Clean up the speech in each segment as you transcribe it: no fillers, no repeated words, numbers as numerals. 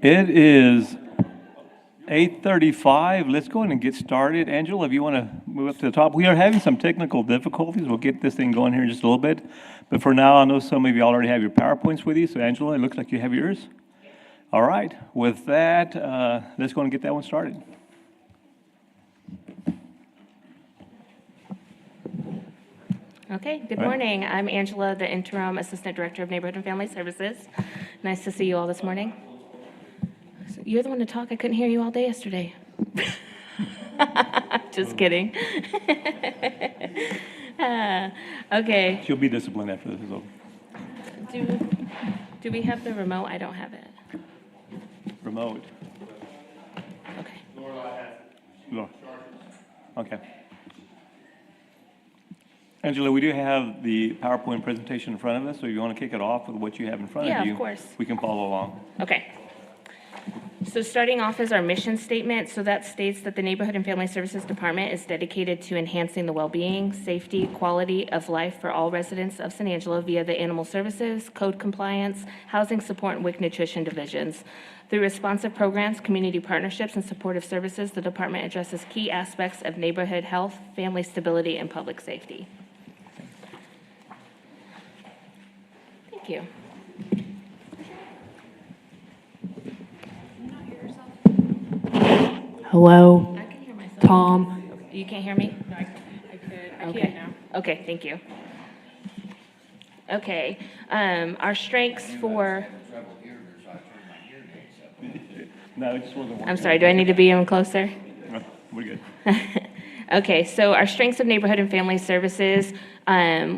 It is 8:35. Let's go ahead and get started. Angelo, if you want to move up to the top. We are having some technical difficulties. We'll get this thing going here in just a little bit. But for now, I know some of you already have your PowerPoints with you. So, Angelo, it looks like you have yours. All right. With that, let's go and get that one started. Okay, good morning. I'm Angela, the Interim Assistant Director of Neighborhood and Family Services. Nice to see you all this morning. You're the one to talk. I couldn't hear you all day yesterday. Just kidding. Okay. She'll be disciplined after this is over. Do we have the remote? I don't have it. Remote. Okay. Laura. Okay. Angela, we do have the PowerPoint presentation in front of us, so if you want to kick it off with what you have in front of you. Yeah, of course. We can follow along. Okay. So starting off is our mission statement. So that states that the Neighborhood and Family Services Department is dedicated to enhancing the well-being, safety, quality of life for all residents of San Angelo via the animal services, code compliance, housing support, and WIC nutrition divisions. Through responsive programs, community partnerships, and supportive services, the department addresses key aspects of neighborhood health, family stability, and public safety. Thank you. Hello, I can hear myself. Tom. You can't hear me? No, I could. I Okay. can't now. Okay, thank you. Okay, our strengths for, No, it just wasn't working. I'm sorry, do I need to be even closer? No, we're good. Okay, so our strengths of Neighborhood and Family Services,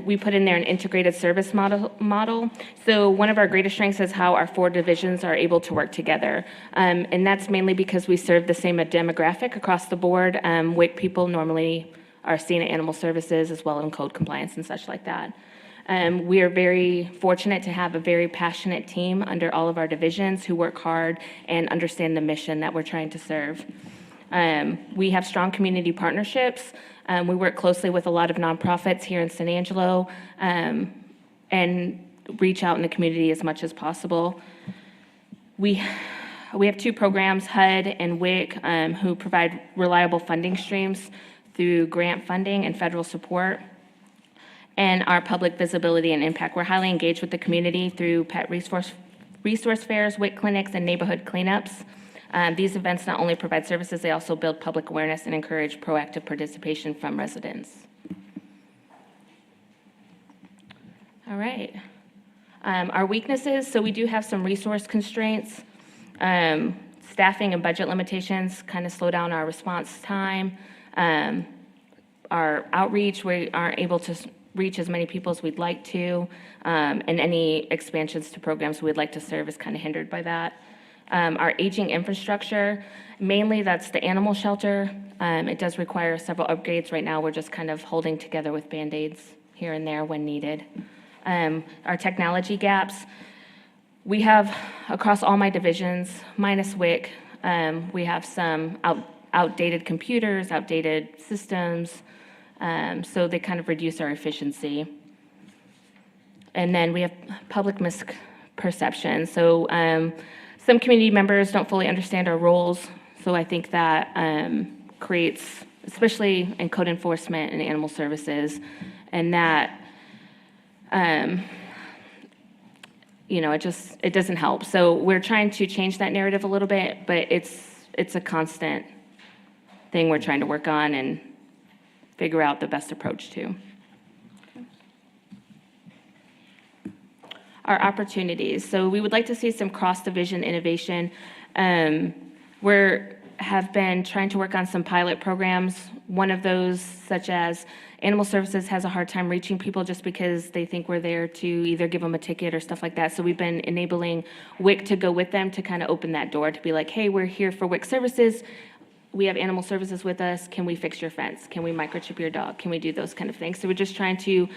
we put in there an integrated service model. So one of our greatest strengths is how our 4 divisions are able to work together. And that's mainly because we serve the same demographic across the board. WIC people normally are seen at animal services as well in code compliance and such like that. We are very fortunate to have a very passionate team under all of our divisions who work hard and understand the mission that we're trying to serve. We have strong community partnerships. We work closely with a lot of nonprofits here in San Angelo and reach out in the community as much as possible. We have 2 programs, HUD and WIC, who provide reliable funding streams through grant funding and federal support. And our public visibility and impact. We're highly engaged with the community through pet resource fairs, WIC clinics, and neighborhood cleanups. These events not only provide services, they also build public awareness and encourage proactive participation from residents. All right. Our weaknesses, so we do have some resource constraints. Staffing and budget limitations kind of slow down our response time. Our outreach, we aren't able to reach as many people as we'd like to, and any expansions to programs we'd like to serve is kind of hindered by that. Our aging infrastructure, mainly that's the animal shelter. It does require several upgrades. Right now, we're just kind of holding together with Band-Aids here and there when needed. Our technology gaps, we have, across all my divisions, minus WIC, we have some outdated computers, outdated systems, so they kind of reduce our efficiency. And then we have public misperception. So some community members don't fully understand our roles, so I think that creates, especially in code enforcement and animal services, and that, it doesn't help. So we're trying to change that narrative a little bit, but it's a constant thing we're trying to work on and figure out the best approach to. Our opportunities. So we would like to see some cross-division innovation. We have been trying to work on some pilot programs. One of those, such as Animal Services has a hard time reaching people just because they think we're there to either give them a ticket or stuff like that. So we've been enabling WIC to go with them to kind of open that door to be like, hey, we're here for WIC services. We have animal services with us. Can we fix your fence? Can we microchip your dog? Can we do those kind of things? So we're just trying to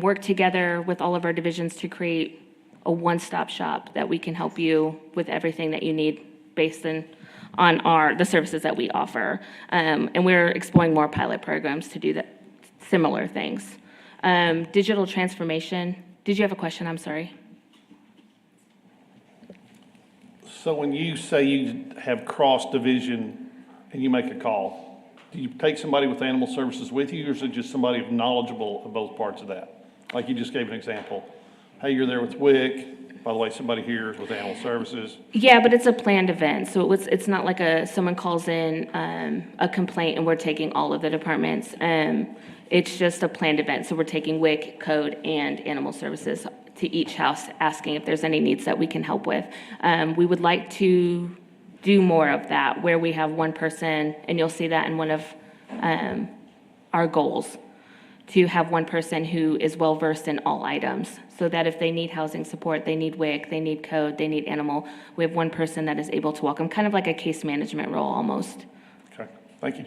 work together with all of our divisions to create a one-stop shop that we can help you with everything that you need based on the services that we offer. And we're exploring more pilot programs to do that, similar things. Digital transformation. Did you have a question? I'm sorry. So when you say you have cross-division and you make a call, do you take somebody with animal services with you, or is it just somebody knowledgeable of both parts of that? Like you just gave an example. Hey, you're there with WIC. By the way, somebody here is with animal services. Yeah, but it's a planned event, so it's not like someone calls in a complaint and we're taking all of the departments. It's just a planned event, so we're taking WIC, code, and animal services to each house, asking if there's any needs that we can help with. We would like to do more of that, where we have one person, and you'll see that in one of our goals, to have one person who is well-versed in all items, so that if they need housing support, they need WIC, they need code, they need animal, we have one person that is able to welcome, kind of like a case management role almost. Okay, thank you.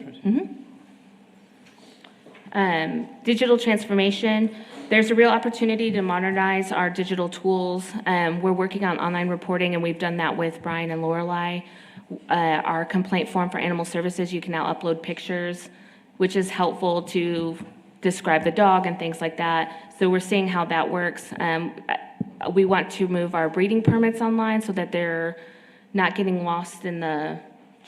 Digital transformation, there's a real opportunity to modernize our digital tools. We're working on online reporting, and we've done that with Brian and Lorelei. Our complaint form for animal services, you can now upload pictures, which is helpful to describe the dog and things like that. So we're seeing how that works. We want to move our breeding permits online so that they're not getting lost in the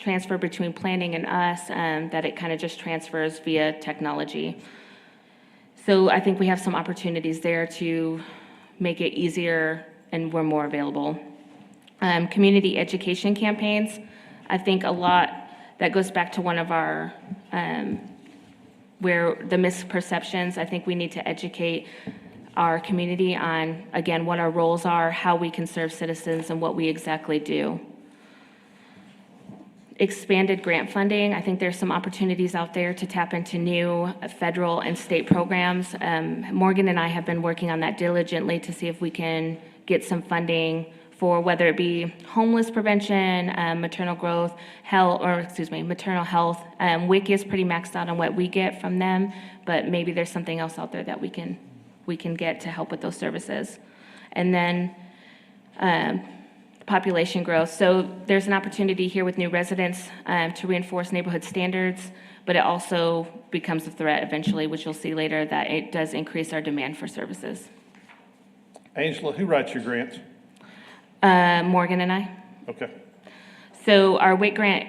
transfer between planning and us, that it kind of just transfers via technology. So I think we have some opportunities there to make it easier, and we're more available. Community education campaigns, I think a lot, that goes back to one of our, where the misperceptions, I think we need to educate our community on, again, what our roles are, how we can serve citizens, and what we exactly do. Expanded grant funding, I think there's some opportunities out there to tap into new federal and state programs. Morgan and I have been working on that diligently to see if we can get some funding for whether it be homeless prevention, maternal growth, maternal health. WIC is pretty maxed out on what we get from them, but maybe there's something else out there that we can get to help with those services. And then population growth. So there's an opportunity here with new residents to reinforce neighborhood standards, but it also becomes a threat eventually, which you'll see later, that it does increase our demand for services. Angela, who writes your grants? Morgan and I. Okay. So our WIC grant,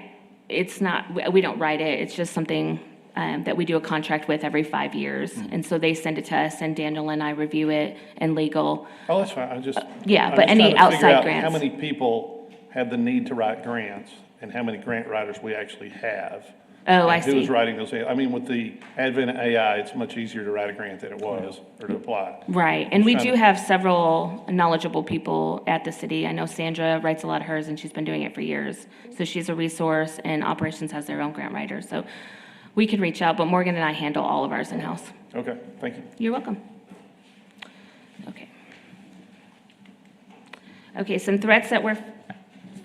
we don't write it, it's just something that we do a contract with every 5 years. And so they send it to us, and Daniel and I review it, and legal. Oh, that's fine. I'm just but trying any to figure outside out grants. how many people have the need to write grants and how many grant writers we actually have. Oh, and I who see. is writing those? I mean, with the advent of AI, it's much easier to write a grant than it was, or to apply. Right, and we Just do trying have several knowledgeable people at the city. I know Sandra writes a lot of hers, and she's been doing it for years. So she's a resource, and operations has their own grant writer. So we could reach out, but Morgan and I handle all of ours in-house. Okay, thank you. You're welcome. Okay. Okay, some threats that we're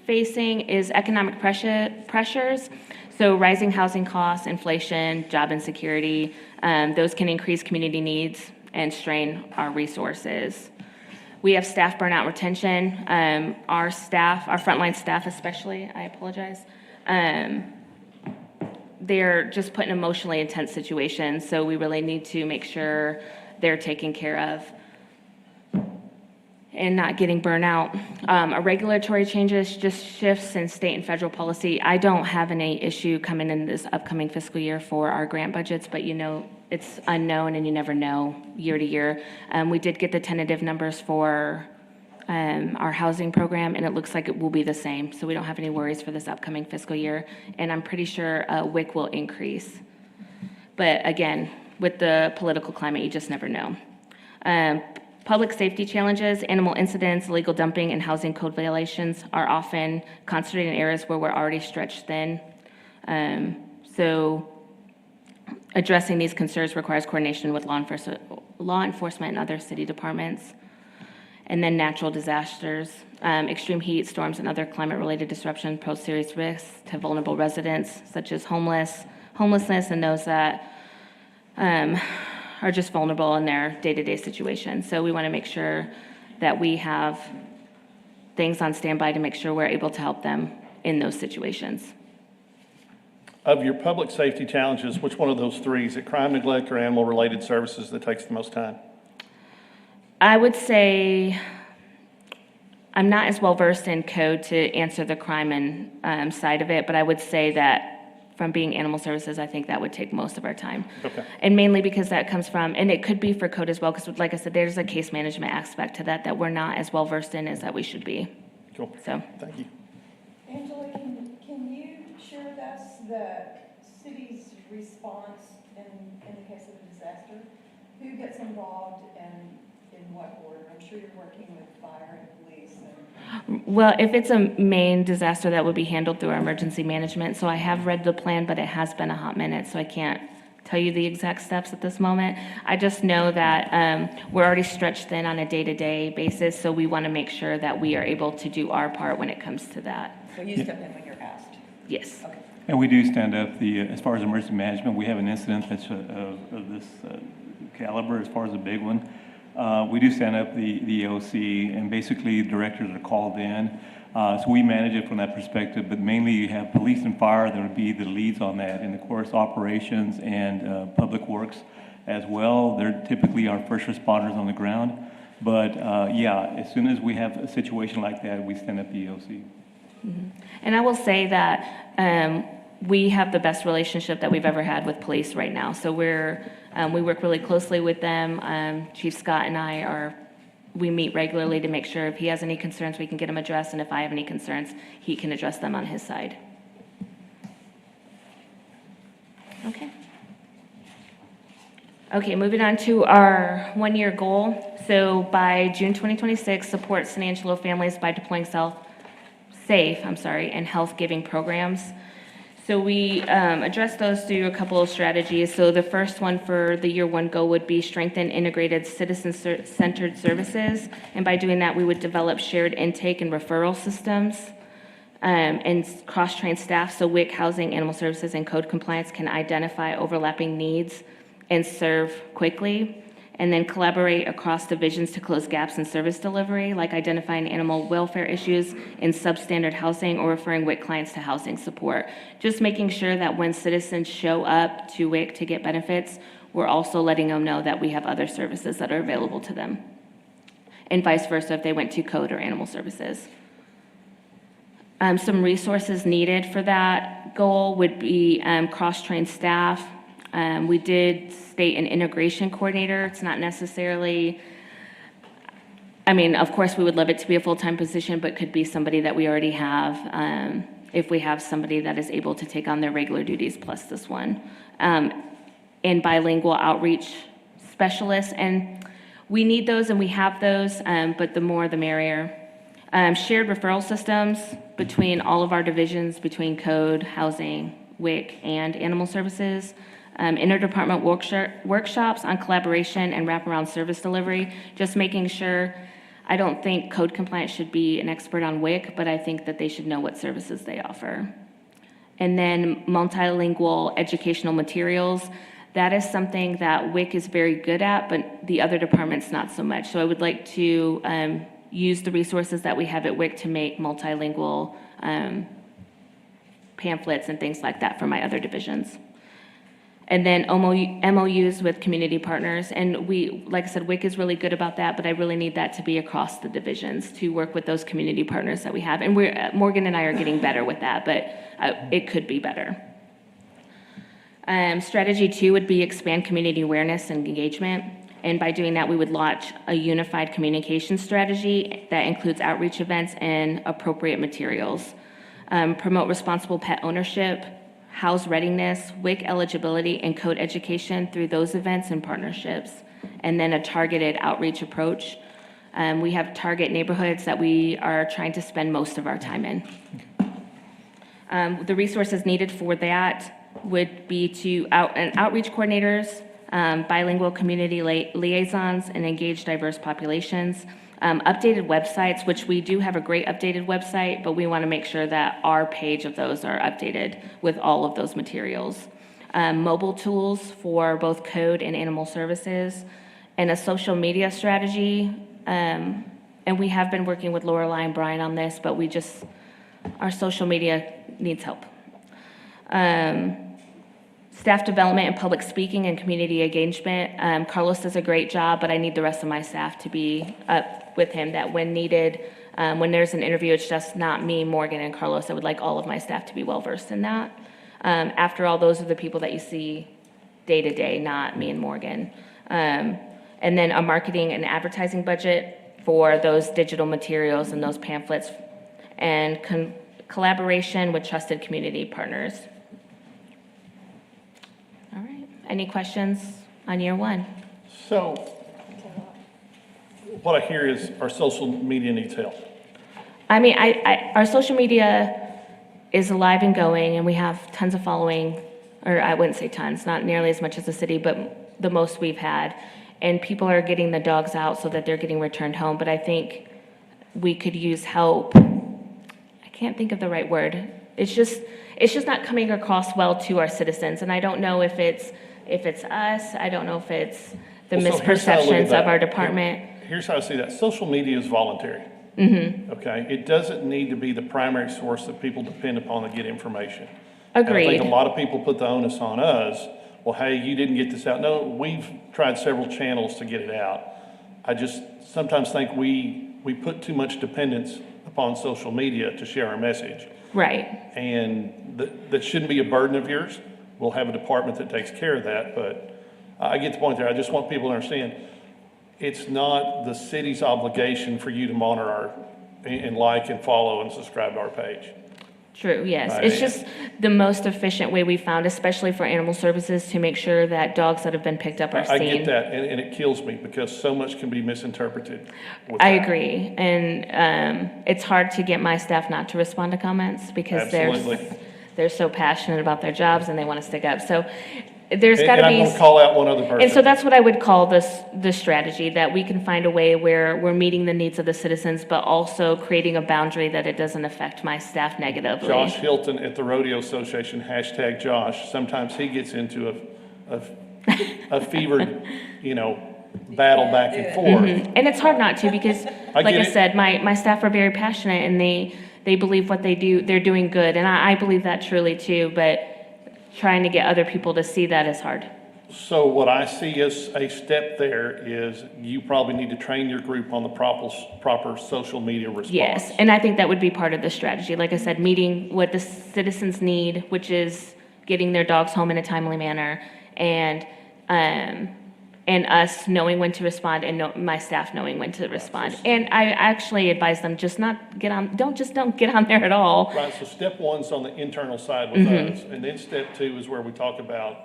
facing is economic pressures. So rising housing costs, inflation, job insecurity, those can increase community needs and strain our resources. We have staff burnout retention. Our staff, our frontline staff especially, I apologize, they're just put in emotionally intense situations, so we really need to make sure they're taken care of and not getting burnout. Our regulatory changes, just shifts in state and federal policy. I don't have any issue coming in this upcoming fiscal year for our grant budgets, but it's unknown and you never know year to year. We did get the tentative numbers for our housing program, and it looks like it will be the same. So we don't have any worries for this upcoming fiscal year. And I'm pretty sure WIC will increase. But again, with the political climate, you just never know. Public safety challenges, animal incidents, illegal dumping, and housing code violations are often concentrated in areas where we're already stretched thin. So addressing these concerns requires coordination with law enforcement and other city departments. And then natural disasters, extreme heat, storms, and other climate-related disruption pose serious risks to vulnerable residents, such as homelessness, and those that are just vulnerable in their day-to-day situation. So we want to make sure that we have things on standby to make sure we're able to help them in those situations. Of your public safety challenges, which one of those three, is it crime, neglect, or animal-related services that takes the most time? I would say I'm not as well versed in code to answer the crime and side of it, but I would say that from being animal services, I think that would take most of our time. Okay. And mainly because that comes from, and it could be for code as well, because like I said, there's a case management aspect to that we're not as well versed in as that we should be. Cool. So, Thank you. Angela, can you share with us the city's response in the case of a disaster? Who gets involved and in what order? I'm sure you're working with fire and police and. well, if it's a main disaster, that would be handled through our emergency management. So I have read the plan, but it has been a hot minute, so I can't tell you the exact steps at this moment. I just know that we're already stretched thin on a day-to-day basis, so we want to make sure that we are able to do our part when it comes to that. So you step in when you're asked? Yes. Okay. And we do stand up as far as emergency management, we have an incident that's of this caliber as far as a big one. We do stand up the OC, and basically directors are called in. So we manage it from that perspective, but mainly you have police and fire that would be the leads on that, and of course operations and public works as well. They're typically our first responders on the ground. But yeah, as soon as we have a situation like that, we stand up the OC. And I will say that we have the best relationship that we've ever had with police right now. So we work really closely with them. Chief Scott and we meet regularly to make sure if he has any concerns, we can get them addressed, and if I have any concerns, he can address them on his side. Okay. Okay, moving on to our one-year goal. So by June 2026, support San Angelo families by deploying safe and health-giving programs. So we address those through a couple of strategies. So the first one for the year one goal would be strengthen integrated citizen-centered services. And by doing that, we would develop shared intake and referral systems and cross-train staff so WIC, housing, animal services, and code compliance can identify overlapping needs and serve quickly. And then collaborate across divisions to close gaps in service delivery, like identifying animal welfare issues in substandard housing or referring WIC clients to housing support. Just making sure that when citizens show up to WIC to get benefits, we're also letting them know that we have other services that are available to them. And vice versa if they went to code or animal services. Some resources needed for that goal would be cross-trained staff. We did state an integration coordinator. It's not necessarily, of course, we would love it to be a full-time position, but could be somebody that we already have if we have somebody that is able to take on their regular duties plus this one. And bilingual outreach specialists, and we need those and we have those, but the more the merrier. Shared referral systems between all of our divisions, between code, housing, WIC, and animal services. Interdepartment workshops on collaboration and wraparound service delivery, just making sure, I don't think code compliance should be an expert on WIC, but I think that they should know what services they offer. And then multilingual educational materials, that is something that WIC is very good at, but the other departments not so much. So I would like to use the resources that we have at WIC to make multilingual pamphlets and things like that for my other divisions. And then MOUs with community partners. And like I said, WIC is really good about that, but I really need that to be across the divisions to work with those community partners that we have. And Morgan and I are getting better with that, but it could be better. Strategy 2 would be expand community awareness and engagement. And by doing that, we would launch a unified communication strategy that includes outreach events and appropriate materials. Promote responsible pet ownership, house readiness, WIC eligibility, and code education through those events and partnerships, and then a targeted outreach approach. We have target neighborhoods that we are trying to spend most of our time in. The resources needed for that would be outreach coordinators, bilingual community liaisons, and engage diverse populations. Updated websites, which we do have a great updated website, but we want to make sure that our page of those are updated with all of those materials. Mobile tools for both code and animal services, and a social media strategy. And we have been working with Lorelei and Brian on this, but our social media needs help. Staff development and public speaking and community engagement. Carlos does a great job, but I need the rest of my staff to be up with him, that when needed, When there's an interview, it's just not me, Morgan, and Carlos. I would like all of my staff to be well-versed in that. After all, those are the people that you see day to day, not me and Morgan. And then a marketing and advertising budget for those digital materials and those pamphlets, and collaboration with trusted community partners. All right, any questions on year one? So, what I hear is our social media needs help. I mean, our social media is alive and going, and we have tons of following, or I wouldn't say tons, not nearly as much as the city, but the most we've had. And people are getting the dogs out so that they're getting returned home, but I think we could use help. I can't think of the right word. It's just not coming across well to our citizens, and I don't know if it's us. I don't know if it's the Well, so here's how I look at misperceptions that. of our department. Here's how I see that. Social media is voluntary. Okay? It doesn't need to be the primary source that people depend upon to get information. And I Agreed. think a lot of people put the onus on us. Well, hey, you didn't get this out. No, we've tried several channels to get it out. I just sometimes think we put too much dependence upon social media to share our message. Right. And that shouldn't be a burden of yours. We'll have a department that takes care of that, but I get the point there. I just want people to understand, it's not the city's obligation for you to monitor and like and follow and subscribe to our page. True, yes. Right. It's just the most efficient way we found, especially for animal services, to make sure that dogs that have been picked up are I seen. get that, and it kills me because so much can be misinterpreted with I that. agree, and it's hard to get my staff not to respond to comments because Absolutely. they're so passionate about their jobs and they want to stick up. So there's And got to I'm be. gonna call out one other person. And so that's what I would call the strategy, that we can find a way where we're meeting the needs of the citizens, but also creating a boundary that it doesn't affect my staff negatively. Josh Hilton at the Rodeo Association, hashtag Josh, sometimes he gets into a fevered, battle back and forth. And it's hard not to because, like get I it. said, my staff are very passionate and they believe what they do, they're doing good. And I believe that truly too, but trying to get other people to see that is hard. So what I see as a step there is you probably need to train your group on the proper social media response. Yes, and I think that would be part of the strategy. Like I said, meeting what the citizens need, which is getting their dogs home in a timely manner, and us knowing when to respond, and my staff knowing when to respond. And I actually advise them don't get on there at all. Right, so step one's on the internal side with us, and then step two is where we talk about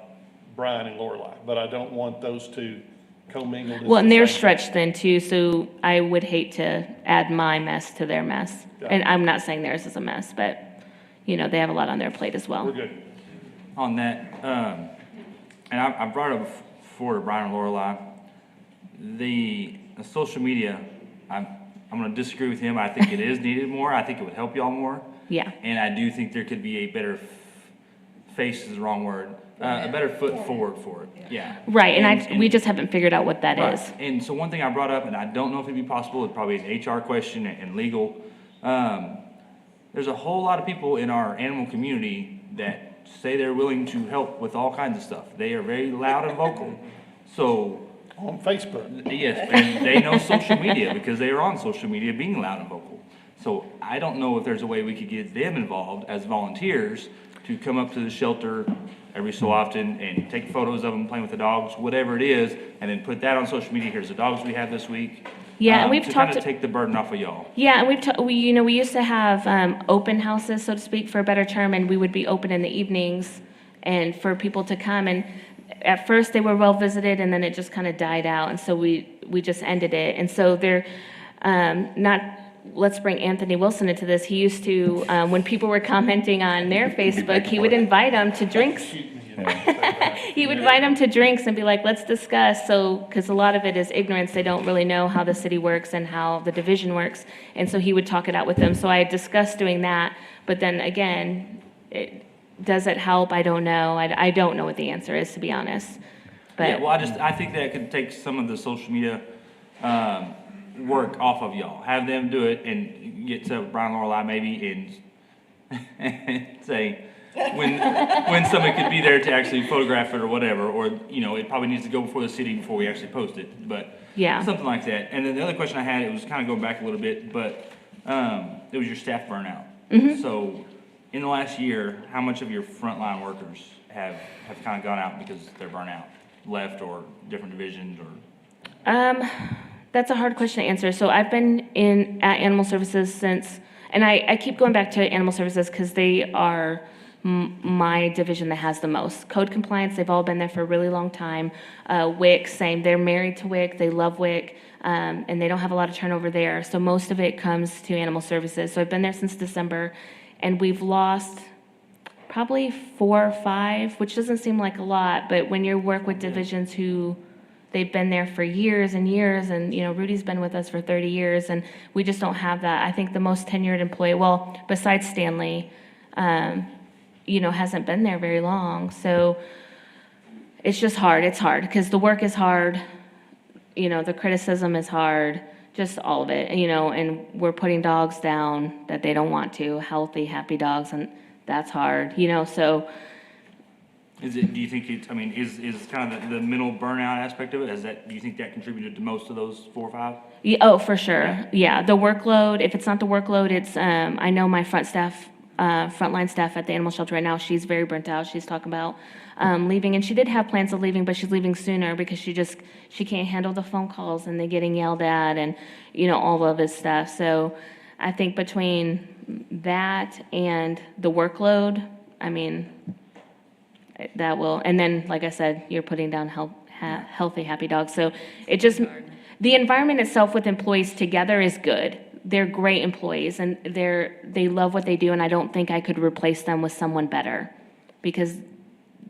Brian and Lorelei, but I don't want those two commingled. Well, and they're stretched thin too, so I would hate to add my mess to their mess. And I'm not saying theirs is a mess, but, they have a lot on their plate as well. We're good. On that, and I brought it up before to Brian and Lorelei, the social media, I'm going to disagree with him. I think it is needed more. I think it would help y'all more. Yeah. And I do think there could be a better face is the wrong word, a better foot forward for it. Yeah. Right, and we just haven't figured out what that Right. is. And so one thing I brought up, and I don't know if it'd be possible, it's probably an HR question and legal. There's a whole lot of people in our animal community that say they're willing to help with all kinds of stuff. They are very loud and vocal. So, On Facebook. yes, and they know social media because they are on social media being loud and vocal. So I don't know if there's a way we could get them involved as volunteers to come up to the shelter every so often and take photos of them playing with the dogs, whatever it is, and then put that on social media. Here's the dogs we have this week. Yeah, and we've to talked. kind of take the burden off of y'all. Yeah, and we used to have open houses, so to speak, for a better term, and we would be open in the evenings and for people to come. And at first they were well visited, and then it just kind of died out, and so we just ended it. And so they're not. Let's bring Anthony Wilson into this. He used to, when people were commenting on their Facebook, he would invite them to drinks. He would invite them to drinks and be like, let's discuss. So, because a lot of it is ignorance. They don't really know how the city works and how the division works. And so he would talk it out with them. So I discussed doing that. But then again, does it help? I don't know. I don't know what the answer is, to be honest. But Yeah, well, I think that could take some of the social media work off of y'all. Have them do it and get to Brian Lorelei maybe and say when somebody could be there to actually photograph it or whatever, or it probably needs to go before the city before we actually post it. But Yeah. something like that. And then the other question I had, it was kind of going back a little bit, but It was your staff burnout. So in the last year, how much of your frontline workers have kind of gone out because they're burnt out, left or different divisions or? That's a hard question to answer. So I've been at Animal Services since, and I keep going back to Animal Services because they are my division that has the most. Code compliance, they've all been there for a really long time. WIC, same. They're married to WIC. They love WIC, and they don't have a lot of turnover there. So most of it comes to Animal Services. So I've been there since December, and we've lost probably 4 or 5, which doesn't seem like a lot, but when you work with divisions who they've been there for years and years, and Rudy's been with us for 30 years, and we just don't have that. I think the most tenured employee, well, besides Stanley, hasn't been there very long. So it's just hard. It's hard because the work is hard. The criticism is hard, just all of it, and we're putting dogs down that they don't want to, healthy, happy dogs, and that's hard, so. Do you think is kind of the mental burnout aspect of it, do you think that contributed to most of those 4 or 5? Yeah, oh, for sure. Yeah, the workload, if it's not the workload, it's, I know my frontline staff at the animal shelter right now, she's very burnt out. She's talking about leaving, and she did have plans of leaving, but she's leaving sooner because she can't handle the phone calls and they getting yelled at and, all of this stuff. So I think between that and the workload, that will, and then, like I said, you're putting down healthy, happy dogs. So it just, the environment itself with employees together is good. They're great employees, and they love what they do, and I don't think I could replace them with someone better because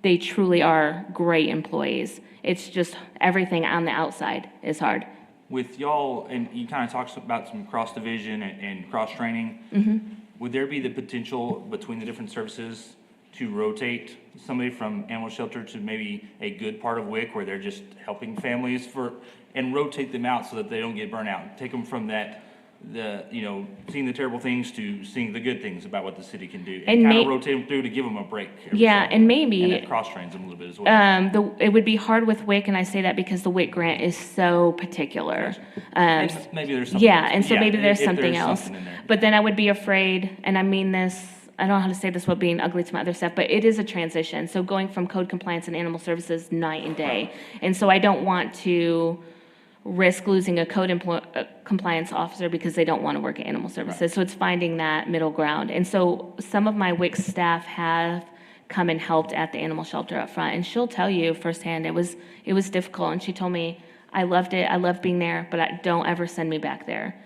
they truly are great employees. It's just everything on the outside is hard. With y'all, and you kind of talked about some cross-division and cross-training, would there be the potential between the different services to rotate somebody from animal shelter to maybe a good part of WIC where they're just helping families and rotate them out so that they don't get burnt out? Take them from seeing the terrible things to seeing the good things about what the city can do, and kind of rotate them through to give them a break. Yeah, and maybe and that cross trains them a little bit as well. it would be hard with WIC, and I say that because the WIC grant is so particular. Maybe there's something. Yeah, and so maybe there's if something else. in there. But then I would be afraid, and I mean this, I don't know how to say this without being ugly to my other staff, but it is a transition. So going from code compliance and animal services night and day. And so I don't want to risk losing a compliance officer because they don't want to work at animal services. Right. So it's finding that middle ground. And so some of my WIC staff have come and helped at the animal shelter up front, and she'll tell you firsthand it was difficult. And she told me, I loved it, I loved being there, but don't ever send me back there.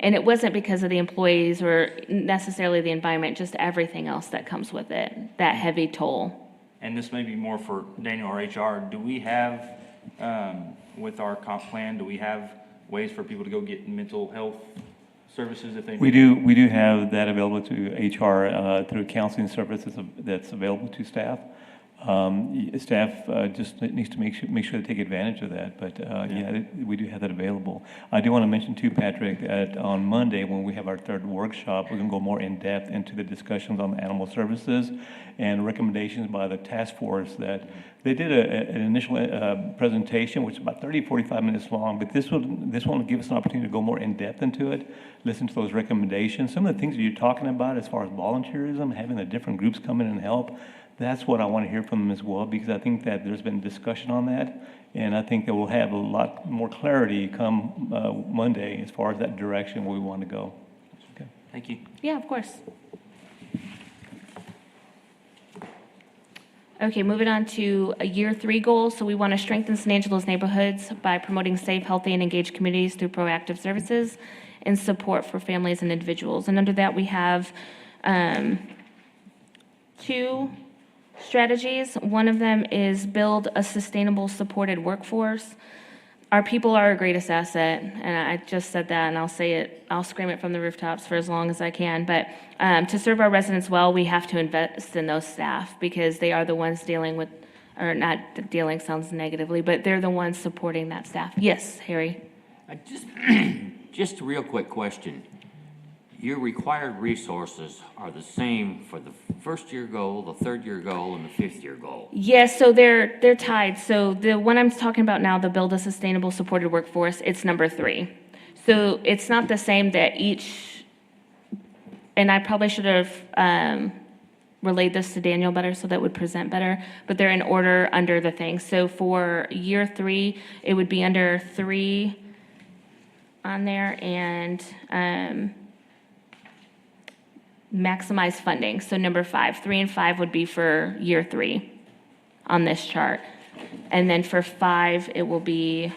And it wasn't because of the employees or necessarily the environment, just everything else that comes with it, that heavy toll. And this may be more for Daniel or HR. Do we have, with our comp plan, do we have ways for people to go get mental health services if they need? We do have that available to HR through counseling services that's available to staff. Staff just needs to make sure they take advantage of that, but we do have that available. I do want to mention too, Patrick, that on Monday when we have our third workshop, we're going to go more in depth into the discussions on animal services and recommendations by the task force. That they did an initial presentation, which is about 45 minutes long, but this will give us an opportunity to go more in depth into it, listen to those recommendations. Some of the things that you're talking about as far as volunteerism, having the different groups come in and help, that's what I want to hear from them as well, because I think that there's been discussion on that, and I think that we'll have a lot more clarity come Monday as far as that direction where we want to go. Okay. Thank you. Yeah, of course. Okay, moving on to a year 3 goal. So we want to strengthen Sanangelo's neighborhoods by promoting safe, healthy, and engaged communities through proactive services and support for families and individuals. And under that, we have 2 strategies. One of them is build a sustainable, supported workforce. Our people are our greatest asset, and I just said that, and I'll say it, I'll scream it from the rooftops for as long as I can, but to serve our residents well, we have to invest in those staff because they are the ones dealing with, or not dealing sounds negatively, but they're the ones supporting that staff. Yes, Harry? Just a real quick question. Your required resources are the same for the first-year goal, the third-year goal, and the fifth-year goal. Yes, so they're tied. So the one I'm talking about now, the build a sustainable supported workforce, it's number 3. So it's not the same that each and I probably should have relayed this to Daniel better so that would present better, but they're in order under the thing. So for year 3, it would be under 3 on there, and maximize funding. So number 5, 3 and 5 would be for year 3 on this chart. And then for 5, it will be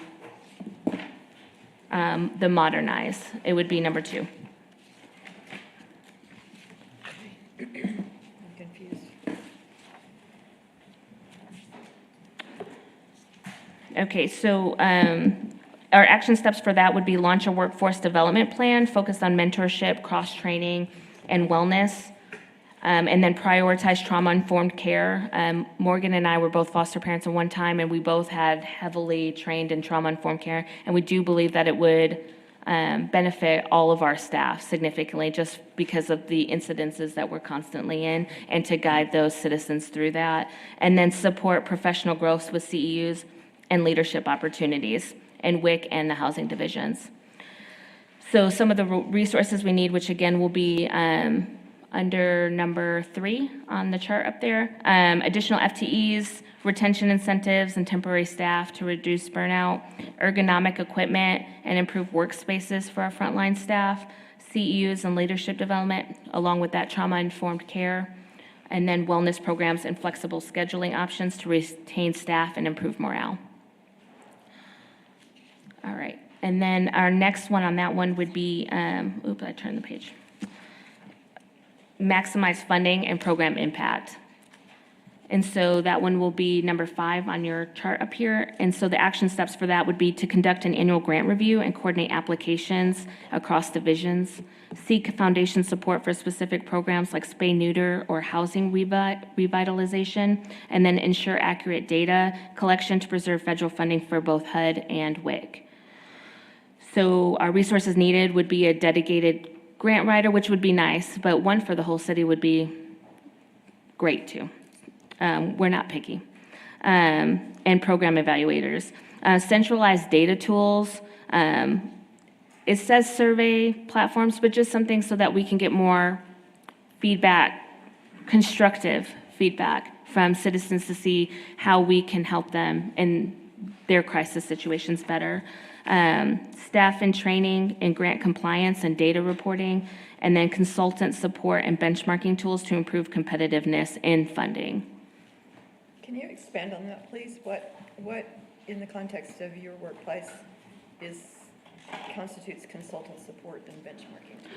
the modernize. It would be number 2. I'm confused. Okay, so our action steps for that would be launch a workforce development plan focused on mentorship, cross-training, and wellness, and then prioritize trauma-informed care. Morgan and I were both foster parents at one time, and we both had heavily trained in trauma-informed care, and we do believe that it would benefit all of our staff significantly just because of the incidences that we're constantly in, and to guide those citizens through that. And then support professional growth with CEUs and leadership opportunities in WIC and the housing divisions. So some of the resources we need, which again will be under number 3 on the chart up there, additional FTEs, retention incentives, and temporary staff to reduce burnout, ergonomic equipment, and improve workspaces for our frontline staff, CEUs and leadership development, along with that trauma-informed care, and then wellness programs and flexible scheduling options to retain staff and improve morale. All right, and then our next one on that one would be, oops, I turned the page. Maximize funding and program impact. And so that one will be number 5 on your chart up here. And so the action steps for that would be to conduct an annual grant review and coordinate applications across divisions, seek foundation support for specific programs like spay neuter or housing revitalization, and then ensure accurate data collection to preserve federal funding for both HUD and WIC. So our resources needed would be a dedicated grant writer, which would be nice, but one for the whole city would be great too. We're not picky. And program evaluators. Centralized data tools. It says survey platforms, but just something so that we can get more feedback, constructive feedback from citizens to see how we can help them in their crisis situations better. Staff and training and grant compliance and data reporting, and then consultant support and benchmarking tools to improve competitiveness in funding. Can you expand on that, please? What in the context of your workplace constitutes consultant support and benchmarking tools?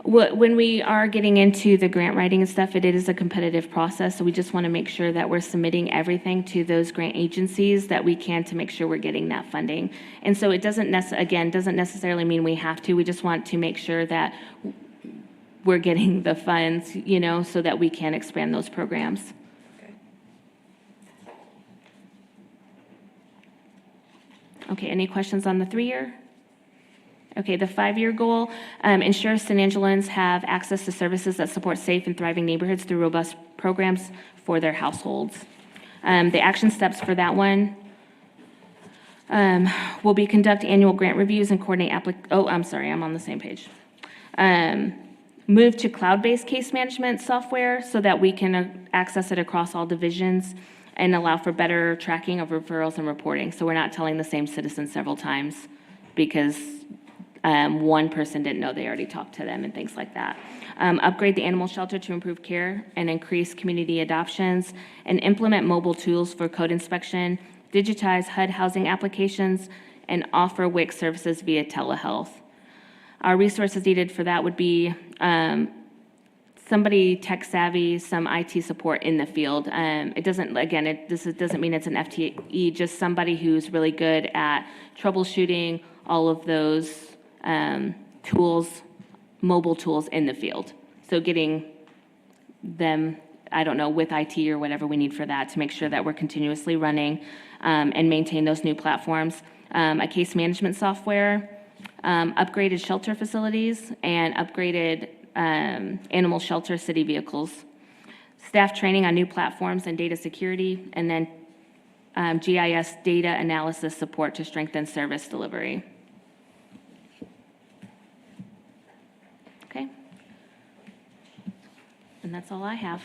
When we are getting into the grant writing and stuff, it is a competitive process, so we just want to make sure that we're submitting everything to those grant agencies that we can to make sure we're getting that funding. And so it doesn't necessarily mean we have to. We just want to make sure that we're getting the funds, so that we can expand those programs. Okay, any questions on the 3-year? Okay, the 5-year goal, ensure Sanangelans have access to services that support safe and thriving neighborhoods through robust programs for their households. The action steps for that one will be conduct annual grant reviews and coordinate I'm on the same page. Move to cloud-based case management software so that we can access it across all divisions and allow for better tracking of referrals and reporting. So we're not telling the same citizen several times because one person didn't know they already talked to them and things like that. Upgrade the animal shelter to improve care and increase community adoptions, and implement mobile tools for code inspection, digitize HUD housing applications, and offer WIC services via telehealth. Our resources needed for that would be somebody tech savvy, some IT support in the field. It doesn't mean it's an FTE, just somebody who's really good at troubleshooting all of those tools, mobile tools in the field. So getting them, with IT or whatever we need for that to make sure that we're continuously running and maintain those new platforms. A case management software, upgraded shelter facilities, and upgraded animal shelter city vehicles. Staff training on new platforms and data security, and then GIS data analysis support to strengthen service delivery. Okay. And that's all I have.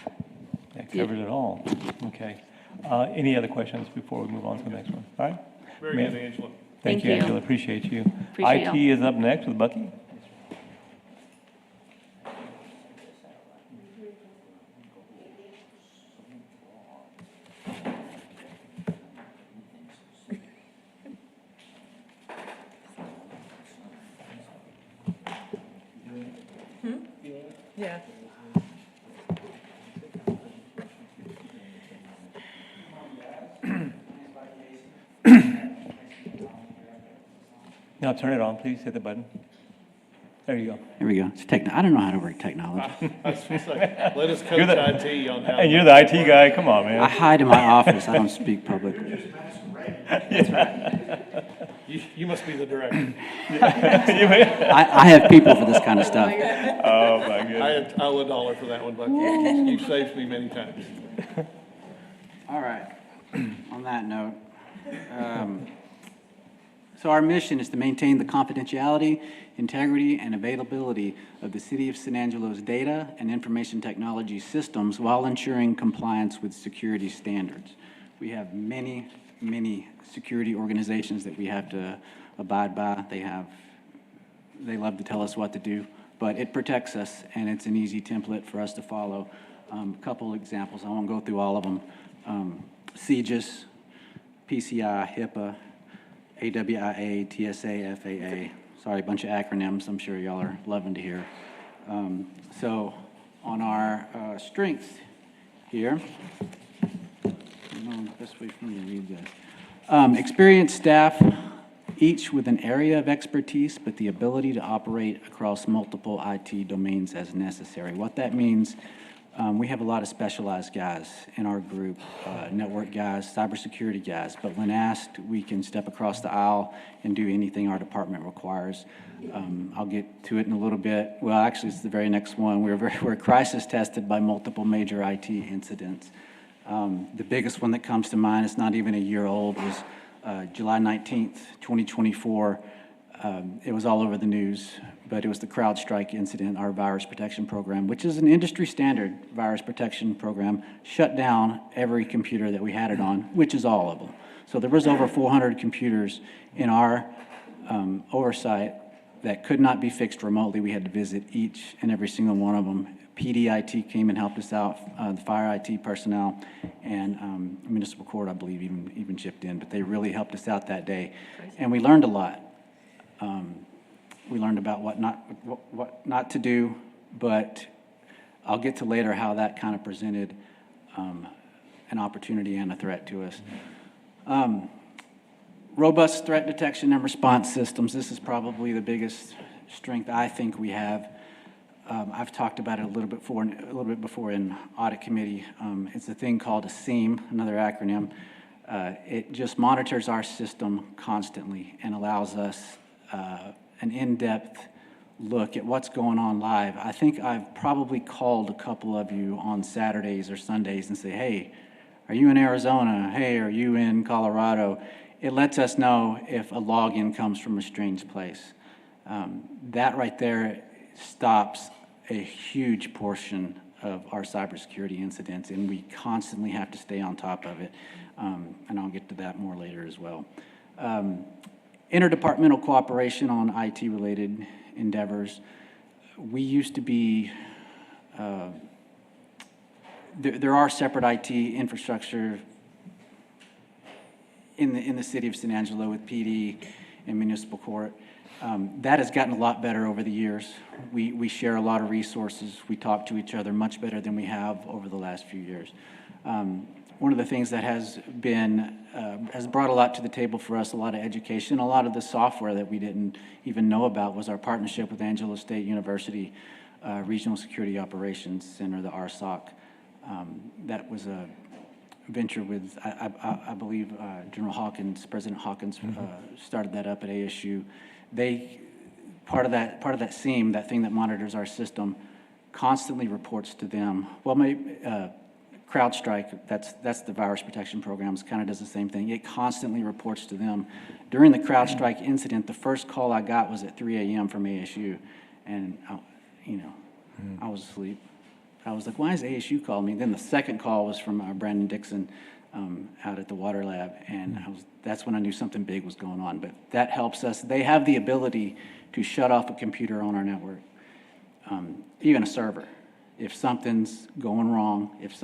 That covers it all. Okay. Any other questions before we move on to the next one? All right? Very Ma'am. good, Angela. Thank Thank you, you. Angela. Appreciate you. Appreciate IT y'all. is up next with Bucky. Yeah. Now turn it on, please. Hit the button. There you go. There we go. It's I don't know how to work technology. I was gonna say, let us coach You're the- IT on how. And you're the IT guy. Come on, I man. hide in my office. I don't speak publicly. You must be the director. I have people for this kind of stuff. Oh, my goodness. I owe $1 for that one, Bucky. You've saved me many times. All right. On that note, so our mission is to maintain the confidentiality, integrity, and availability of the City of San Angelo's data and information technology systems while ensuring compliance with security standards. We have many security organizations that we have to abide by. They love to tell us what to do, but it protects us, and it's an easy template for us to follow. A couple examples, I won't go through all of them. CGIS, PCI, HIPAA, AWIA, TSA, FAA. Sorry, a bunch of acronyms I'm sure y'all are loving to hear. So on our strengths here, I don't know the best way for me to read this. Experienced staff, each with an area of expertise, but the ability to operate across multiple IT domains as necessary. What that means, we have a lot of specialized guys in our group, network guys, cybersecurity guys, but when asked, we can step across the aisle and do anything our department requires. I'll get to it in a little bit. Well, actually, it's the very next one. We're crisis tested by multiple major IT incidents. The biggest one that comes to mind, it's not even a year old, was July 19th, 2024. It was all over the news, but it was the CrowdStrike incident. Our virus protection program, which is an industry standard virus protection program, shut down every computer that we had it on, which is all of them. So there was over 400 computers in our oversight that could not be fixed remotely. We had to visit each and every single one of them. PDIT came and helped us out, the fire IT personnel, and municipal court, I believe, even chipped in, but they really helped us out that day. And we learned a lot. We learned about what not to do, but I'll get to later how that kind of presented an opportunity and a threat to us. Robust threat detection and response systems. This is probably the biggest strength I think we have. I've talked about it a little bit before in audit committee. It's a thing called a SIEM, another acronym. It just monitors our system constantly and allows us an in-depth look at what's going on live. I think I've probably called a couple of you on Saturdays or Sundays and say, hey, are you in Arizona? Hey, are you in Colorado? It lets us know if a login comes from a strange place. That right there stops a huge portion of our cybersecurity incidents, and we constantly have to stay on top of it. And I'll get to that more later as well. Interdepartmental cooperation on IT-related endeavors. We used to be, there are separate IT infrastructure in the city of San Angelo with PD and municipal court. That has gotten a lot better over the years. We share a lot of resources. We talk to each other much better than we have over the last few years. One of the things that has brought a lot to the table for us, a lot of education, a lot of the software that we didn't even know about was our partnership with Angelo State University Regional Security Operations Center, the RSOC. That was a venture with, I believe, General Hawkins, President Hawkins started that up at ASU. Part of that SIEM, that thing that monitors our system, constantly reports to them. Well, CrowdStrike, that's the virus protection programs, kind of does the same thing. It constantly reports to them. During the CrowdStrike incident, the first call I got was at 3 a.m. from ASU, and I was asleep. I was like, why is ASU calling me? Then the second call was from Brandon Dixon out at the Water Lab, and that's when I knew something big was going on. But that helps us. They have the ability to shut off a computer on our network, even a server. If something's going wrong, if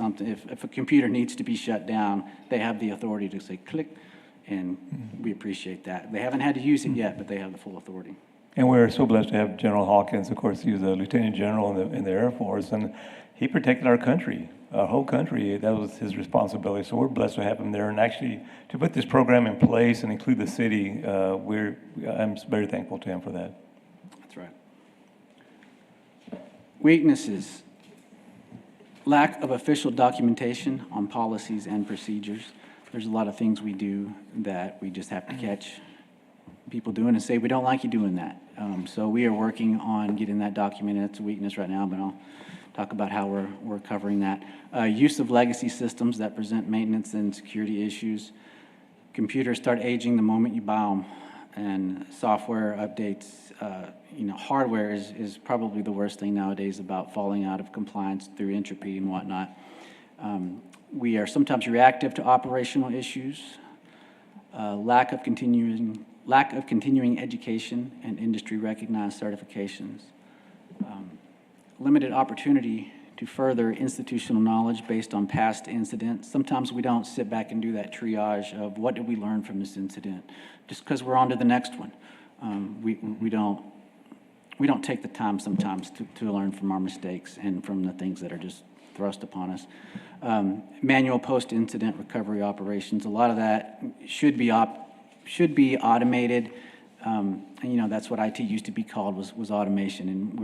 a computer needs to be shut down, they have the authority to say click, and we appreciate that. They haven't had to use it yet, but they have the full authority. And we're so blessed to have General Hawkins. Of course, he was a lieutenant general in the Air Force, and he protected our country, our whole country. That was his responsibility. So we're blessed to have him there. And actually, to put this program in place and include the city, I'm very thankful to him for that. That's right. Weaknesses. Lack of official documentation on policies and procedures. There's a lot of things we do that we just have to catch people doing and say, we don't like you doing that. So we are working on getting that documented. It's a weakness right now, but I'll talk about how we're covering that. Use of legacy systems that present maintenance and security issues. Computers start aging the moment you buy them, and software updates, hardware is probably the worst thing nowadays about falling out of compliance through entropy and whatnot. We are sometimes reactive to operational issues. Lack of continuing education and industry-recognized certifications. Limited opportunity to further institutional knowledge based on past incidents. Sometimes we don't sit back and do that triage of what did we learn from this incident, just because we're on to the next one. We don't take the time sometimes to learn from our mistakes and from the things that are just thrust upon us. Manual post-incident recovery operations. A lot of that should be automated. And that's what IT used to be called, was automation. And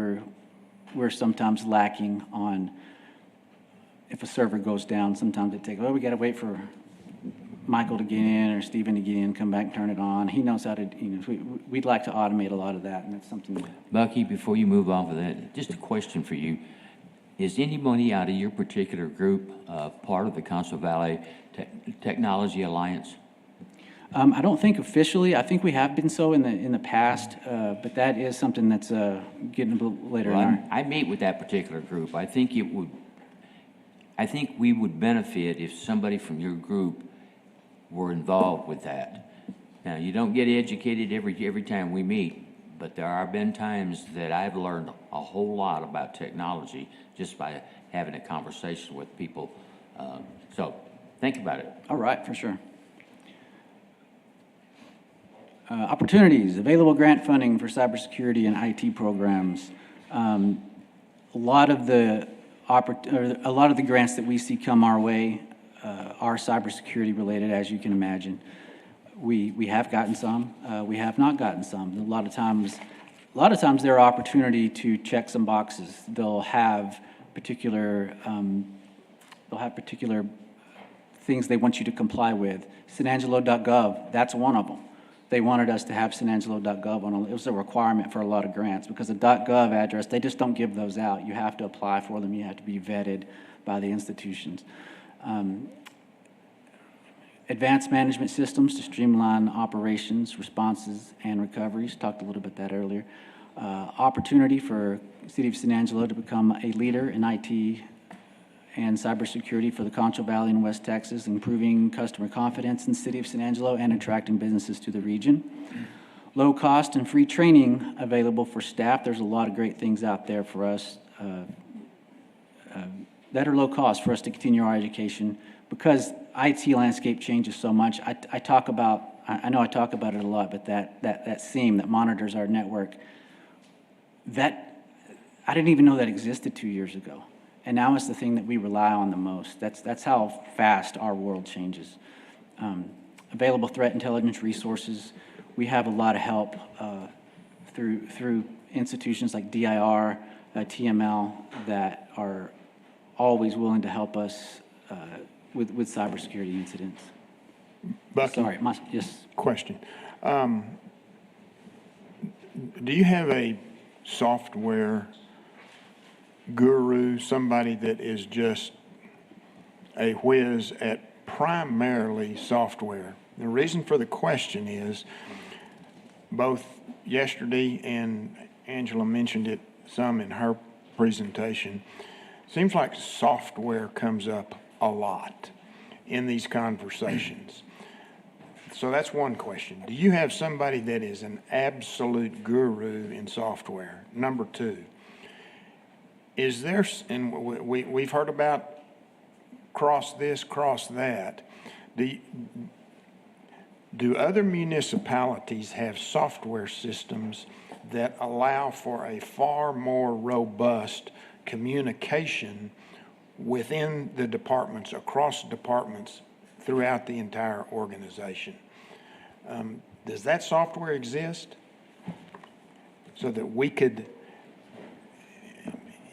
we're sometimes lacking on, if a server goes down, sometimes it takes, we got to wait for Michael to get in or Stephen to get in, come back and turn it on. He knows how to, we'd like to automate a lot of that, and that's something that... Bucky, before you move off of that, just a question for you. Is anybody out of your particular group part of the Concho Valley Technology Alliance? I don't think officially. I think we have been so in the past, but that is something that's getting a little later on. I meet with that particular group. I think we would benefit if somebody from your group were involved with that. Now, you don't get educated every time we meet, but there have been times that I've learned a whole lot about technology just by having a conversation with people. So think about it. All right, for sure. Opportunities, available grant funding for cybersecurity and IT programs. A lot of the grants that we see come our way are cybersecurity related, as you can imagine. We have gotten some. We have not gotten some. A lot of times there are opportunity to check some boxes. They'll have particular things they want you to comply with. sanangelo.gov, that's one of them. They wanted us to have sanangelo.gov it was a requirement for a lot of grants because a .gov address, they just don't give those out. You have to apply for them. You have to be vetted by the institutions. Advanced management systems to streamline operations, responses, and recoveries. Talked a little bit that earlier. Opportunity for City of San Angelo to become a leader in IT and cybersecurity for the Concho Valley in West Texas, improving customer confidence in the City of San Angelo and attracting businesses to the region. Low cost and free training available for staff. There's a lot of great things out there for us that are low cost for us to continue our education because IT landscape changes so much. I know I talk about it a lot, but that SIEM that monitors our network, that I didn't even know that existed 2 years ago. And now it's the thing that we rely on the most. That's how fast our world changes. Available threat intelligence resources. We have a lot of help through institutions like DIR, TML, that are always willing to help us with cybersecurity incidents. Bucky, Sorry, yes. question. Do you have a software guru, somebody that is just a whiz at primarily software? The reason for the question is both yesterday and Angela mentioned it some in her presentation. Seems like software comes up a lot in these conversations. So that's one question. Do you have somebody that is an absolute guru in software? Number two, is there, and we've heard about cross this, cross that. Do other municipalities have software systems that allow for a far more robust communication within the departments, across departments, throughout the entire organization? Does that software exist? So that we could,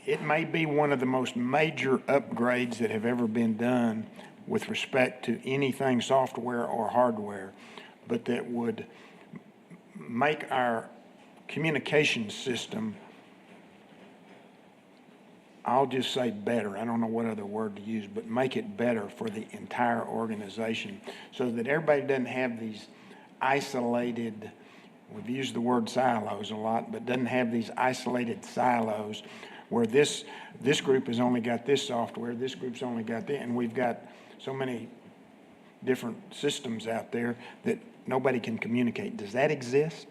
it may be one of the most major upgrades that have ever been done with respect to anything software or hardware, but that would make our communication system, I'll just say better, I don't know what other word to use, but make it better for the entire organization so that everybody doesn't have these isolated, we've used the word silos a lot, but doesn't have these isolated silos where this group has only got this software, this group's only got that, and we've got so many different systems out there that nobody can communicate. Does that exist?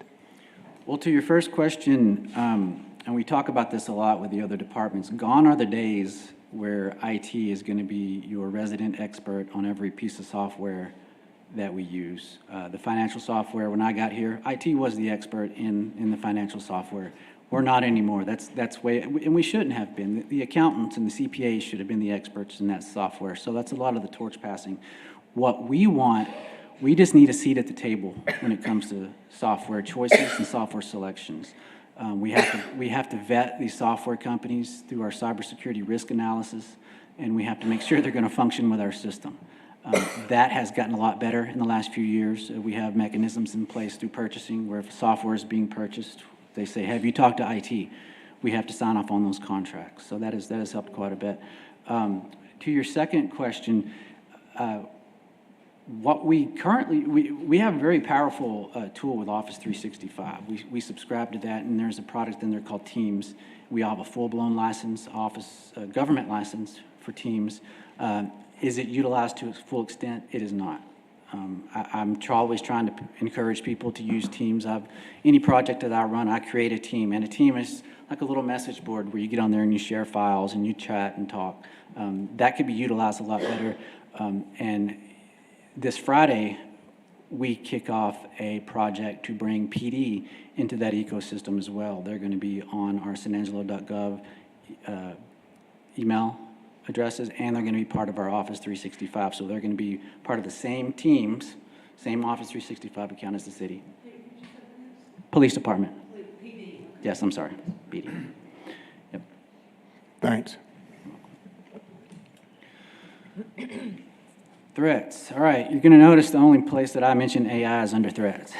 Well, to your first question, and we talk about this a lot with the other departments, gone are the days where IT is going to be your resident expert on every piece of software that we use. The financial software, when I got here, IT was the expert in the financial software. We're not anymore. That's way, and we shouldn't have been. The accountants and the CPAs should have been the experts in that software. So that's a lot of the torch passing. What we want, we just need a seat at the table when it comes to software choices and software selections. We have to vet these software companies through our cybersecurity risk analysis, and we have to make sure they're going to function with our system. That has gotten a lot better in the last few years. We have mechanisms in place through purchasing where if software is being purchased, they say, have you talked to IT? We have to sign off on those contracts. So that has helped quite a bit. To your second question, what we currently, we have a very powerful tool with Office 365. We subscribe to that, and there's a product in there called Teams. We have a full-blown license, Office government license for Teams. Is it utilized to its full extent? It is not. I'm always trying to encourage people to use Teams. Any project that I run, I create a team, and a team is like a little message board where you get on there and you share files and you chat and talk. That could be utilized a lot better. And this Friday, we kick off a project to bring PD into that ecosystem as well. They're going to be on our sanangelo.gov email addresses, and they're going to be part of our Office 365. So they're going to be part of the same teams, same Office 365 account as the city. Police Department. PD. Yes, I'm sorry, PD. Yep. Thanks. Threats. All right, you're going to notice the only place that I mention AI is under threats.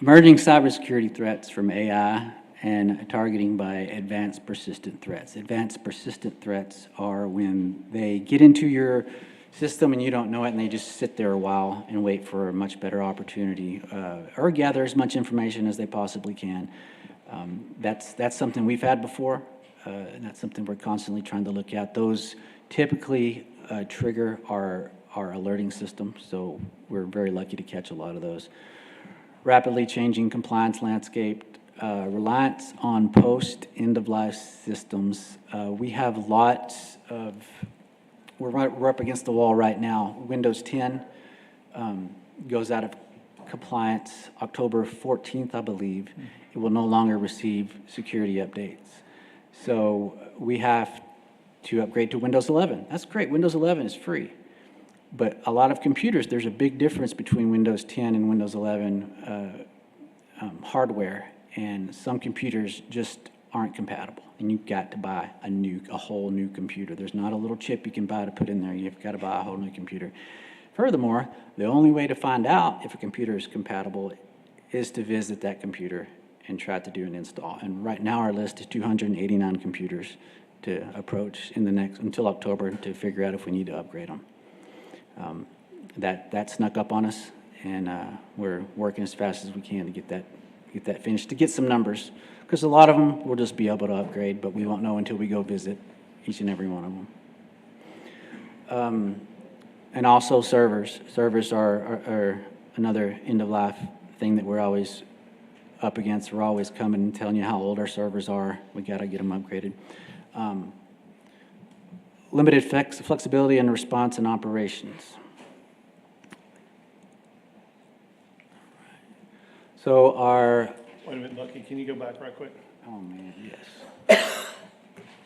Emerging cybersecurity threats from AI and targeting by advanced persistent threats. Advanced persistent threats are when they get into your system and you don't know it, and they just sit there a while and wait for a much better opportunity or gather as much information as they possibly can. That's something we've had before, and that's something we're constantly trying to look at. Those typically trigger our alerting system, so we're very lucky to catch a lot of those. Rapidly changing compliance landscape, reliance on post-end-of-life systems. We have lots of, we're up against the wall right now. Windows 10 goes out of compliance October 14th, I believe. It will no longer receive security updates. So we have to upgrade to Windows 11. That's great. Windows 11 is free. But a lot of computers, there's a big difference between Windows 10 and Windows 11 hardware, and some computers just aren't compatible, and you've got to buy a whole new computer. There's not a little chip you can buy to put in there. You've got to buy a whole new computer. Furthermore, the only way to find out if a computer is compatible is to visit that computer and try to do an install. And right now our list is 289 computers to approach until October to figure out if we need to upgrade them. That snuck up on us, and we're working as fast as we can to get that finished, to get some numbers, Because a lot of them will just be able to upgrade, but we won't know until we go visit each and every one of them. And also servers. Servers are another end-of-life thing that we're always up against. We're always coming and telling you how old our servers are. We got to get them upgraded. Limited flexibility in response and operations. So our, Wait a minute, Lucky, can you go back right quick? oh man, yes.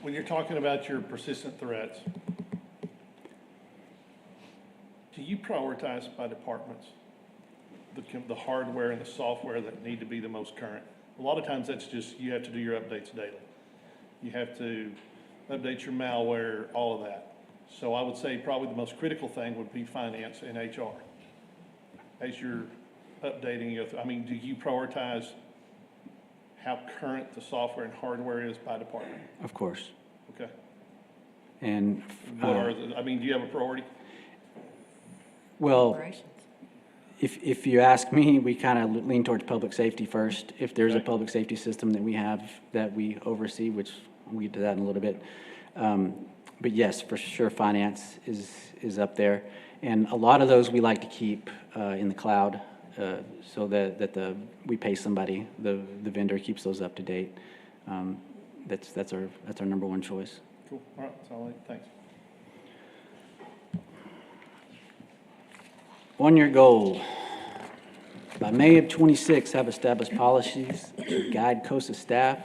When you're talking about your persistent threats, do you prioritize by departments? The hardware and the software that need to be the most current? A lot of times that's just, you have to do your updates daily. You have to update your malware, all of that. So I would say probably the most critical thing would be finance and HR. As you're updating, I mean, do you prioritize how current the software and hardware is by department? Of course. Okay. And, What are the, I mean, do you have a priority? well, if you ask me, we kind of lean towards public safety first. If there's a Okay. public safety system that we have that we oversee, which we'll get to that in a little bit. But yes, for sure, finance is up there. And a lot of those we like to keep in the cloud so that we pay somebody, the vendor keeps those up to date. That's our number one choice. Cool, all right, that's all I need, thanks. 1-year goal. By May of '26, have established policies to guide COSA staff,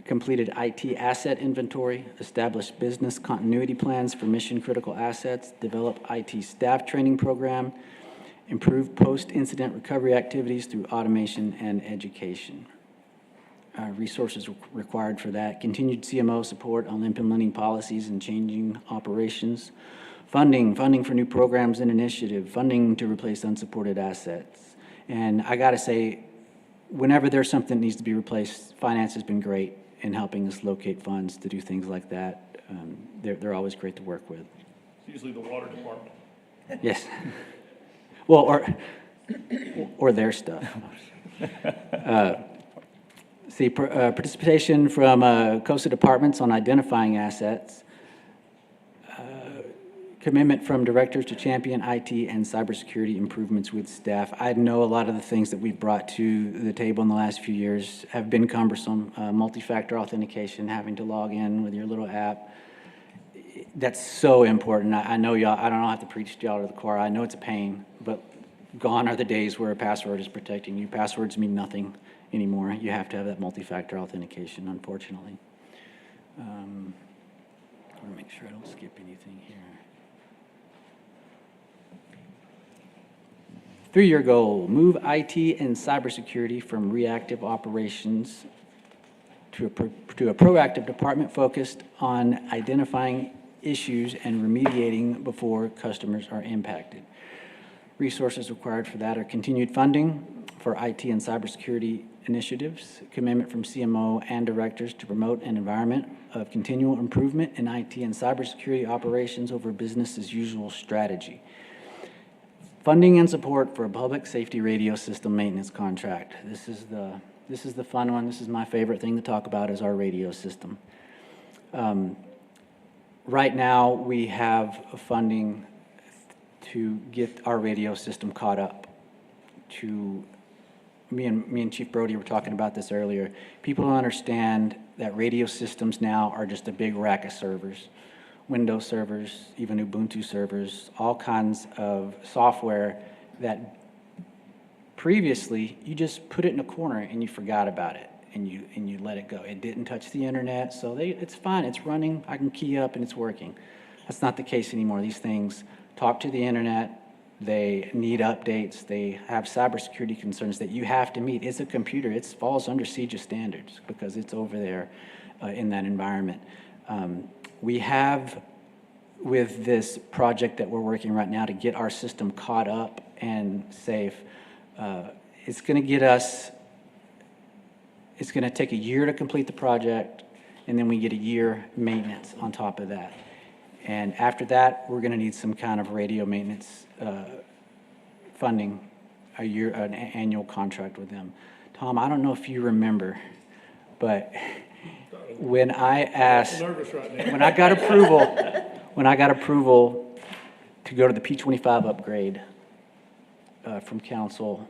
completed IT asset inventory, established business continuity plans for mission-critical assets, develop IT staff training program, improve post-incident recovery activities through automation and education. Resources required for that, continued CMO support on implementing policies and changing operations, funding for new programs and initiative, funding to replace unsupported assets. And I gotta say, whenever there's something that needs to be replaced, finance has been great in helping us locate funds to do things like that. They're always great to work with. It's usually the water department. Yes. Well, or their stuff. Participation from COSA departments on identifying assets. Commitment from directors to champion IT and cybersecurity improvements with staff. I know a lot of the things that we've brought to the table in the last few years have been cumbersome. Multi-factor authentication, having to log in with your little app. That's so important. I know y'all, I don't have to preach to y'all to the choir. I know it's a pain, but gone are the days where a password is protecting you. Passwords mean nothing anymore. You have to have that multi-factor authentication, unfortunately. I want to make sure I don't skip anything here. 3-year goal, move IT and cybersecurity from reactive operations to a proactive department focused on identifying issues and remediating before customers are impacted. Resources required for that are continued funding for IT and cybersecurity initiatives, commitment from CMO and directors to promote an environment of continual improvement in IT and cybersecurity operations over business as usual strategy. Funding and support for a public safety radio system maintenance contract. This is the fun one. This is my favorite thing to talk about is our radio system. Right now, we have funding to get our radio system caught up. Me and Chief Brody were talking about this earlier. People don't understand that radio systems now are just a big rack of servers. Windows servers, even Ubuntu servers, all kinds of software that previously you just put it in a corner and you forgot about it and you let it go. It didn't touch the internet, so it's fine, it's running, I can key up and it's working. That's not the case anymore. These things talk to the internet, they need updates, they have cybersecurity concerns that you have to meet. It's a computer, it falls under CJIS standards because it's over there in that environment. We have, with this project that we're working right now to get our system caught up and safe, it's going to get us, it's going to take a year to complete the project, and then we get a year maintenance on top of that. And after that, we're going to need some kind of radio maintenance funding, an annual contract with them. Tom, I don't know if you remember, But when I asked, Nervous right now. when I got approval to go to the P25 upgrade from council,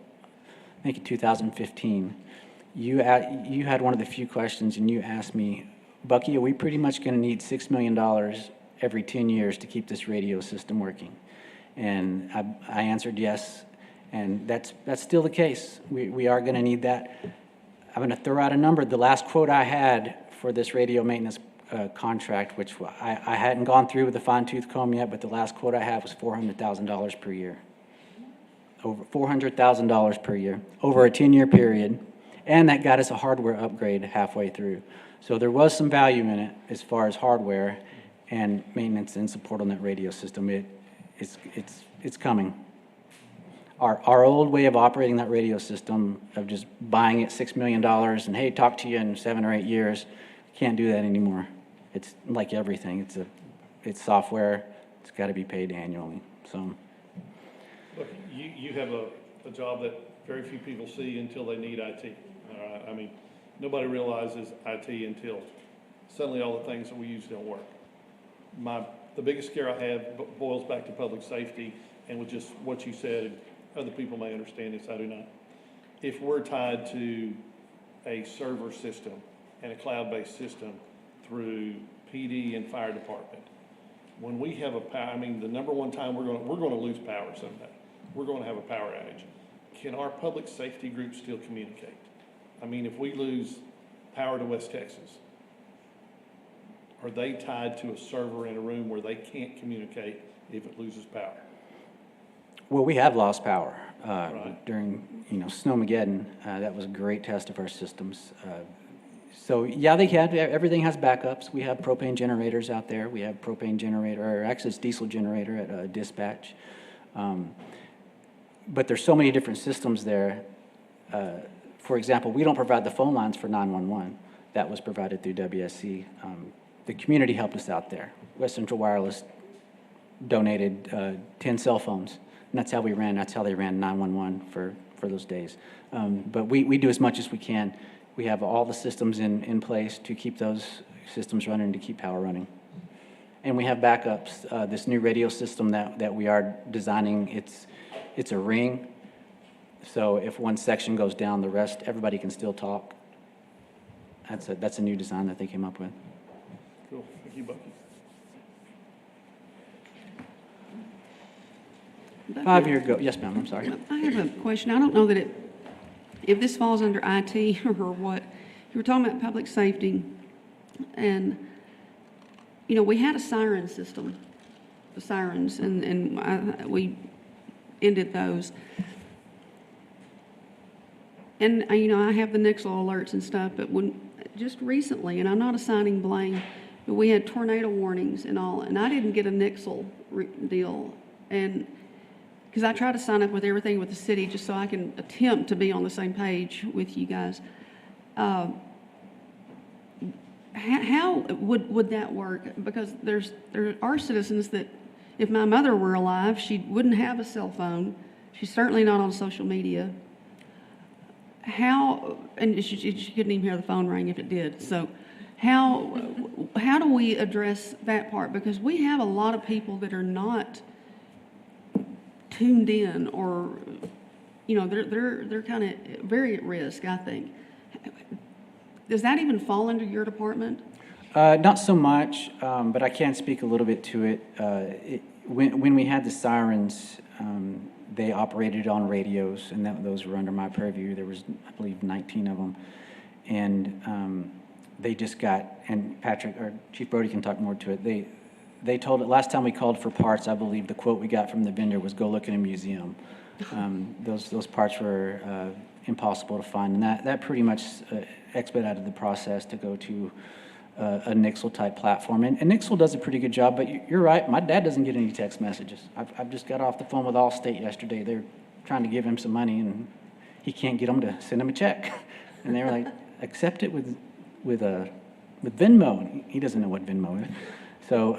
I think in 2015, you had one of the few questions, and you asked me, Bucky, are we pretty much going to need $6 million every 10 years to keep this radio system working? And I answered yes, and that's still the case. We are going to need that. I'm going to throw out a number. The last quote I had for this radio maintenance contract, which I hadn't gone through with a fine-tooth comb yet, but the last quote I had was $400,000 per year. Over $400,000 per year, over a 10-year period, and that got us a hardware upgrade halfway through. So there was some value in it as far as hardware and maintenance and support on that radio system. It's coming. Our old way of operating that radio system, of just buying it $6 million and, hey, talk to you in 7 or 8 years, can't do that anymore. It's like everything. It's software. It's got to be paid annually. So, Look, you have a job that very few people see until they need IT. All right? I mean, nobody realizes IT until suddenly all the things that we use don't work. The biggest scare I have boils back to public safety, and with just what you said, other people may understand this, I do not. If we're tied to a server system and a cloud-based system through PD and fire department, when we have the number one time we're going to lose power someday. We're going to have a power outage. Can our public safety group still communicate? I mean, if we lose power to West Texas, are they tied to a server in a room where they can't communicate if it loses power? well, we have lost power Right. during, Snowmageddon. That was a great test of our systems. So, yeah, everything has backups. We have propane generators out there. We have actually it's diesel generator at dispatch. But there's so many different systems there. For example, we don't provide the phone lines for 911. That was provided through WSC. The community helped us out there. West Central Wireless donated 10 cell phones, and that's how they ran 911 for those days. But we do as much as we can. We have all the systems in place to keep those systems running, to keep power running. And we have backups. This new radio system that we are designing, it's a ring. So if one section goes down, the rest, everybody can still talk. That's a new design that they came up with. Cool, thank you, Bucky. 5 years ago, yes, ma'am, I'm sorry. I have a question. I don't know that if this falls under IT or what. You were talking about public safety, and, we had a siren system, the sirens, and we ended those. And, I have the Nixle alerts and stuff, but just recently, and I'm not assigning blame, but we had tornado warnings and all, and I didn't get a Nixle deal. And because I try to sign up with everything with the city just so I can attempt to be on the same page with you guys. How would that work? Because there are citizens that, if my mother were alive, she wouldn't have a cell phone. She's certainly not on social media. And she couldn't even hear the phone ring if it did. So how do we address that part? Because we have a lot of people that are not tuned in, or they're kind of very at risk, I think. Does that even fall under your department? Not so much, but I can speak a little bit to it. When we had the sirens, they operated on radios, and those were under my purview. There was, I believe, 19 of them. And they just got, and Patrick, or Chief Brody can talk more to it, they told it, last time we called for parts, I believe the quote we got from the vendor was, go look in a museum. Those parts were impossible to find, and that pretty much expedited the process to go to a Nixle-type platform. And Nixle does a pretty good job, but you're right, my dad doesn't get any text messages. I've just got off the phone with Allstate yesterday. They're trying to give him some money, and he can't get them to send him a check. And they were like, accept it with Venmo. He doesn't know what Venmo is. So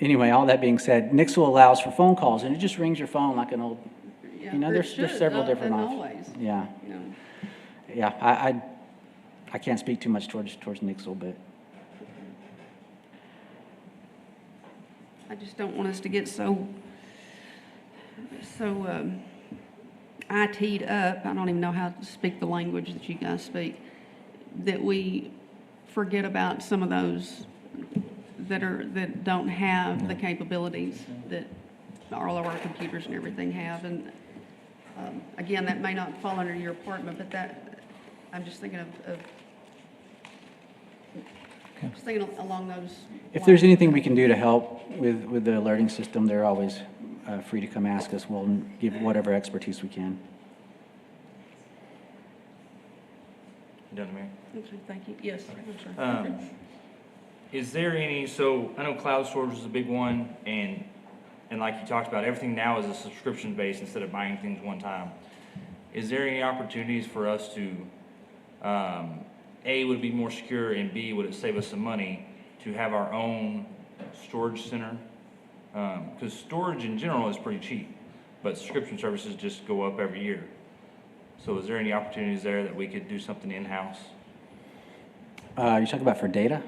anyway, all that being said, Nixle allows for phone calls, and it just rings your phone like an old, there's several different options. Always. Yeah. Yeah, I can't speak too much towards Nixle, but I just don't want us to get so IT'd up, I don't even know how to speak the language that you guys speak, that we forget about some of those that don't have the capabilities that all of our computers and everything have. And again, that may not fall under your department, but I'm just thinking just thinking along those if there's lines. anything we can do to help with the alerting system, they're always free to come ask us. We'll give whatever expertise we can. You done, Mary? Okay, thank you. Yes, I'm sorry. Is there any, so I know cloud storage is a big one, and like you talked about, everything now is a subscription base instead of buying things one time. Is there any opportunities for us to, A, would it be more secure, and B, would it save us some money to have our own storage center? Because storage in general is pretty cheap, but subscription services just go up every year. So is there any opportunities there that we could do something in-house? You're talking about for data?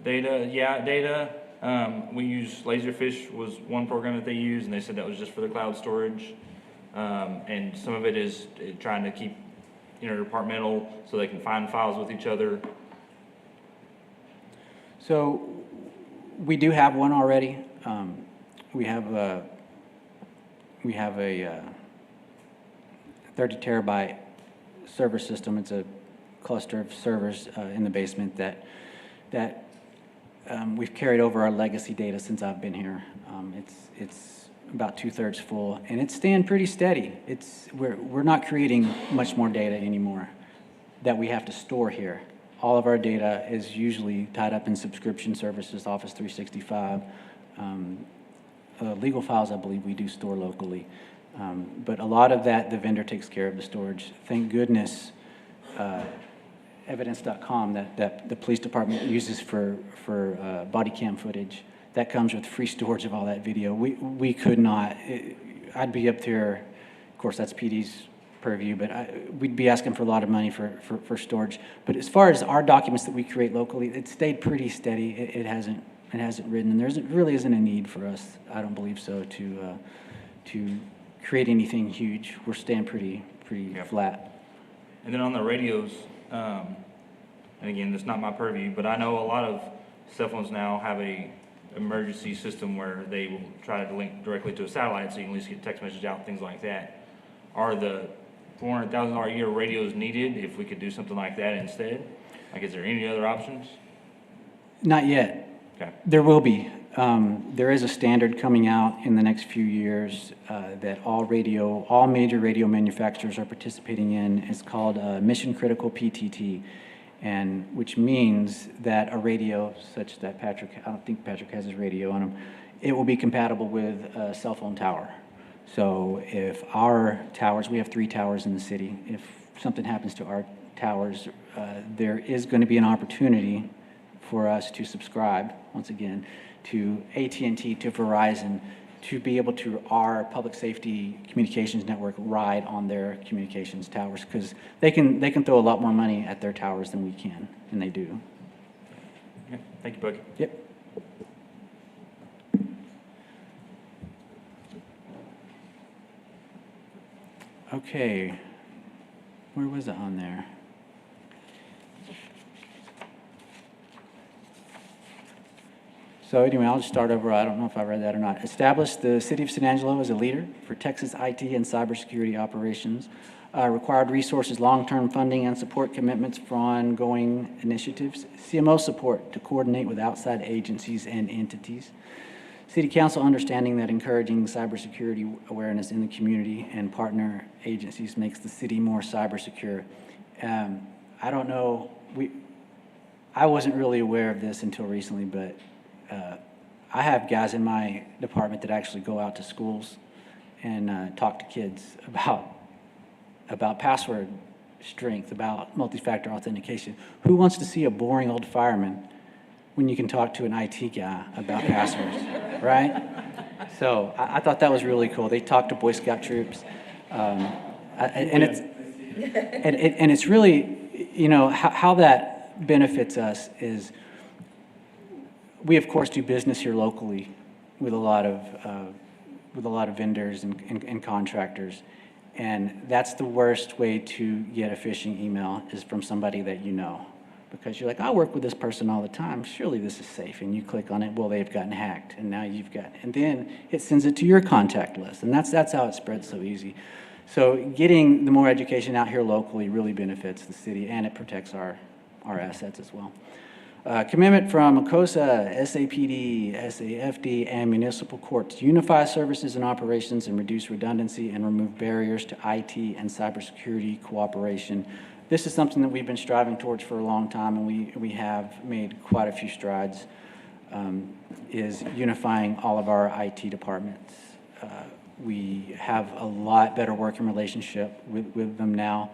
Data, yeah, data. We use Laserfish was one program that they use, and they said that was just for the cloud storage. And some of it is trying to keep interdepartmental so they can find files with each other. So we do have one already. We have a 30 terabyte server system. It's a cluster of servers in the basement that we've carried over our legacy data since I've been here. It's about 2/3 full, and it's staying pretty steady. We're not creating much more data anymore that we have to store here. All of our data is usually tied up in subscription services, Office 365. Legal files, I believe we do store locally. But a lot of that, the vendor takes care of the storage. Thank goodness, evidence.com that the police department uses for body cam footage, that comes with free storage of all that video. We could not, I'd be up there, of course that's PD's purview, but we'd be asking for a lot of money for storage. But as far as our documents that we create locally, it stayed pretty steady. It hasn't risen, and there really isn't a need for us, I don't believe so, to create anything huge. We're staying pretty flat. And then on the radios, and again, that's not my purview, but I know a lot of cell phones now have a emergency system where they will try to link directly to a satellite so you can at least get text message out, things like that. Are the $400,000 a year radios needed if we could do something like that instead? Like, is there any other options? Not yet. Okay. There will be. There is a standard coming out in the next few years that all major radio manufacturers are participating in. It's called Mission Critical PTT, and which means that a radio such that I don't think Patrick has his radio on him, it will be compatible with a cell phone tower. So if our towers, we have 3 towers in the city, if something happens to our towers, there is going to be an opportunity for us to subscribe, once again, to AT&T, to Verizon, to be able to our public safety communications network ride on their communications towers, because they can throw a lot more money at their towers than we can, and they do. Okay. Thank you, Bucky. Yep. Okay, where was it on there? So anyway, I'll just start over. I don't know if I read that or not. Establish the City of San Angelo as a leader for Texas IT and cybersecurity operations. Required resources, long-term funding, and support commitments for ongoing initiatives. CMO support to coordinate with outside agencies and entities. City Council understanding that encouraging cybersecurity awareness in the community and partner agencies makes the city more cyber secure. I don't know, I wasn't really aware of this until recently, but I have guys in my department that actually go out to schools and talk to kids about password strength, about multi-factor authentication. Who wants to see a boring old fireman when you can talk to an IT guy about passwords, right? So I thought that was really cool. They talk to Boy Scout troops, and it's really, you know, how that benefits us is we, of course, do business here locally with a lot of vendors and contractors. And that's the worst way to get a phishing email is from somebody that you know. Because you're like, I work with this person all the time. Surely this is safe. And you click on it, well, they've gotten hacked. And now you've got, and then it sends it to your contact list. And that's how it spreads so easy. So getting the more education out here locally really benefits the city, and it protects our assets as well. Commitment from COSA, SAPD, SAFD, and municipal courts to unify services and operations and reduce redundancy and remove barriers to IT and cybersecurity cooperation. This is something that we've been striving towards for a long time, and we have made quite a few strides, is unifying all of our IT departments. We have a lot better working relationship with them now.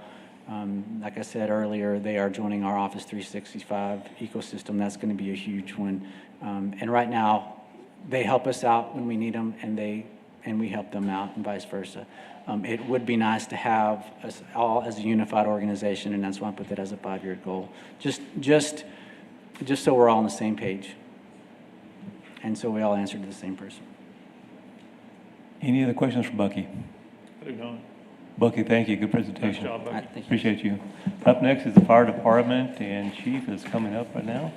Like I said earlier, they are joining our Office 365 ecosystem. That's going to be a huge one. And right now, they help us out when we need them, and we help them out, and vice versa. It would be nice to have us all as a unified organization, and that's why I put that as a 5-year goal. Just so we're all on the same page, and so we all answer to the same person. Any other questions for Bucky? I do not. Bucky, thank you. Good Nice presentation. job, Bucky. Thank you. Appreciate you. Up next is the fire department, and chief is coming up right now.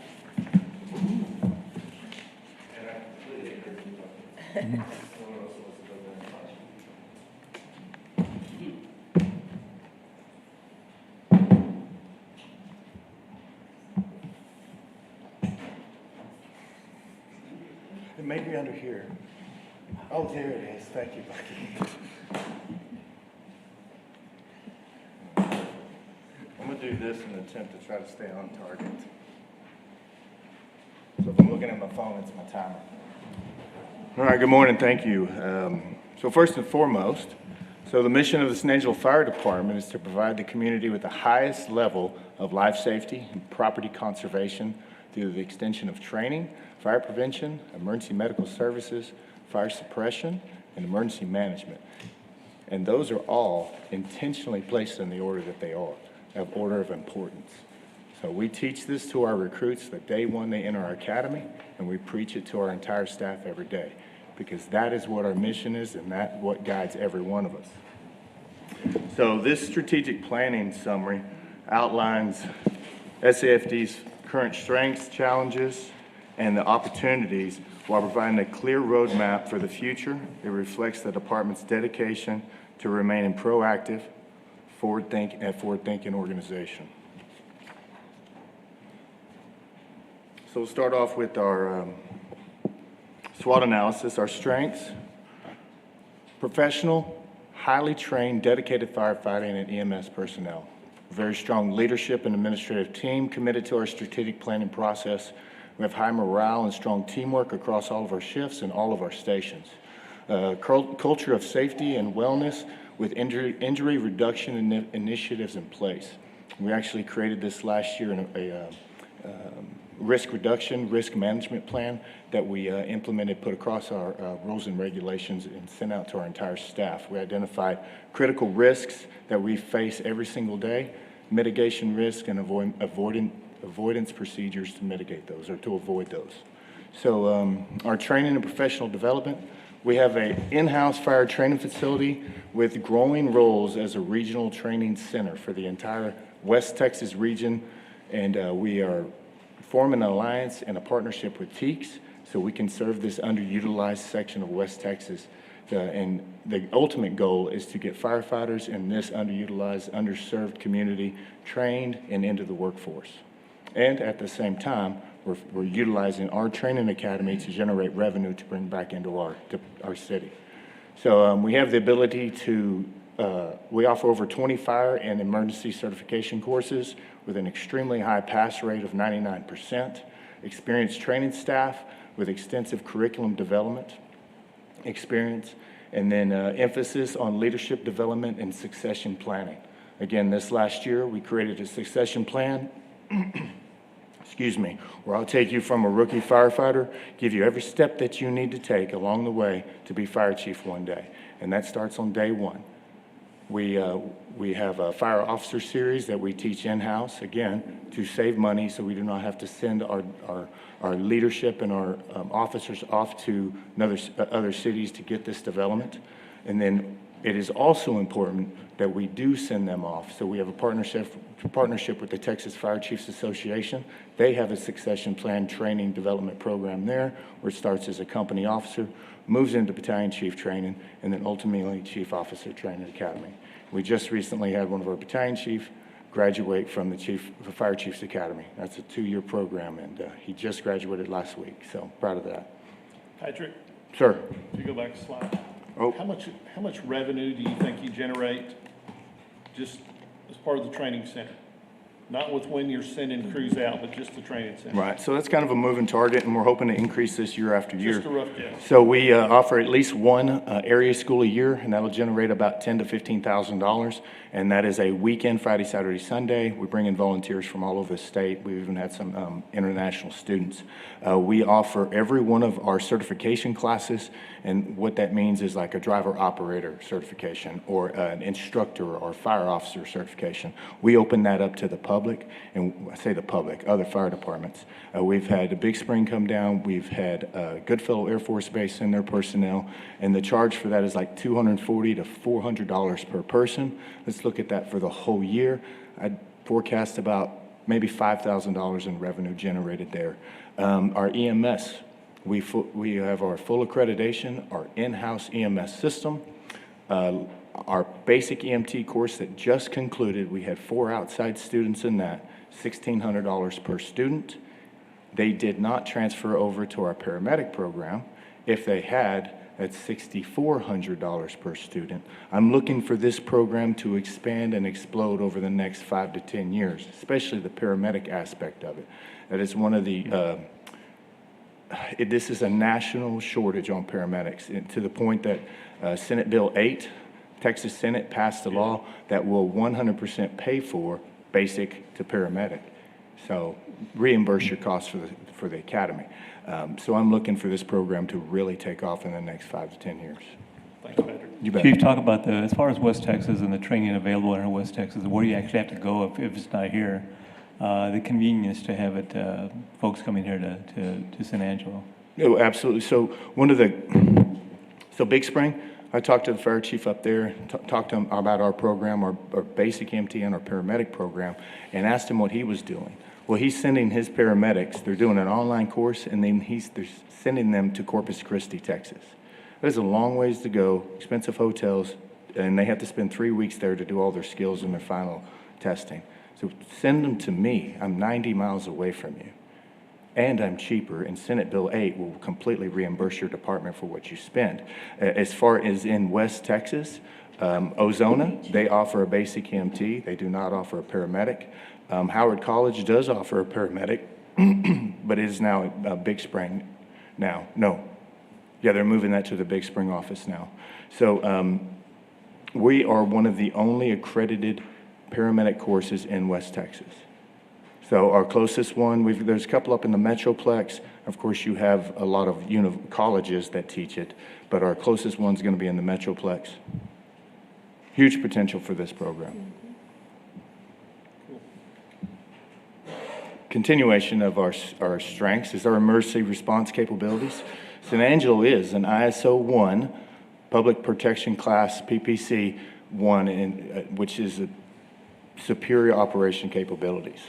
It may be under here. Oh, there it is. Thank you, Bucky. I'm going to do this in an attempt to try to stay on target. So if I'm looking at my phone, it's my timer. All right, good morning. Thank you. So first and foremost, the mission of the San Angelo Fire Department is to provide the community with the highest level of life safety and property conservation through the extension of training, fire prevention, emergency medical services, fire suppression, and emergency management. And those are all intentionally placed in the order that they are, of order of importance. So we teach this to our recruits the day one they enter our academy, and we preach it to our entire staff every day, because that is what our mission is, and that's what guides every one of us. So this strategic planning summary outlines SAFD's current strengths, challenges, and the opportunities while providing a clear roadmap for the future. It reflects the department's dedication to remaining proactive, forward-thinking organization. So we'll start off with our SWOT analysis. Our strengths: professional, highly trained, dedicated firefighting and EMS personnel. Very strong leadership and administrative team committed to our strategic planning process. We have high morale and strong teamwork across all of our shifts and all of our stations. Culture of safety and wellness with injury reduction initiatives in place. We actually created this last year in a risk reduction, risk management plan that we implemented, put across our rules and regulations, and sent out to our entire staff. We identified critical risks that we face every single day, mitigation risk, and avoidance procedures to mitigate those or to avoid those. So our training and professional development, we have an in-house fire training facility with growing roles as a regional training center for the entire West Texas region, and we are forming an alliance and a partnership with TEEX so we can serve this underutilized section of West Texas. And the ultimate goal is to get firefighters in this underutilized, underserved community trained and into the workforce. And at the same time, we're utilizing our training academy to generate revenue to bring back into our city. So we have the ability to, we offer over 20 fire and emergency certification courses with an extremely high pass rate of 99%, experienced training staff with extensive curriculum development experience, and then emphasis on leadership development and succession planning. Again, this last year, we created a succession plan where I'll take you from a rookie firefighter, give you every step that you need to take along the way to be fire chief one day. And that starts on day one. We have a fire officer series that we teach in-house, again, to save money so we do not have to send our leadership and our officers off to other cities to get this development. And then it is also important that we do send them off. So we have a partnership with the Texas Fire Chiefs Association. They have a succession plan training development program there, where it starts as a company officer, moves into battalion chief training, and then ultimately chief officer training academy. We just recently had one of our battalion chief graduate from the Fire Chiefs Academy. That's a 2-year program, and he just graduated last week, so proud of that. Patrick, Sir? if you go back a slide. Oh. How much revenue do you think you generate just as part of the training center? Not with when you're sending crews out, but just the training center? Right, so that's kind of a moving target, and we're hoping to increase this year after year. Just a rough guess. So we offer at least one area school a year, and that'll generate about $10,000 to $15,000. And that is a weekend, Friday, Saturday, Sunday. We bring in volunteers from all over the state. We've even had some international students. We offer every one of our certification classes, and what that means is like a driver operator certification or an instructor or fire officer certification. We open that up to the public, and I say the public, other fire departments. We've had a Big Spring come down. We've had Goodfellow Air Force Base send their personnel, and the charge for that is like $240 to $400 per person. Let's look at that for the whole year. I'd forecast about maybe $5,000 in revenue generated there. Our EMS, we have our full accreditation, our in-house EMS system. Our basic EMT course that just concluded, we had 4 outside students in that, $1,600 per student. They did not transfer over to our paramedic program. If they had, that's $6,400 per student. I'm looking for this program to expand and explode over the next 5 to 10 years, especially the paramedic aspect of it. That is one of the, this is a national shortage on paramedics, and to the point that Senate Bill 8, Texas Senate passed a law that will 100% pay for basic to paramedic. So reimburse your costs for the academy. So I'm looking for this program to really take off in the next 5 to 10 years. Thanks, Patrick. You bet. Chief, talk about as far as West Texas and the training available in West Texas, where do you actually have to go if it's not here? The convenience to have it, folks coming here to San Angelo. Oh, absolutely. So Big Spring, I talked to the fire chief up there, talked to him about our program, our basic EMT and our paramedic program, and asked him what he was doing. Well, he's sending his paramedics, they're doing an online course, and then they're sending them to Corpus Christi, Texas. There's a long ways to go, expensive hotels, and they have to spend 3 weeks there to do all their skills and their final testing. So send them to me. I'm 90 miles away from you, and I'm cheaper, and Senate Bill 8 will completely reimburse your department for what you spend. As far as in West Texas, Ozona, they offer a basic EMT. They do not offer a paramedic. Howard College does offer a paramedic, but it is now Big Spring now. No. Yeah, they're moving that to the Big Spring office now. So we are one of the only accredited paramedic courses in West Texas. So our closest one, there's a couple up in the Metroplex. Of course, you have a lot of colleges that teach it, but our closest one's going to be in the Metroplex. Huge potential for this program. Continuation of our strengths is our emergency response capabilities. San Angelo is an ISO 1 Public Protection Class PPC 1, which is a superior operation capabilities.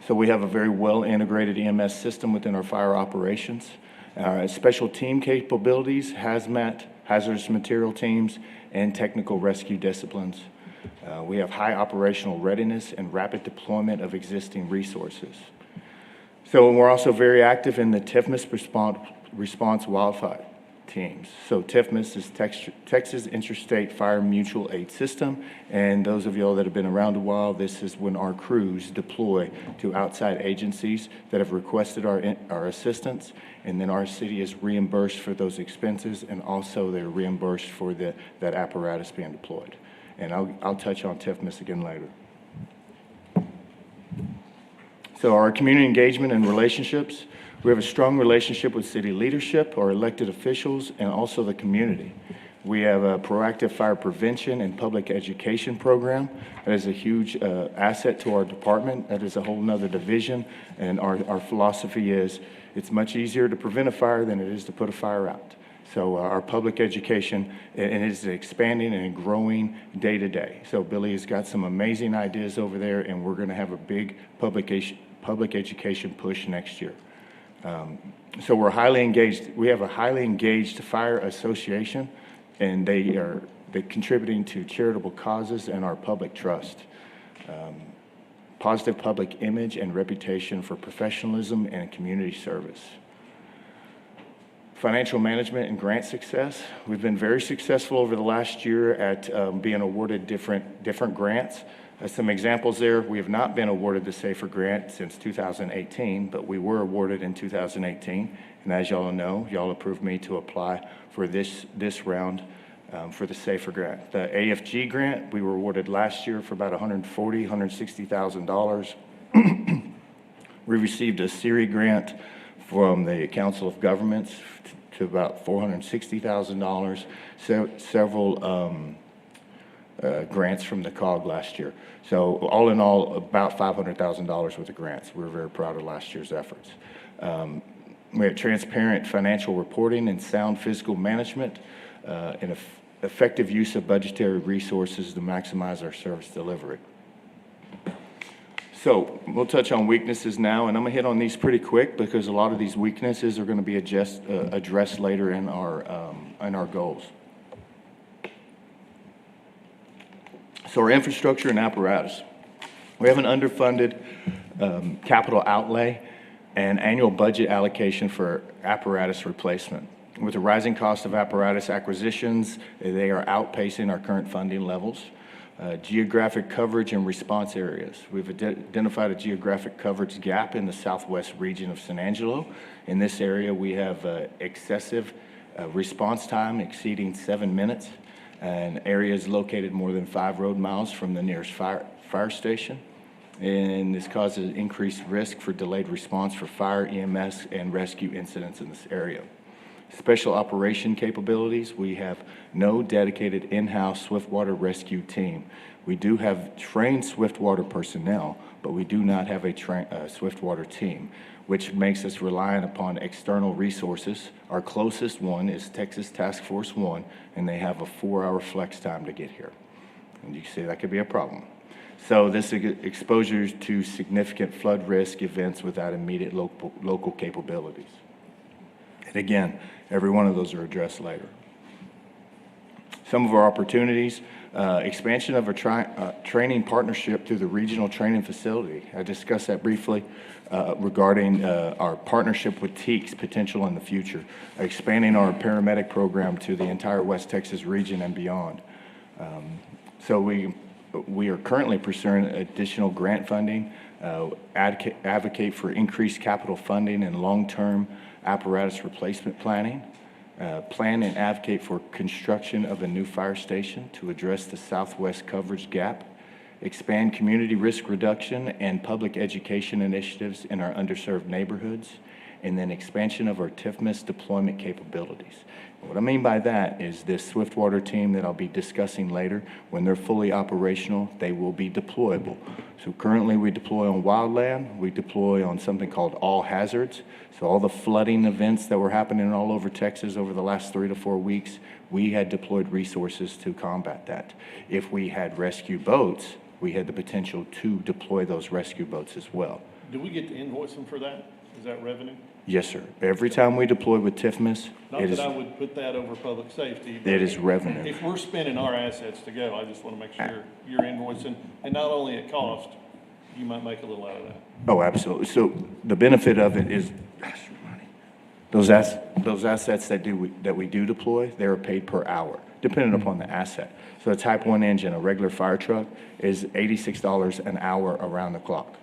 So we have a very well integrated EMS system within our fire operations. Special team capabilities, hazmat, hazardous material teams, and technical rescue disciplines. We have high operational readiness and rapid deployment of existing resources. So we're also very active in the TIFMAS response wildfire teams. So TIFMAS is Texas Interstate Fire Mutual Aid System, and those of y'all that have been around a while, this is when our crews deploy to outside agencies that have requested our assistance, and then our city is reimbursed for those expenses, and also they're reimbursed for that apparatus being deployed. And I'll touch on TIFMAS again later. So our community engagement and relationships, we have a strong relationship with city leadership, our elected officials, and also the community. We have a proactive fire prevention and public education program. That is a huge asset to our department. That is a whole nother division. And our philosophy is it's much easier to prevent a fire than it is to put a fire out. So our public education, and it is expanding and growing day to day. So Billy has got some amazing ideas over there, and we're going to have a big public education push next year. So we're highly engaged. We have a highly engaged fire association, and they're contributing to charitable causes and our public trust. Positive public image and reputation for professionalism and community service. Financial management and grant success. We've been very successful over the last year at being awarded different grants. Some examples there, we have not been awarded the SAFER grant since 2018, but we were awarded in 2018. And as y'all know, y'all approved me to apply for this round for the SAFER grant. The AFG grant, we were awarded last year for about $160,000. We received a SERI grant from the Council of Governments to about $460,000. Several grants from the COG last year. So all in all, about $500,000 worth of grants. We're very proud of last year's efforts. We had transparent financial reporting and sound fiscal management and effective use of budgetary resources to maximize our service delivery. So we'll touch on weaknesses now, and I'm gonna hit on these pretty quick because a lot of these weaknesses are gonna be addressed later in our goals. So our infrastructure and apparatus. We have an underfunded capital outlay and annual budget allocation for apparatus replacement. With the rising cost of apparatus acquisitions, they are outpacing our current funding levels. Geographic coverage and response areas. We've identified a geographic coverage gap in the southwest region of San Angelo. In this area, we have excessive response time exceeding 7 minutes, and areas located more than 5 road miles from the nearest fire station. And this causes increased risk for delayed response for fire, EMS, and rescue incidents in this area. Special operation capabilities, we have no dedicated in-house swiftwater rescue team. We do have trained swiftwater personnel, but we do not have a swiftwater team, which makes us reliant upon external resources. Our closest one is Texas Task Force 1, and they have a 4-hour flex time to get here. And you can see that could be a problem. So this exposure to significant flood risk events without immediate local capabilities. And again, every one of those are addressed later. Some of our opportunities, expansion of our training partnership through the regional training facility. I discussed that briefly regarding our partnership with TEAC's potential in the future, expanding our paramedic program to the entire West Texas region and beyond. So we are currently pursuing additional grant funding, advocate for increased capital funding and long-term apparatus replacement planning, plan and advocate for construction of a new fire station to address the southwest coverage gap, expand community risk reduction and public education initiatives in our underserved neighborhoods, and then expansion of our TIFMIS deployment capabilities. What I mean by that is this Swiftwater team that I'll be discussing later, when they're fully operational, they will be deployable. So currently we deploy on wildland, we deploy on something called all hazards. So all the flooding events that were happening all over Texas over the last 3 to 4 weeks, we had deployed resources to combat that. If we had rescue boats, we had the potential to deploy those rescue boats as well. Do we get to invoice them for that? Is that revenue? Yes, sir. Every time we deploy with TIFMIS, Not that I would put that over public safety. But it is revenue. if we're spending our assets to go, I just want to make sure you're invoicing, and not only at cost, you might make a little out of that. Oh, absolutely. So the benefit of it is, those assets that we do deploy, they're paid per hour, depending upon the asset. So a Type 1 engine, a regular fire truck, is $86 an hour around the clock.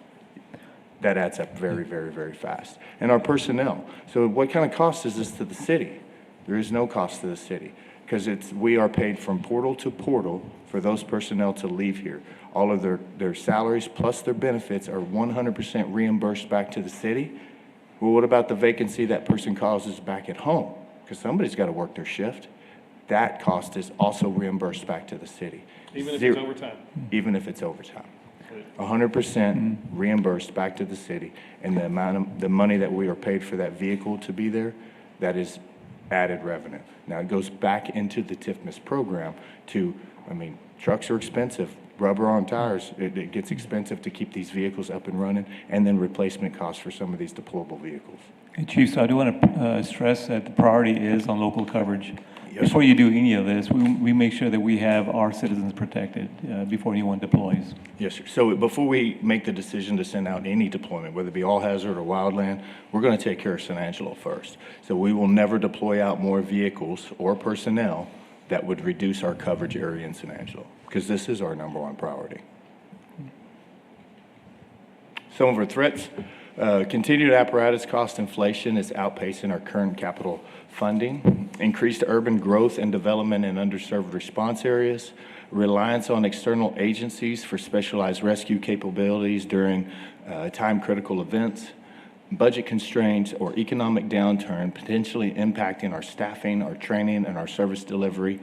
That adds up very, very, very fast. And our personnel. So what kind of cost is this to the city? There is no cost to the city because we are paid from portal to portal for those personnel to leave here. All of their salaries plus their benefits are 100% reimbursed back to the city. Well, what about the vacancy that person causes back at home? Because somebody's got to work their shift. that cost is also reimbursed back to the city. Even if Zero- it's overtime? Even if it's overtime. 100% reimbursed back to the city, and the money that we are paid for that vehicle to be there, that is added revenue. Now, it goes back into the TIFMAS program trucks are expensive. Rubber on tires, it gets expensive to keep these vehicles up and running, and then replacement costs for some of these deployable vehicles. Hey, Chief, so I do want to stress that the priority is on local coverage. Yes, Before you do any of this, we make sure that we have our citizens protected before anyone deploys. Yes, sir. So before we make the decision to send out any deployment, whether it be all hazard or wildland, we're going to take care of San Angelo first. So we will never deploy out more vehicles or personnel that would reduce our coverage area in San Angelo, because this is our number one priority. Some of our threats, continued apparatus cost inflation is outpacing our current capital funding, increased urban growth and development in underserved response areas, reliance on external agencies for specialized rescue capabilities during time-critical events, budget constraints or economic downturn potentially impacting our staffing, our training, and our service delivery,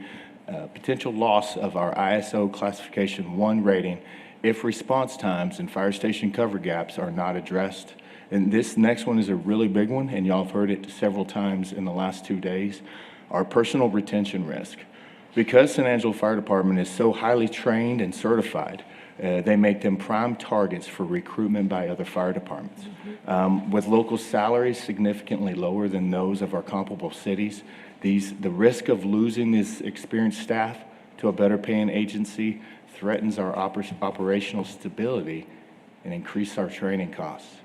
potential loss of our ISO classification 1 rating if response times and fire station cover gaps are not addressed. And this next one is a really big one, and y'all have heard it several times in the last 2 days, our personal retention risk. Because San Angelo Fire Department is so highly trained and certified, they make them prime targets for recruitment by other fire departments. With local salaries significantly lower than those of our comparable cities, the risk of losing this experienced staff to a better paying agency threatens our operational stability and increase our training costs.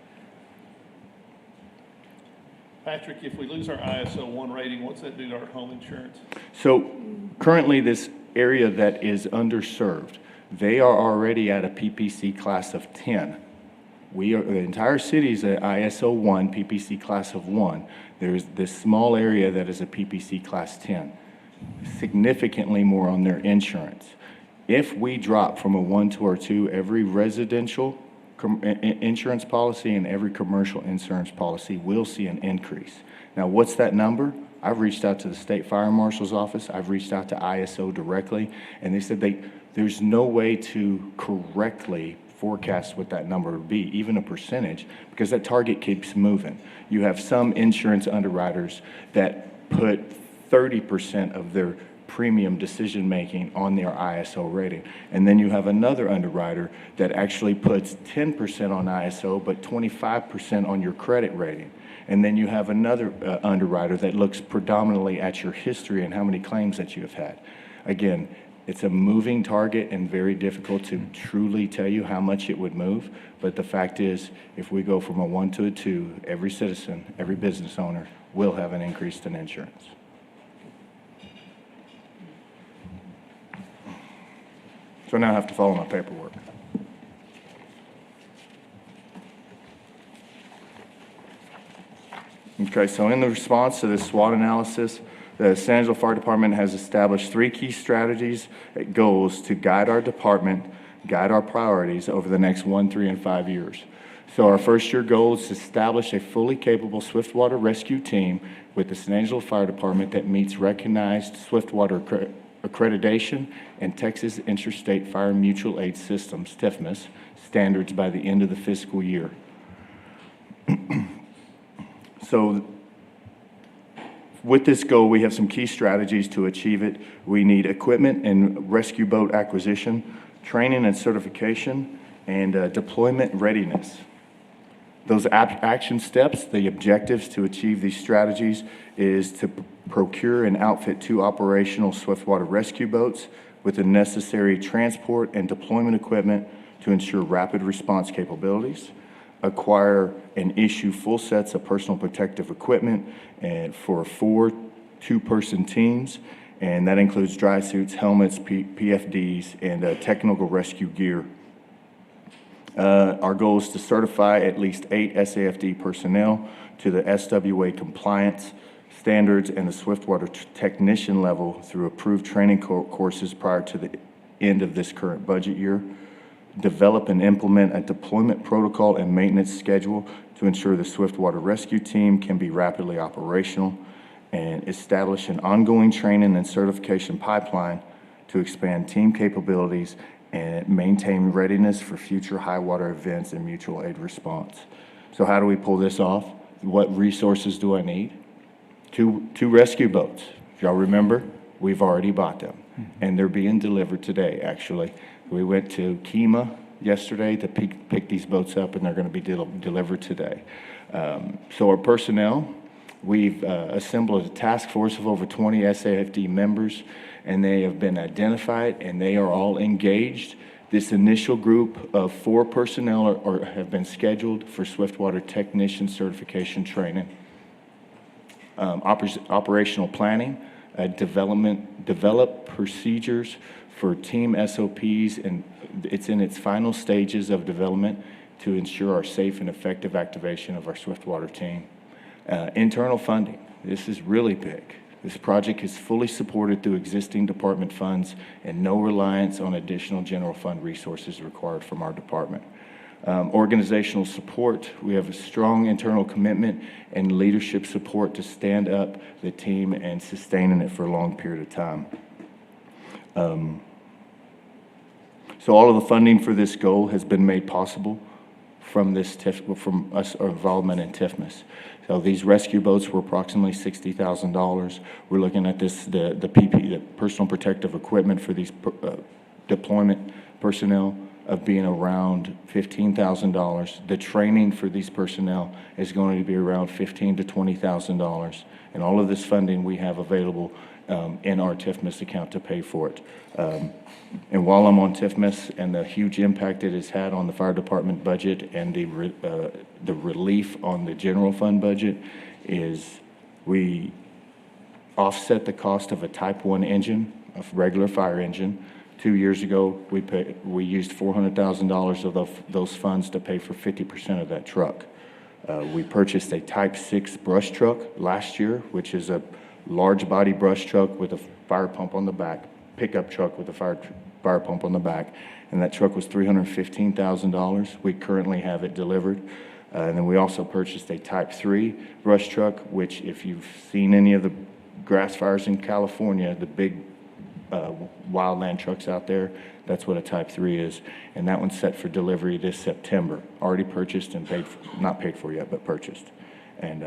Patrick, if we lose our ISO 1 rating, what's that do to our home insurance? So currently this area that is underserved, they are already at a PPC class of 10. The entire city is an ISO 1, PPC class of 1. There's this small area that is a PPC class 10, significantly more on their insurance. If we drop from a 1 to a 2, every residential insurance policy and every commercial insurance policy will see an increase. Now, what's that number? I've reached out to the State Fire Marshal's office. I've reached out to ISO directly, and they said there's no way to correctly forecast what that number would be, even a percentage, because that target keeps moving. You have some insurance underwriters that put 30% of their premium decision-making on their ISO rating. And then you have another underwriter that actually puts 10% on ISO, but 25% on your credit rating. And then you have another underwriter that looks predominantly at your history and how many claims that you have had. Again, it's a moving target and very difficult to truly tell you how much it would move. But the fact is, if we go from a 1 to a 2, every citizen, every business owner will have an increase in insurance. So now I have to follow my paperwork. Okay, so in the response to this SWOT analysis, the San Angelo Fire Department has established 3 key strategies and goals to guide our department, guide our priorities over the next 1, 3, and 5 years. So our first year goal is to establish a fully capable swiftwater rescue team with the San Angelo Fire Department that meets recognized swiftwater accreditation and Texas Interstate Fire Mutual Aid Systems, TIFMAS, standards by the end of the fiscal year. So with this goal, we have some key strategies to achieve it. We need equipment and rescue boat acquisition, training and certification, and deployment readiness. Those action steps, the objectives to achieve these strategies is to procure and outfit 2 operational swiftwater rescue boats with the necessary transport and deployment equipment to ensure rapid response capabilities, acquire and issue full sets of personal protective equipment and for 4 2-person teams, and that includes dry suits, helmets, PFDs, and technical rescue gear. Our goal is to certify at least 8 SAFD personnel to the SWA compliance standards and the swiftwater technician level through approved training courses prior to the end of this current budget year. Develop and implement a deployment protocol and maintenance schedule to ensure the swiftwater rescue team can be rapidly operational, and establish an ongoing training and certification pipeline to expand team capabilities and maintain readiness for future high water events and mutual aid response. So how do we pull this off? What resources do I need? Two rescue boats. If y'all remember, we've already bought them, and they're being delivered today, actually. We went to Kema yesterday to pick these boats up, and they're going to be delivered today. So our personnel, we've assembled a task force of over 20 SAFD members, and they have been identified, and they are all engaged. This initial group of 4 personnel have been scheduled for Swiftwater Technician Certification Training. Operational planning, develop procedures for team SOPs, and it's in its final stages of development to ensure our safe and effective activation of our Swiftwater team. Internal funding, this is really big. This project is fully supported through existing department funds and no reliance on additional general fund resources required from our department. Organizational support, we have a strong internal commitment and leadership support to stand up the team and sustaining it for a long period of time. So all of the funding for this goal has been made possible from from us, our involvement in TIFMAS. So these rescue boats were approximately $60,000. We're looking at this, the PP, the personal protective equipment for these deployment personnel of being around $15,000. The training for these personnel is going to be around $15,000 to $20,000. And all of this funding we have available in our TIFMAS account to pay for it. And while I'm on TIFMAS and the huge impact it has had on the fire department budget and the relief on the general fund budget, is we offset the cost of a Type 1 engine, a regular fire engine. 2 years ago, we used $400,000 of those funds to pay for 50% of that truck. We purchased a Type 6 brush truck last year, which is a large body brush truck with a fire pump on the back, pickup truck with a fire pump on the back, and that truck was $315,000. We currently have it delivered. And then we also purchased a Type 3 brush truck, which if you've seen any of the grass fires in California, the big wildland trucks out there, that's what a Type 3 is. And that one's set for delivery this September. Already purchased and paid for, not paid for yet, but purchased. And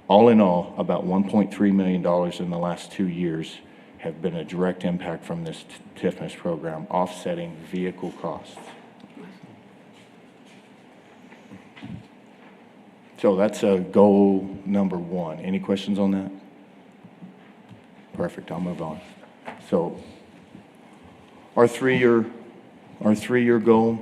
all in all, about $1.3 million in the last 2 years have been a direct impact from this TIFMAS program, offsetting vehicle costs. So that's goal number 1. Any questions on that? Perfect, I'll move on. So our three-year goal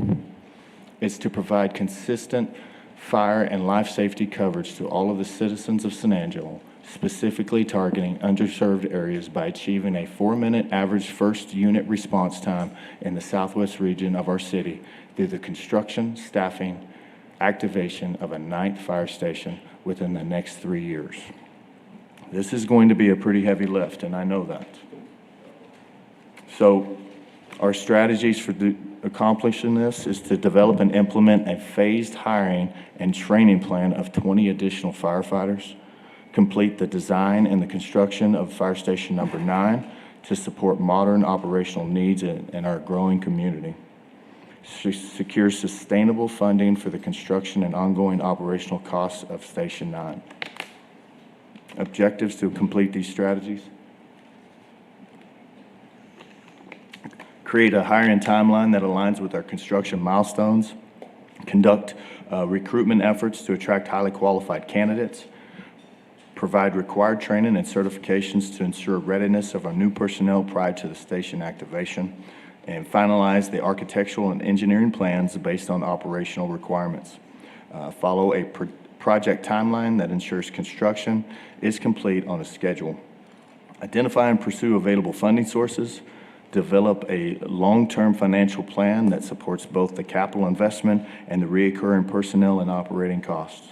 is to provide consistent fire and life safety coverage to all of the citizens of San Angelo, specifically targeting underserved areas by achieving a 4-minute average first unit response time in the southwest region of our city through the construction, staffing, activation of a 9th fire station within the next 3 years. This is going to be a pretty heavy lift, and I know that. So our strategies for accomplishing this is to develop and implement a phased hiring and training plan of 20 additional firefighters, complete the design and the construction of Fire Station Number 9 to support modern operational needs in our growing community, secure sustainable funding for the construction and ongoing operational costs of Station 9. Objectives to complete these strategies: create a hiring timeline that aligns with our construction milestones, conduct recruitment efforts to attract highly qualified candidates, provide required training and certifications to ensure readiness of our new personnel prior to the station activation, and finalize the architectural and engineering plans based on operational requirements. Follow a project timeline that ensures construction is complete on a schedule. Identify and pursue available funding sources. Develop a long-term financial plan that supports both the capital investment and the recurring personnel and operating costs.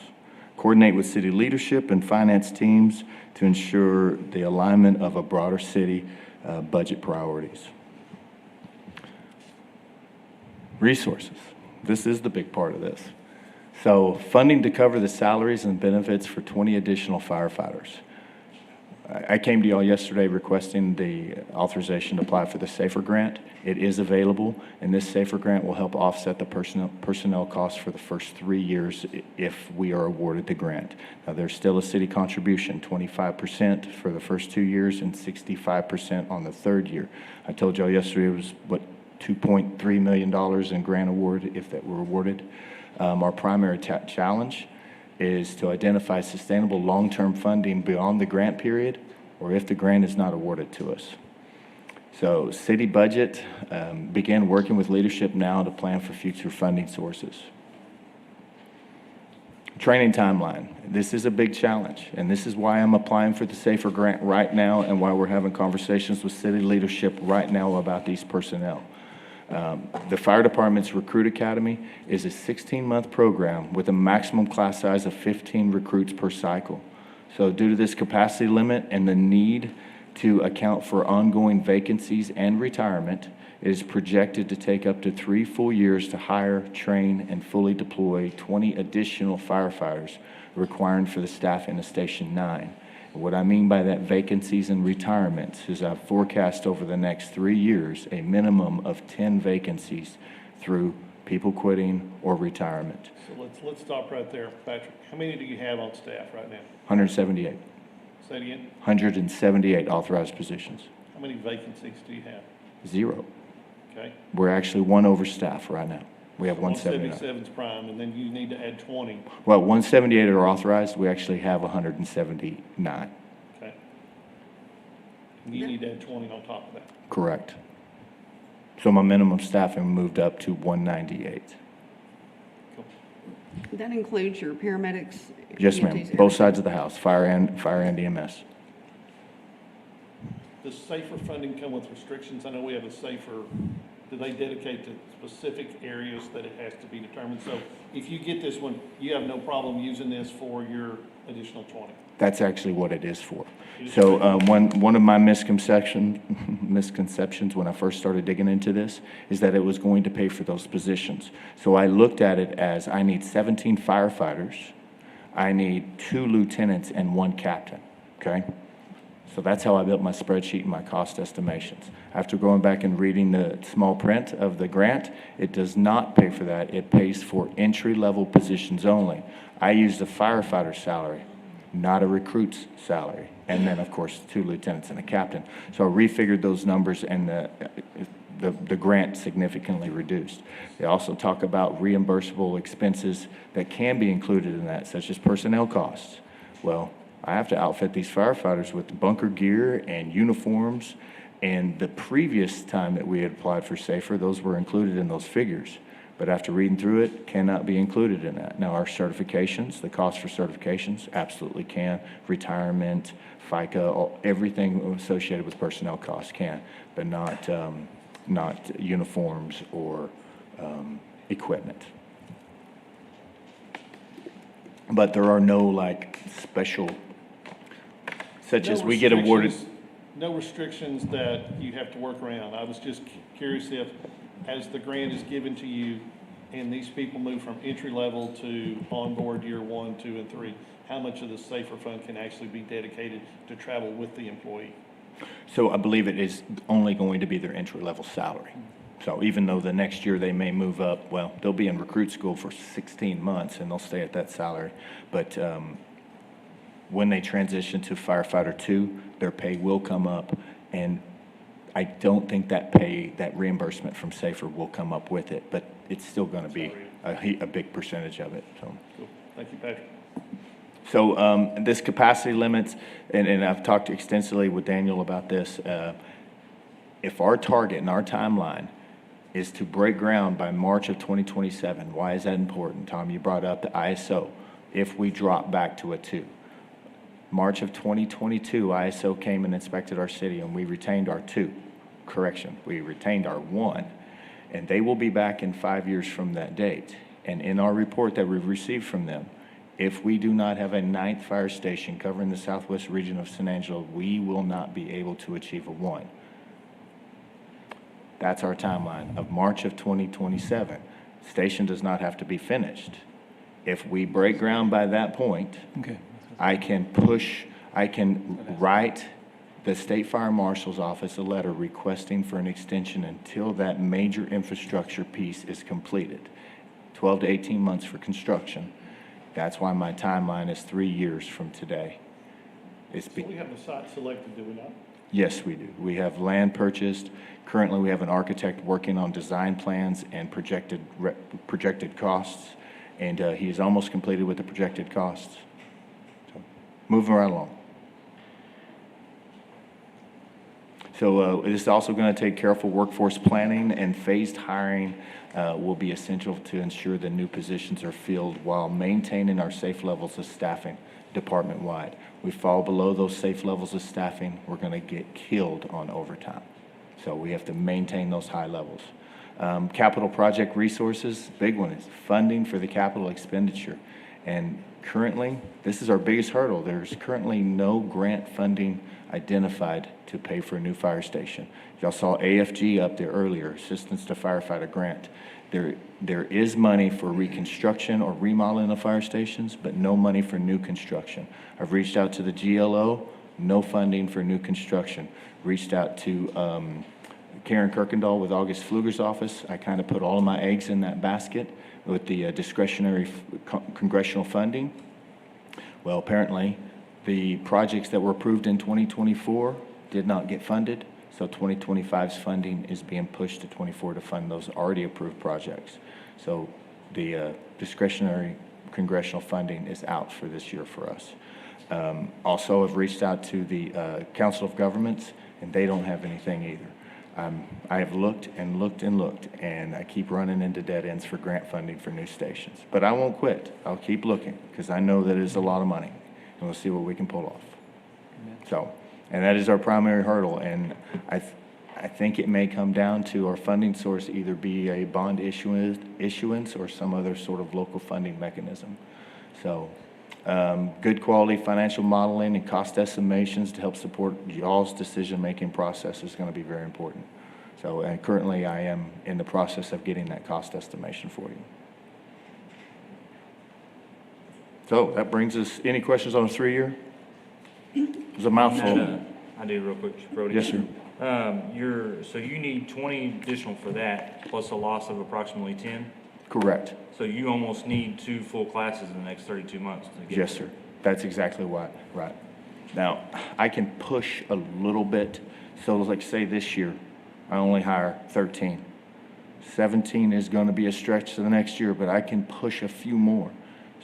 Coordinate with city leadership and finance teams to ensure the alignment of a broader city budget priorities. Resources. This is the big part of this. So funding to cover the salaries and benefits for 20 additional firefighters. I came to y'all yesterday requesting the authorization to apply for the SAFER grant. It is available, and this SAFER grant will help offset the personnel costs for the first 3 years if we are awarded the grant. Now, there's still a city contribution, 25% for the first 2 years and 65% on the third year. I told y'all yesterday it was, $2.3 million in grant award if that were awarded. Our primary challenge is to identify sustainable long-term funding beyond the grant period or if the grant is not awarded to us. So city budget, begin working with leadership now to plan for future funding sources. Training timeline. This is a big challenge, and this is why I'm applying for the SAFER grant right now and why we're having conversations with city leadership right now about these personnel. The fire department's Recruit Academy is a 16-month program with a maximum class size of 15 recruits per cycle. So due to this capacity limit and the need to account for ongoing vacancies and retirement, it is projected to take up to 3 full years to hire, train, and fully deploy 20 additional firefighters required for the staffing of Station 9. What I mean by that vacancies and retirements is I've forecast over the next 3 years a minimum of 10 vacancies through people quitting or retirement. So let's stop right there, Patrick. How many do you have on staff right now? 178. Say it again. 178 authorized positions. How many vacancies do you have? 0. Okay. We're actually 1 overstaffed right now. We have 179. 177's prime, and then you need to add 20. Well, 178 are authorized. We actually have 179. Okay. And you need to add 20 on top of that. Correct. So my minimum staffing moved up to 198. Cool. That includes your paramedics? Yes, ma'am. EMTs, Both sides of the house, fire and EMS. Does SAFER funding come with restrictions? I know we have a SAFER. Do they dedicate to specific areas that it has to be determined? So if you get this one, you have no problem using this for your additional 20? That's actually what it is for. So one of my misconceptions when I first started digging into this is that it was going to pay for those positions. So I looked at it as I need 17 firefighters, I need 2 lieutenants and 1 captain, okay? So that's how I built my spreadsheet and my cost estimations. After going back and reading the small print of the grant, it does not pay for that. It pays for entry-level positions only. I used a firefighter salary, not a recruit's salary. And then, of course, 2 lieutenants and a captain. So I refigured those numbers, and the grant significantly reduced. They also talk about reimbursable expenses that can be included in that, such as personnel costs. Well, I have to outfit these firefighters with bunker gear and uniforms, and the previous time that we had applied for SAFER, those were included in those figures. But after reading through it, cannot be included in that. Now, our certifications, the cost for certifications, absolutely can. Retirement, FICA, everything associated with personnel costs can, but not uniforms or equipment. But there are no special, such as we get awarded. No restrictions that you have to work around. I was just curious if, as the grant is given to you, and these people move from entry level to onboard year 1, 2, and 3, how much of the SAFER fund can actually be dedicated to travel with the employee? So I believe it is only going to be their entry-level salary. So even though the next year they may move up, well, they'll be in recruit school for 16 months and they'll stay at that salary. But when they transition to firefighter 2, their pay will come up, and I don't think that reimbursement from SAFER will come up with it, but it's still going to be a big percentage of it. So. Cool. Thank you, Patrick. So this capacity limits, and I've talked extensively with Daniel about this, if our target and our timeline is to break ground by March of 2027, why is that important? Tom, you brought up the ISO. If we drop back to a 2. March of 2022, ISO came and inspected our city, and we retained our 2. Correction, we retained our 1. And they will be back in 5 years from that date. And in our report that we've received from them, if we do not have a 9th fire station covering the southwest region of San Angelo, we will not be able to achieve a 1. That's our timeline of March of 2027. Station does not have to be finished. If we break ground by that point, Okay. I can push I can write the State Fire Marshal's office a letter requesting for an extension until that major infrastructure piece is completed. 12 to 18 months for construction. That's why my timeline is 3 years from today. It's So we have the site selected, do we not? Yes, we do. We have land purchased. Currently, we have an architect working on design plans and projected costs, and he is almost completed with the projected costs. So, moving right along. So it is also going to take careful workforce planning, and phased hiring will be essential to ensure that new positions are filled while maintaining our safe levels of staffing department-wide. We fall below those safe levels of staffing, we're going to get killed on overtime. So we have to maintain those high levels. Capital project resources, big one is funding for the capital expenditure. And currently, this is our biggest hurdle. There's currently no grant funding identified to pay for a new fire station. Y'all saw AFG up there earlier, Assistance to Firefighter Grant. There is money for reconstruction or remodeling of fire stations, but no money for new construction. I've reached out to the GLO, no funding for new construction. Reached out to Karen Kirkendall with August Pfluger's office. I kind of put all of my eggs in that basket with the discretionary congressional funding. Well, apparently, the projects that were approved in 2024 did not get funded, so 2025's funding is being pushed to 24 to fund those already approved projects. So the discretionary congressional funding is out for this year for us. Also, I've reached out to the Council of Governments, and they don't have anything either. I have looked and looked and looked, and I keep running into dead ends for grant funding for new stations. But I won't quit. I'll keep looking, because I know that it's a lot of money, and we'll see what we can pull off. So, and that is our primary hurdle, and I think it may come down to our funding source either be a bond issuance or some other sort of local funding mechanism. So, good quality financial modeling and cost estimations to help support y'all's decision-making process is going to be very important. So, and currently I am in the process of getting that cost estimation for you. So that brings us, any questions on the 3-year? It was a mouthful. I do real quick, Brody. Yes, sir. So you need 20 additional for that, plus a loss of approximately 10? Correct. So you almost need 2 full classes in the next 32 months to get Yes, there. sir. That's exactly right. Now, I can push a little bit. So like say this year, I only hire 13. 17 is going to be a stretch to the next year, but I can push a few more.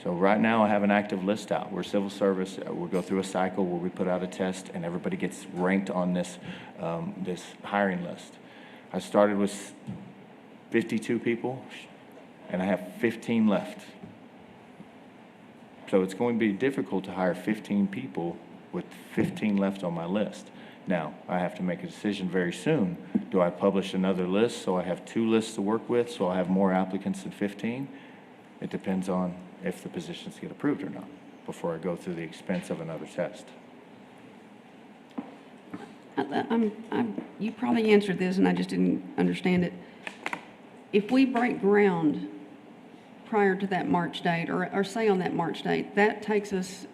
So right now I have an active list out. We're civil service. We'll go through a cycle where we put out a test and everybody gets ranked on this, this hiring list. I started with 52 people and I have 15 left. So it's going to be difficult to hire 15 people with 15 left on my list. Now, I have to make a decision very soon. Do I publish another list so I have 2 lists to work with so I have more applicants than 15? It depends on if the positions get approved or not before I go through the expense of another test. You probably answered this and I just didn't understand it. If we break ground prior to that March date, or say on that March date, that takes us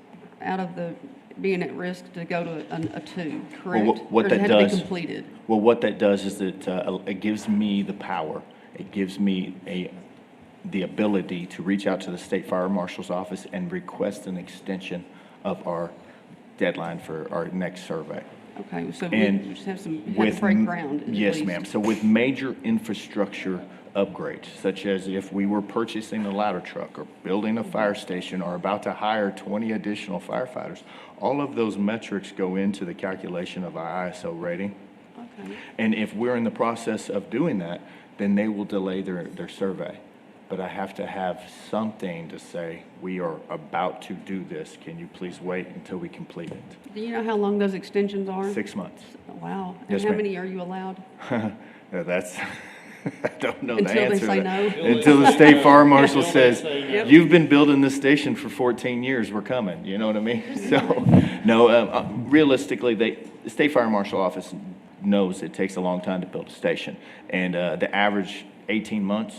out of the being at risk to go to a 2, correct? Well, what or does that it have does, to be completed? Well, what that does is that it gives me the power. It gives me the ability to reach out to the State Fire Marshal's office and request an extension of our deadline for our next survey. Okay, so And we just have to break ground at Yes, least. ma'am. So with major infrastructure upgrades, such as if we were purchasing a ladder truck or building a fire station or about to hire 20 additional firefighters, all of those metrics go into the calculation of our ISO rating. Okay. And if we're in the process of doing that, then they will delay their survey. But I have to have something to say, we are about to do this. Can you please wait until we complete it? Do you know how long those extensions are? 6 months. Wow. And Yes, how ma'am. many are you allowed? That's, I don't know the Until they answer say to that. no? Until the state fire marshal Until they says, say no. you've been building this station for 14 years, we're coming, you know what I mean? So, no, realistically, the state fire marshal office knows it takes a long time to build a station. And the average 18 months,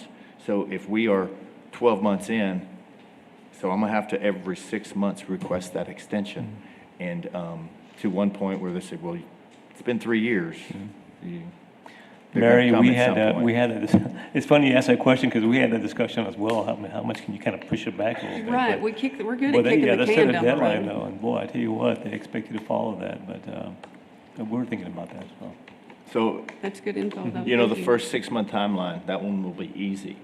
so if we are 12 months in, so I'm gonna have to every 6 months request that extension. And to one point where they said, well, it's been 3 years. They're gonna Mary, come we at some had, point. it's funny you ask that question because we had that discussion as well. How much can you kind of push it back a little bit? Right, But- we're good Well, at they, kicking yeah, the they set can a down the deadline road. though, and boy, I tell you what, they expect you to follow that, but we're thinking about that as well. So, That's good info, though. you know, the Thank first 6-month timeline, that one will be easy.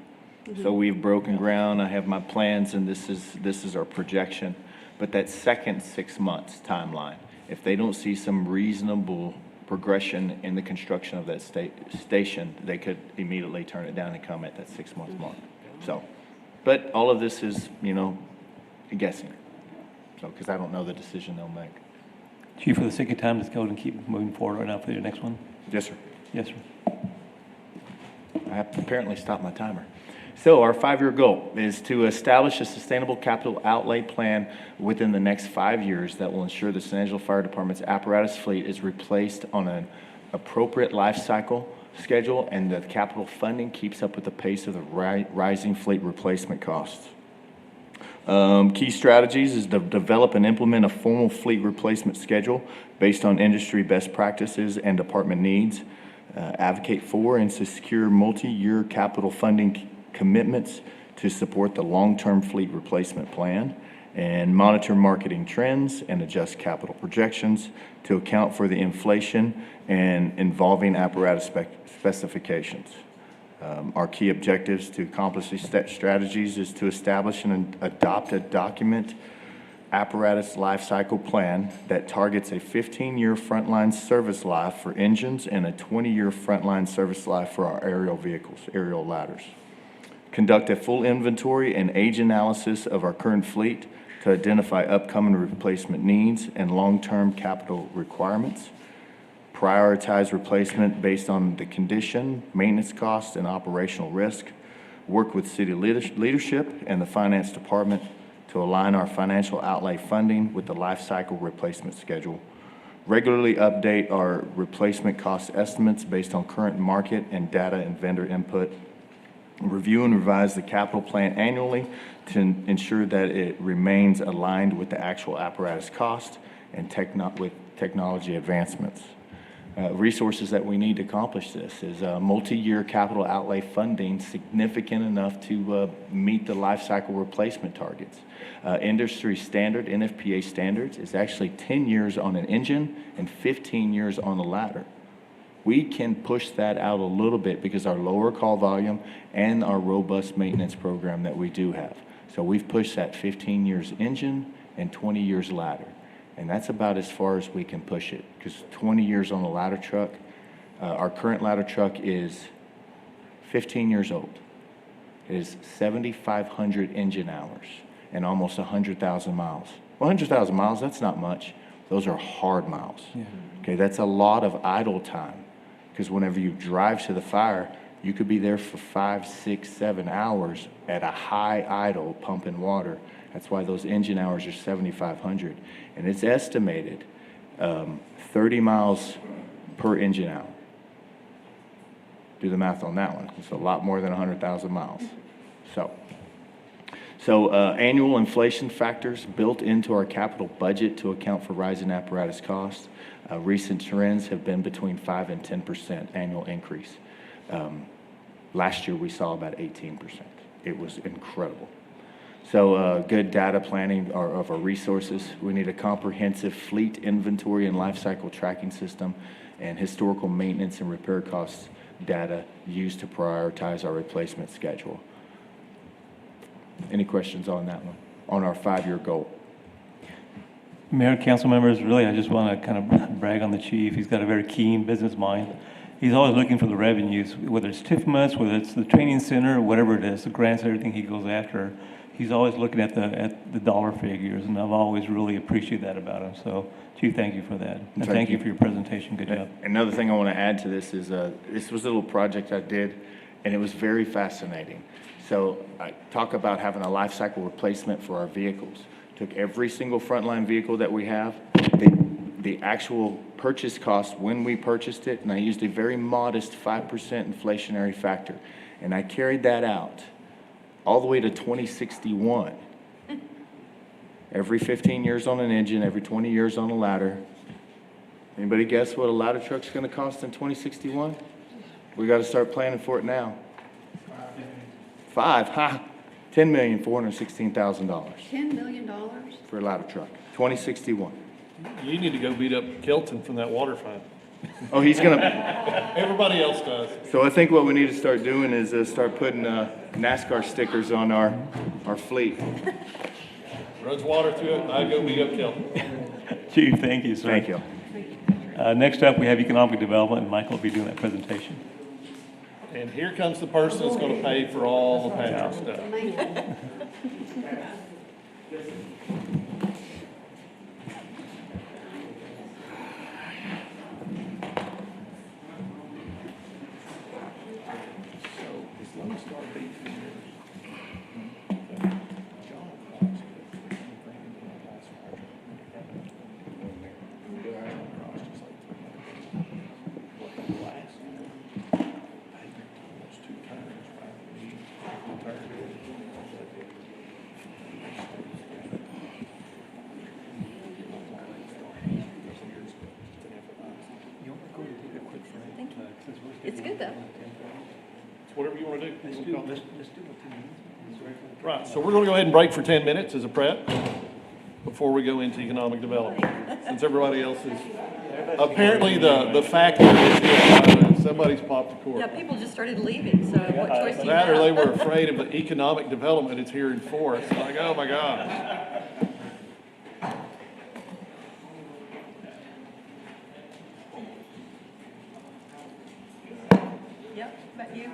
So we've broken ground, I have my plans, and this is our projection. But that second 6 months timeline, if they don't see some reasonable progression in the construction of that station, they could immediately turn it down and come at that 6-month mark. So, but all of this is, you know, guessing. So, because I don't know the decision they'll make. Chief, for the sake of time, let's go and keep moving forward right now for your next one. Yes, sir. Yes, sir. I have apparently stopped my timer. So our 5-year goal is to establish a sustainable capital outlay plan within the next 5 years that will ensure the San Angelo Fire Department's apparatus fleet is replaced on an appropriate life cycle schedule and that capital funding keeps up with the pace of the rising fleet replacement costs. Key strategies is to develop and implement a formal fleet replacement schedule based on industry best practices and department needs. Advocate for and to secure multi-year capital funding commitments to support the long-term fleet replacement plan, and monitor marketing trends and adjust capital projections to account for the inflation and involving apparatus specifications. Our key objectives to accomplish these strategies is to establish and adopt a document apparatus life cycle plan that targets a 15-year frontline service life for engines and a 20-year frontline service life for our aerial vehicles, aerial ladders. Conduct a full inventory and age analysis of our current fleet to identify upcoming replacement needs and long-term capital requirements. Prioritize replacement based on the condition, maintenance costs, and operational risk. Work with city leadership and the finance department to align our financial outlay funding with the life cycle replacement schedule. Regularly update our replacement cost estimates based on current market and data and vendor input. Review and revise the capital plan annually to ensure that it remains aligned with the actual apparatus cost and with technology advancements. Resources that we need to accomplish this is multi-year capital outlay funding significant enough to meet the life cycle replacement targets. Industry standard, NFPA standards, is actually 10 years on an engine and 15 years on the ladder. We can push that out a little bit because our lower call volume and our robust maintenance program that we do have. So we've pushed that 15 years engine and 20 years ladder. And that's about as far as we can push it, because 20 years on the ladder truck, our current ladder truck is 15 years old. It is 7,500 engine hours and almost 100,000 miles. Well, 100,000 miles, that's not much. Those are hard miles. Yeah. Okay, that's a lot of idle time, because whenever you drive to the fire, you could be there for 5, 6, 7 hours at a high idle pumping water. That's why those engine hours are 7,500. And it's estimated 30 miles per engine hour. Do the math on that one. It's a lot more than 100,000 miles. So annual inflation factors built into our capital budget to account for rising apparatus costs. Recent trends have been between 5 and 10% annual increase. Last year we saw about 18%. It was incredible. So good data planning of our resources. We need a comprehensive fleet inventory and life cycle tracking system and historical maintenance and repair costs data used to prioritize our replacement schedule. Any questions on that one, on our 5-year goal? Mayor, council members, really, I just want to kind of brag on the chief. He's got a very keen business mind. He's always looking for the revenues, whether it's TIFMAS, whether it's the training center, whatever it is, the grants, everything he goes after. He's always looking at the dollar figures, and I've always really appreciated that about him. So, Chief, thank you for that. And thank you for your presentation. Good job. Another thing I want to add to this is this was a little project I did, and it was very fascinating. So I talk about having a life cycle replacement for our vehicles. Took every single frontline vehicle that we have, the actual purchase cost when we purchased it, and I used a very modest 5% inflationary factor. And I carried that out all the way to 2061. every 15 years on an engine, every 20 years on a ladder. Anybody guess what a ladder truck's gonna cost in 2061? We gotta start planning for it now. $10,416,000 $10 million? for a ladder truck, 2061. You need to go beat up Kelton from that water fund. Oh, he's gonna, Everybody else does. so I think what we need to start doing is start putting NASCAR stickers on our fleet. Runs water through it, and I go beat up Kelton. Chief, thank you, sir. Thank you. Next up, we have economic development, and Michael will be doing that presentation. And here comes the person that's gonna pay for all the Patrick stuff. It's good though. It's whatever you wanna do. Right, so we're gonna go ahead and break for 10 minutes as a prep before we go into economic development. Since everybody else is, apparently the factor is somebody's popped the cork. Yeah, people just started leaving, so what choice do you That or they have? were afraid of the economic development it's here in force. Like, oh my gosh. Yep, but you.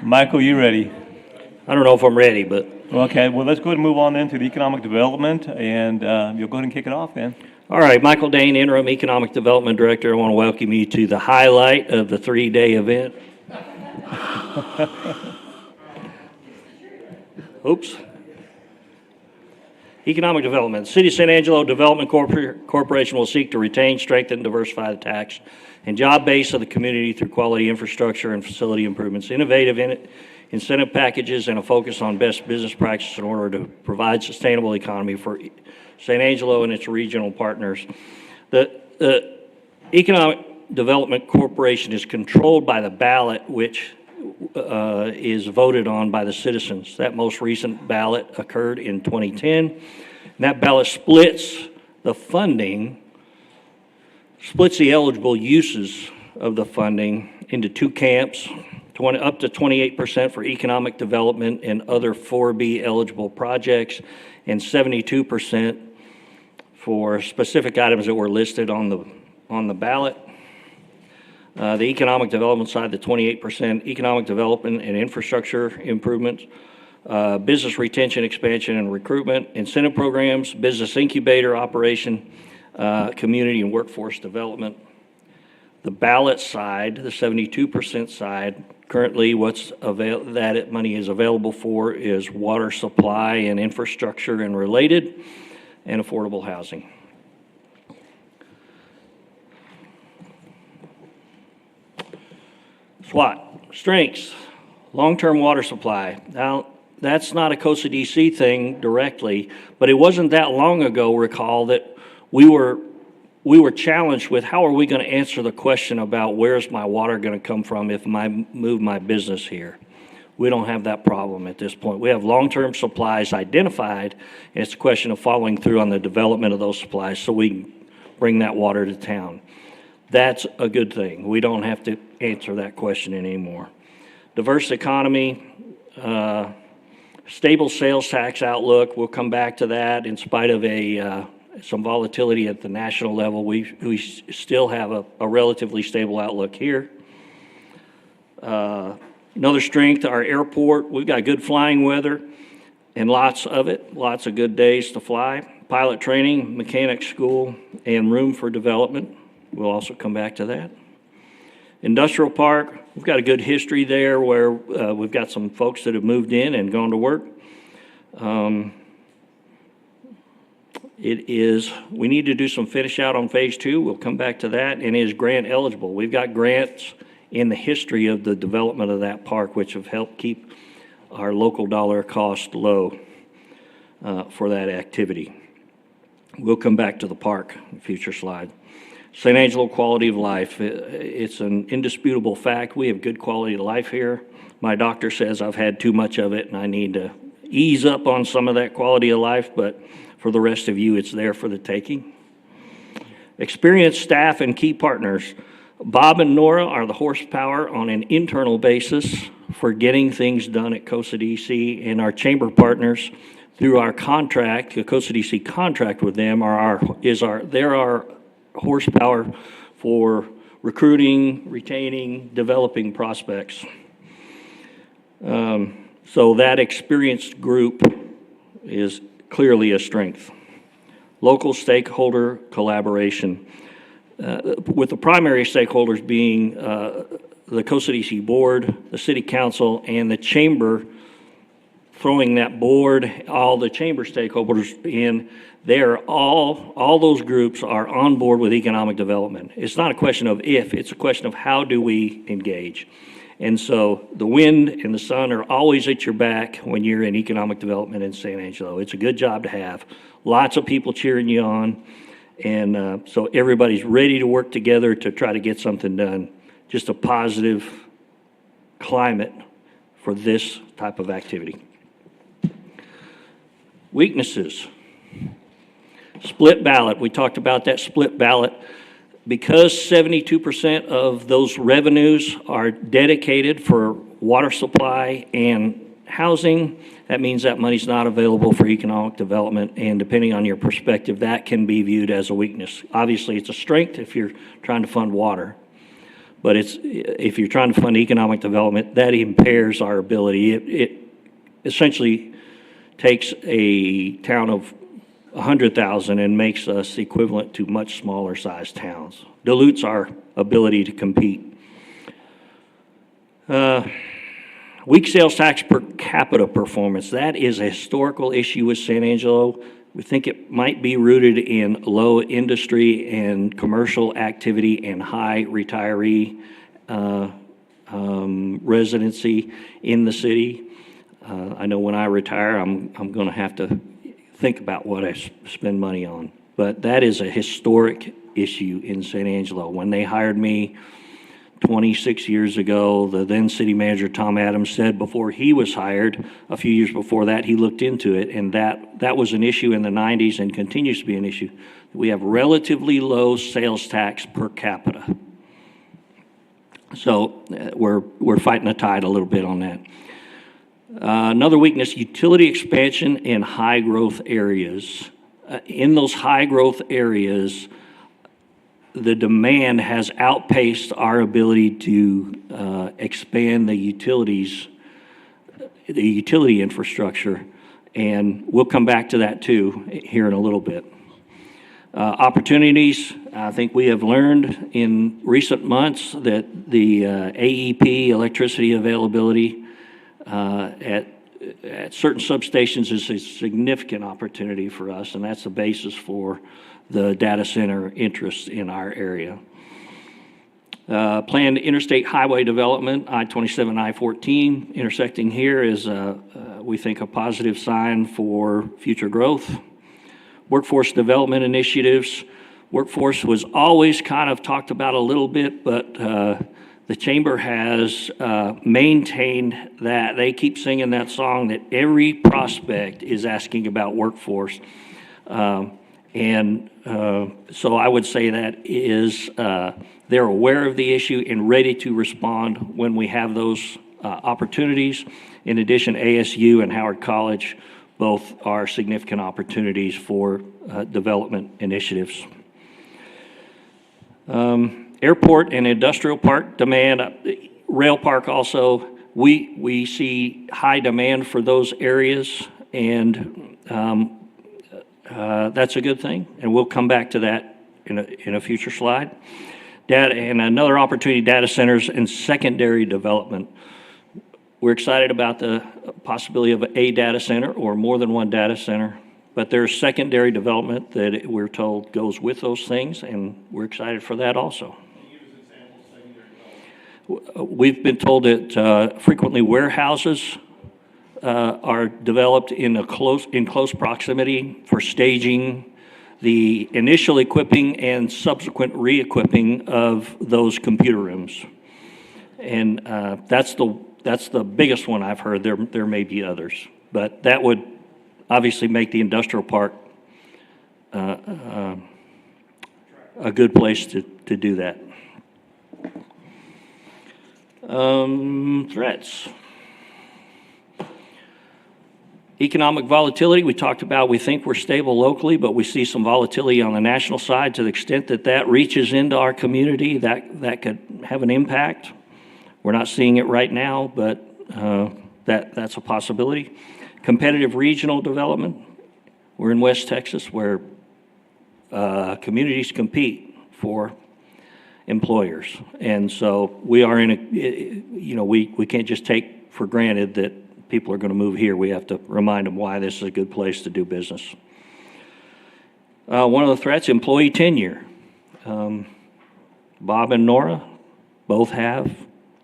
Michael, you ready? I don't know if I'm ready, but Okay, well, let's go ahead and move on then to the economic development, and you'll go ahead and kick it off then. all right, Michael Dane, Interim Economic Development Director. I want to welcome you to the highlight of the 3-day event. Oops. Economic development. City of San Angelo Development Corporation will seek to retain, strengthen, and diversify the tax and job base of the community through quality infrastructure and facility improvements, innovative incentive packages, and a focus on best business practices in order to provide sustainable economy for San Angelo and its regional partners. The Economic Development Corporation is controlled by the ballot, which is voted on by the citizens. That most recent ballot occurred in 2010. And that ballot splits the funding, splits the eligible uses of the funding into two camps, up to 28% for economic development and other 4B eligible projects, and 72% for specific items that were listed on the ballot. The economic development side, the 28% economic development and infrastructure improvements, business retention, expansion, and recruitment, incentive programs, business incubator operation, community and workforce development. The ballot side, the 72% side, currently that money is available for is water supply and infrastructure and related, and affordable housing. SWOT, strengths, long-term water supply. Now, that's not a Cosa DC thing directly, but it wasn't that long ago, recall, that we were challenged with how are we going to answer the question about where's my water going to come from if I move my business here. We don't have that problem at this point. We have long-term supplies identified, and it's a question of following through on the development of those supplies so we can bring that water to town. That's a good thing. We don't have to answer that question anymore. Diverse economy, stable sales tax outlook. We'll come back to that. In spite of some volatility at the national level, we still have a relatively stable outlook here. Another strength, our airport. We've got good flying weather and lots of it, lots of good days to fly. Pilot training, mechanic school, and room for development. We'll also come back to that. Industrial park, we've got a good history there where we've got some folks that have moved in and gone to work. We need to do some finish out on phase 2. We'll come back to that, and it is grant eligible. We've got grants in the history of the development of that park, which have helped keep our local dollar cost low for that activity. We'll come back to the park in a future slide. San Angelo quality of life. It's an indisputable fact. We have good quality of life here. My doctor says I've had too much of it and I need to ease up on some of that quality of life, but for the rest of you, it's there for the taking. Experienced staff and key partners. Bob and Nora are the horsepower on an internal basis for getting things done at Cosa DC, and our chamber partners through our contract, the Cosa DC contract with them, they're our horsepower for recruiting, retaining, developing prospects. So that experienced group is clearly a strength. Local stakeholder collaboration, with the primary stakeholders being the Cosa DC board, the city council, and the chamber. Throwing that board, all the chamber stakeholders in, all those groups are on board with economic development. It's not a question of if, it's a question of how do we engage. And so the wind and the sun are always at your back when you're in economic development in San Angelo. It's a good job to have. Lots of people cheering you on. And so everybody's ready to work together to try to get something done. Just a positive climate for this type of activity. Weaknesses. Split ballot. We talked about that split ballot. Because 72% of those revenues are dedicated for water supply and housing, that means that money's not available for economic development, and depending on your perspective, that can be viewed as a weakness. Obviously, it's a strength if you're trying to fund water. but if you're trying to fund economic development, that impairs our ability. It essentially takes a town of 100,000 and makes us equivalent to much smaller sized towns. Dilutes our ability to compete. Weak sales tax per capita performance. That is a historical issue with San Angelo. We think it might be rooted in low industry and commercial activity and high retiree residency in the city. I know when I retire, I'm going to have to think about what I spend money on. But that is a historic issue in San Angelo. When they hired me 26 years ago, the then city manager, Tom Adams, said before he was hired, a few years before that, he looked into it, and that was an issue in the 90s and continues to be an issue. We have relatively low sales tax per capita. So we're fighting the tide a little bit on that. Another weakness, utility expansion in high-growth areas. In those high-growth areas, the demand has outpaced our ability to expand the utility infrastructure, and we'll come back to that too here in a little bit. Opportunities, I think we have learned in recent months that the AEP electricity availability at certain substations is a significant opportunity for us, and that's the basis for the data center interests in our area. Planned interstate highway development, I-27, I-14 intersecting here is, we think, a positive sign for future growth. Workforce development initiatives. Workforce was always kind of talked about a little bit, but the chamber has maintained that. They keep singing that song that every prospect is asking about workforce. So I would say that is, they're aware of the issue and ready to respond when we have those opportunities. In addition, ASU and Howard College both are significant opportunities for development initiatives. Airport and industrial park demand, rail park also, we see high demand for those areas, and that's a good thing, and we'll come back to that in a future slide. Data and another opportunity, data centers and secondary development. We're excited about the possibility of a data center or more than one data center, but there's secondary development that we're told goes with those things, and we're excited for that also. We've been told that frequently warehouses are developed in close proximity for staging the initial equipping and subsequent re-equipping of those computer rooms. And that's the biggest one I've heard. There may be others, but that would obviously make the industrial park a good place to do that. Threats. Economic volatility, we talked about, we think we're stable locally, but we see some volatility on the national side. To the extent that that reaches into our community, that could have an impact. We're not seeing it right now, but that's a possibility. Competitive regional development. We're in West Texas where communities compete for employers. And so we are in a, we can't just take for granted that people are going to move here. We have to remind them why this is a good place to do business. One of the threats, employee tenure. Bob and Nora both have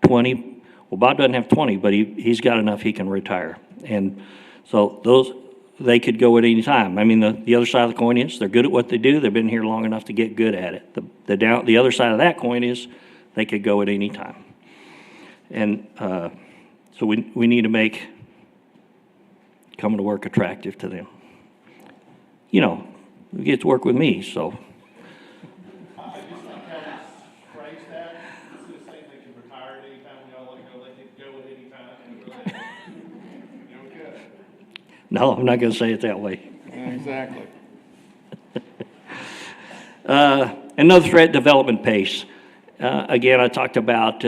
20. Well, Bob doesn't have 20, but he's got enough he can retire. And so they could go at any time. I mean, the other side of the coin is they're good at what they do. They've been here long enough to get good at it. The other side of that coin is they could go at any time. And so we need to make coming to work attractive to them. You get to work with me, so. I just like how you phrase that. Instead of saying they can retire at any time, when y'all let go, they can go at any time. You're good. No, I'm not going to say it that way. Exactly. Another threat, development pace. Again, I talked about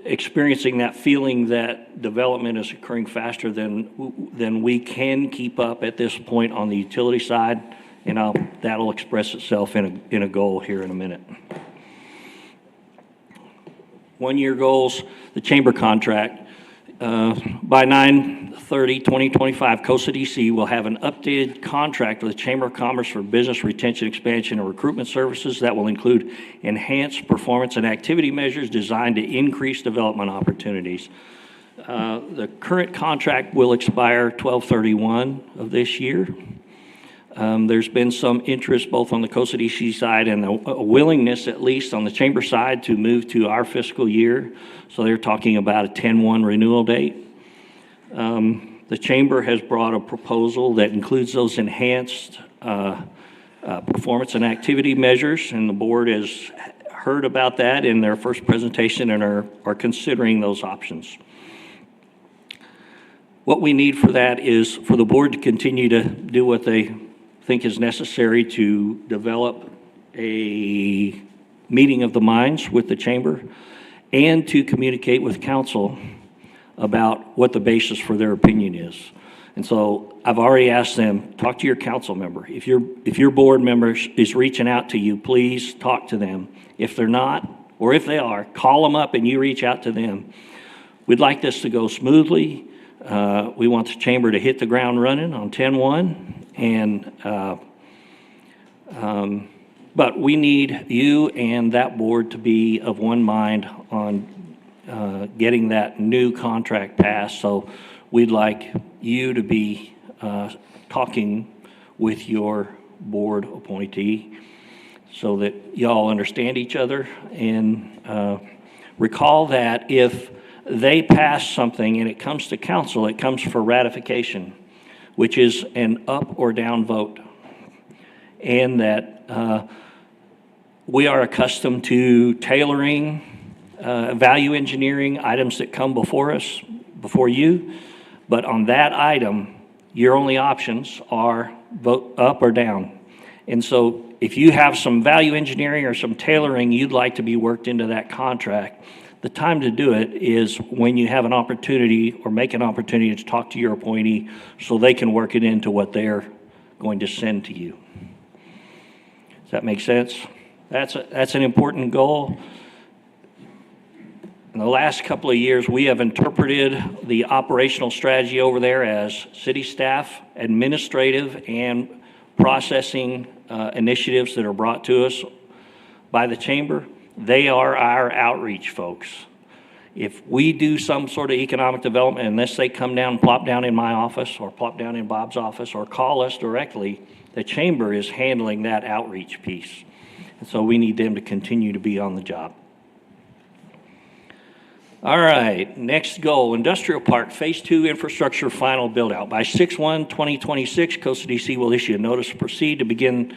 experiencing that feeling that development is occurring faster than we can keep up at this point on the utility side, and that'll express itself in a goal here in a minute. 1-year goals, the chamber contract. By 9/30/2025, COSA DC will have an updated contract with the Chamber of Commerce for business retention, expansion, and recruitment services that will include enhanced performance and activity measures designed to increase development opportunities. The current contract will expire 12/31 of this year. There's been some interest both on the COSA DC side and a willingness, at least on the chamber side, to move to our fiscal year. So they're talking about a 10/1 renewal date. The chamber has brought a proposal that includes those enhanced performance and activity measures, and the board has heard about that in their first presentation and are considering those options. What we need for that is for the board to continue to do what they think is necessary to develop a meeting of the minds with the chamber and to communicate with council about what the basis for their opinion is. And so I've already asked them, talk to your council member. If your board member is reaching out to you, please talk to them. If they're not, or if they are, call them up and you reach out to them. We'd like this to go smoothly. We want the chamber to hit the ground running on 10/1. But we need you and that board to be of one mind on getting that new contract passed. So we'd like you to be talking with your board appointee so that y'all understand each other. And recall that if they pass something and it comes to council, it comes for ratification, which is an up or down vote. And that we are accustomed to tailoring, value engineering items that come before us, before you. But on that item, your only options are vote up or down. And so if you have some value engineering or some tailoring you'd like to be worked into that contract, the time to do it is when you have an opportunity or make an opportunity to talk to your appointee so they can work it into what they're going to send to you. Does that make sense? That's an important goal. In the last couple of years, we have interpreted the operational strategy over there as city staff, administrative, and processing initiatives that are brought to us by the chamber. They are our outreach folks. If we do some sort of economic development, unless they come down and plop down in my office or plop down in Bob's office or call us directly, the chamber is handling that outreach piece. And so we need them to continue to be on the job. All right, next goal, Industrial Park Phase 2 infrastructure final build-out. By 6/1/2026, COSA DC will issue a notice to proceed to begin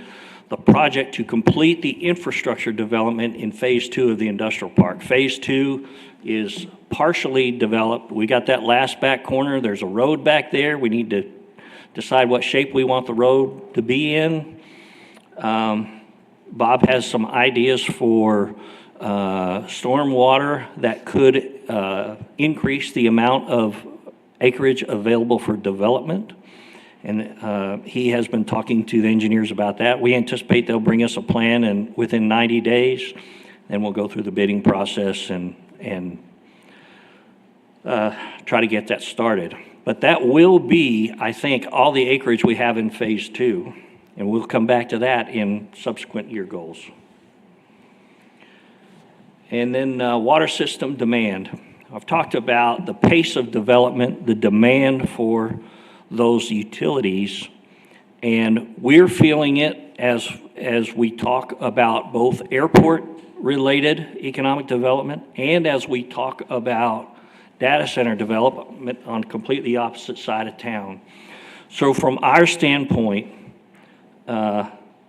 the project to complete the infrastructure development in Phase 2 of the Industrial Park. Phase 2 is partially developed. We got that last back corner. There's a road back there. We need to decide what shape we want the road to be in. Bob has some ideas for stormwater that could increase the amount of acreage available for development. And he has been talking to the engineers about that. We anticipate they'll bring us a plan and within 90 days. Then we'll go through the bidding process and try to get that started. But that will be, I think, all the acreage we have in Phase 2. And we'll come back to that in subsequent year goals. And then water system demand. I've talked about the pace of development, the demand for those utilities, and we're feeling it as we talk about both airport-related economic development and as we talk about data center development on completely opposite side of town. So from our standpoint,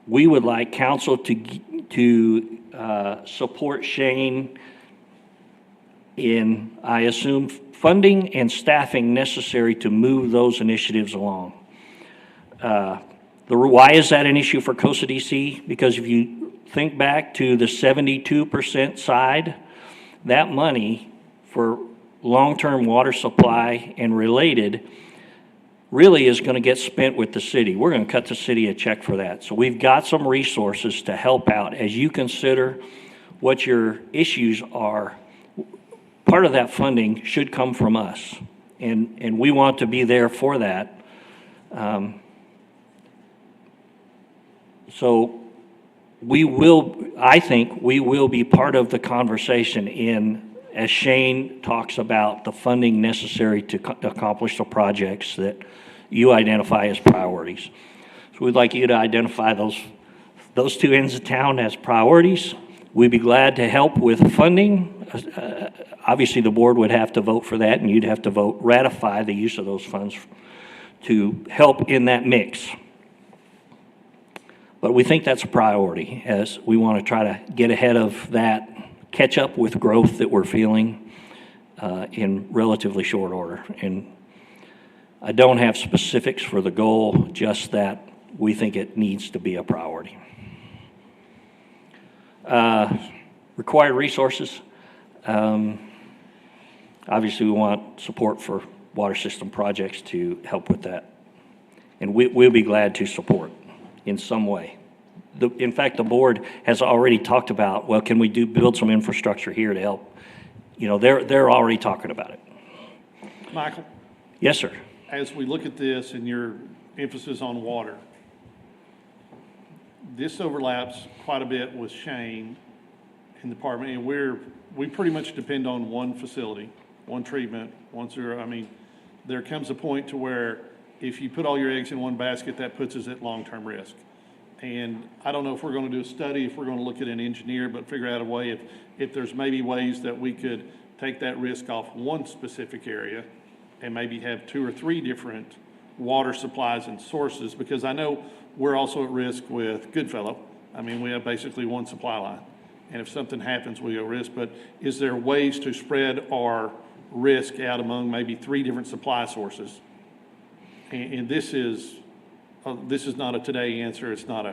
we would like council to support Shane in, I assume, funding and staffing necessary to move those initiatives along. Why is that an issue for COSA DC? Because if you think back to the 72% side, that money for long-term water supply and related really is going to get spent with the city. We're going to cut the city a check for that. So we've got some resources to help out as you consider what your issues are. Part of that funding should come from us, and we want to be there for that. So I think we will be part of the conversation as Shane talks about the funding necessary to accomplish the projects that you identify as priorities. So we'd like you to identify those two ends of town as priorities. We'd be glad to help with funding. Obviously, the board would have to vote for that, and you'd have to ratify the use of those funds to help in that mix. But we think that's a priority, as we want to try to get ahead of that, catch up with growth that we're feeling in relatively short order. And I don't have specifics for the goal, just that we think it needs to be a priority. Required resources. Obviously, we want support for water system projects to help with that. And we'll be glad to support in some way. In fact, the board has already talked about, well, can we build some infrastructure here to help? You know, they're already talking about it. Michael, Yes, sir. as we look at this and your emphasis on water, this overlaps quite a bit with Shane in the department, and we pretty much depend on one facility, one treatment, one sewer. I mean, there comes a point to where if you put all your eggs in one basket, that puts us at long-term risk. And I don't know if we're going to do a study, if we're going to look at an engineer, but figure out a way if there's maybe ways that we could take that risk off one specific area and maybe have 2 or 3 different water supplies and sources, because I know we're also at risk with Goodfellow. I mean, we have basically one supply line. And if something happens, we go risk. But is there ways to spread our risk out among maybe 3 different supply sources? And this is not a today answer. It's not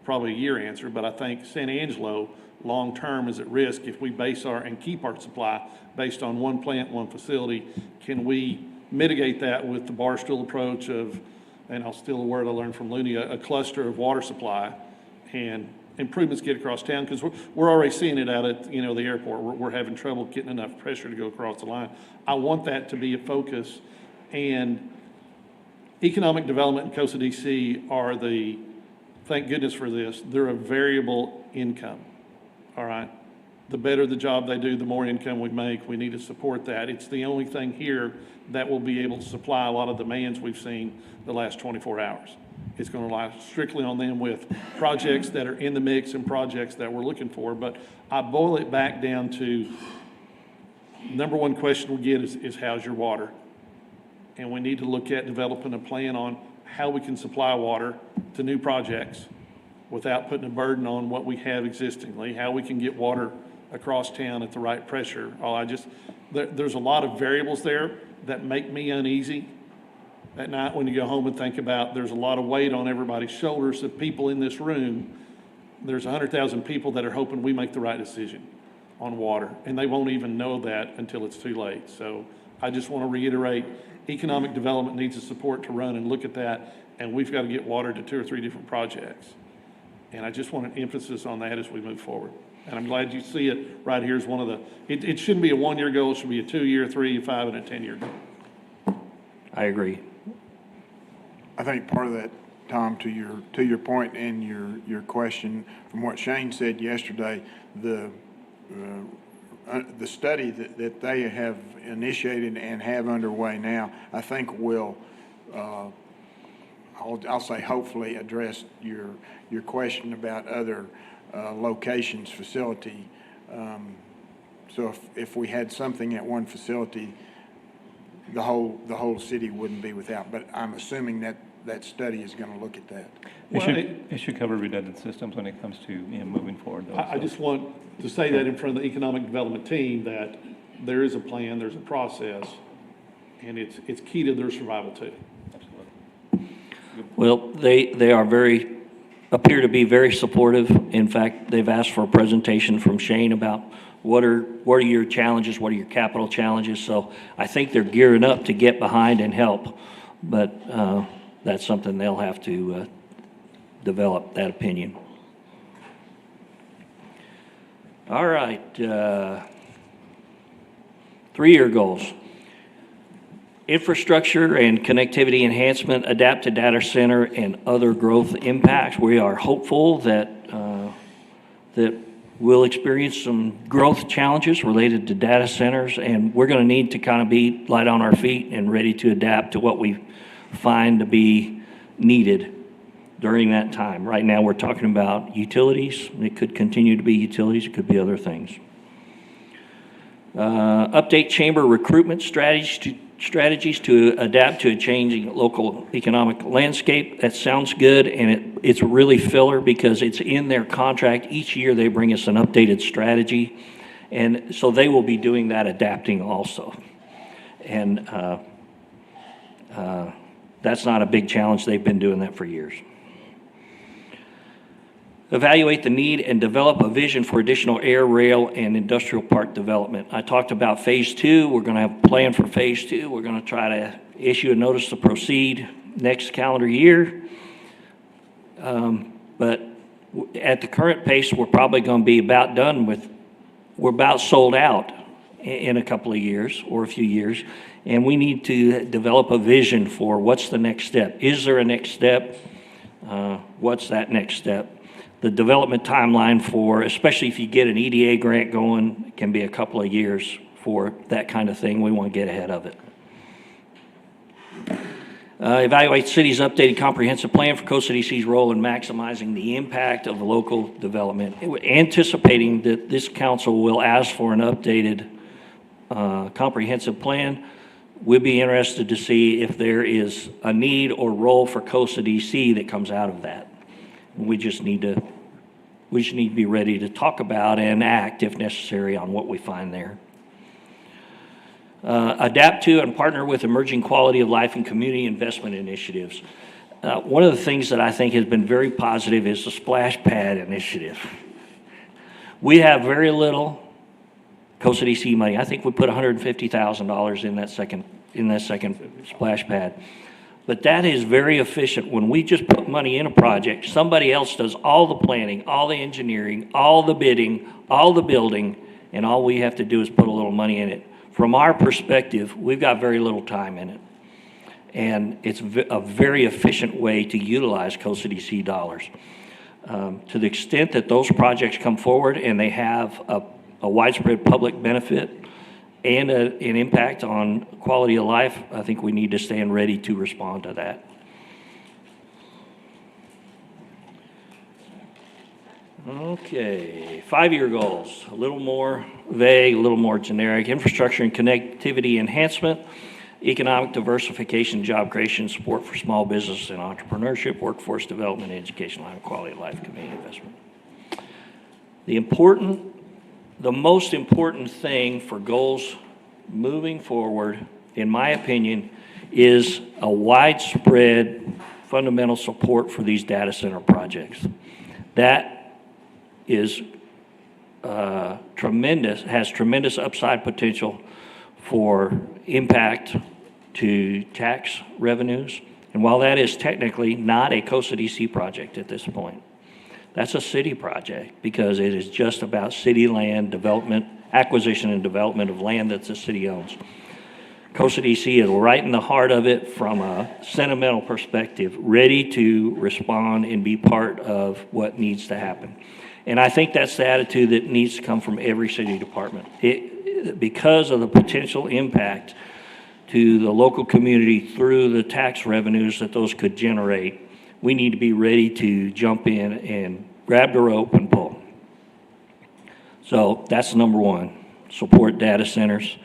probably a year answer, but I think San Angelo long-term is at risk if we base and keep our supply based on one plant, one facility. Can we mitigate that with the bar stool approach of, and I'll steal a word I learned from Looney, a cluster of water supply, and improvements get across town? Because we're already seeing it out at, the airport. We're having trouble getting enough pressure to go across the line. I want that to be a focus. And economic development in Costa DC are thank goodness for this, they're a variable income, all right? The better the job they do, the more income we make. We need to support that. It's the only thing here that will be able to supply a lot of demands we've seen the last 24 hours. It's going to rely strictly on them with projects that are in the mix and projects that we're looking for. But I boil it back down to, number one question we get is how's your water? And we need to look at developing a plan on how we can supply water to new projects without putting a burden on what we have existingly, how we can get water across town at the right pressure. There's a lot of variables there that make me uneasy at night when you go home and think about there's a lot of weight on everybody's shoulders of people in this room. There's 100,000 people that are hoping we make the right decision on water, and they won't even know that until it's too late. So I just want to reiterate, economic development needs the support to run and look at that, and we've got to get water to 2 or 3 different projects. And I just want an emphasis on that as we move forward. And I'm glad you see it right here as one of it shouldn't be a 1-year goal, it should be a 2-year, 3, 5, and a 10-year goal. I agree. I think part of that, Tom, to your point and your question, from what Shane said yesterday, the study that they have initiated and have underway now, I think will, I'll say hopefully address your question about other locations, facility. So if we had something at one facility, the whole city wouldn't be without. But I'm assuming that study is going to look at that. It should cover redundant systems when it comes to moving forward. I just want to say that in front of the economic development team, that there is a plan, there's a process, and it's key to their survival too. Absolutely. Well, they are very appear to be very supportive. In fact, they've asked for a presentation from Shane about what are your challenges, what are your capital challenges. So I think they're gearing up to get behind and help, but that's something they'll have to develop, that opinion. All right, 3-year goals. Infrastructure and connectivity enhancement, adapt to data center and other growth impacts. We are hopeful that we'll experience some growth challenges related to data centers, and we're going to need to kind of be light on our feet and ready to adapt to what we find to be needed during that time. Right now, we're talking about utilities. It could continue to be utilities. It could be other things. Update chamber recruitment strategies to adapt to a changing local economic landscape. That sounds good, and it's really filler because it's in their contract. Each year they bring us an updated strategy, and so they will be doing that adapting also. And that's not a big challenge. They've been doing that for years. Evaluate the need and develop a vision for additional air, rail, and industrial park development. I talked about phase 2. We're going to have a plan for phase 2. We're going to try to issue a notice to proceed next calendar year. But at the current pace, we're probably going to be about done with, we're about sold out in a couple of years or a few years. And we need to develop a vision for what's the next step. Is there a next step? What's that next step? The development timeline for, especially if you get an EDA grant going, can be a couple of years for that kind of thing. We want to get ahead of it. Evaluate city's updated comprehensive plan for Coast CDC's role in maximizing the impact of local development. Anticipating that this council will ask for an updated comprehensive plan, we'll be interested to see if there is a need or role for Coast DC that comes out of that. We just need to be ready to talk about and act if necessary on what we find there. Adapt to and partner with emerging quality of life and community investment initiatives. One of the things that I think has been very positive is the splash pad initiative. We have very little Coast DC money. I think we put $150,000 in that second splash pad. But that is very efficient. When we just put money in a project, somebody else does all the planning, all the engineering, all the bidding, all the building, and all we have to do is put a little money in it. From our perspective, we've got very little time in it. And it's a very efficient way to utilize Coast DC dollars. To the extent that those projects come forward and they have a widespread public benefit, and an impact on quality of life, I think we need to stand ready to respond to that. Okay, 5-year goals, a little more vague, a little more generic. Infrastructure and connectivity enhancement, economic diversification, job creation, support for small business and entrepreneurship, workforce development, education, quality of life, community investment. The most important thing for goals moving forward, in my opinion, is a widespread fundamental support for these data center projects. That is tremendous, has tremendous upside potential for impact to tax revenues. And while that is technically not a Coast DC project at this point, that's a city project because it is just about city land development, acquisition and development of land that the city owns. Coast DC is right in the heart of it from a sentimental perspective, ready to respond and be part of what needs to happen. And I think that's the attitude that needs to come from every city department. Because of the potential impact to the local community through the tax revenues that those could generate, we need to be ready to jump in and grab the rope and pull. So that's number one, support data centers,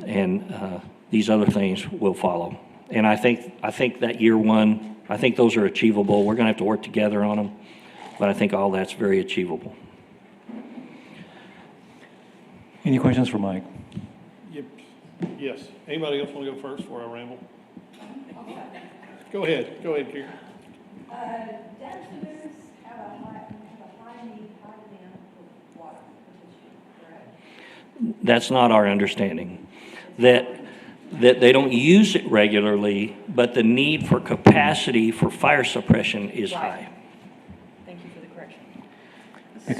and these other things will follow. And I think that year one, I think those are achievable. We're gonna have to work together on them, but I think all that's very achievable. Any questions for Mike? Yep. Yes. Anybody else want to go first before I ramble? Go ahead, Karen. Data centers have a high need, high demand for water for this year, correct? That's not our understanding. That they don't use it regularly, but the need for capacity for fire suppression is high. Thank you for the correction.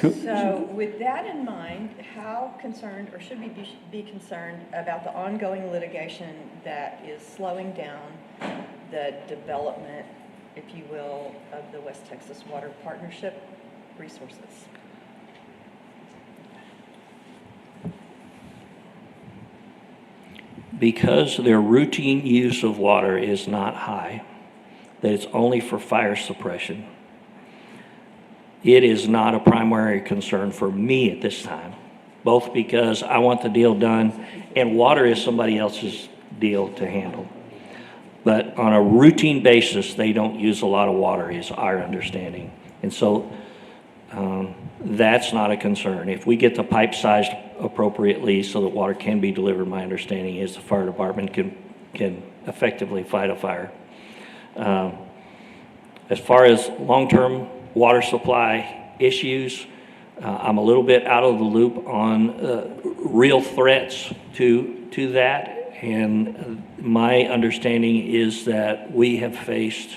Cool. So with that in mind, how concerned, or should we be concerned about the ongoing litigation that is slowing down the development, if you will, of the West Texas Water Partnership resources? Because their routine use of water is not high, that it's only for fire suppression, it is not a primary concern for me at this time, both because I want the deal done and water is somebody else's deal to handle. But on a routine basis, they don't use a lot of water, is our understanding. And so that's not a concern. If we get the pipe sized appropriately so that water can be delivered, my understanding is the fire department can effectively fight a fire. As far as long-term water supply issues, I'm a little bit out of the loop on real threats to that. And my understanding is that we have faced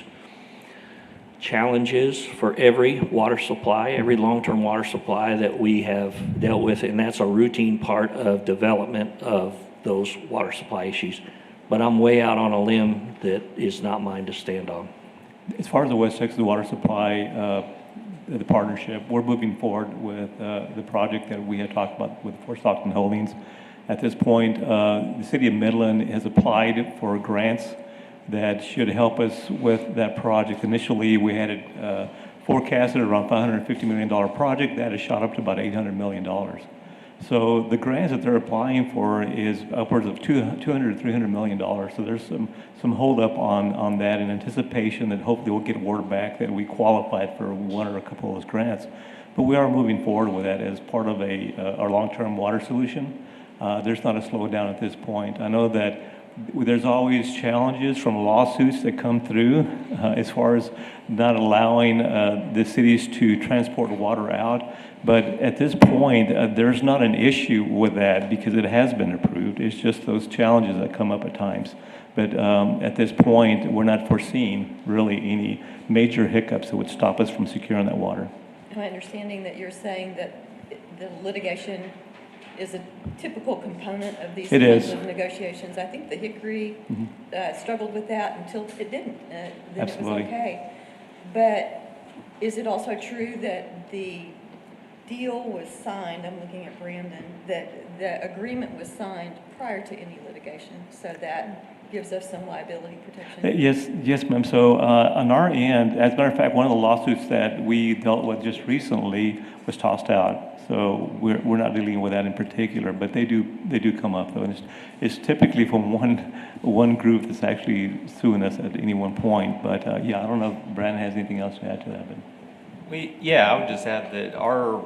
challenges for every water supply, every long-term water supply that we have dealt with, and that's a routine part of development of those water supply issues. But I'm way out on a limb that is not mine to stand on. As far as the West Texas water supply, the partnership, we're moving forward with the project that we had talked about with Fort Stockton Holdings. At this point, the city of Midland has applied for grants that should help us with that project. Initially, we had it forecasted around $550 million project. That has shot up to about $800 million. So the grants that they're applying for is upwards of $200 to $300 million. So there's some hold up on that in anticipation that hopefully we'll get word back that we qualified for one or a couple of those grants. But we are moving forward with that as part of our long-term water solution. There's not a slowdown at this point. I know that there's always challenges from lawsuits that come through as far as not allowing the cities to transport water out. But at this point, there's not an issue with that because it has been approved. It's just those challenges that come up at times. But at this point, we're not foreseeing really any major hiccups that would stop us from securing that water. Am I understanding that you're saying that the litigation is a typical component of these It kinds is. of negotiations? I think the Hickory struggled with that until it didn't. Then Absolutely. it was okay. But is it also true that the deal was signed, I'm looking at Brandon, that the agreement was signed prior to any litigation, so that gives us some liability protection? Yes, ma'am. So on our end, as a matter of fact, one of the lawsuits that we dealt with just recently was tossed out. So we're not dealing with that in particular, but they do come up though. And it's typically from one group that's actually suing us at any one point. But yeah, I don't know if Brandon has anything else to add to that. But I would just add that our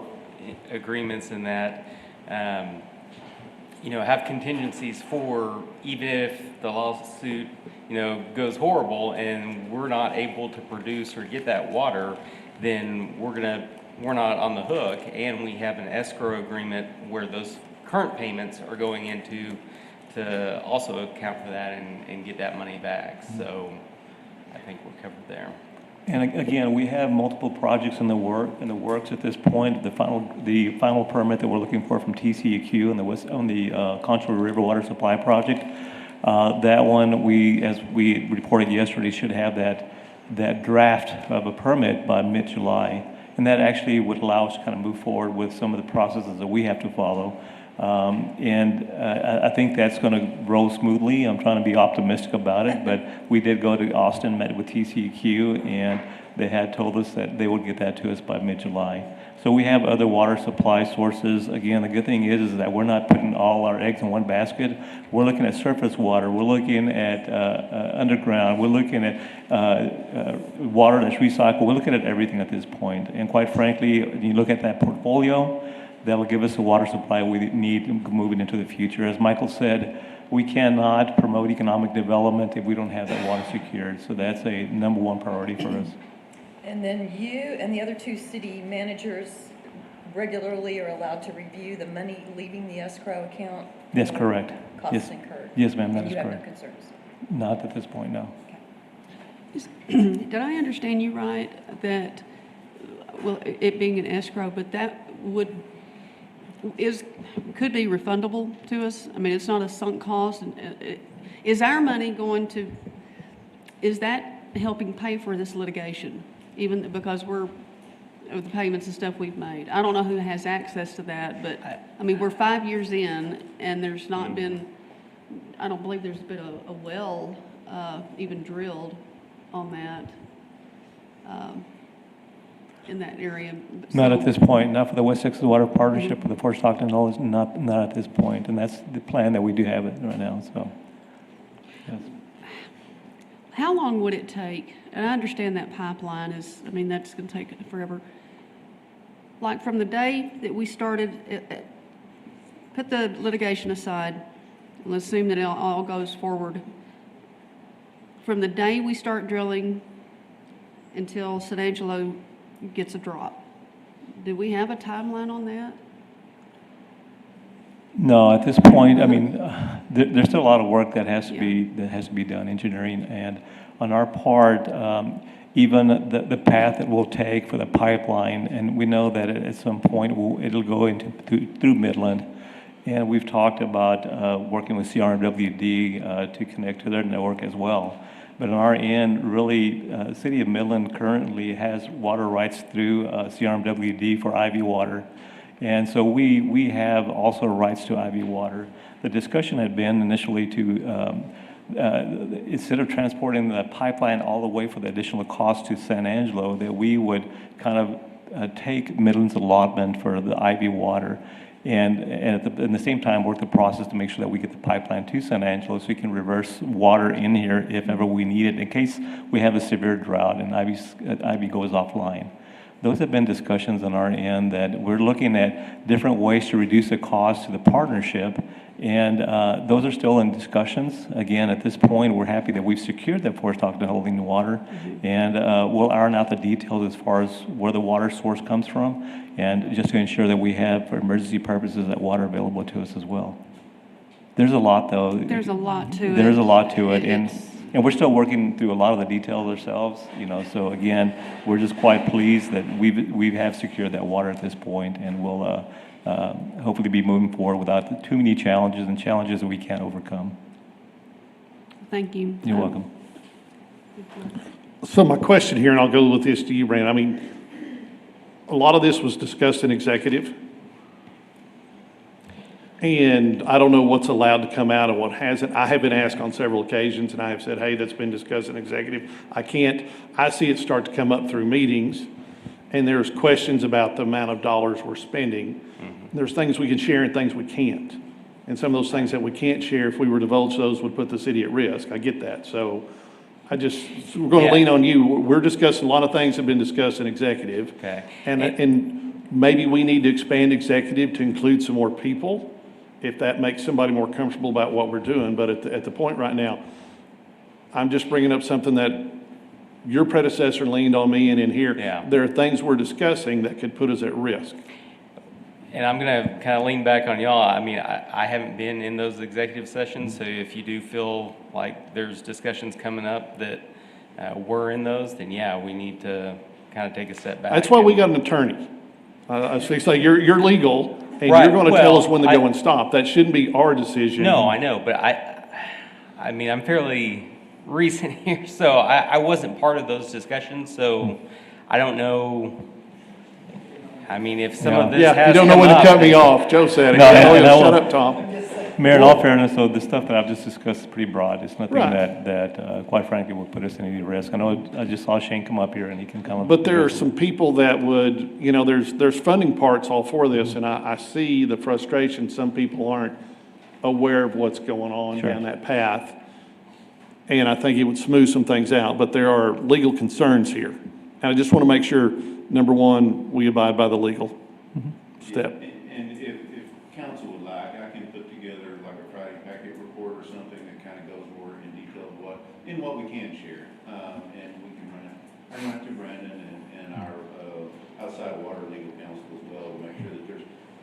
agreements in that, have contingencies for even if the lawsuit, goes horrible and we're not able to produce or get that water, then we're not on the hook, and we have an escrow agreement where those current payments are going into to also account for that and get that money back. So I think we're covered there. And again, we have multiple projects in the works at this point. The final permit that we're looking for from TCEQ on the Concho River Water Supply Project. That one, as we reported yesterday, should have that draft of a permit by mid-July. And that actually would allow us to kind of move forward with some of the processes that we have to follow. I think that's going to roll smoothly. I'm trying to be optimistic about it, but we did go to Austin, met with TCEQ, and they had told us that they would get that to us by mid-July. So we have other water supply sources. Again, the good thing is that we're not putting all our eggs in one basket. We're looking at surface water. We're looking at underground. We're looking at water that's recycled. We're looking at everything at this point. And quite frankly, when you look at that portfolio, that'll give us the water supply we need moving into the future. As Michael said, we cannot promote economic development if we don't have that water secured. So that's a number one priority for us. And then you and the other two city managers regularly are allowed to review the money leaving the escrow account? That's correct. Costs Yes. incurred? Yes, ma'am, that And is you have no correct. concerns? Not at this point, no. Did I understand you right, that, well, it being an escrow, but that could be refundable to us? I mean, it's not a sunk cost, and is our money going to, is that helping pay for this litigation? Even because of the payments and stuff we've made? I don't know who has access to that, but, I mean, we're 5 years in, and there's not been, I don't believe there's been a well even drilled on that, in that area. Not at So- this point, not for the West Texas Water Partnership or the Fort Stockton Knowledge, not at this point, and that's the plan that we do have it right now, so. Yes. How long would it take? And I understand that pipeline is, I mean, that's going to take forever. Like from the day that we started, put the litigation aside, and let's assume that it all goes forward. From the day we start drilling until sanangelo gets a drop, do we have a timeline on that? No, at this point, I mean, there's still a lot of work that has to be done, engineering, and on our part, even the path that we'll take for the pipeline, and we know that at some point it'll go through Midland, and we've talked about working with CRMWD to connect to their network as well. But on our end, really, the City of Midland currently has water rights through CRMWD for IV water. And so we have also rights to IV water. The discussion had been initially to, instead of transporting the pipeline all the way for the additional cost to San Angelo, that we would kind of take Midland's allotment for the IV water and at the same time work the process to make sure that we get the pipeline to San Angelo so we can reverse water in here if ever we need it in case we have a severe drought and IV goes offline. Those have been discussions on our end that we're looking at different ways to reduce the cost to the partnership, and those are still in discussions. Again, at this point, we're happy that we've secured that Fort Stockton holding the water, and we'll iron out the details as far as where the water source comes from, and just to ensure that we have, for emergency purposes, that water available to us as well. There's a lot, though. There's a lot to it. There's a lot to it, It's- and we're still working through a lot of the details ourselves, you know, so again, we're just quite pleased that we have secured that water at this point, and we'll hopefully be moving forward without too many challenges that we can't overcome. Thank you. You're welcome. So my question here, and I'll go with this to you, Brand, I mean, a lot of this was discussed in executive. And I don't know what's allowed to come out and what hasn't. I have been asked on several occasions, and I have said, hey, that's been discussed in executive. I see it start to come up through meetings, and there's questions about the amount of dollars we're spending. There's things we can share and things we can't. And some of those things that we can't share, if we were to divulge those, would put the city at risk. I get that. So we're going to lean on you. We're discussing, a lot of things have been discussed in executive. Okay. And maybe we need to expand executive to include some more people, if that makes somebody more comfortable about what we're doing. But at the point right now, I'm just bringing up something that your predecessor leaned on me, and in here, Yeah. there are things we're discussing that could put us at risk. And I'm going to kind of lean back on y'all. I mean, I haven't been in those executive sessions, so if you do feel like there's discussions coming up that we're in those, then yeah, we need to kind of take a step back. That's why we got an attorney. I say you're legal, and Right, you're going to tell us well, when to go and stop. That shouldn't be our decision. No, I know, but I mean, I'm fairly recent here, so I wasn't part of those discussions, so I don't know. I mean, if some of this has Yeah, you don't know come when to up, cut me off. Joe said it. No, and I will- Shut up, Tom. Mayor, in all fairness, though, the stuff that I've just discussed is pretty broad. It's nothing Right. that quite frankly, would put us in any risk. I know, I just saw Shane come up here, and he can come up. But there are some people that would, there's funding parts all for this, and I see the frustration. Some people aren't aware of what's going on Sure. down that path. And I think it would smooth some things out, but there are legal concerns here. And I just want to make sure, number one, we abide by the legal step. And if council would like, I can put together like a Friday packet report or something that kind of goes more in detail of what we can share. And we can run it to Brandon, and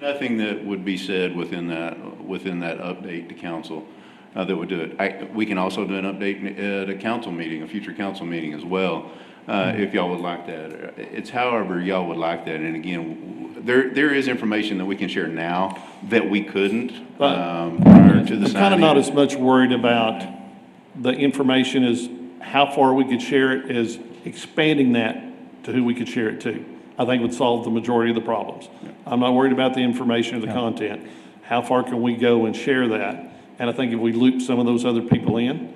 Nothing that would be said within that update to council that would do it. We can also do an update at a council meeting, a future council meeting as well, if y'all would like that. It's however y'all would like that. And again, there is information that we can share now that we couldn't prior to the I'm signing. kind of not as much worried about the information as how far we could share it as expanding that to who we could share it to. I think would solve the majority of the problems. I'm not worried about the information or the content. How far can we go and share that? And I think if we loop some of those other people in,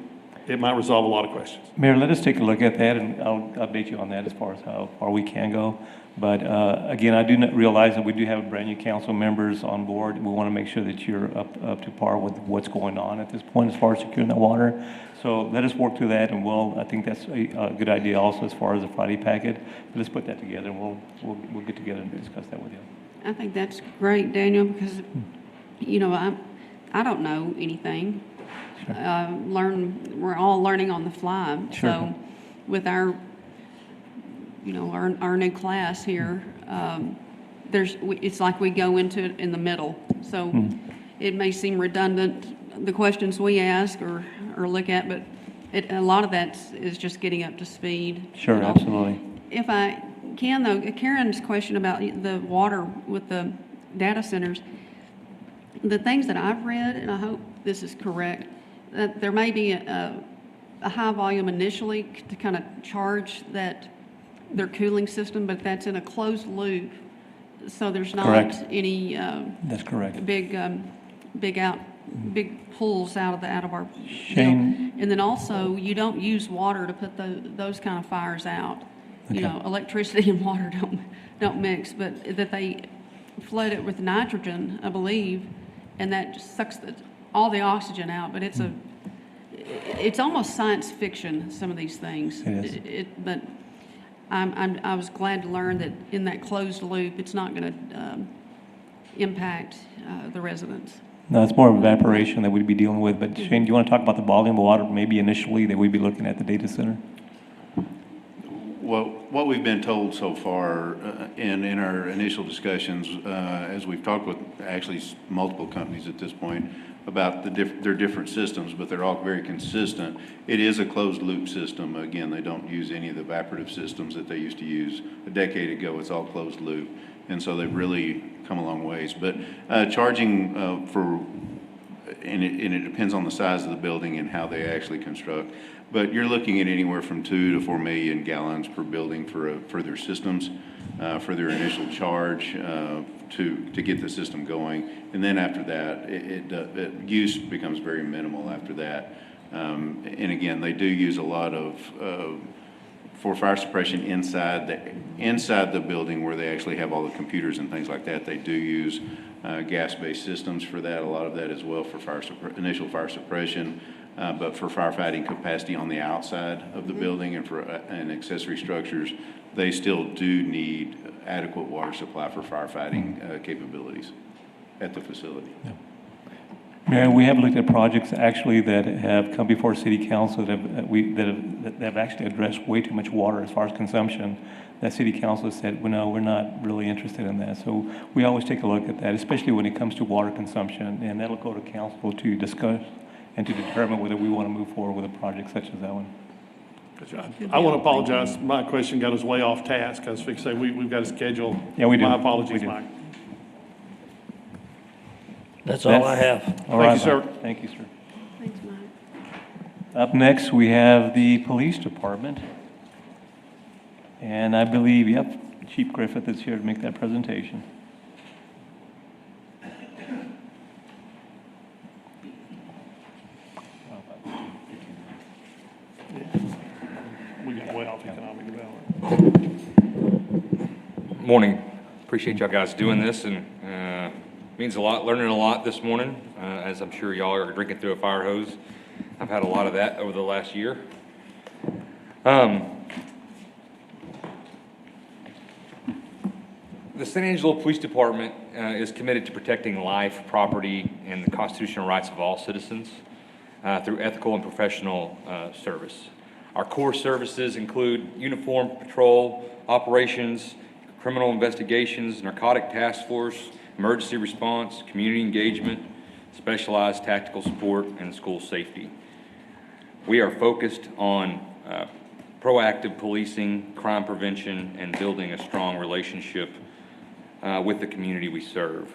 it might resolve a lot of questions. Mayor, let us take a look at that, and I'll update you on that as far as how far we can go. But again, I do not realize that we do have brand new council members on board. We want to make sure that you're up to par with what's going on at this point as far as securing that water. So let us work through that, and I think that's a good idea also as far as the Friday packet. But let's put that together, and we'll get together and discuss that with you. I think that's great, Daniel, because, you know, I don't know anything. We're all learning on the fly. Sure. So with our new class here, it's like we go into it in the middle. So it may seem redundant, the questions we ask or look at, but a lot of that is just getting up to speed. Sure, absolutely. If I can, though, Karen's question about the water with the data centers, the things that I've read, and I hope this is correct, that there may be a high volume initially to kind of charge their cooling system, but that's in a closed loop, so there's not Correct. any That's correct. big pulls out of our Shane? deal. And then also, you don't use water to put those kind of fires out. You know, electricity and water don't mix, but that they flood it with nitrogen, I believe, and that just sucks all the oxygen out. But it's almost science fiction, some of these things. It is. But I was glad to learn that in that closed loop, it's not going to impact the residents. No, it's more of evaporation that we'd be dealing with. But Shane, do you want to talk about the volume of water maybe initially that we'd be looking at the data center? Well, what we've been told so far in our initial discussions, as we've talked with actually multiple companies at this point about their different systems, but they're all very consistent. It is a closed loop system. Again, they don't use any of the evaporative systems that they used to use a decade ago. It's all closed loop. And so they've really come a long ways. But charging and it depends on the size of the building and how they actually construct. But you're looking at anywhere from 2 to 4 million gallons per building for their systems, for their initial charge to get the system going. And then after that, use becomes very minimal after that. And again, they do use a lot of for fire suppression inside the building where they actually have all the computers and things like that. They do use gas-based systems for that. A lot of that as well for initial fire suppression. But for firefighting capacity on the outside of the building and accessory structures, they still do need adequate water supply for firefighting capabilities at the facility. Yeah. Mayor, we have looked at projects actually that have come before City Council that have actually addressed way too much water as far as consumption. That City Council said, well, no, we're not really interested in that. So we always take a look at that, especially when it comes to water consumption, and that'll go to council to discuss and to determine whether we want to move forward with a project such as that one. I want to apologize. My question got us way off task. I was fixing to say we've got a schedule. Yeah, we do. My apologies, We do. Mike. That's all I have. All Thank right, you, sir. Mike. Thank you, sir. Thanks, Mike. Up next, we have the police department. And I believe, yep, Chief Griffith is here to make that presentation. We got way off economic development. Morning. Appreciate y'all guys doing this, and means a lot, learning a lot this morning, as I'm sure y'all are drinking through a fire hose. I've had a lot of that over the last year. The San Angelo Police Department is committed to protecting life, property, and the constitutional rights of all citizens through ethical and professional service. Our core services include uniform patrol operations, criminal investigations, narcotic task force, emergency response, community engagement, specialized tactical support, and school safety. We are focused on proactive policing, crime prevention, and building a strong relationship with the community we serve.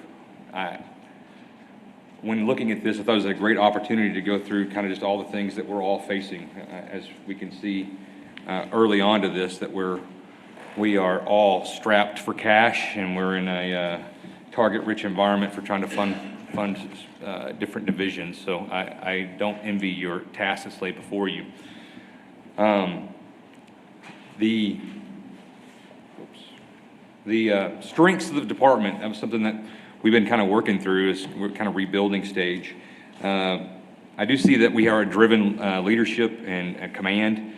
When looking at this, I thought it was a great opportunity to go through kind of just all the things that we're all facing. As we can see early on to this, that we are all strapped for cash, and we're in a target-rich environment for trying to fund different divisions. So I don't envy your task that's laid before you. The strengths of the department, that was something that we've been kind of working through as we're kind of rebuilding stage. I do see that we are a driven leadership and a command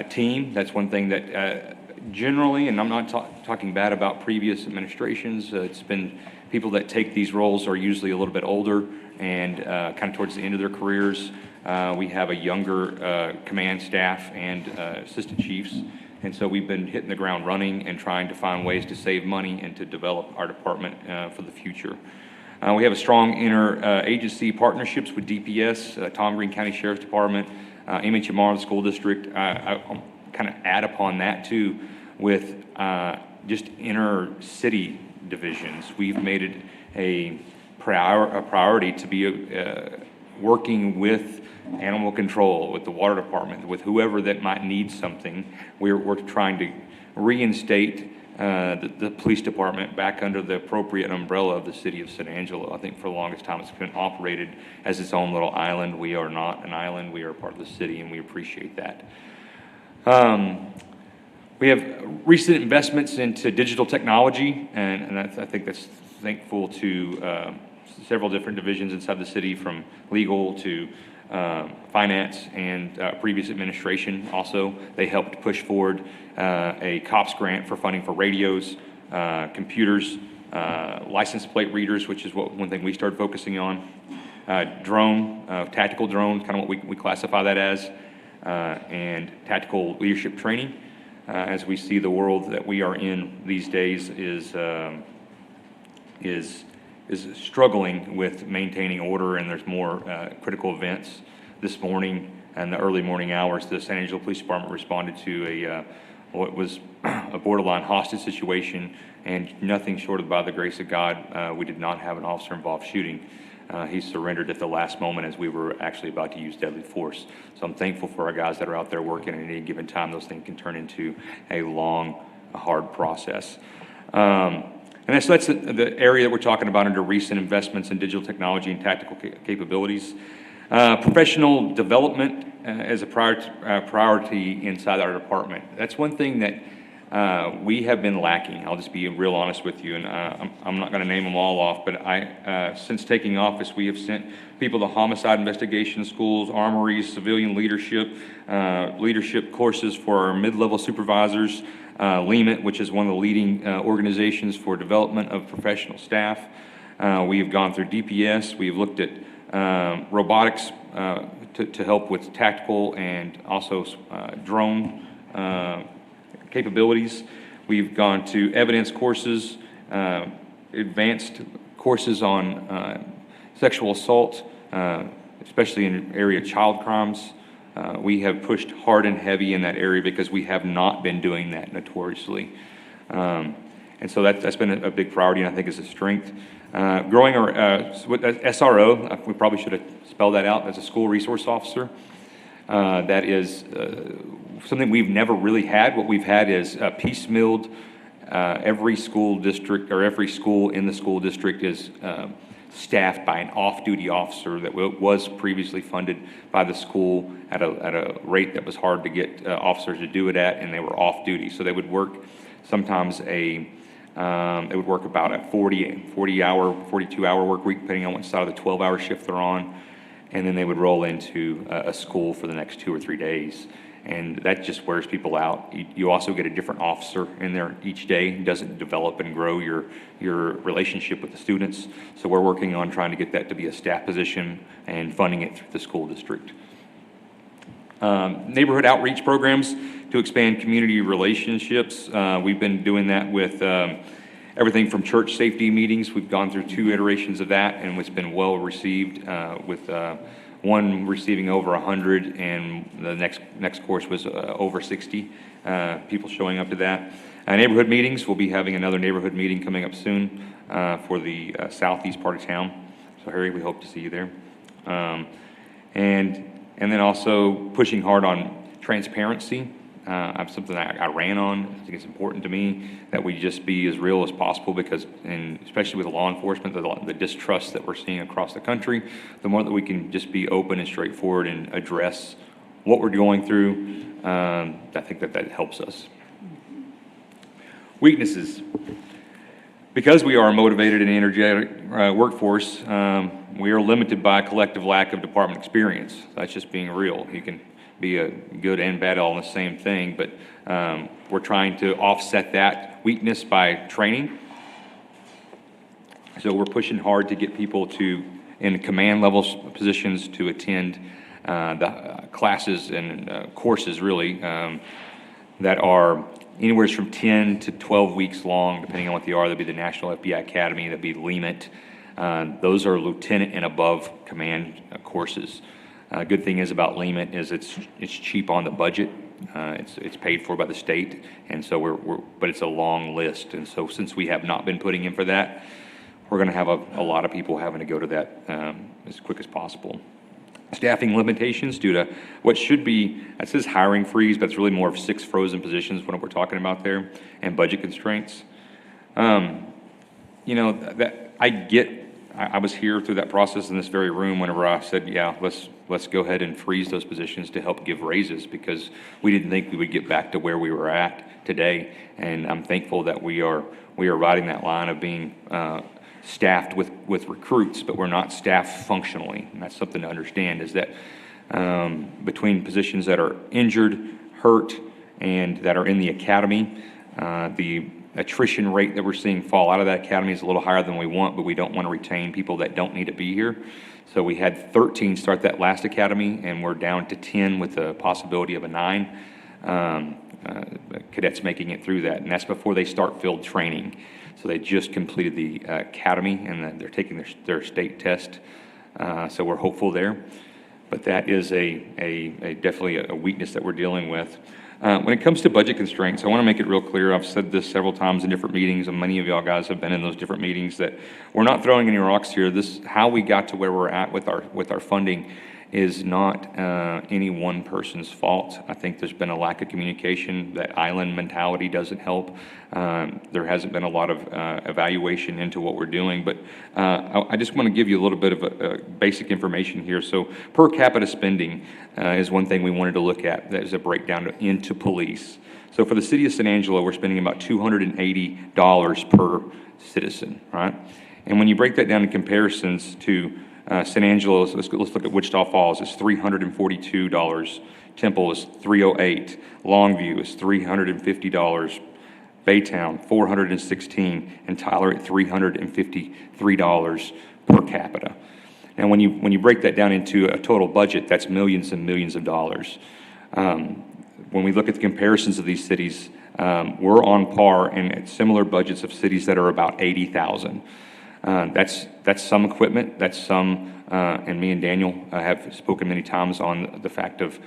team. That's one thing that generally, and I'm not talking bad about previous administrations, it's been people that take these roles are usually a little bit older and kind of towards the end of their careers. We have a younger command staff and assistant chiefs. And so we've been hitting the ground running and trying to find ways to save money and to develop our department for the future. We have a strong interagency partnerships with DPS, Tom Green County Sheriff's Department, MHMR, the school district. I'll kind of add upon that too with just inner city divisions. We've made it a priority to be working with animal control, with the water department, with whoever that might need something. We're trying to reinstate the police department back under the appropriate umbrella of the city of San Angelo. I think for the longest time it's been operated as its own little island. We are not an island. We are part of the city, and we appreciate that. We have recent investments into digital technology, and I think that's thankful to several different divisions inside the city, from legal to finance and previous administration. Also, they helped push forward a COPS grant for funding for radios, computers, license plate readers, which is one thing we started focusing on. Drone, tactical drone, kind of what we classify that as, and tactical leadership training. As we see the world that we are in these days is struggling with maintaining order, and there's more critical events. This morning, in the early morning hours, the San Angelo Police Department responded to what was a borderline hostage situation, and nothing short of by the grace of God, we did not have an officer-involved shooting. He surrendered at the last moment as we were actually about to use deadly force. So I'm thankful for our guys that are out there working, and at any given time, those things can turn into a long, hard process. And so that's the area that we're talking about under recent investments in digital technology and tactical capabilities. Professional development as a priority inside our department. That's one thing that we have been lacking. I'll just be real honest with you, and I'm not going to name them all off, but since taking office, we have sent people to homicide investigation schools, armories, civilian leadership, leadership courses for our mid-level supervisors, LEMIT, which is one of the leading organizations for development of professional staff. We have gone through DPS. We've looked at robotics to help with tactical and also drone capabilities. We've gone to evidence courses, advanced courses on sexual assault, especially in the area of child crimes. We have pushed hard and heavy in that area because we have not been doing that notoriously. And so that's been a big priority, and I think is a strength. Growing our SRO, we probably should have spelled that out, as a school resource officer. That is something we've never really had. What we've had is piecemealed. Every school district, or every school in the school district is staffed by an off-duty officer that was previously funded by the school at a rate that was hard to get officers to do it at, and they were off-duty. So they would work sometimes they would work about a 42-hour work week, depending on what side of the 12-hour shift they're on, and then they would roll into a school for the next 2 or 3 days. And that just wears people out. You also get a different officer in there each day. It doesn't develop and grow your relationship with the students. So we're working on trying to get that to be a staff position and funding it through the school district. Neighborhood outreach programs to expand community relationships. We've been doing that with everything from church safety meetings. We've gone through 2 iterations of that, and it's been well received, with one receiving over 100, and the next course was over 60 people showing up to that. Neighborhood meetings, we'll be having another neighborhood meeting coming up soon for the southeast part of town. So Harry, we hope to see you there. And then also pushing hard on transparency. Something I ran on. I think it's important to me that we just be as real as possible, because, and especially with law enforcement, the distrust that we're seeing across the country, the more that we can just be open and straightforward and address what we're going through, I think that helps us. Weaknesses. Because we are a motivated and energetic workforce, we are limited by a collective lack of department experience. That's just being real. You can be a good and bad all in the same thing, but we're trying to offset that weakness by training. So we're pushing hard to get people in command level positions to attend the classes and courses really that are anywhere from 10 to 12 weeks long, depending on what they are. That'd be the National FBI Academy, that'd be LEMIT. Those are lieutenant and above command courses. Good thing is about LEMIT is it's cheap on the budget. It's paid for by the state, and so but it's a long list. And so since we have not been putting in for that, we're going to have a lot of people having to go to that as quick as possible. Staffing limitations due to what should be, it says hiring freeze, but it's really more of 6 frozen positions, what we're talking about there, and budget constraints. You know, that I was here through that process in this very room whenever I said, yeah, let's go ahead and freeze those positions to help give raises, because we didn't think we would get back to where we were at today. And I'm thankful that we are riding that line of being staffed with recruits, but we're not staffed functionally. And that's something to understand, is that between positions that are injured, hurt, and that are in the academy, the attrition rate that we're seeing fall out of that academy is a little higher than we want, but we don't want to retain people that don't need to be here. So we had 13 start that last academy, and we're down to 10 with the possibility of a 9 cadets making it through that. And that's before they start field training. So they just completed the academy, and they're taking their state test. So we're hopeful there. But that is definitely a weakness that we're dealing with. When it comes to budget constraints, I want to make it real clear. I've said this several times in different meetings, and many of y'all guys have been in those different meetings, that we're not throwing any rocks here. How we got to where we're at with our funding is not any one person's fault. I think there's been a lack of communication. That island mentality doesn't help. There hasn't been a lot of evaluation into what we're doing, but I just want to give you a little bit of basic information here. So per capita spending is one thing we wanted to look at. That is a breakdown into police. So for the city of San Angelo, we're spending about $280 per citizen, right? And when you break that down in comparisons to San Angelo, let's look at Wichita Falls, it's $342. Temple is $308. Longview is $350. Baytown, $416, and Tyler at $353 per capita. Now, when you break that down into a total budget, that's millions and millions of dollars. When we look at the comparisons of these cities, we're on par and at similar budgets of cities that are about 80,000. That's some equipment, that's some, and me and Daniel have spoken many times on the fact of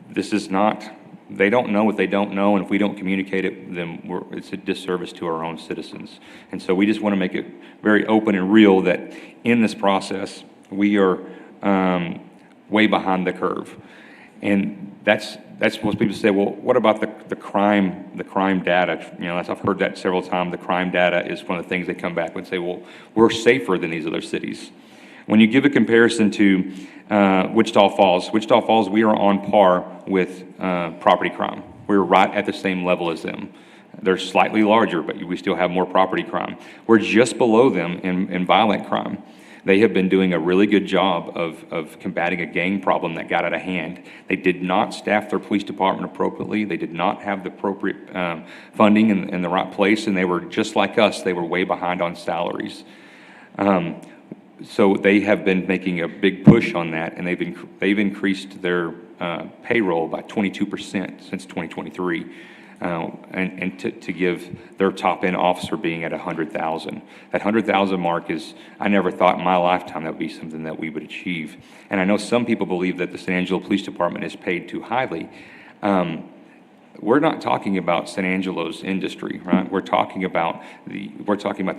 this is not, they don't know what they don't know, and if we don't communicate it, then it's a disservice to our own citizens. And so we just want to make it very open and real that in this process, we are way behind the curve. And that's what people say, well, what about the crime data? You know, I've heard that several times. The crime data is one of the things they come back and say, well, we're safer than these other cities. When you give a comparison to Wichita Falls, we are on par with property crime. We're right at the same level as them. They're slightly larger, but we still have more property crime. We're just below them in violent crime. They have been doing a really good job of combating a gang problem that got out of hand. They did not staff their police department appropriately. They did not have the appropriate funding in the right place, and they were just like us. They were way behind on salaries. So they have been making a big push on that, and they've increased their payroll by 22% since 2023. and to give their top-end officer being at 100,000. That 100,000 mark is, I never thought in my lifetime that would be something that we would achieve. And I know some people believe that the San Angelo Police Department is paid too highly. We're not talking about San Angelo's industry, right? We're talking about the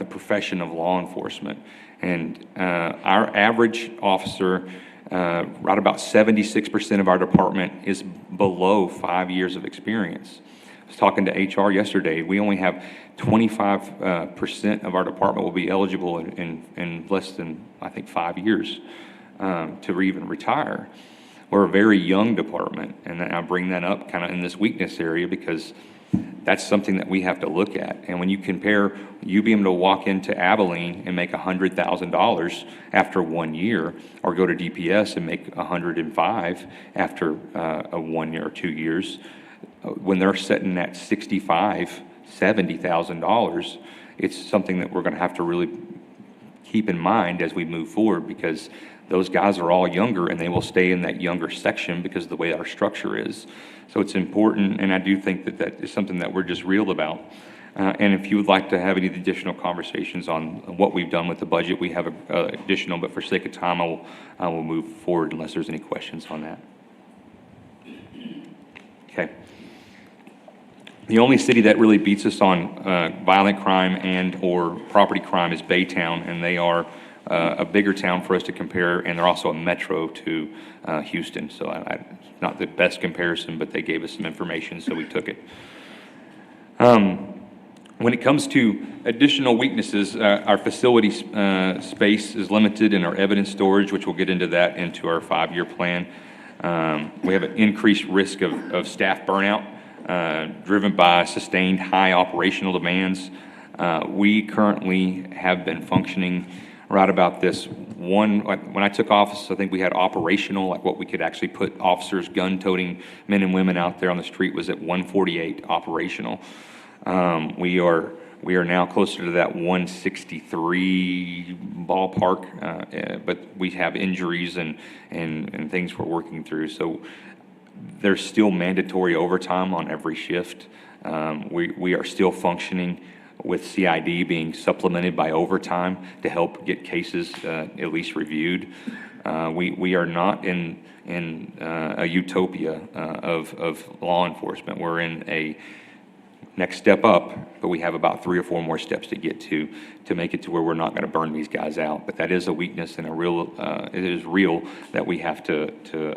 profession of law enforcement. And our average officer, right about 76% of our department is below 5 years of experience. I was talking to HR yesterday. We only have 25% of our department will be eligible in less than, I think, 5 years to even retire. We're a very young department, and I bring that up kind of in this weakness area because that's something that we have to look at. And when you compare you being able to walk into Abilene and make $100,000 after 1 year, or go to DPS and make $105,000 after 1 year or 2 years, when they're sitting at $65,000, $70,000, it's something that we're going to have to really keep in mind as we move forward, because those guys are all younger and they will stay in that younger section because of the way our structure is. So it's important, and I do think that that is something that we're just real about. And if you would like to have any additional conversations on what we've done with the budget, we have additional, but for sake of time, I will move forward unless there's any questions on that. Okay. The only city that really beats us on violent crime and or property crime is Baytown, and they are a bigger town for us to compare, and they're also a metro to Houston. So not the best comparison, but they gave us some information, so we took it. When it comes to additional weaknesses, our facility space is limited in our evidence storage, which we'll get into that into our 5-year plan. We have an increased risk of staff burnout, driven by sustained high operational demands. We currently have been functioning right about this one. When I took office, I think we had operational, like what we could actually put officers, gun-toting men and women out there on the street, was at 148 operational. We are now closer to that 163 ballpark, but we have injuries and things we're working through. So there's still mandatory overtime on every shift. We are still functioning with CID being supplemented by overtime to help get cases at least reviewed. We are not in a utopia of law enforcement. We're in a next step up, but we have about 3 or 4 more steps to get to make it to where we're not going to burn these guys out. But that is a weakness and it is real that we have to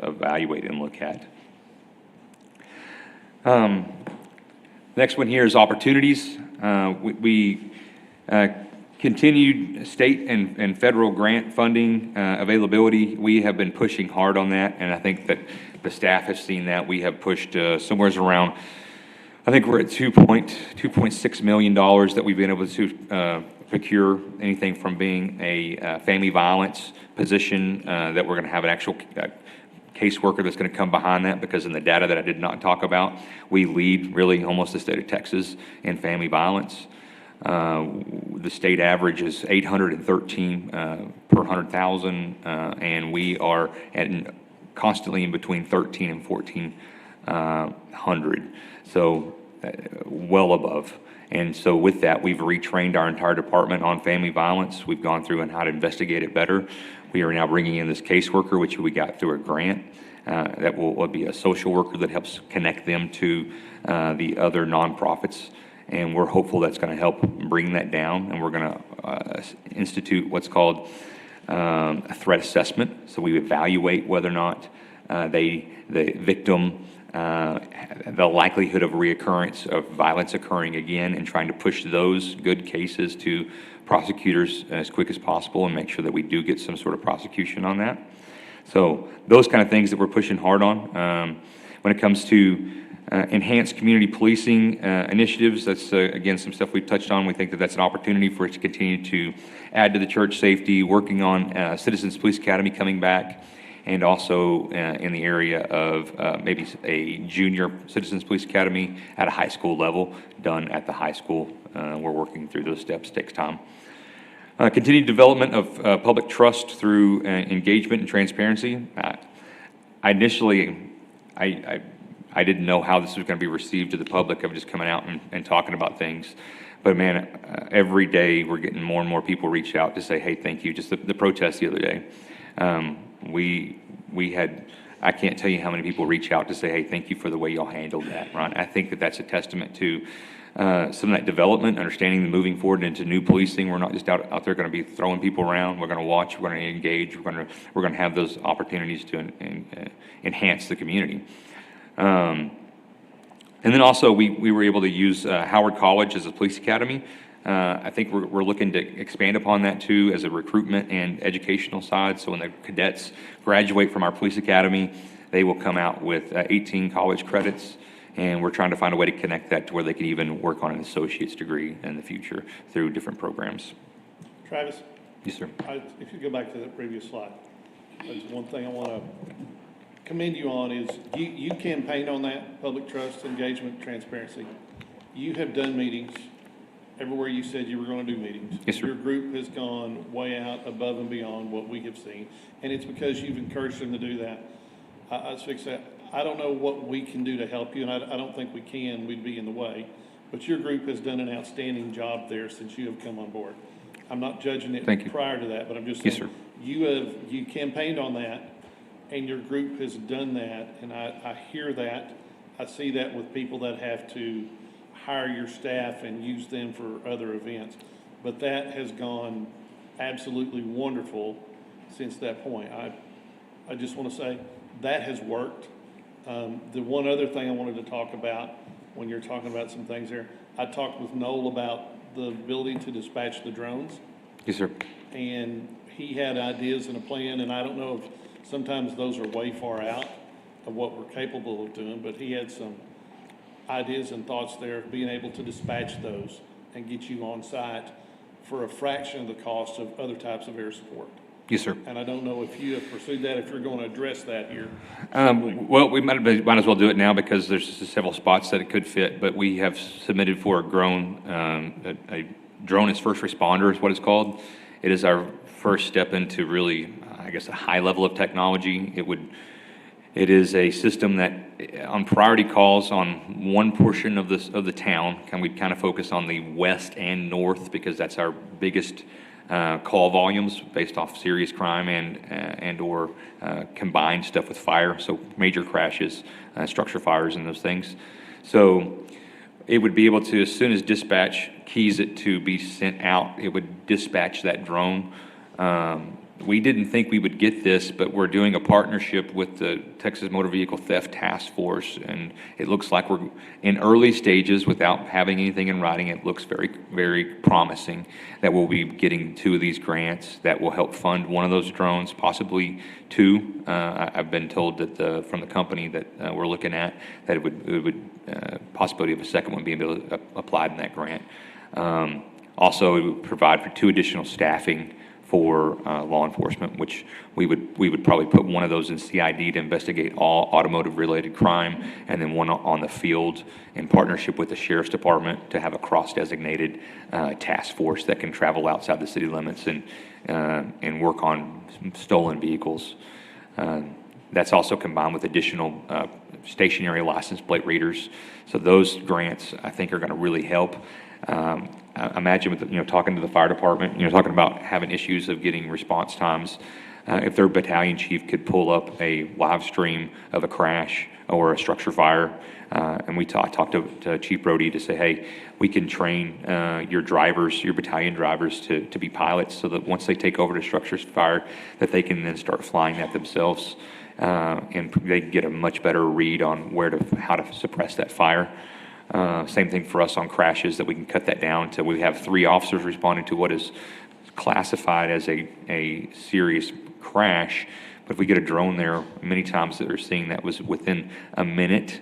evaluate and look at. Next one here is opportunities. We continued state and federal grant funding availability. We have been pushing hard on that, and I think that the staff has seen that. We have pushed somewhere around, I think we're at $2.6 million that we've been able to procure, anything from being a family violence position that we're going to have an actual caseworker that's going to come behind that, because in the data that I did not talk about, we lead really almost the state of Texas in family violence. The state average is 813 per 100,000, and we are constantly in between 13 and 1,400, so well above. And so with that, we've retrained our entire department on family violence. We've gone through and how to investigate it better. We are now bringing in this caseworker, which we got through a grant, that will be a social worker that helps connect them to the other nonprofits. And we're hopeful that's going to help bring that down. And we're going to institute what's called a threat assessment. So we evaluate whether or not the victim, the likelihood of reoccurrence of violence occurring again, and trying to push those good cases to prosecutors as quick as possible and make sure that we do get some sort of prosecution on that. So those kind of things that we're pushing hard on. When it comes to enhanced community policing initiatives, that's again some stuff we've touched on. We think that that's an opportunity for us to continue to add to the church safety, working on Citizens Police Academy coming back, and also in the area of maybe a junior Citizens Police Academy at a high school level, done at the high school. We're working through those steps, takes time. Continued development of public trust through engagement and transparency. I I didn't know how this was going to be received to the public of just coming out and talking about things. But man, every day we're getting more and more people reach out to say, hey, thank you. Just the protest the other day. We had, I can't tell you how many people reach out to say, hey, thank you for the way y'all handled that, Ron. I think that that's a testament to some of that development, understanding the moving forward into new policing. We're not just out there going to be throwing people around. We're going to watch, we're going to engage, we're going to have those opportunities to enhance the community. And then also we were able to use Howard College as a police academy. I think we're looking to expand upon that too as a recruitment and educational side. So when the cadets graduate from our police academy, they will come out with 18 college credits, and we're trying to find a way to connect that to where they can even work on an associate's degree in the future through different programs. Travis? Yes, sir. If you go back to that previous slide, there's one thing I want to commend you on is you campaigned on that, public trust, engagement, transparency. You have done meetings everywhere you said you were going to do meetings. Yes, sir. Your group has gone way out above and beyond what we have seen, and it's because you've encouraged them to do that. I was fixing that. I don't know what we can do to help you, and I don't think we can. We'd be in the way. But your group has done an outstanding job there since you have come on board. I'm not judging it prior to that, but I'm just saying, yes, sir. You campaigned on that, and your group has done that, and I hear that. I see that with people that have to hire your staff and use them for other events. But that has gone absolutely wonderful since that point. I just want to say that has worked. The one other thing I wanted to talk about when you're talking about some things there, I talked with Noel about the ability to dispatch the drones. Yes, sir. And he had ideas and a plan, and I don't know if sometimes those are way far out of what we're capable of doing, but he had some ideas and thoughts there of being able to dispatch those and get you on site for a fraction of the cost of other types of air support. Yes, sir. And I don't know if you have pursued that, if you're going to address that here. Well, we might as well do it now because there's several spots that it could fit, but we have submitted for a drone. A drone is first responder is what it's called. It is our first step into really, I guess, a high level of technology. It is a system that on priority calls on one portion of the town, we kind of focus on the west and north because that's our biggest call volumes based off serious crime and or combined stuff with fire, so major crashes, structure fires and those things. So it would be able to, as soon as dispatch keys it to be sent out, it would dispatch that drone. We didn't think we would get this, but we're doing a partnership with the Texas Motor Vehicle Theft Task Force, and it looks like we're in early stages without having anything in writing. It looks very, very promising that we'll be getting 2 of these grants that will help fund one of those drones, possibly 2. I've been told that from the company that we're looking at that it would possibility of a second one being able to applied in that grant. Also, it would provide for 2 additional staffing for law enforcement, which we would probably put one of those in CID to investigate all automotive-related crime, and then one on the field in partnership with the Sheriff's Department to have a cross-designated task force that can travel outside the city limits and work on stolen vehicles. That's also combined with additional stationary license plate readers. So those grants, I think, are going to really help. I imagine with talking to the fire department, talking about having issues of getting response times. If their battalion chief could pull up a live stream of a crash or a structure fire, and I talked to Chief Brody to say, hey, we can train your drivers, your battalion drivers, to be pilots, so that once they take over the structure fire, that they can then start flying that themselves, and they get a much better read on how to suppress that fire. Same thing for us on crashes, that we can cut that down to we have 3 officers responding to what is classified as a serious crash. But if we get a drone there, many times they're seeing that was within a minute,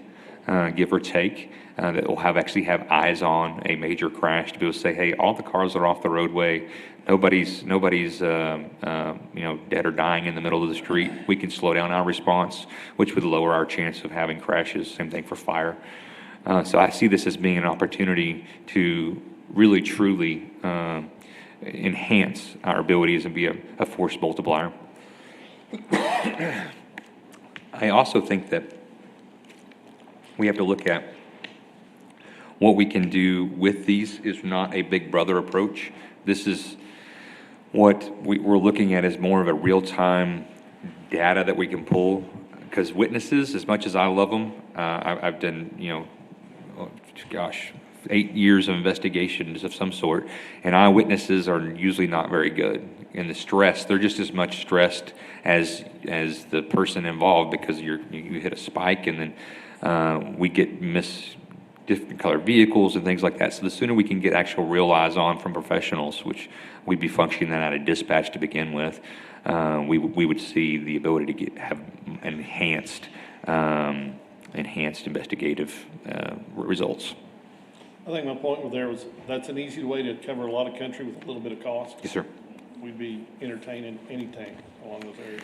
give or take, that will actually have eyes on a major crash to be able to say, hey, all the cars are off the roadway. Nobody's dead or dying in the middle of the street. We can slow down our response, which would lower our chance of having crashes. Same thing for fire. So I see this as being an opportunity to really, truly enhance our abilities and be a force multiplier. I also think that we have to look at what we can do with these is not a big brother approach. This is what we're looking at is more of a real-time data that we can pull, because witnesses, as much as I love them, I've done, 8 years of investigations of some sort, and eyewitnesses are usually not very good. And the stress, they're just as much stressed as the person involved, because you hit a spike, and then we get different colored vehicles and things like that. So the sooner we can get actual real eyes on from professionals, which we'd be functioning that out of dispatch to begin with, we would see the ability to have enhanced investigative results. I think my point with there was, that's an easy way to cover a lot of country with a little bit of cost. Yes, sir. We'd be entertaining anything along those areas.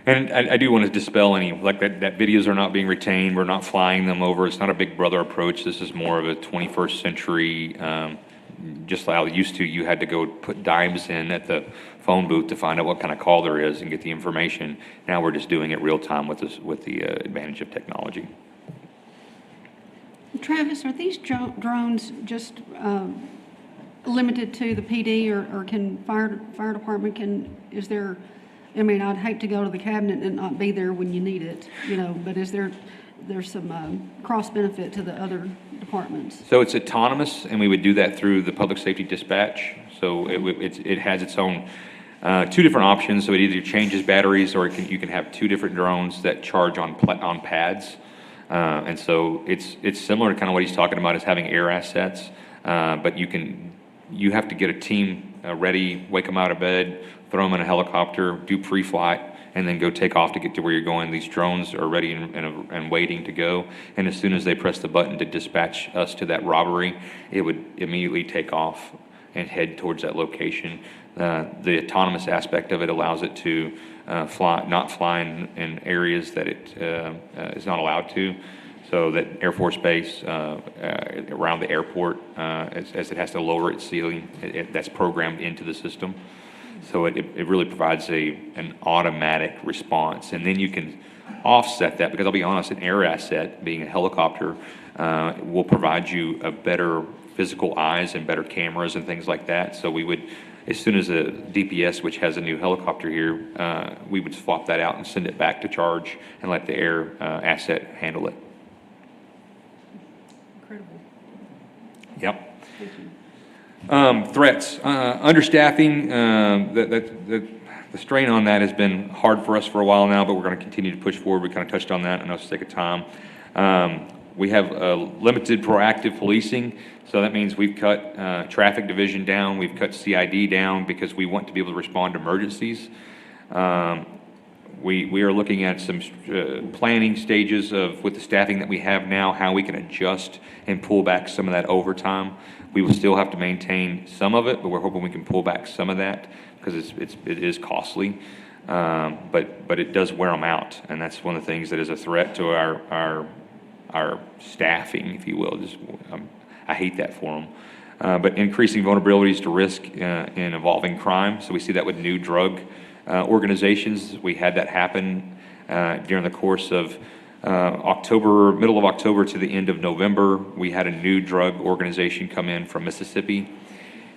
And I do want to dispel any, like that videos are not being retained, we're not flying them over, it's not a big brother approach, this is more of a 21st century, just like how it used to, you had to go put dimes in at the phone booth to find out what kind of call there is and get the information. Now we're just doing it real time with the advantage of technology. Travis, are these drones just limited to the PD, or can fire department is there, I mean, I'd hate to go to the cabinet and not be there when you need it, but is there's some cross benefit to the other departments? So it's autonomous, and we would do that through the public safety dispatch. So it has its own 2 different options. So it either changes batteries, or you can have 2 different drones that charge on pads. And so it's similar to kind of what he's talking about, is having air assets, but you have to get a team ready, wake them out of bed, throw them in a helicopter, do pre-flight, and then go take off to get to where you're going. These drones are ready and waiting to go, and as soon as they press the button to dispatch us to that robbery, it would immediately take off and head towards that location. The autonomous aspect of it allows it to not fly in areas that it is not allowed to. So that Air Force Base around the airport, as it has to lower its ceiling, that's programmed into the system. So it really provides an automatic response. And then you can offset that, because I'll be honest, an air asset, being a helicopter, will provide you a better physical eyes and better cameras and things like that. So we would, as soon as a DPS, which has a new helicopter here, we would swap that out and send it back to charge and let the air asset handle it. Incredible. Yep. Threats, understaffing, the strain on that has been hard for us for a while now, but we're going to continue to push forward. We kind of touched on that. I know it's sake of time. We have limited proactive policing, so that means we've cut traffic division down, we've cut CID down, because we want to be able to respond to emergencies. We are looking at some planning stages with the staffing that we have now, how we can adjust and pull back some of that overtime. We will still have to maintain some of it, but we're hoping we can pull back some of that, because it is costly. But it does wear them out, and that's one of the things that is a threat to our staffing, if you will. I hate that for them. But increasing vulnerabilities to risk in evolving crime. So we see that with new drug organizations. We had that happen during the course of middle of October to the end of November. We had a new drug organization come in from Mississippi.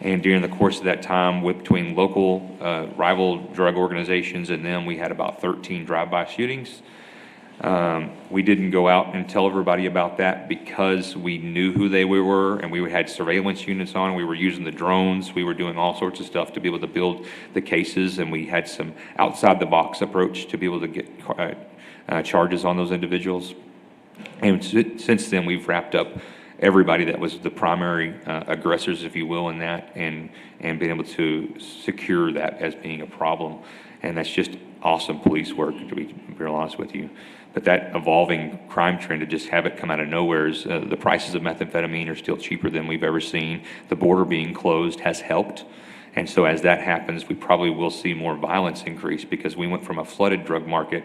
And during the course of that time, between local rival drug organizations and them, we had about 13 drive-by shootings. We didn't go out and tell everybody about that, because we knew who they were, and we had surveillance units on. We were using the drones. We were doing all sorts of stuff to be able to build the cases, and we had some outside-the-box approach to be able to get charges on those individuals. And since then, we've wrapped up everybody that was the primary aggressors, if you will, in that, and been able to secure that as being a problem. And that's just awesome police work, to be real honest with you. But that evolving crime trend, to just have it come out of nowhere, the prices of methamphetamine are still cheaper than we've ever seen. The border being closed has helped. And so as that happens, we probably will see more violence increase, because we went from a flooded drug market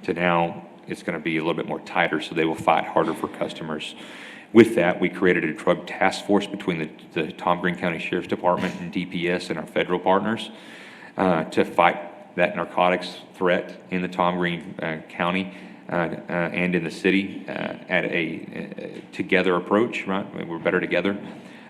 to now it's going to be a little bit more tighter, so they will fight harder for customers. With that, we created a drug task force between the Tom Green County Sheriff's Department and DPS and our federal partners to fight that narcotics threat in the Tom Green County. and in the city at a together approach, right? I mean, we're better together,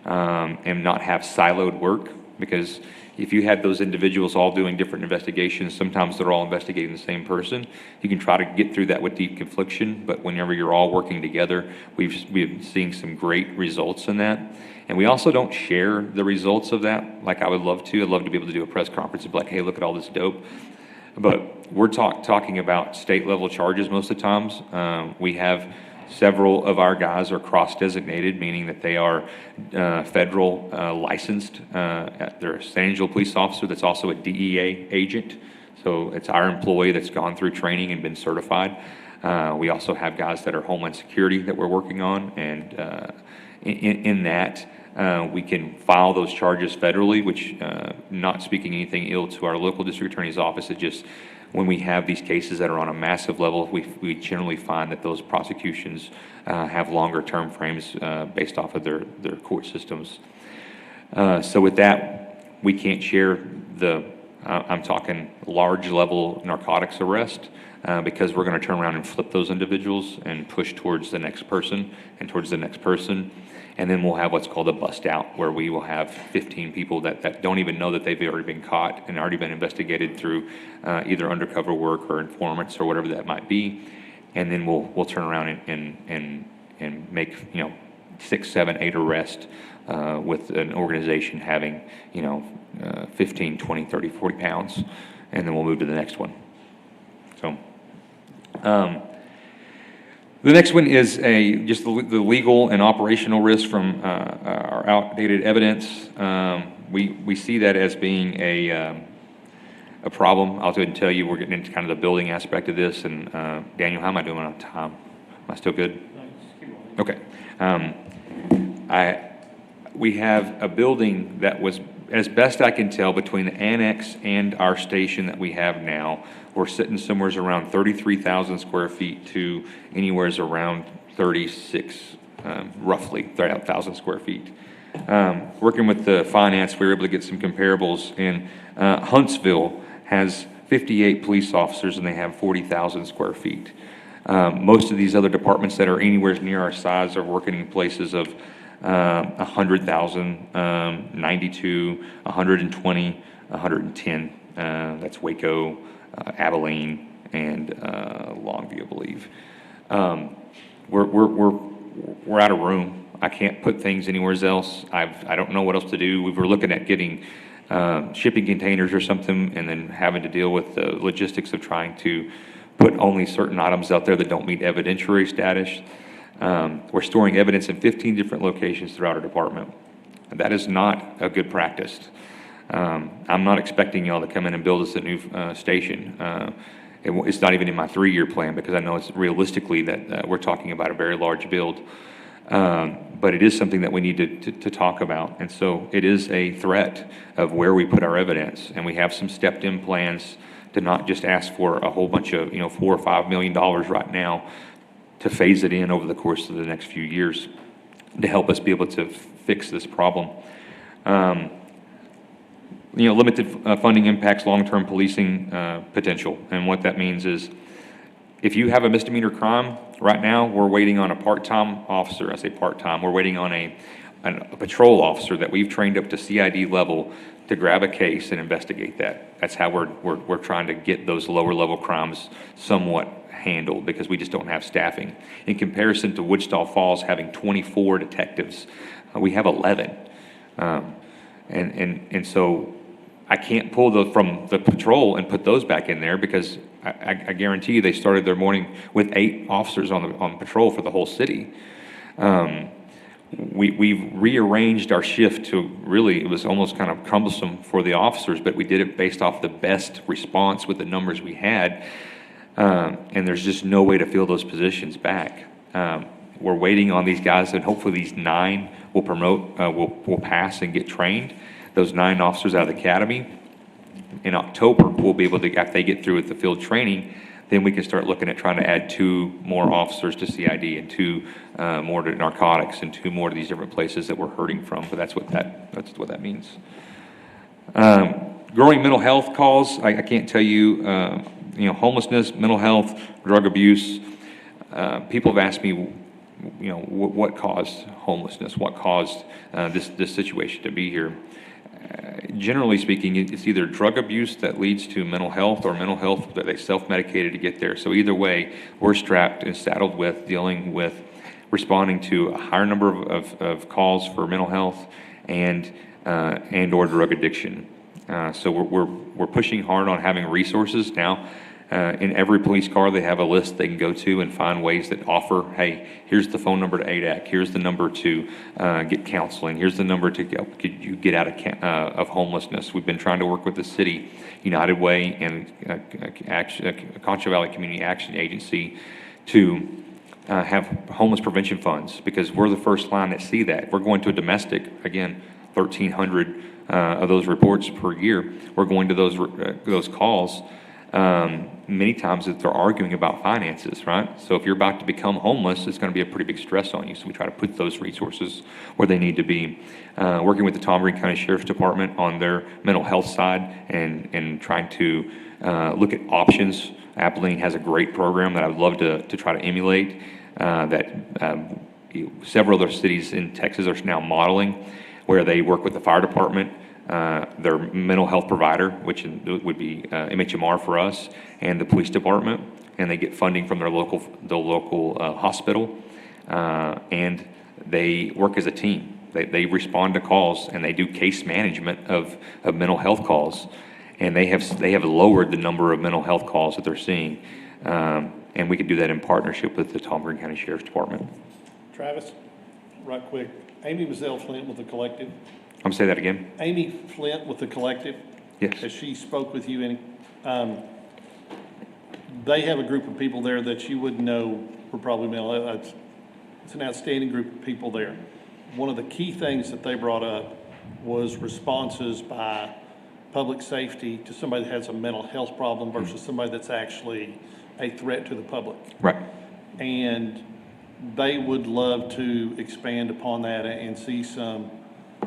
and not have siloed work, because if you had those individuals all doing different investigations, sometimes they're all investigating the same person. You can try to get through that with deep confliction, but whenever you're all working together, we've been seeing some great results in that. And we also don't share the results of that like I would love to. I'd love to be able to do a press conference and be like, hey, look at all this dope. But we're talking about state level charges most of the times. We have several of our guys are cross-designated, meaning that they are federal licensed. They're a San Angelo police officer that's also a DEA agent. So it's our employee that's gone through training and been certified. We also have guys that are Homeland Security that we're working on. And in that, we can file those charges federally, which, not speaking anything ill to our local district attorney's office, it just, when we have these cases that are on a massive level, we generally find that those prosecutions have longer term frames based off of their court systems. So with that, we can't share I'm talking large level narcotics arrest, because we're going to turn around and flip those individuals and push towards the next person and towards the next person. And then we'll have what's called a bust out, where we will have 15 people that don't even know that they've already been caught and already been investigated through either undercover work or informants or whatever that might be. And then we'll turn around and make 6, 7, 8 arrests with an organization having 15, 20, 30, 40 pounds, and then we'll move to the next one. So. The next one is just the legal and operational risk from our outdated evidence. We see that as being a problem. I'll go ahead and tell you, we're getting into kind of the building aspect of this. And Daniel, how am I doing on time? Am I still good? Okay. We have a building that was, as best I can tell, between the annex and our station that we have now, we're sitting somewhere around 33,000 square feet to anywhere around 36, roughly 30,000 square feet. Working with the finance, we were able to get some comparables. And Huntsville has 58 police officers and they have 40,000 square feet. Most of these other departments that are anywhere near our size are working in places of 100,000, 92, 120, 110. That's Waco, Abilene, and Longview, I believe. We're out of room. I can't put things anywhere else. I don't know what else to do. We were looking at getting shipping containers or something, and then having to deal with the logistics of trying to put only certain items out there that don't meet evidentiary status. We're storing evidence in 15 different locations throughout our department. That is not a good practice. I'm not expecting y'all to come in and build us a new station. It's not even in my 3-year plan, because I know it's realistically that we're talking about a very large build. But it is something that we need to talk about. And so it is a threat of where we put our evidence. And we have some stepped-in plans to not just ask for a whole bunch of, $4 or $5 million right now, to phase it in over the course of the next few years to help us be able to fix this problem. Limited funding impacts long-term policing potential. And what that means is, if you have a misdemeanor crime, right now, we're waiting on a part-time officer. I say part-time. We're waiting on a patrol officer that we've trained up to CID level to grab a case and investigate that. That's how we're trying to get those lower-level crimes somewhat handled, because we just don't have staffing. In comparison to Wichita Falls having 24 detectives, we have 11. And so I can't pull those from the patrol and put those back in there, because I guarantee you they started their morning with 8 officers on patrol for the whole city. We've rearranged our shift to really, it was almost kind of cumbersome for the officers, but we did it based off the best response with the numbers we had. And there's just no way to fill those positions back. We're waiting on these guys, and hopefully these 9 will pass and get trained. Those 9 officers out of the academy. In October, we'll be able to, after they get through with the field training, then we can start looking at trying to add 2 more officers to CID and 2 more to narcotics and 2 more to these different places that we're hurting from. But that's what that means. Growing mental health calls. I can't tell you homelessness, mental health, drug abuse. People have asked me, what caused homelessness? What caused this situation to be here? Generally speaking, it's either drug abuse that leads to mental health or mental health that they self-medicated to get there. So either way, we're strapped and saddled with dealing with responding to a higher number of calls for mental health and or drug addiction. So we're pushing hard on having resources now. In every police car, they have a list they can go to and find ways that offer, hey, here's the phone number to ADAC, here's the number to get counseling, here's the number to get you get out of homelessness. We've been trying to work with the city, United Way, and Concho Valley Community Action Agency to have homeless prevention funds, because we're the first line that see that. We're going to a domestic, again, 1,300 of those reports per year. We're going to those calls. Many times that they're arguing about finances, right? So if you're about to become homeless, it's going to be a pretty big stress on you. So we try to put those resources where they need to be. Working with the Tom Green County Sheriff's Department on their mental health side and trying to look at options. Abilene has a great program that I would love to try to emulate that several other cities in Texas are now modeling, where they work with the fire department, their mental health provider, which would be MHMR for us, and the police department, and they get funding from the local hospital, and they work as a team. They respond to calls, and they do case management of mental health calls, and they have lowered the number of mental health calls that they're seeing, and we could do that in partnership with the Tom Green County Sheriff's Department. Travis, right quick, Amy Mazzell Flint with the collective. I'm say that again. Amy Flint with the collective. Yes. As she spoke with you, they have a group of people there that you wouldn't know were probably mental health. It's an outstanding group of people there. One of the key things that they brought up was responses by public safety to somebody that has a mental health problem versus somebody that's actually a threat to the public. Right. And they would love to expand upon that and see some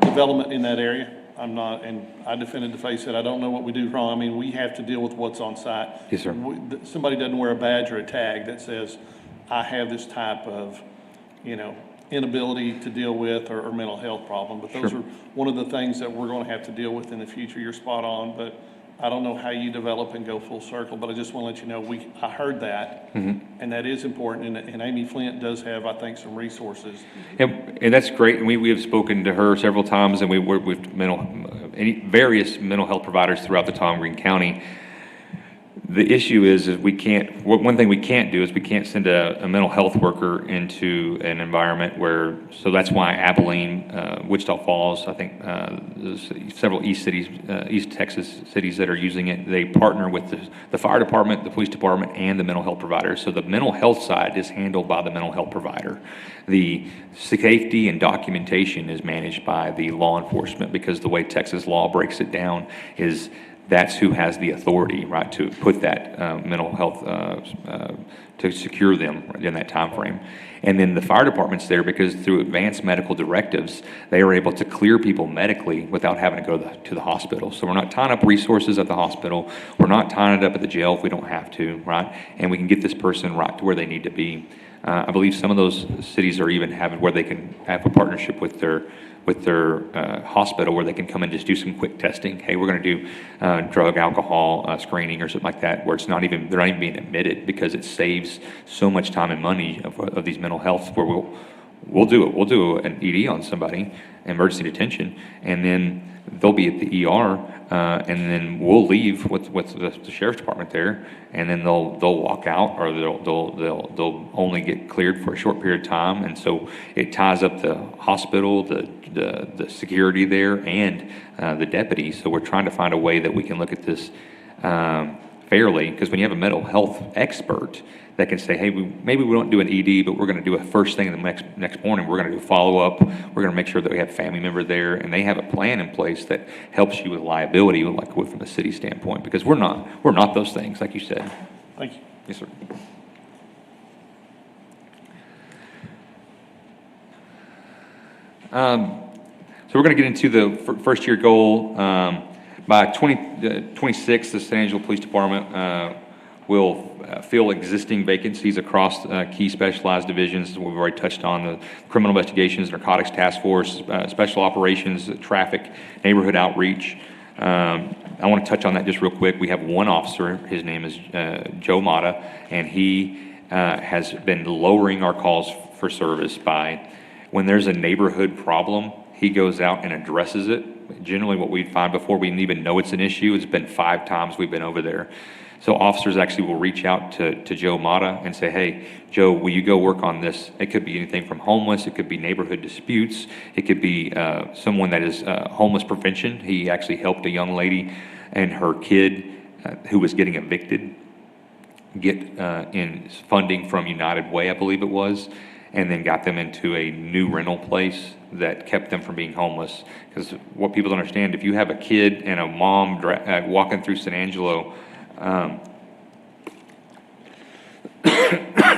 development in that area. I'm not, and I defended the face that I don't know what we do wrong. I mean, we have to deal with what's on site. Yes, sir. Somebody doesn't wear a badge or a tag that says, I have this type of, inability to deal with or mental health problem. But those Sure. are one of the things that we're going to have to deal with in the future. You're spot on, but I don't know how you develop and go full circle, but I just want to let you know, I heard that, and that is important, and Amy Flint does have, I think, some resources. And that's great, and we have spoken to her several times, and we work with various mental health providers throughout the Tom Green County. The issue is we can't, one thing we can't do is we can't send a mental health worker into an environment where, so that's why Abilene, Wichita Falls, I think there's several East Texas cities that are using it. They partner with the fire department, the police department, and the mental health provider. So the mental health side is handled by the mental health provider. The safety and documentation is managed by the law enforcement, because the way Texas law breaks it down is that's who has the authority, right, to put that mental health, to secure them in that time frame. And then the fire department's there because through advanced medical directives, they are able to clear people medically without having to go to the hospital. So we're not tying up resources at the hospital. We're not tying it up at the jail if we don't have to, right? And we can get this person right to where they need to be. I believe some of those cities are even having where they can have a partnership with their hospital, where they can come and just do some quick testing. Hey, we're going to do drug, alcohol screening or something like that, where they're not even being admitted, because it saves so much time and money of these mental health. Where we'll do an ED on somebody, emergency detention, and then they'll be at the ER, and then we'll leave with the sheriff's department there, and then they'll walk out, or they'll only get cleared for a short period of time, and so it ties up the hospital, the security there, and the deputy. So we're trying to find a way that we can look at this fairly, because when you have a mental health expert that can say, hey, maybe we don't do an ED, but we're going to do a first thing in the next morning. We're going to do follow-up. We're going to make sure that we have a family member there, and they have a plan in place that helps you with liability, like from the city standpoint, because we're not those things, like you said. Thank you. Yes, sir. So we're going to get into the first year goal. By 2026, the San Angelo Police Department We'll fill existing vacancies across key specialized divisions. We've already touched on the criminal investigations, narcotics task force, special operations, traffic, neighborhood outreach. I want to touch on that just real quick. We have one officer, his name is Joe Mata, and he has been lowering our calls for service by, when there's a neighborhood problem, he goes out and addresses it. Generally what we find before we even know it's an issue, it's been 5 times we've been over there. So officers actually will reach out to Joe Mata and say, hey, Joe, will you go work on this? It could be anything from homeless, it could be neighborhood disputes, it could be someone that is homeless prevention. He actually helped a young lady and her kid who was getting evicted get in funding from United Way, I believe it was, and then got them into a new rental place that kept them from being homeless. Because what people don't understand, if you have a kid and a mom walking through San Angelo,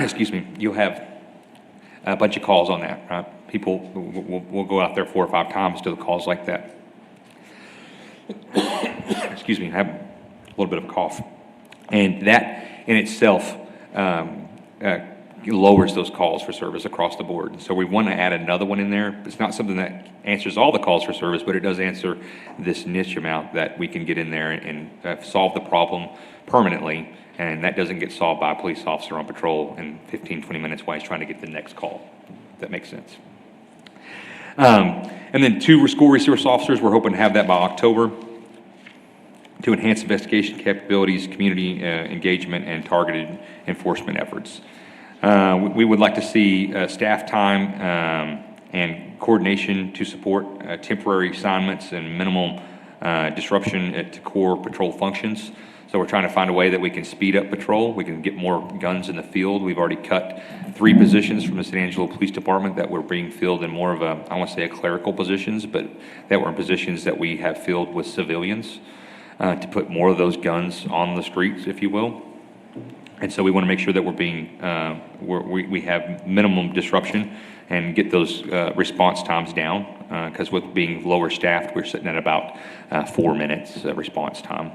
excuse me, you'll have a bunch of calls on that, right? People will go out there 4 or 5 times to the calls like that. Excuse me, I have a little bit of a cough. And that in itself lowers those calls for service across the board. So we want to add another one in there. It's not something that answers all the calls for service, but it does answer this niche amount that we can get in there and solve the problem permanently, and that doesn't get solved by a police officer on patrol in 15, 20 minutes while he's trying to get the next call. If that makes sense. And then 2 school resource officers, we're hoping to have that by October to enhance investigation capabilities, community engagement, and targeted enforcement efforts. We would like to see staff time and coordination to support temporary assignments and minimal disruption to core patrol functions. So we're trying to find a way that we can speed up patrol. We can get more guns in the field. We've already cut 3 positions from the San Angelo Police Department that were being filled in more of a, I want to say a clerical positions, but that were in positions that we have filled with civilians to put more of those guns on the streets, if you will. And so we want to make sure that we're being, we have minimum disruption and get those response times down, because with being lower staffed, we're sitting at about 4 minutes response time.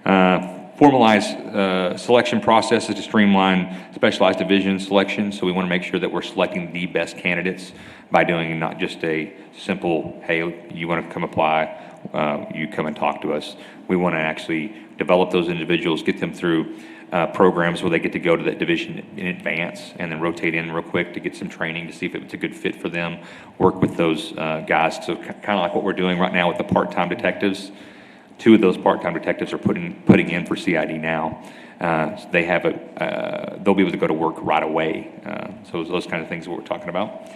Formalize selection processes to streamline specialized division selection. So we want to make sure that we're selecting the best candidates by doing not just a simple, hey, you want to come apply, you come and talk to us. We want to actually develop those individuals, get them through programs where they get to go to that division in advance and then rotate in real quick to get some training to see if it's a good fit for them. Work with those guys. So kind of like what we're doing right now with the part-time detectives. 2 of those part-time detectives are putting in for CID now. They have they'll be able to go to work right away. So those kind of things that we're talking about.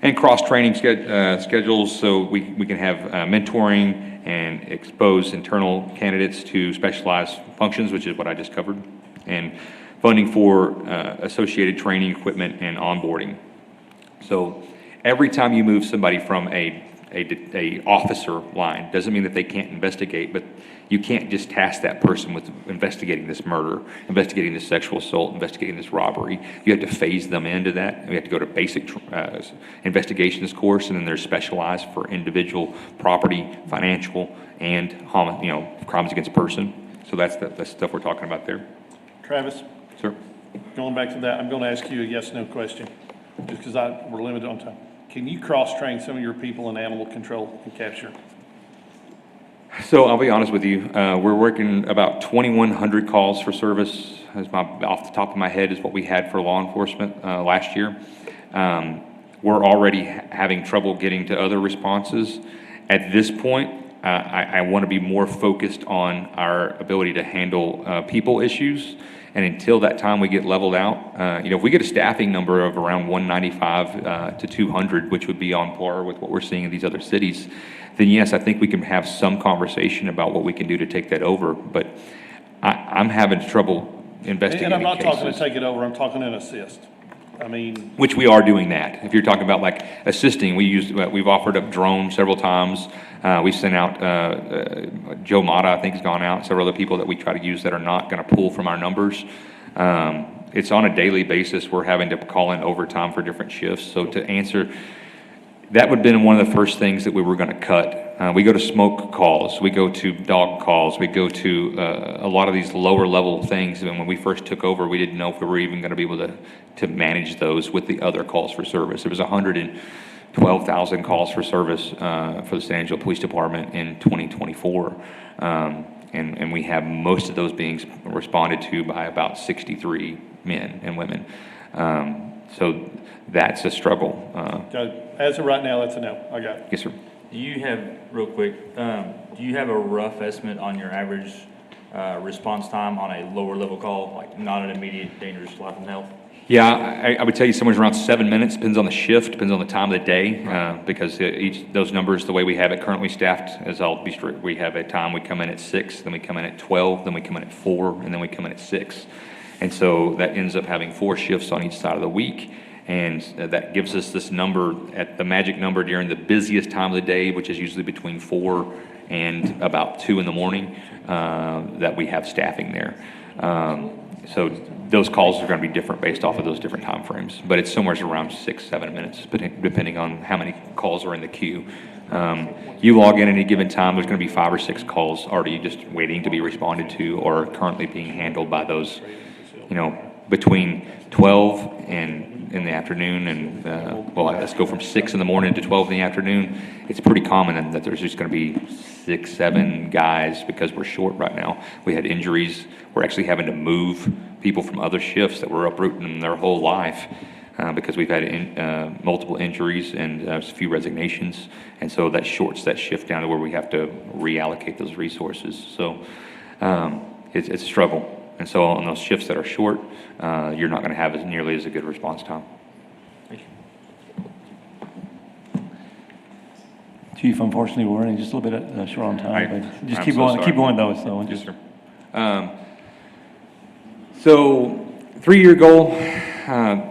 And cross-training schedules, so we can have mentoring and expose internal candidates to specialized functions, which is what I just covered, and funding for associated training, equipment, and onboarding. So every time you move somebody from a officer line, doesn't mean that they can't investigate, but you can't just task that person with investigating this murder, investigating this sexual assault, investigating this robbery. You have to phase them into that. We have to go to basic investigations course, and then they're specialized for individual property, financial, and crimes against person. So that's the stuff we're talking about there. Travis? Sir? Going back to that, I'm going to ask you a yes/no question, just because we're limited on time. Can you cross-train some of your people in animal control and capture? So I'll be honest with you. We're working about 2,100 calls for service. Off the top of my head is what we had for law enforcement last year. We're already having trouble getting to other responses. At this point, I want to be more focused on our ability to handle people issues. And until that time we get leveled out, if we get a staffing number of around 195 to 200, which would be on par with what we're seeing in these other cities, then yes, I think we can have some conversation about what we can do to take that over. But I'm having trouble investigating And I'm not cases. talking to take it over, I'm talking an assist. I mean, Which we are doing that. If you're talking about like assisting, we've offered up drones several times. We've sent out, Joe Mata, I think, has gone out, several other people that we try to use that are not going to pull from our numbers. It's on a daily basis. We're having to call in overtime for different shifts. So to answer, that would have been one of the first things that we were going to cut. We go to smoke calls, we go to dog calls, we go to a lot of these lower level things. And when we first took over, we didn't know if we were even going to be able to manage those with the other calls for service. There was 112,000 calls for service for the San Angelo Police Department in 2024. And we have most of those being responded to by about 63 men and women. So that's a struggle. Okay. As of right now, that's a no. I got it. Yes, sir. Do you have, real quick, do you have a rough estimate on your average response time on a lower level call, like not an immediate dangerous life and health? Yeah, I would tell you somewhere around 7 minutes, depends on the shift, depends on the time of the day, because those numbers, the way we have it currently staffed, as I'll be straight, we have a time we come in at 6, then we come in at 12, then we come in at 4, and then we come in at 6. And so that ends up having 4 shifts on each side of the week. And that gives us this number, at the magic number during the busiest time of the day, which is usually between 4 and about 2 in the morning, that we have staffing there. So those calls are going to be different based off of those different time frames, but it's somewhere around 6-7 minutes, depending on how many calls are in the queue. You log in at any given time, there's going to be 5 or 6 calls already just waiting to be responded to or currently being handled by those, between 12 and in the afternoon and, let's go from 6 in the morning to 12 in the afternoon. It's pretty common that there's just going to be 6, 7 guys because we're short right now. We had injuries. We're actually having to move people from other shifts that were uprooting their whole life because we've had multiple injuries and a few resignations. And so that shorts that shift down to where we have to reallocate those resources. So it's a struggle. And so on those shifts that are short, you're not going to have nearly as a good response time. Thank you. Chief, unfortunately, we're running just a little bit short on time, but just I'm keep so going. sorry. Keep going though. So Yes, sir. So 3-year goal,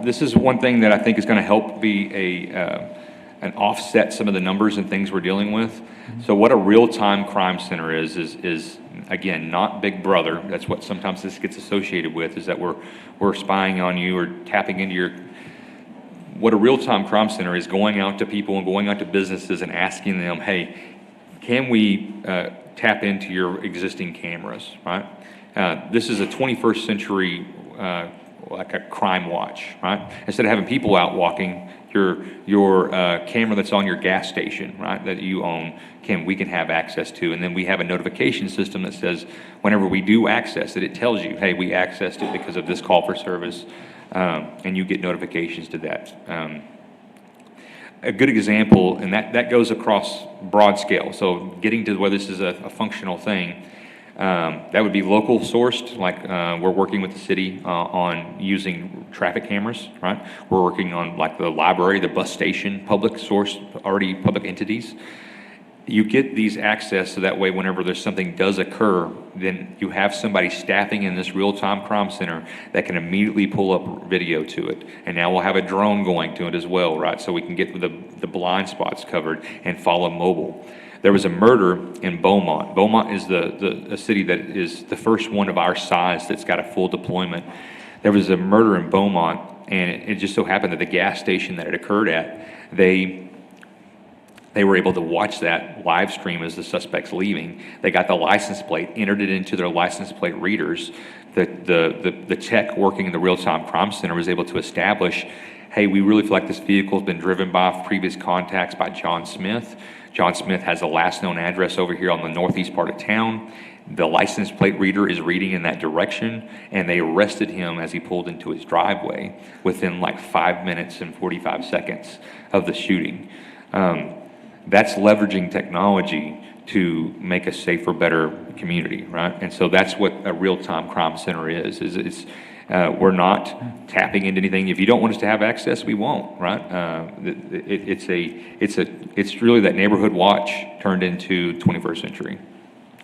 this is one thing that I think is going to help be an offset some of the numbers and things we're dealing with. So what a real-time crime center is again, not Big Brother. That's what sometimes this gets associated with, is that we're spying on you or tapping into what a real-time crime center is, going out to people and going out to businesses and asking them, hey, can we tap into your existing cameras, right? This is a 21st century, like a crime watch, right? Instead of having people out walking, your camera that's on your gas station, right, that you own, we can have access to. And then we have a notification system that says whenever we do access it, it tells you, hey, we accessed it because of this call for service, and you get notifications to that. A good example, and that goes across broad scale, so getting to whether this is a functional thing, that would be local sourced, like we're working with the city on using traffic cameras, right? We're working on like the library, the bus station, public source, already public entities. You get these access so that way whenever there's something does occur, then you have somebody staffing in this real-time crime center that can immediately pull up video to it. And now we'll have a drone going to it as well, right? So we can get the blind spots covered and follow mobile. There was a murder in Beaumont. Beaumont is a city that is the first one of our size that's got a full deployment. There was a murder in Beaumont, and it just so happened that the gas station that it occurred at, they were able to watch that live stream as the suspect's leaving. They got the license plate, entered it into their license plate readers. The tech working in the real-time crime center was able to establish, hey, we really feel like this vehicle has been driven by previous contacts by John Smith. John Smith has a last known address over here on the northeast part of town. The license plate reader is reading in that direction, and they arrested him as he pulled into his driveway within like 5 minutes and 45 seconds of the shooting. That's leveraging technology to make a safer, better community, right? And so that's what a real-time crime center is we're not tapping into anything. If you don't want us to have access, we won't, right? It's really that neighborhood watch turned into 21st century.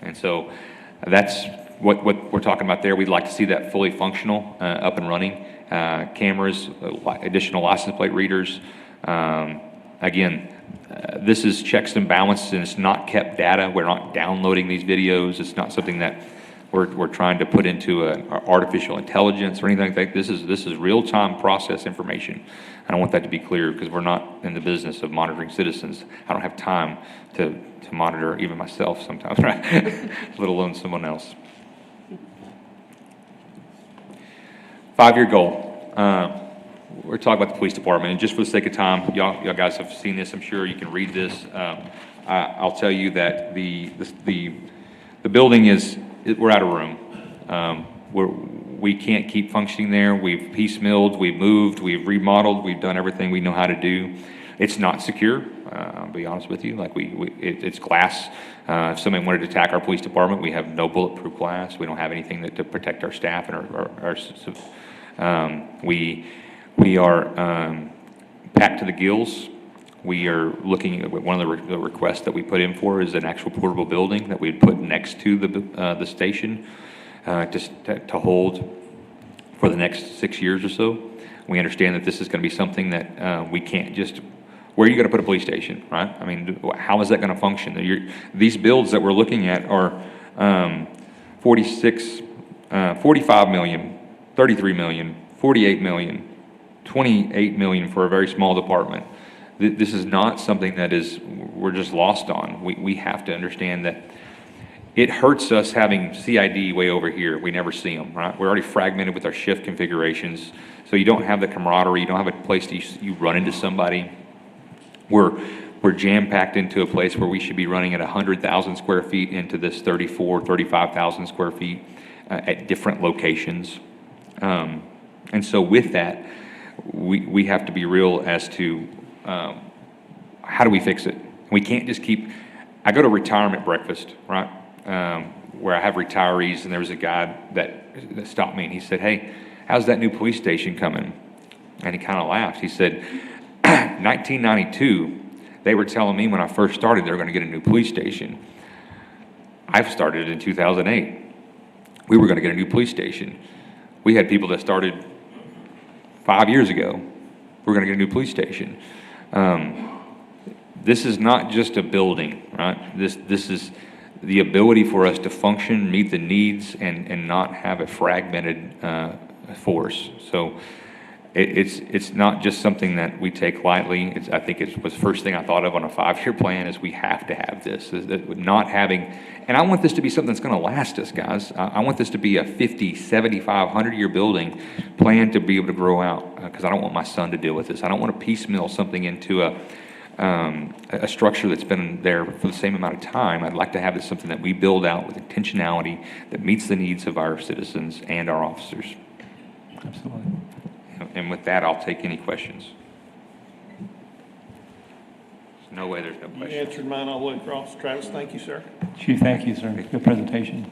And so that's what we're talking about there. We'd like to see that fully functional, up and running. Cameras, additional license plate readers. Again, this is checks and balances, and it's not kept data. We're not downloading these videos. It's not something that we're trying to put into artificial intelligence or anything like that. This is real-time process information. I want that to be clear because we're not in the business of monitoring citizens. I don't have time to monitor even myself sometimes, right? Let alone someone else. 5-year goal. We're talking about the police department, and just for the sake of time, y'all guys have seen this, I'm sure you can read this. I'll tell you that the building we're out of room. We can't keep functioning there. We've piecemealed, we've moved, we've remodeled, we've done everything we know how to do. It's not secure, I'll be honest with you. Like it's glass. If somebody wanted to attack our police department, we have no bulletproof glass. We don't have anything to protect our staff and we are packed to the gills. We are looking at one of the requests that we put in for is an actual portable building that we'd put next to the station to hold for the next 6 years or so. We understand that this is going to be something that we can't just. Where are you going to put a police station, right? I mean, how is that going to function? These builds that we're looking at are 45 million, 33 million, 48 million, 28 million for a very small department. This is not something that we're just lost on. We have to understand that it hurts us having CID way over here. We never see them, right? We're already fragmented with our shift configurations, so you don't have the camaraderie. You don't have a place you run into somebody. We're jam-packed into a place where we should be running at 100,000 square feet into this 35,000 square feet at different locations. And so with that, we have to be real as to how do we fix it? We can't just I go to retirement breakfast, right? Where I have retirees, and there was a guy that stopped me and he said, "Hey, how's that new police station coming?" And he kind of laughed. He said, 1992, they were telling me when I first started they were going to get a new police station. I've started in 2008. We were going to get a new police station. We had people that started 5 years ago. We're going to get a new police station. This is not just a building, right? This is the ability for us to function, meet the needs, and not have a fragmented force. So it's not just something that we take lightly. I think it was the first thing I thought of on a 5-year plan is we have to have this. Not having, and I want this to be something that's going to last us, guys. I want this to be a 50, 75, 100-year building planned to be able to grow out because I don't want my son to deal with this. I don't want to piecemeal something into a structure that's been there for the same amount of time. I'd like to have this something that we build out with intentionality that meets the needs of our citizens and our officers. Absolutely. And with that, I'll take any questions. There's no way there's no You questions. answered mine all the way across. Travis, thank you, sir. Chief, thank you, sir. Good presentation.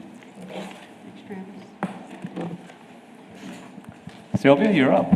Sylvia, you're up.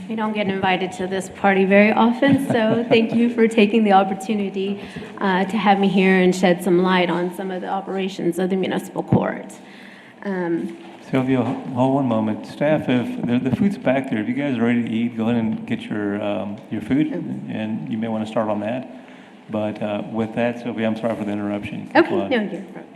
We don't get invited to this party very often, so thank you for taking the opportunity to have me here and shed some light on some of the operations of the municipal court. Sylvia, hold one moment. Staff, if the food's back there, if you guys are ready to eat, go ahead and get your food, and you may want to start on that. But with that, Sylvia, I'm sorry for the interruption. Okay, no, you're fine.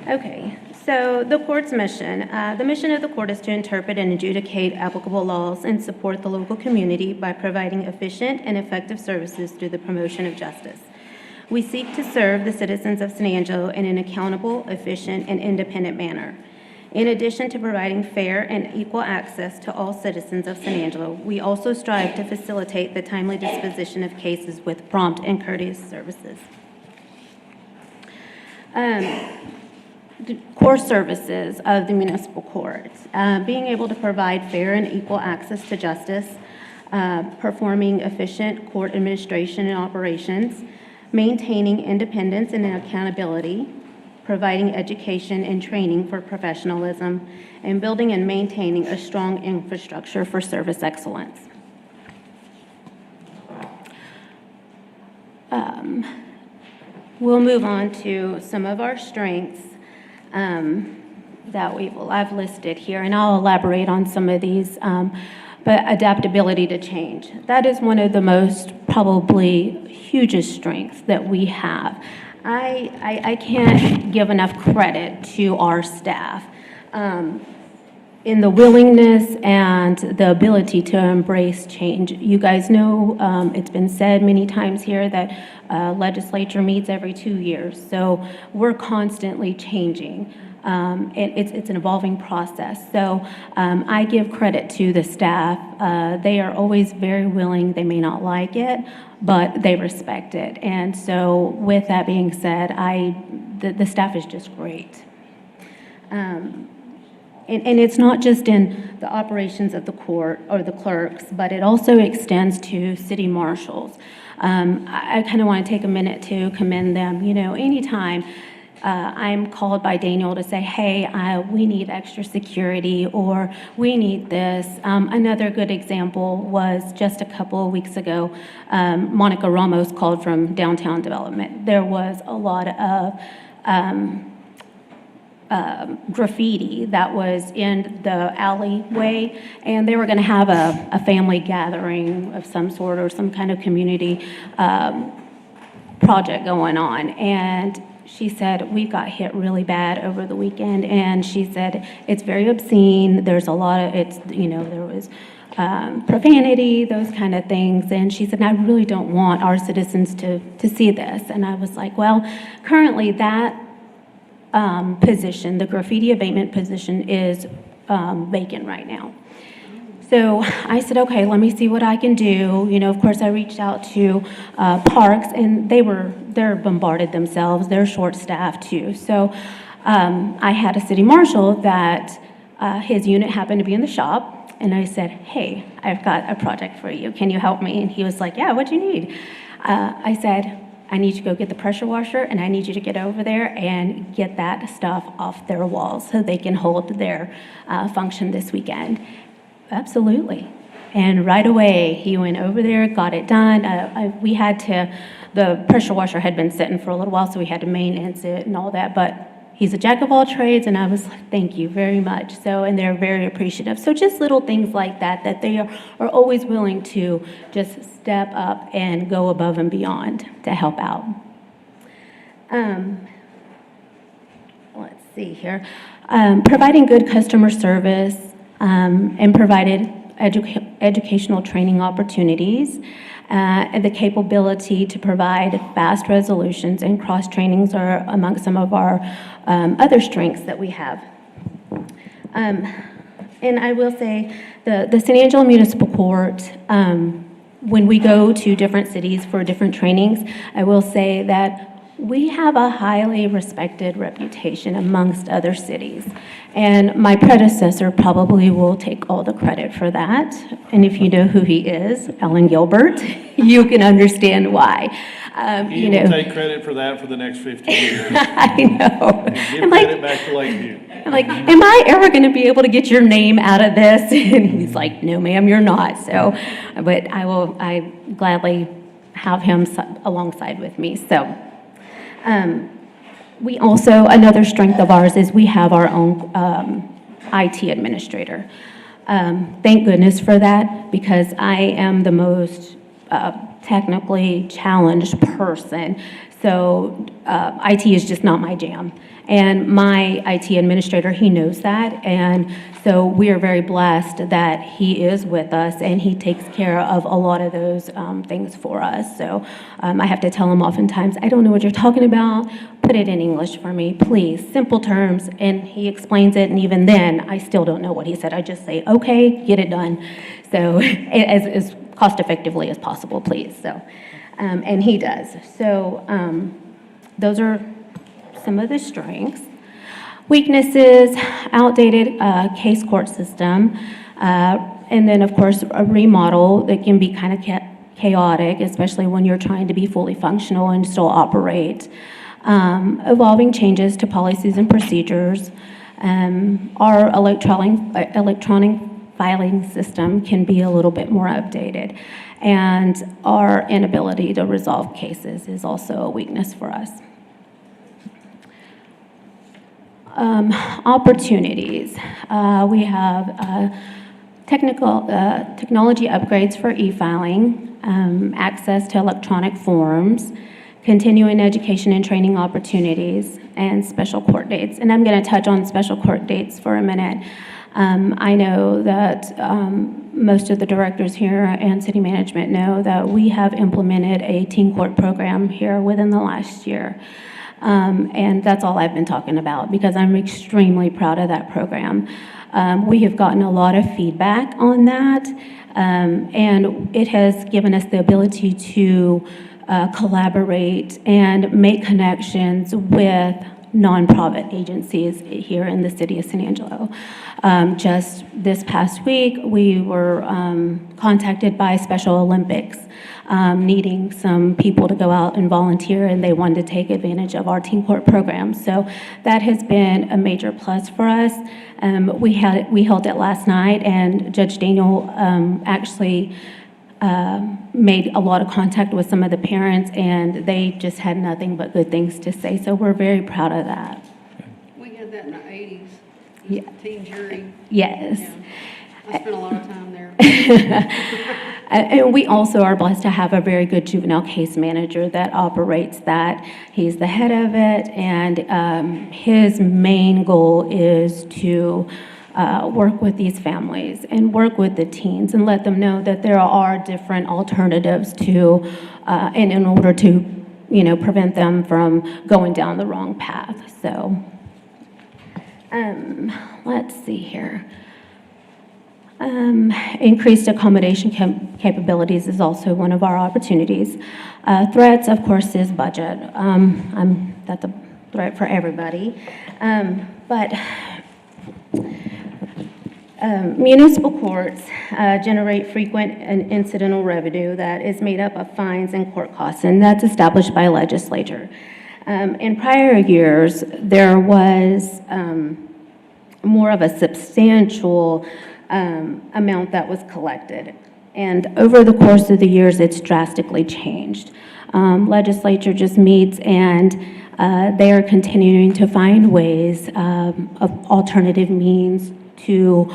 Okay, so the court's mission. The mission of the court is to interpret and adjudicate applicable laws and support the local community by providing efficient and effective services through the promotion of justice. We seek to serve the citizens of San Angelo in an accountable, efficient, and independent manner. In addition to providing fair and equal access to all citizens of San Angelo, we also strive to facilitate the timely disposition of cases with prompt and courteous services. The core services of the municipal court, being able to provide fair and equal access to justice, performing efficient court administration and operations, maintaining independence and accountability, providing education and training for professionalism, and building and maintaining a strong infrastructure for service excellence. We'll move on to some of our strengths that I've listed here, and I'll elaborate on some of these. But adaptability to change. That is one of the most probably hugest strengths that we have. I can't give enough credit to our staff in the willingness and the ability to embrace change. You guys know, it's been said many times here that legislature meets every 2 years, so we're constantly changing. It's an evolving process. So I give credit to the staff. They are always very willing. They may not like it, but they respect it. And so with that being said, the staff is just great. And it's not just in the operations of the court or the clerks, but it also extends to city marshals. I kind of want to take a minute to commend them. You know, anytime I'm called by Daniel to say, hey, we need extra security, or we need this. Another good example was just a couple of weeks ago, Monica Ramos called from downtown development. There was a lot of graffiti that was in the alleyway, and they were going to have a family gathering of some sort or some kind of community project going on. And she said, we got hit really bad over the weekend, and she said, it's very obscene. There's a lot of, there was profanity, those kind of things. And she said, I really don't want our citizens to see this. And I was like, well, currently that position, the graffiti abatement position, is vacant right now. So I said, okay, let me see what I can do. You know, of course, I reached out to parks, and they're bombarded themselves. They're short-staffed too. So I had a city marshal that his unit happened to be in the shop, and I said, hey, I've got a project for you. Can you help me? And he was like, yeah, what do you need? I said, I need you to go get the pressure washer, and I need you to get over there and get that stuff off their walls so they can hold their function this weekend. Absolutely. And right away, he went over there, got it done. The pressure washer had been sitting for a little while, so we had to maintenance it and all that. But he's a jack of all trades, and I was like, thank you very much. So, and they're very appreciative. So just little things like that they are always willing to just step up and go above and beyond to help out. Let's see here. Providing good customer service, and provided educational training opportunities, and the capability to provide fast resolutions and cross-trainings are among some of our other strengths that we have. And I will say the San Angelo Municipal Court, when we go to different cities for different trainings, I will say that we have a highly respected reputation amongst other cities. And my predecessor probably will take all the credit for that. And if you know who he is, Alan Gilbert, you can understand why. He will take credit for that for the next 15 years. I know. Give credit back to Lakeview. I'm like, am I ever going to be able to get your name out of this? And he's like, no, ma'am, you're not. So, but I gladly have him alongside with me. So. We also, another strength of ours is we have our own IT administrator. Thank goodness for that, because I am the most technically challenged person. So IT is just not my jam. And my IT administrator, he knows that. And so we are very blessed that he is with us, and he takes care of a lot of those things for us. So I have to tell him oftentimes, I don't know what you're talking about. Put it in English for me, please. Simple terms. And he explains it, and even then, I still don't know what he said. I just say, okay, get it done. So as cost effectively as possible, please. So, and he does. So those are some of the strengths. Weaknesses, outdated case court system, and then of course a remodel that can be kind of chaotic, especially when you're trying to be fully functional and still operate. Evolving changes to policies and procedures. Our electronic filing system can be a little bit more updated. And our inability to resolve cases is also a weakness for us. Opportunities. We have technology upgrades for e-filing, access to electronic forms, continuing education and training opportunities, and special court dates. And I'm going to touch on special court dates for a minute. I know that most of the directors here and city management know that we have implemented a teen court program here within the last year. And that's all I've been talking about because I'm extremely proud of that program. We have gotten a lot of feedback on that, and it has given us the ability to collaborate and make connections with nonprofit agencies here in the city of San Angelo. Just this past week, we were contacted by Special Olympics, needing some people to go out and volunteer, and they wanted to take advantage of our teen court program. So that has been a major plus for us. We held it last night, and Judge Daniel actually made a lot of contact with some of the parents, and they just had nothing but good things to say. So we're very proud of that. We had that in the 80s. Yeah. Teen jury. Yes. Yeah. I spent a lot of time there. And we also are blessed to have a very good juvenile case manager that operates that. He's the head of it, and his main goal is to work with these families and work with the teens and let them know that there are different alternatives to, and in order to, prevent them from going down the wrong path. So, let's see here. Increased accommodation capabilities is also one of our opportunities. Threats, of course, is budget. That's a threat for everybody. But municipal courts generate frequent and incidental revenue that is made up of fines and court costs, and that's established by legislature. In prior years, there was more of a substantial amount that was collected. And over the course of the years, it's drastically changed. Legislature just meets, and they are continuing to find ways of alternative means to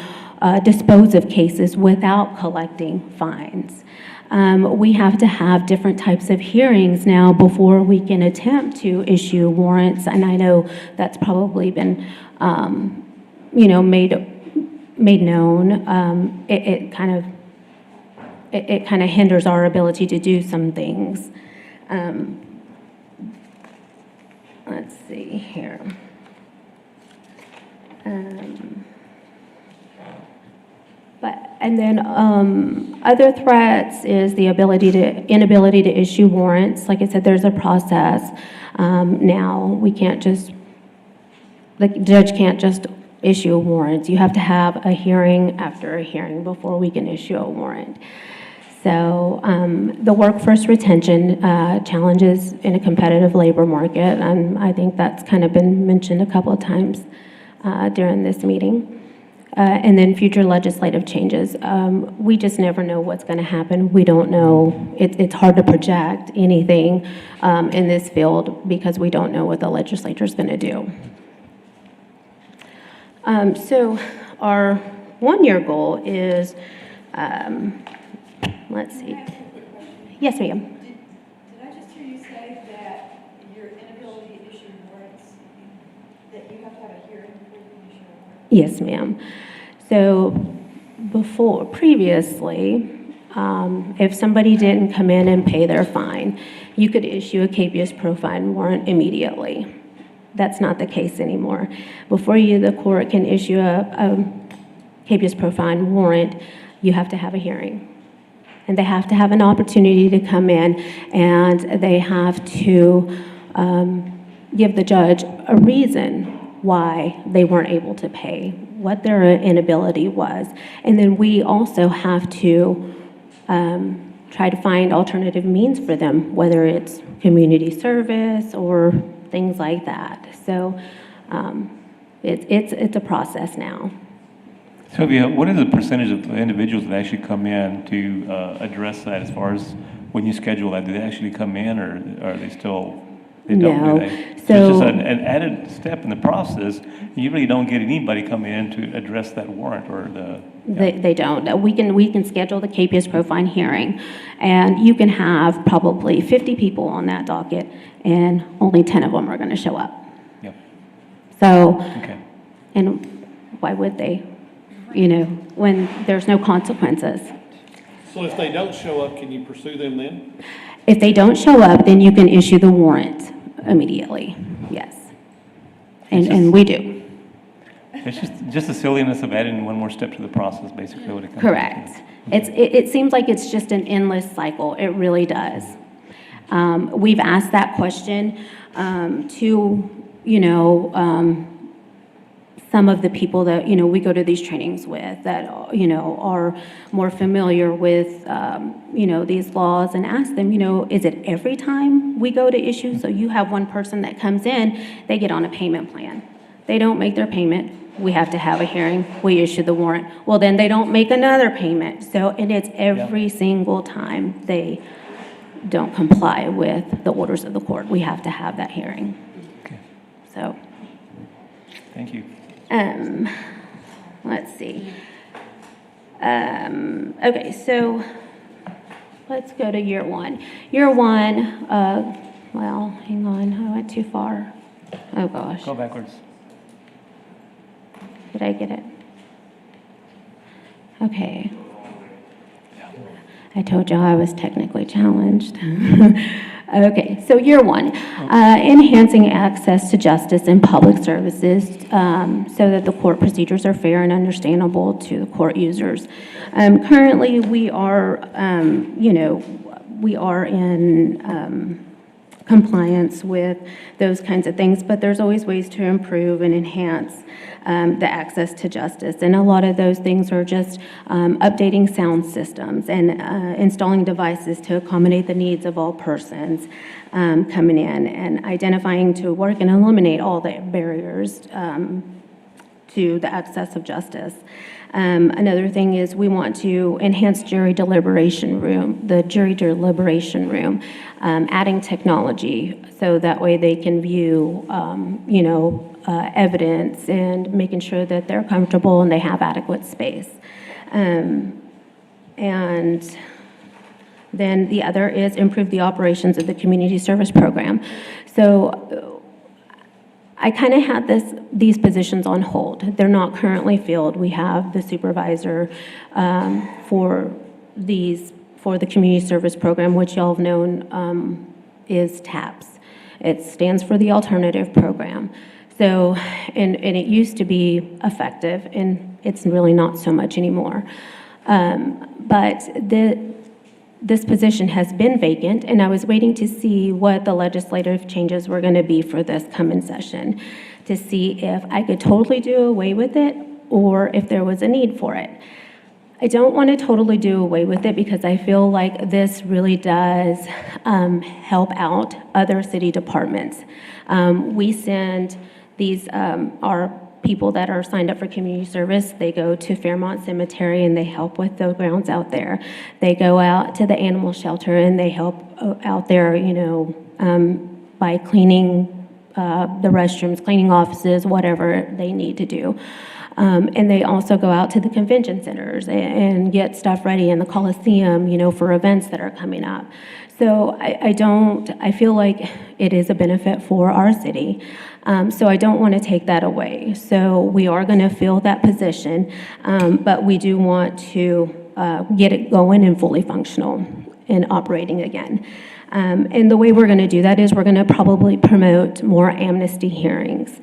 dispose of cases without collecting fines. We have to have different types of hearings now before we can attempt to issue warrants, and I know that's probably been, made known. It kind of hinders our ability to do some things. Let's see here. And then other threats is the inability to issue warrants. Like I said, there's a process now. We can't just, the judge can't just issue warrants. You have to have a hearing after a hearing before we can issue a warrant. So the workforce retention challenges in a competitive labor market, and I think that's kind of been mentioned a couple of times during this meeting. And then future legislative changes. We just never know what's going to happen. We don't know. It's hard to project anything in this field because we don't know what the legislature is going to do. So our one-year goal is, let's see. Yes, ma'am. Did I just hear you say that your inability to issue warrants, that you have to have a hearing before you can issue a warrant? Yes, ma'am. So previously, if somebody didn't come in and pay their fine, you could issue a habeas pro fine warrant immediately. That's not the case anymore. Before the court can issue a habeas pro fine warrant, you have to have a hearing. And they have to have an opportunity to come in, and they have to give the judge a reason why they weren't able to pay, what their inability was. And then we also have to try to find alternative means for them, whether it's community service or things like that. So it's a process now. Sylvia, what is the percentage of individuals that actually come in to address that as far as when you schedule that? Do they actually come in or are they still, they don't, No. do they? It's So- just an added step in the process. You really don't get anybody come in to address that warrant or the. They don't. We can schedule the KPS profile hearing, and you can have probably 50 people on that docket, and only 10 of them are going to show up. Yep. So, Okay. and why would they? You know, when there's no consequences. So if they don't show up, can you pursue them then? If they don't show up, then you can issue the warrant immediately, yes. And we do. It's just the silliness of adding one more step to the process, basically what it comes down to. Correct. It seems like it's just an endless cycle. It really does. We've asked that question to, you know, some of the people that, you know, we go to these trainings with that, you know, are more familiar with, you know, these laws and ask them, you know, is it every time we go to issue? So you have one person that comes in, they get on a payment plan. They don't make their payment. We have to have a hearing. We issue the warrant. Well, then they don't make another payment. So, and it's every single time they don't comply with the orders of the court. We have to have that hearing. Okay. So. Thank you. Let's see. Okay, so let's go to year one. Year one, well, hang on, I went too far. Oh, gosh. Go backwards. Did I get it? Okay. I told you I was technically challenged. Okay, so year one, enhancing access to justice and public services so that the court procedures are fair and understandable to the court users. Currently, we are, you know, we are in compliance with those kinds of things, but there's always ways to improve and enhance the access to justice. And a lot of those things are just updating sound systems and installing devices to accommodate the needs of all persons coming in, and identifying to work and eliminate all the barriers to the access of justice. Another thing is we want to enhance the jury deliberation room, adding technology so that way they can view, you know, evidence and making sure that they're comfortable and they have adequate space. And then the other is improve the operations of the community service program. So I kind of had these positions on hold. They're not currently filled. We have the supervisor for the community service program, which y'all have known is TAPS. It stands for the Alternative Program. So, and it used to be effective, and it's really not so much anymore. But this position has been vacant, and I was waiting to see what the legislative changes were going to be for this coming session, to see if I could totally do away with it or if there was a need for it. I don't want to totally do away with it because I feel like this really does help out other city departments. We send these, our people that are signed up for community service, they go to Fairmont Cemetery and they help with the grounds out there. They go out to the animal shelter and they help out there, you know, by cleaning the restrooms, cleaning offices, whatever they need to do. And they also go out to the convention centers and get stuff ready in the Coliseum, you know, for events that are coming up. So I feel like it is a benefit for our city. So I don't want to take that away. So we are going to fill that position, but we do want to get it going and fully functional and operating again. And the way we're going to do that is we're going to probably promote more amnesty hearings.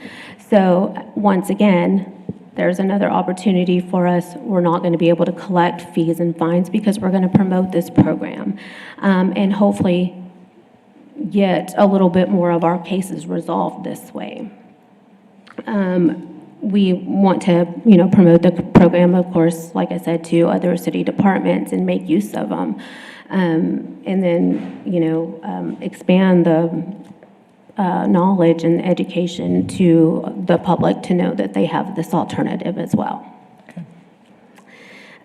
So once again, there's another opportunity for us. We're not going to be able to collect fees and fines because we're going to promote this program and hopefully get a little bit more of our cases resolved this way. We want to, you know, promote the program, of course, like I said, to other city departments and make use of them. And then, you know, expand the knowledge and education to the public to know that they have this alternative as well. Okay.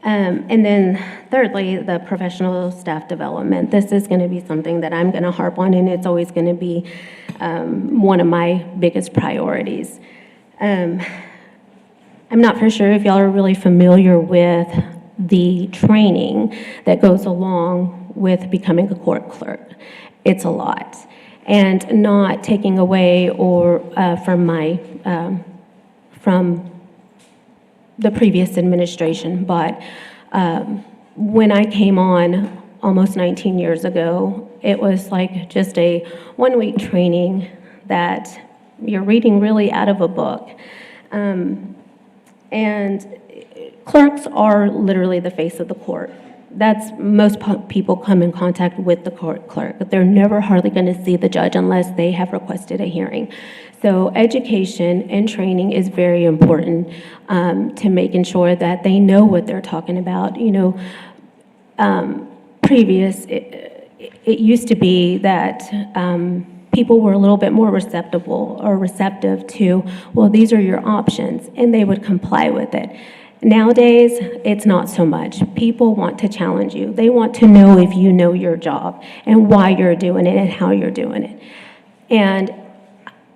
And then thirdly, the professional staff development. This is going to be something that I'm going to harp on, and it's always going to be one of my biggest priorities. I'm not for sure if y'all are really familiar with the training that goes along with becoming a court clerk. It's a lot. And not taking away or from the previous administration, but when I came on almost 19 years ago, it was like just a one-week training that you're reading really out of a book. And clerks are literally the face of the court. Most people come in contact with the court clerk, but they're never hardly going to see the judge unless they have requested a hearing. So education and training is very important to making sure that they know what they're talking about. It used to be that people were a little bit more receptive to, well, these are your options, and they would comply with it. Nowadays, it's not so much. People want to challenge you. They want to know if you know your job and why you're doing it and how you're doing it. And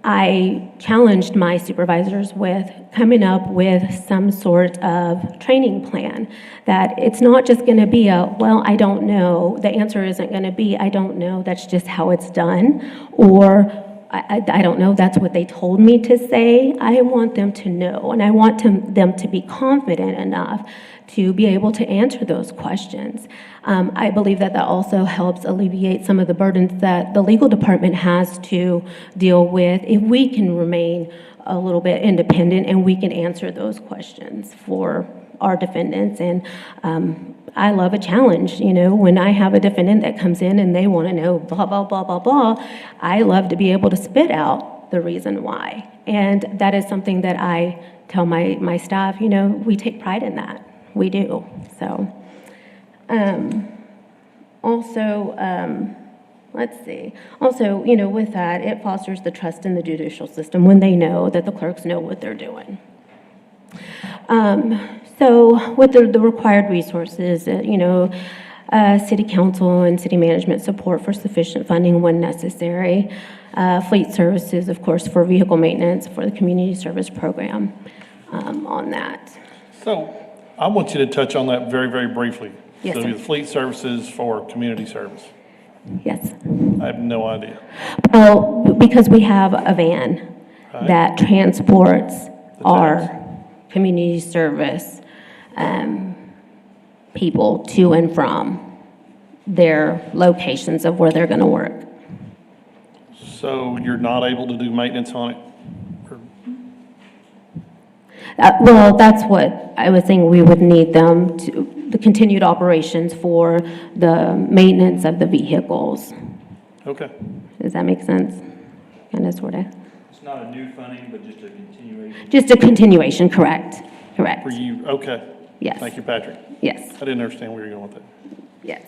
I challenged my supervisors with coming up with some sort of training plan that it's not just going to be well, I don't know. The answer isn't going to be, I don't know, that's just how it's done, or I don't know, that's what they told me to say. I want them to know, and I want them to be confident enough to be able to answer those questions. I believe that also helps alleviate some of the burdens that the legal department has to deal with if we can remain a little bit independent and we can answer those questions for our defendants. And I love a challenge. When I have a defendant that comes in and they want to know blah, blah, blah, blah, blah, I love to be able to spit out the reason why. And that is something that I tell my staff, we take pride in that. We do. So let's see. Also, with that, it fosters the trust in the judicial system when they know that the clerks know what they're doing. So with the required resources, city council and city management support for sufficient funding when necessary, fleet services, of course, for vehicle maintenance, for the community service program on that. So I want you to touch on that very, very briefly. Yes, So sir. the fleet services for community service. Yes. I have no idea. Well, because we have a van that transports our community service people to and from their locations of where they're going to work. So you're not able to do maintenance on it? Well, that's what I was saying. We would need them to, the continued operations for the maintenance of the vehicles. Okay. Does that make sense? Kind of, sort of. It's not a new funding, but just a continuation. Just a continuation, correct. Correct. For you, okay. Yes. Thank you, Patrick. Yes. I didn't understand where you were going with that. Yes.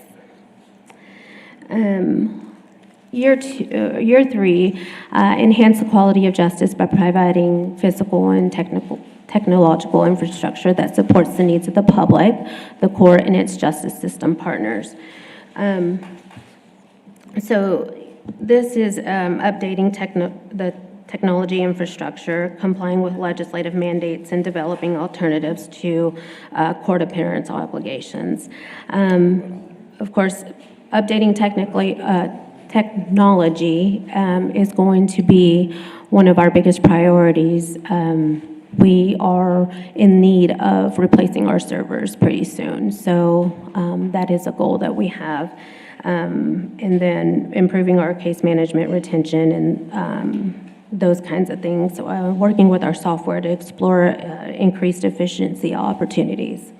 Year 3, enhance the quality of justice by providing physical and technological infrastructure that supports the needs of the public, the court, and its justice system partners. So this is updating the technology infrastructure, complying with legislative mandates, and developing alternatives to court appearance obligations. Of course, updating technology is going to be one of our biggest priorities. We are in need of replacing our servers pretty soon, so that is a goal that we have. And then improving our case management retention and those kinds of things. Working with our software to explore increased efficiency opportunities.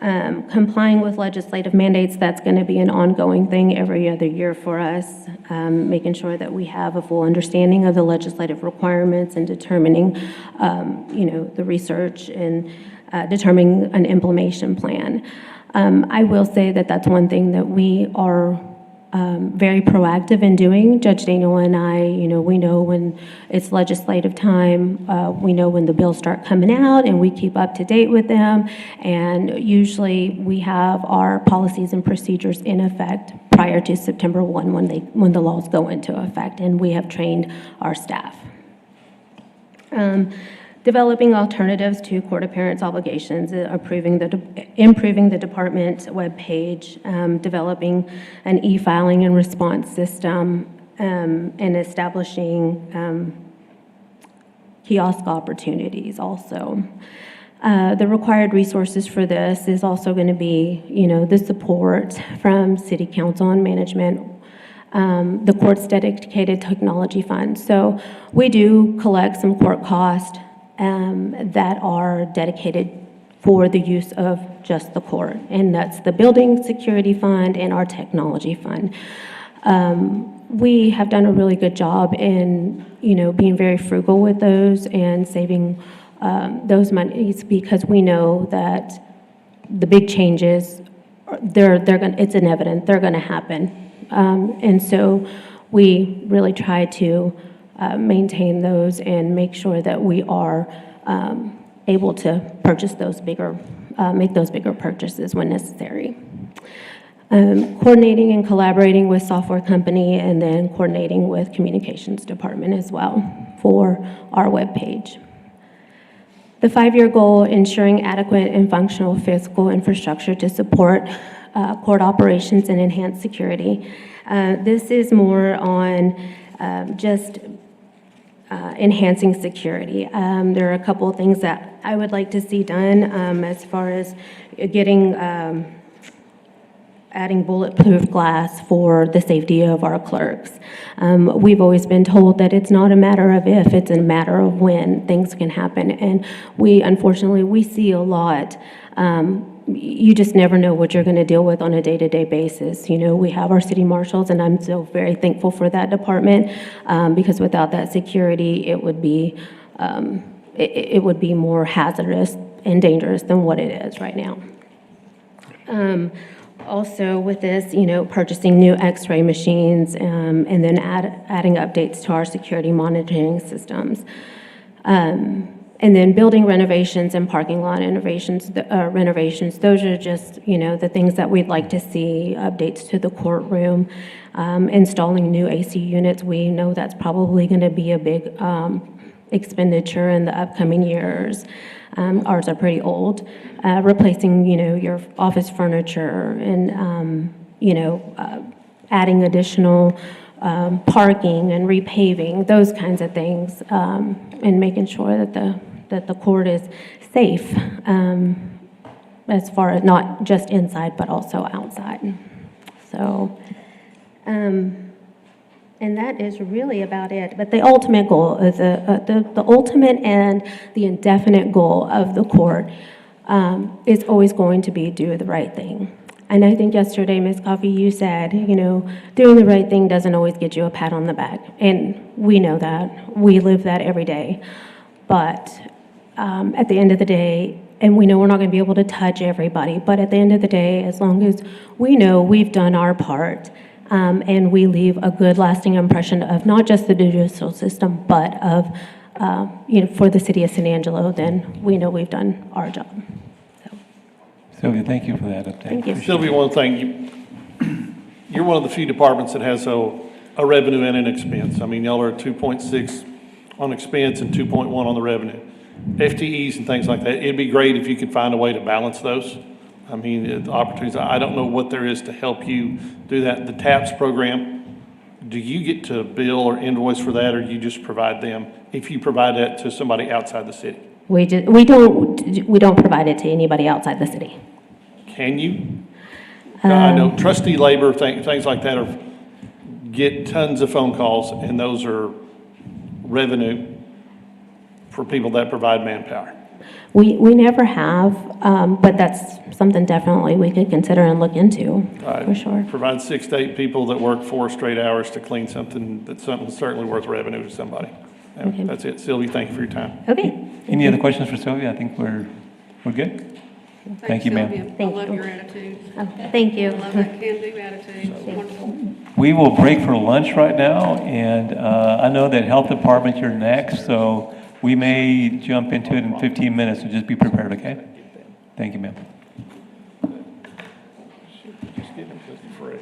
Complying with legislative mandates, that's going to be an ongoing thing every other year for us, making sure that we have a full understanding of the legislative requirements and determining, the research and determining an implementation plan. I will say that that's one thing that we are very proactive in doing. Judge Daniel and I, we know when it's legislative time, we know when the bills start coming out, and we keep up to date with them. And usually we have our policies and procedures in effect prior to September 1 when the laws go into effect, and we have trained our staff. Developing alternatives to court appearance obligations, improving the department webpage, developing an e-filing and response system, and establishing kiosk opportunities also. The required resources for this is also going to be, the support from city council and management, the court's dedicated technology fund. So we do collect some court costs that are dedicated for the use of just the court, and that's the building security fund and our technology fund. We have done a really good job in, being very frugal with those and saving those monies, because we know that the big changes, it's inevitable, they're gonna happen. And so we really try to maintain those and make sure that we are able to purchase those make those bigger purchases when necessary. Coordinating and collaborating with software company, and then coordinating with communications department as well for our webpage. The 5-year goal, ensuring adequate and functional physical infrastructure to support court operations and enhance security. This is more on just enhancing security. There are a couple of things that I would like to see done as far as getting, adding bulletproof glass for the safety of our clerks. We've always been told that it's not a matter of if, it's a matter of when things can happen. And unfortunately, we see a lot. You just never know what you're going to deal with on a day-to-day basis. We have our city marshals, and I'm so very thankful for that department, because without that security, it would be more hazardous and dangerous than what it is right now. Also with this, purchasing new x-ray machines, and then adding updates to our security monitoring systems. And then building renovations and parking lot renovations, those are just, the things that we'd like to see, updates to the courtroom, installing new AC units. We know that's probably going to be a big expenditure in the upcoming years. Ours are pretty old. Replacing, your office furniture, and, adding additional parking and repaving, those kinds of things, and making sure that the court is safe, as far as not just inside, but also outside. So, and that is really about it. But the ultimate goal is the ultimate and the indefinite goal of the court is always going to be do the right thing. And I think yesterday, Ms. Coffey, you said, doing the right thing doesn't always get you a pat on the back. And we know that. We live that every day. But at the end of the day, and we know we're not going to be able to touch everybody, but at the end of the day, as long as we know we've done our part, and we leave a good lasting impression of not just the judicial system, but of, for the city of San Angelo, then we know we've done our job. Sylvia, thank you for that update. Thank you. Sylvia, one thing, you're one of the few departments that has a revenue and an expense. I mean, y'all are at 2.6 on expense and 2.1 on the revenue. FTEs and things like that, it'd be great if you could find a way to balance those. I mean, the opportunities, I don't know what there is to help you do that. The TAPS program, do you get to bill or invoice for that, or do you just provide them, if you provide that to somebody outside the city? We don't provide it to anybody outside the city. Can you? I know trustee labor, things like that get tons of phone calls, and those are revenue for people that provide manpower. We never have, but that's something definitely we could consider and look into, for sure. Provide 6 to 8 people that work 4 straight hours to clean something that's certainly worth revenue to somebody. Okay. That's it. Sylvia, thank you for your time. Okay. Any other questions for Sylvia? I think we're good. Thank you, ma'am. Sylvia. I Thank love you. your attitude. Oh, thank you. I love that can-do attitude. It's wonderful. We will break for lunch right now, and I know that Health Department, you're next, so we may jump into it in 15 minutes, so just be prepared, okay? Thank you, ma'am. Just get them for free.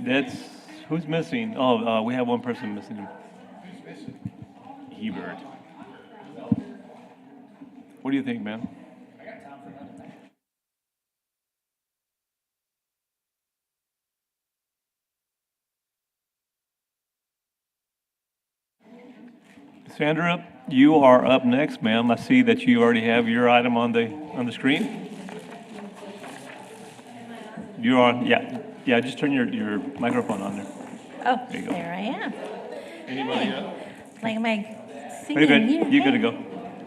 That's, who's missing? Oh, we have one person missing. Hebert. What do you think, man? Sandra, you are up next, ma'am. I see that you already have your item on the screen. You're on, yeah, just turn your microphone on there. Oh, There you go. there I am. Anybody else? Like, am I You're singing good, here? you're good to go.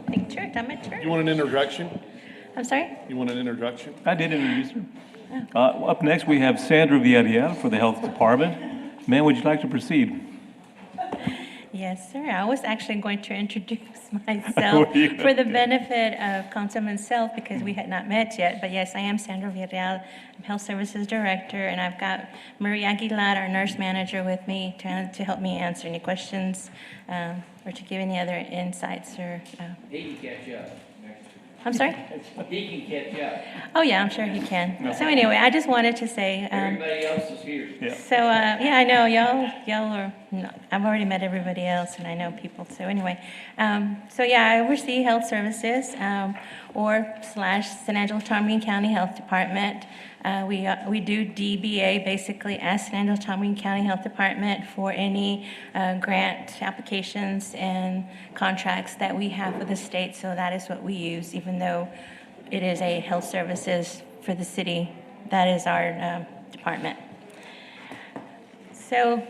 Like church, I'm at church. You want an introduction? I'm sorry? You want an introduction? I did introduce her. Up next, we have Sandra Villarreal for the Health Department. Ma'am, would you like to proceed? Yes, sir. I was actually going to introduce myself for the benefit of Councilman Self because we had not met yet. But yes, I am Sandra Villarreal. I'm Health Services Director, and I've got Maria Aguilar, our nurse manager, with me to help me answer any questions or to give any other insights or. He can catch up. I'm sorry? He can catch up. Oh, yeah, I'm sure he can. So anyway, I just wanted to say. Everybody else is here. So, yeah, I know y'all are, no, I've already met everybody else and I know people. So anyway, so yeah, I oversee health services or / San Angelo Charming County Health Department. We do DBA basically as San Angelo Charming County Health Department for any grant applications and contracts that we have with the state. So that is what we use, even though it is a health services for the city. That is our department. So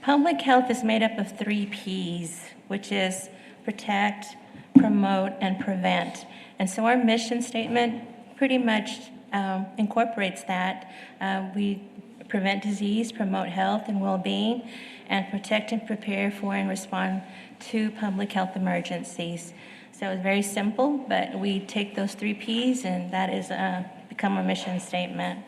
public health is made up of 3 Ps, which is protect, promote, and prevent. And so our mission statement pretty much incorporates that. We prevent disease, promote health and well-being, and protect and prepare for and respond to public health emergencies. So it's very simple, but we take those 3 Ps and that is become our mission statement.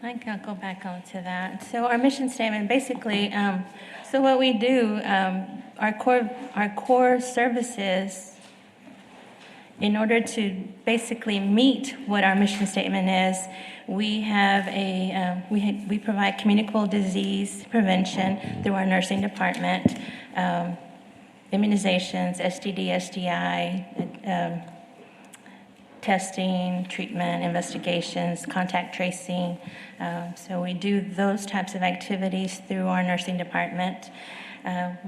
I think I'll go back onto that. So our mission statement, basically, so what we do, our core services, in order to basically meet what our mission statement is, we have we provide communicable disease prevention through our nursing department, immunizations, STD, STI, testing, treatment, investigations, contact tracing. So we do those types of activities through our nursing department.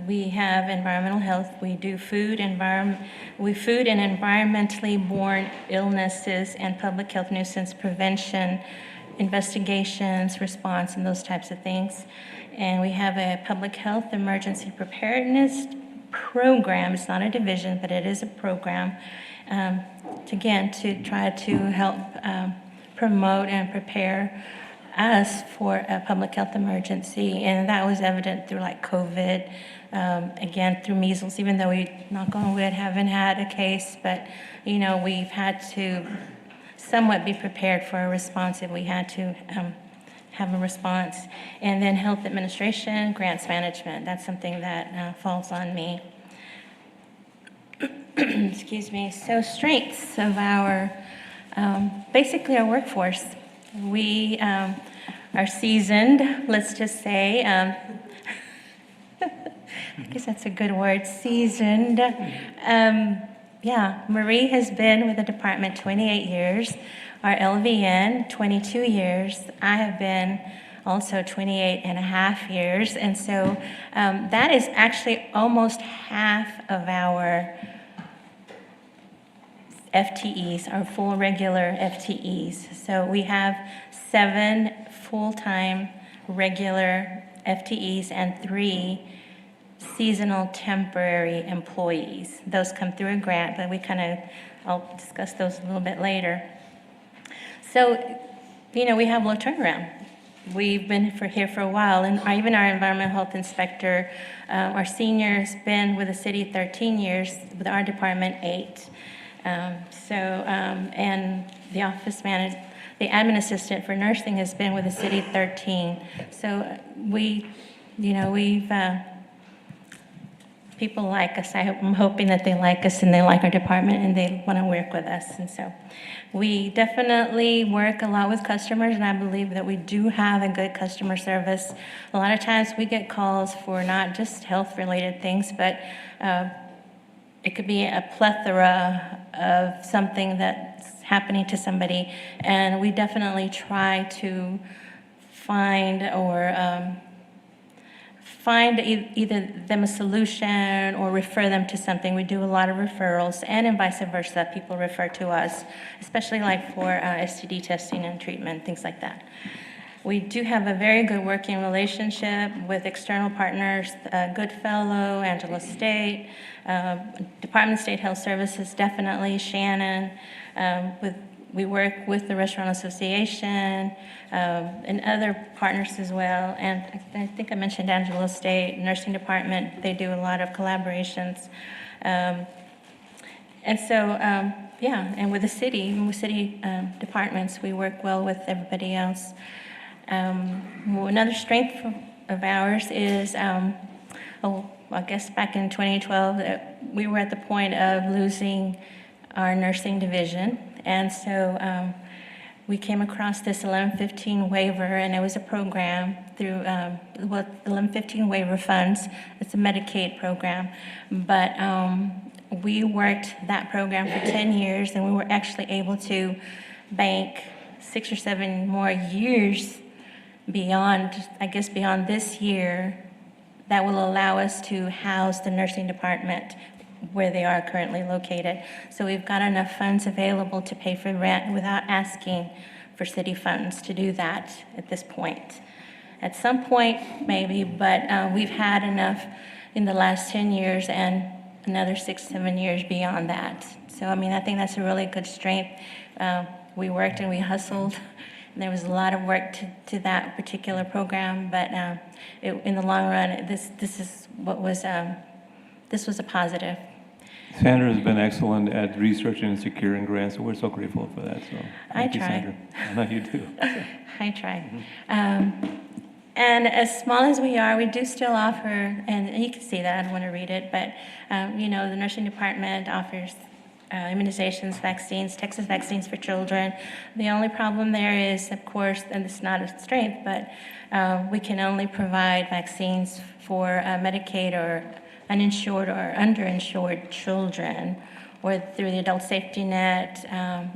We have environmental health. We do food and environmentally borne illnesses and public health nuisance prevention, investigations, response, and those types of things. And we have a public health emergency preparedness program. It's not a division, but it is a program. To try to help promote and prepare us for a public health emergency. And that was evident through like COVID, again, through measles, even though we, knock on wood, haven't had a case, but, you know, we've had to somewhat be prepared for a response if we had to have a response. And then health administration, grants management, that's something that falls on me. Excuse me. So strengths of our, basically our workforce. We are seasoned, let's just say. I guess that's a good word, seasoned. Yeah, Marie has been with the department 28 years. Our LVN, 22 years. I have been also 28 and a half years. And so that is actually almost half of our FTEs, our full regular FTEs. So we have 7 full-time regular FTEs and 3 seasonal temporary employees. Those come through a grant, but I'll discuss those a little bit later. So, you know, we have low turnaround. We've been here for a while, and even our environmental health inspector, our senior has been with the city 13 years, with our department 8. And the office manager, the admin assistant for nursing has been with the city 13. So we've people like us. I'm hoping that they like us and they like our department and they want to work with us. And so we definitely work a lot with customers, and I believe that we do have a good customer service. A lot of times we get calls for not just health-related things, but it could be a plethora of something that's happening to somebody, and we definitely try to find either them a solution or refer them to something. We do a lot of referrals, and vice versa, people refer to us, especially like for STD testing and treatment, things like that. We do have a very good working relationship with external partners, Goodfellow, Angelo State, Department of State Health Services, definitely, Shannon. We work with the Restaurant Association and other partners as well. And I think I mentioned Angelo State Nursing Department. They do a lot of collaborations. And with the city departments, we work well with everybody else. Another strength of ours is, I guess back in 2012, we were at the point of losing our nursing division. And so we came across this 1115 waiver, and it was a program through 1115 waiver funds. It's a Medicaid program. But we worked that program for 10 years, and we were actually able to bank 6 or 7 more years beyond this year, that will allow us to house the nursing department where they are currently located. So we've got enough funds available to pay for rent without asking for city funds to do that at this point. At some point, maybe, but we've had enough in the last 10 years and another 6, 7 years beyond that. So, I mean, I think that's a really good strength. We worked and we hustled. There was a lot of work to that particular program, but in the long run, this was a positive. Sandra has been excellent at researching and securing grants, so we're so grateful for that. So thank you, try. Sandra. I know you do. I try. And as small as we are, we do still offer, and you can see that, I don't want to read it, but the nursing department offers immunizations, vaccines, Texas vaccines for children. The only problem there is, of course, and it's not a strength, but we can only provide vaccines for Medicaid or uninsured or underinsured children, or through the adult safety net,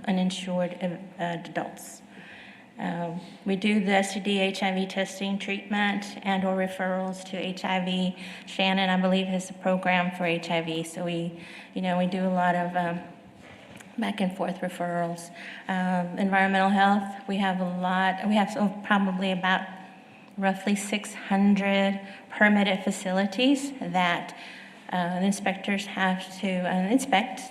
uninsured adults. We do the STD HIV testing treatment and or referrals to HIV. Shannon, I believe, has a program for HIV, so we do a lot of back and forth referrals. Environmental health, we have probably about roughly 600 permitted facilities that inspectors have to inspect.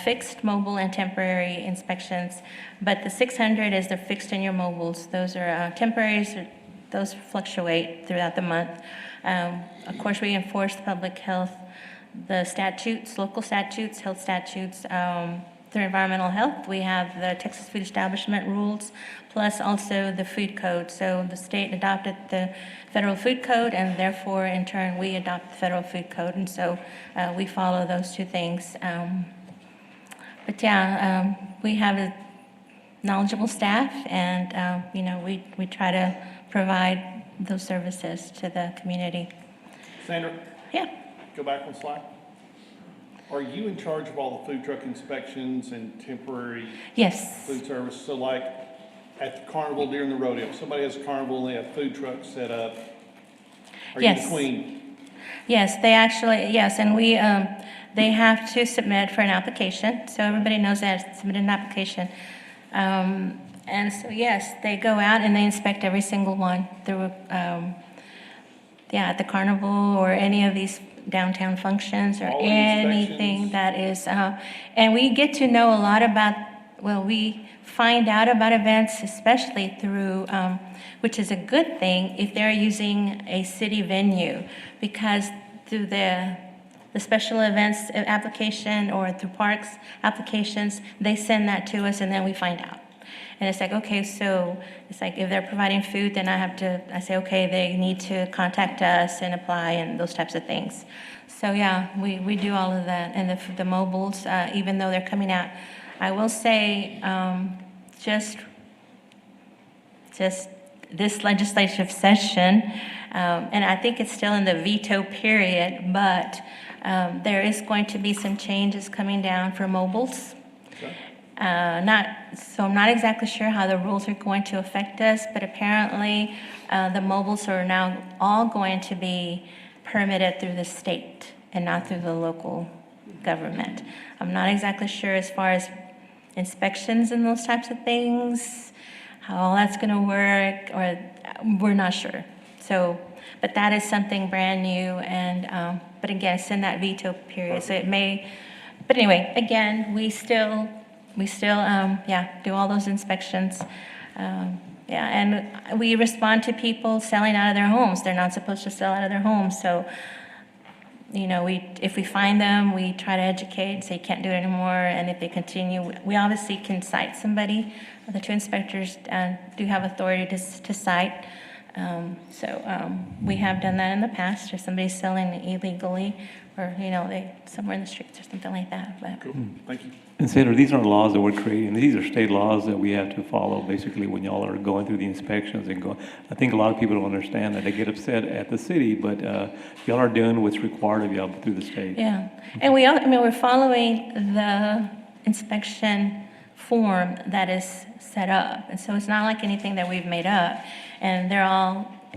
Fixed, mobile, and temporary inspections. But the 600 is the fixed and your mobiles. Those are temporaries. Those fluctuate throughout the month. Of course, we enforce public health, the statutes, local statutes, health statutes. Through environmental health, we have the Texas Food Establishment Rules, plus also the food code. So the state adopted the federal food code, and therefore, in turn, we adopt the federal food code. And so we follow those two things. We have a knowledgeable staff, and we try to provide those services to the community. Sandra? Yeah. Go back one slide. Are you in charge of all the food truck inspections and temporary Yes. food service? So like at the carnival during the rodeo, if somebody has a carnival and they have food trucks set up, are you the queen? Yes, and we, they have to submit for an application, so everybody knows that, submit an application. And so, yes, they go out and they inspect every single one through, at the carnival or any of these downtown functions or anything that is, and we get to know a lot about, we find out about events, especially through, which is a good thing if they're using a city venue, because through the special events application or through parks applications, they send that to us and then we find out. And it's like, okay, so it's like if they're providing food, then I say, okay, they need to contact us and apply and those types of things. So yeah, we do all of that. And the mobiles, even though they're coming out, I will say, just this legislative session, and I think it's still in the veto period, but there is going to be some changes coming down for mobiles. I'm not exactly sure how the rules are going to affect us, but apparently the mobiles are now all going to be permitted through the state and not through the local government. I'm not exactly sure as far as inspections and those types of things, how all that's going to work, or we're not sure. So, but that is something brand new, and but again, it's in that veto period, so it may. But anyway, again, we still do all those inspections. And we respond to people selling out of their homes. They're not supposed to sell out of their homes, so. If we find them, we try to educate, say you can't do it anymore, and if they continue, we obviously can cite somebody. The two inspectors do have authority to cite. We have done that in the past, or somebody's selling illegally, or, they somewhere in the streets or something like that. But. Cool, thank you. And Senator, these aren't laws that we're creating. These are state laws that we have to follow, basically, when y'all are going through the inspections and go. I think a lot of people don't understand that. They get upset at the city, but y'all are doing what's required of y'all through the state. Yeah, and we're following the inspection form that is set up, and so it's not like anything that we've made up. And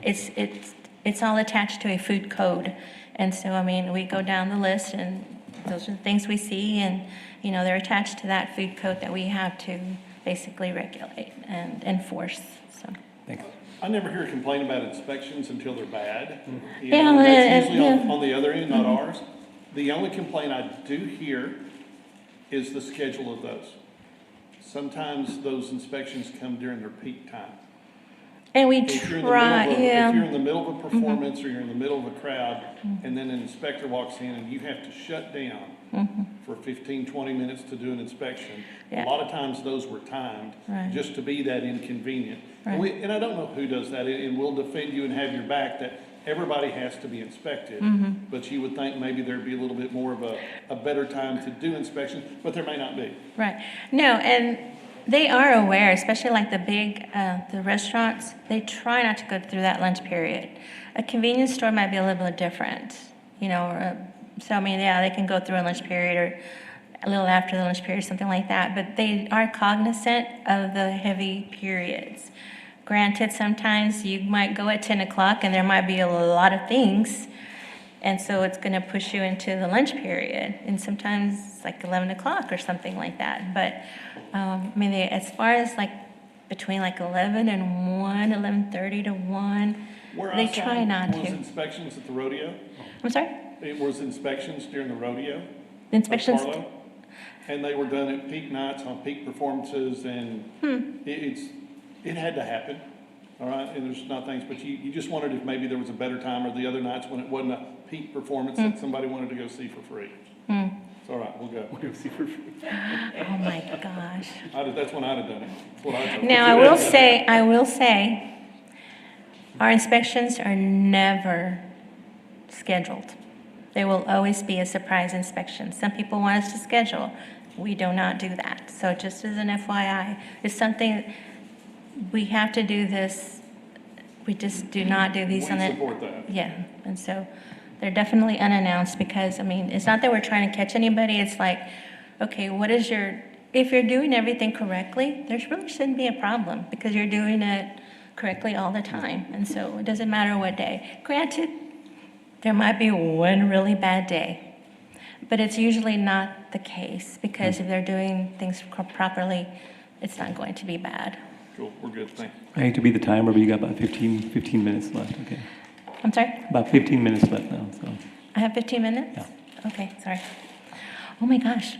it's all attached to a food code, and so we go down the list, and those are the things we see, and they're attached to that food code that we have to basically regulate and enforce. So. Thanks. I never hear a complaint about inspections until they're bad. That's usually on the other end, not ours. The only complaint I do hear is the schedule of those. Sometimes those inspections come during their peak time. And we If you're in the middle of a performance, or you're in the middle of a crowd, and then an inspector walks in and you have to shut down for 15, 20 minutes to do an inspection, a lot of times those were timed just to be that inconvenient. Right. And I don't know who does that, and we'll defend you and have your back that everybody has to be inspected, but you would think maybe there'd be a little bit more of a better time to do inspections, but there may not be. Right. No, and they are aware, especially like the restaurants, they try not to go through that lunch period. A convenience store might be a little bit different, they can go through a lunch period or a little after the lunch period, something like that, but they are cognizant of the heavy periods. Granted, sometimes you might go at 10 o'clock and there might be a lot of things, and so it's going to push you into the lunch period, and sometimes it's like 11 o'clock or something like that. But as far as between 11 and 1, 11:30 to 1, they try not to. Was inspections at the rodeo? I'm sorry? It was inspections during the rodeo? The inspections? And they were done at peak nights on peak performances, and it had to happen, all right? And there's not things, but you just wondered if maybe there was a better time, or the other nights when it wasn't a peak performance that somebody wanted to go see for free. It's all right, we'll go. We'll go see for free. Oh my gosh. That's when I'd have done it. That's what I told you. Now, I will say, our inspections are never scheduled. They will always be a surprise inspection. Some people want us to schedule. We do not do that. So just as an FYI, it's something, we have to do this. We just do not do these. We support that. Yeah, and so they're definitely unannounced, because, it's not that we're trying to catch anybody. It's like, okay, if you're doing everything correctly, there really shouldn't be a problem, because you're doing it correctly all the time. And so it doesn't matter what day. Granted, there might be one really bad day, but it's usually not the case, because if they're doing things properly, it's not going to be bad. Cool, we're good, thanks. I hate to be the timer, but you got about 15 minutes left, okay? I'm sorry? About 15 minutes left now, so. I have 15 minutes? Yeah. Okay, sorry. Oh my gosh.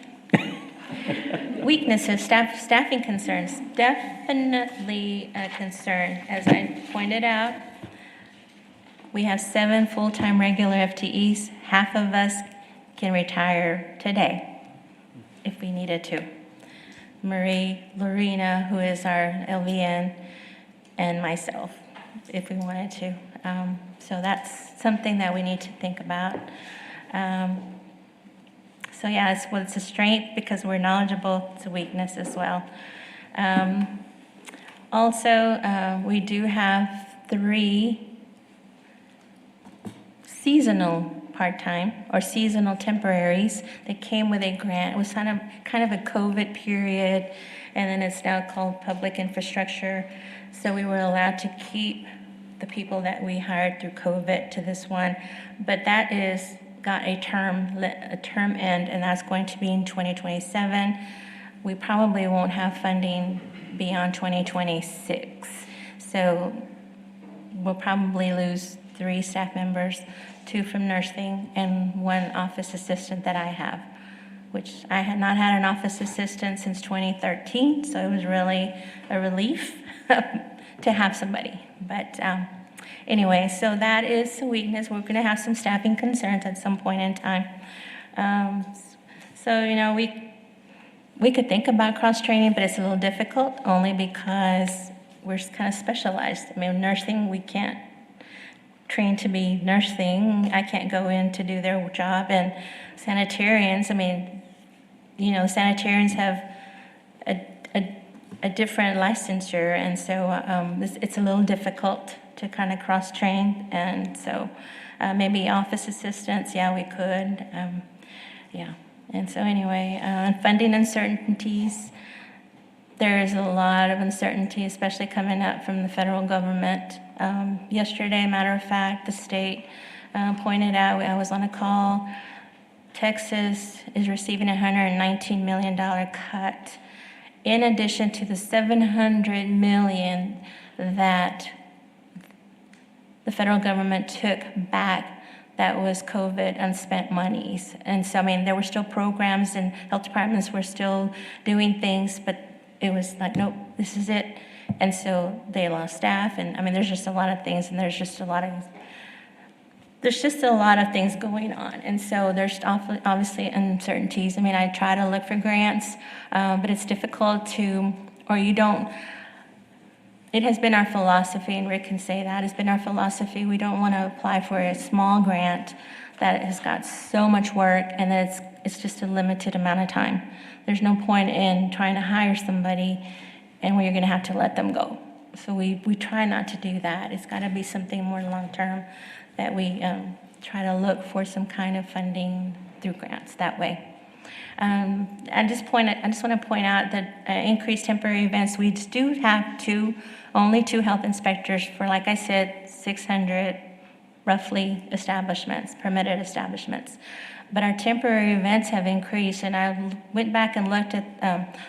Weaknesses, staffing concerns, definitely a concern. As I pointed out, we have 7 full-time regular FTEs. Half of us can retire today if we needed to. Marie, Lorena, who is our LVN, and myself, if we wanted to. So that's something that we need to think about. So yeah, it's a strength because we're knowledgeable. It's a weakness as well. Also, we do have 3 seasonal part-time or seasonal temporaries that came with a grant. It was kind of a COVID period, and then it's now called public infrastructure. So we were allowed to keep the people that we hired through COVID to this one, but that is got a term end, and that's going to be in 2027. We probably won't have funding beyond 2026. So we'll probably lose 3 staff members, 2 from nursing and 1 office assistant that I have, which I had not had an office assistant since 2013. So it was really a relief to have somebody. But anyway, so that is a weakness. We're gonna have some staffing concerns at some point in time. So, you know, we could think about cross-training, but it's a little difficult only because we're kind of specialized. I mean, nursing, we can't train to be nursing. I can't go in to do their job. And sanitarians, I mean, you know, sanitarians have a different licensure, and so it's a little difficult to kind of cross-train. And so maybe office assistants, yeah, we could, yeah. And so anyway, funding uncertainties, there's a lot of uncertainty, especially coming up from the federal government. Yesterday, matter of fact, the state pointed out, I was on a call, Texas is receiving a $119 million cut, in addition to the $700 million that the federal government took back that was COVID unspent monies. And so, I mean, there were still programs and health departments were still doing things, but it was like, nope, this is it. And so they lost staff, and I mean, there's just a lot of things, and there's just a lot of things going on. And so there's obviously uncertainties. I mean, I try to look for grants, but it's difficult to, or you don't, it has been our philosophy, and Rick can say that, it's been our philosophy, we don't want to apply for a small grant that has got so much work and that it's just a limited amount of time. There's no point in trying to hire somebody and where you're going to have to let them go. So we try not to do that. It's got to be something more long-term that we try to look for some kind of funding through grants that way. I just want to point out that increased temporary events, we do have only 2 health inspectors for, like I said, 600 roughly establishments, permitted establishments. But our temporary events have increased, and I went back and looked at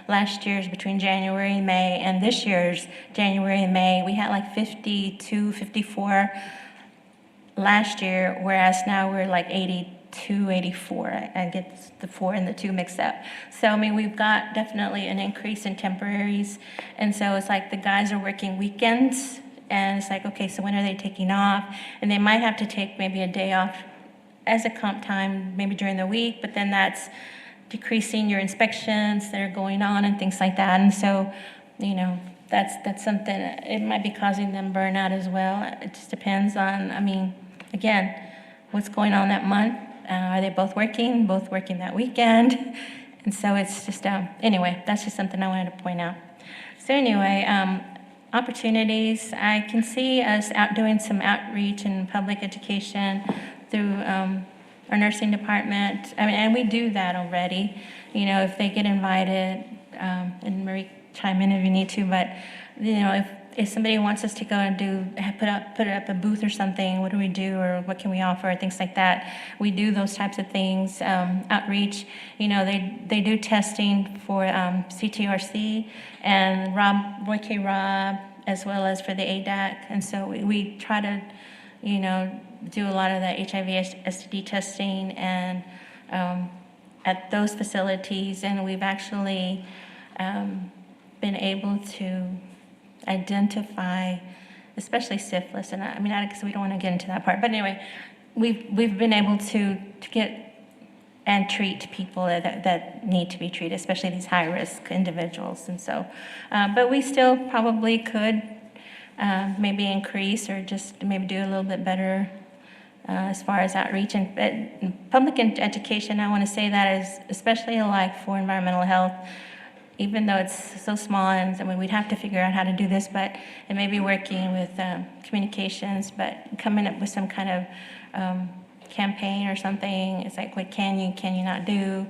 last year's between January and May, and this year's January and May, we had like 52, 54 last year, whereas now we're like 82, 84. I get the 4 and the 2 mixed up. So, I mean, we've got definitely an increase in temporaries, and so it's like the guys are working weekends, and it's like, okay, so when are they taking off? And they might have to take maybe a day off as a comp time, maybe during the week, but then that's decreasing your inspections that are going on and things like that. And so, you know, that's something, it might be causing them burnout as well. It just depends on, I mean, again, what's going on that month. Are they both working that weekend? And so it's just, anyway, that's just something I wanted to point out. So anyway, opportunities, I can see us doing some outreach and public education through our nursing department. I mean, and we do that already. You know, if they get invited, and Marie, chime in if you need to, but, you know, if somebody wants us to go and put up a booth or something, what do we do, or what can we offer, things like that. We do those types of things, outreach. You know, they do testing for CTRC and Rob, as well as for the ADAC. And so we try to, you know, do a lot of the HIV STD testing and at those facilities, and we've actually been able to identify, especially syphilis, and I mean, because we don't want to get into that part, but anyway, we've been able to get and treat people that need to be treated, especially these high-risk individuals. And so, but we still probably could maybe increase or just maybe do a little bit better as far as outreach. And public education, I want to say that is especially like for environmental health, even though it's so small, and I mean, we'd have to figure out how to do this, but it may be working with communications, but coming up with some kind of campaign or something. It's like, what can you not do?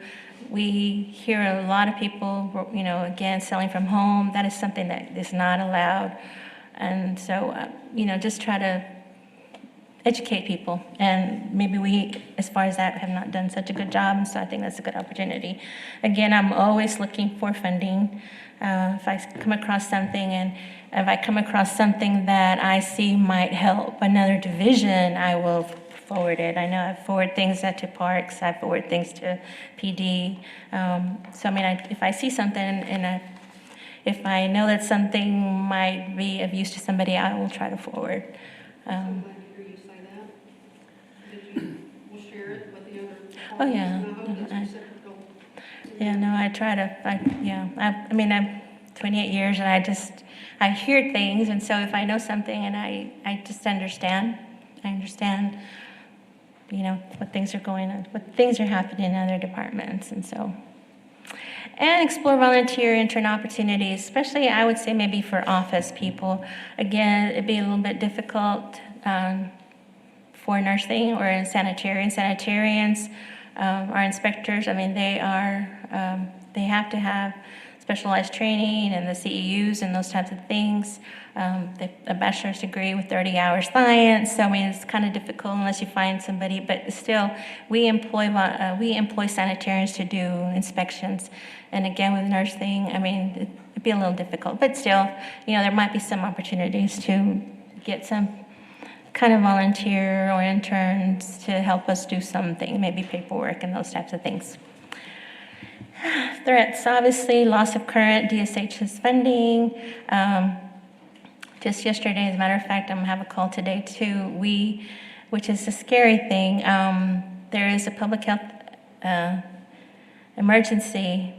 We hear a lot of people, again, selling from home. That is something that is not allowed. And so, just try to educate people. And maybe we, as far as that, have not done such a good job. And so I think that's a good opportunity. Again, I'm always looking for funding. If I come across something, and if I come across something that I see might help another division, I will forward it. I know I forward things to parks, I forward things to PD. So I mean, if I see something and if I know that something might be of use to somebody, I will try to forward. Oh, yeah. Yeah, no, I try to, I mean, I'm 28 years and I hear things, and so if I know something and I just understand, what things are going on, what things are happening in other departments, and so. And explore volunteer intern opportunities, especially I would say maybe for office people. Again, it'd be a little bit difficult for nursing or in sanitarians. Sanitarians, our inspectors, I mean, they have to have specialized training and the CEUs and those types of things. A bachelor's degree with 30 hours science. So I mean, it's kind of difficult unless you find somebody. But still, we employ sanitarians to do inspections. And again, with nursing, I mean, it'd be a little difficult. But still, there might be some opportunities to get some kind of volunteer or interns to help us do something, maybe paperwork and those types of things. Threats, obviously, loss of current DSH's funding. Just yesterday, as a matter of fact, I'm gonna have a call today too. Which is a scary thing. There is a public health emergency.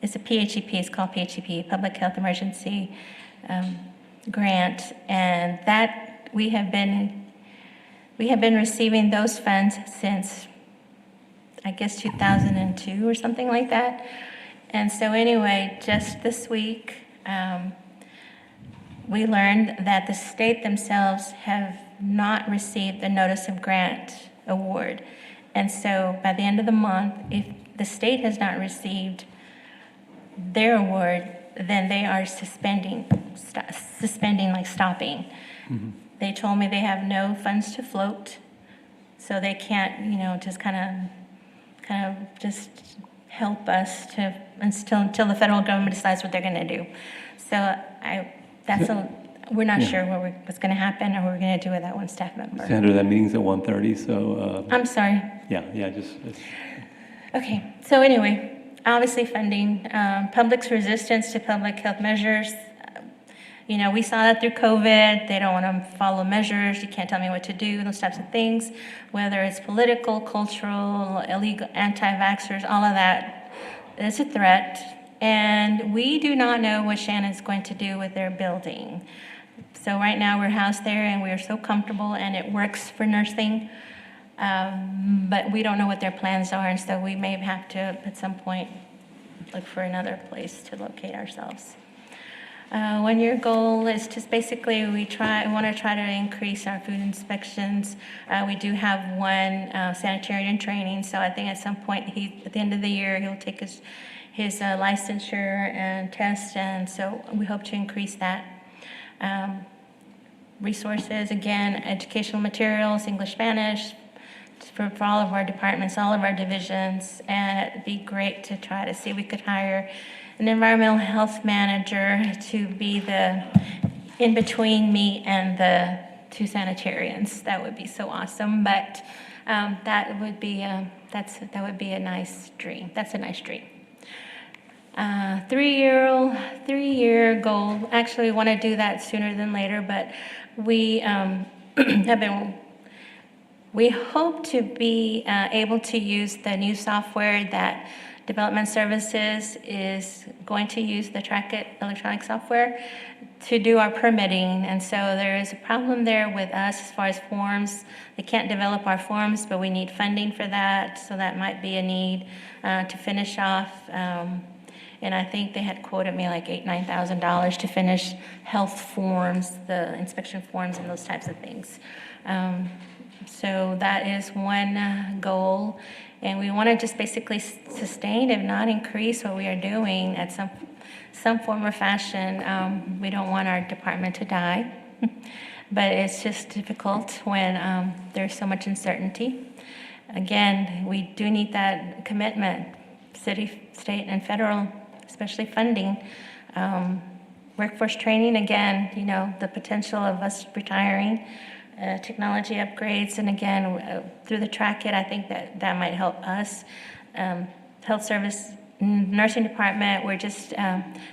It's a PHEP. It's called PHEP, Public Health Emergency Grant, and that we have been receiving those funds since, I guess, 2002 or something like that. And so anyway, just this week, we learned that the state themselves have not received the notice of grant award. And so by the end of the month, if the state has not received their award, then they are suspending, like stopping. Mm-hmm. They told me they have no funds to float, so they can't, just kind of just help us until the federal government decides what they're going to do. So we're not sure what's going to happen or what we're going to do with that one staff member. Sandra, that meeting's at 1:30, so. I'm sorry. Yeah, Okay, so anyway, obviously funding, public's resistance to public health measures. We saw that through COVID. They don't want to follow measures. You can't tell me what to do, those types of things. Whether it's political, cultural, illegal, anti-vaxxers, all of that, it's a threat. And we do not know what Shannon's going to do with their building. So right now we're housed there and we're so comfortable and it works for nursing. But we don't know what their plans are, and so we may have to, at some point, look for another place to locate ourselves. 1-year goal is just basically we want to try to increase our food inspections. We do have one sanitarian training, so I think at some point at the end of the year he'll take his licensure and test, and so we hope to increase that. Resources, again, educational materials, English, Spanish, for all of our departments, all of our divisions, and it'd be great to try to see if we could hire an environmental health manager to be the in between me and the two sanitarians. That would be so awesome. But that would be a nice dream. That's a nice dream. 3-year goal. Actually, we want to do that sooner than later, but we have been We hope to be able to use the new software that Development Services is going to use, the Track-It electronic software, to do our permitting. And so there is a problem there with us as far as forms. They can't develop our forms, but we need funding for that. So that might be a need to finish off. And I think they had quoted me like $8,000, $9,000 to finish health forms, the inspection forms and those types of things. So that is one goal. And we want to just basically sustain, if not increase, what we are doing at some form or fashion. We don't want our department to die, but it's just difficult when there's so much uncertainty. Again, we do need that commitment, city, state, and federal, especially funding. Workforce training, again, you know, the potential of us retiring, technology upgrades, and again, through the Track-It, I think that might help us. Health service, nursing department,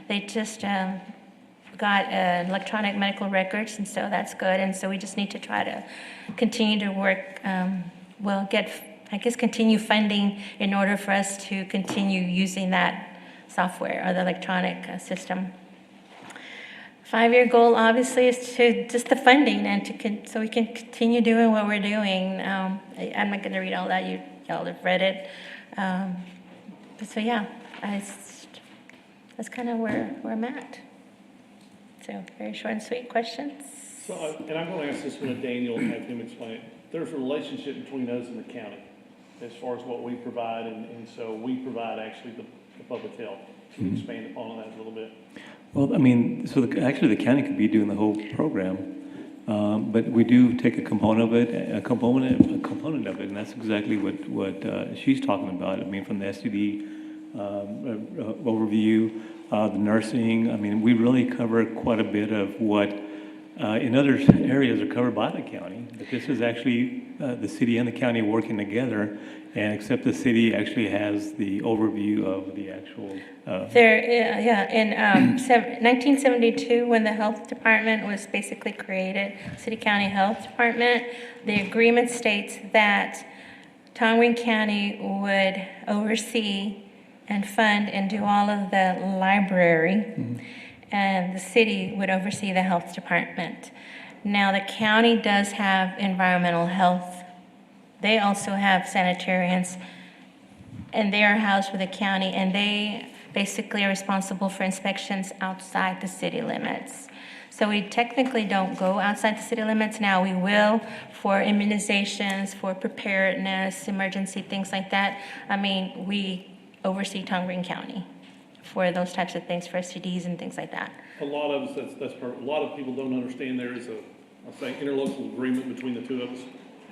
they just got electronic medical records, and so that's good. And so we just need to try to continue to work, continue funding in order for us to continue using that software or the electronic system. 5-year goal, obviously, is to just the funding and so we can continue doing what we're doing. I'm not going to read all that. Y'all have read it. So yeah, that's kind of where I'm at. So very short and sweet questions. So, and I'm going to ask this one to Daniel and have him explain it. There's a relationship between us and the county as far as what we provide, and so we provide actually the public health. Can you expand upon that a little bit? Well, I mean, so actually the county could be doing the whole program, but we do take a component of it, a component of it, and that's exactly what she's talking about. I mean, from the STD overview, the nursing. I mean, we really cover quite a bit of what in other areas are covered by the county. But this is actually the city and the county working together. And except the city actually has the overview of the actual. In 1972, when the health department was basically created, City County Health Department, the agreement states that Tonawin County would oversee and fund and do all of the library, and the city would oversee the health department. Now, the county does have environmental health. They also have sanitarians, and they are housed with the county, and they basically are responsible for inspections outside the city limits. So we technically don't go outside the city limits. Now we will for immunizations, for preparedness, emergency, things like that. I mean, we oversee Tonawin County for those types of things, for STDs and things like that. A lot of us, a lot of people don't understand there is a interlocal agreement between the two of us,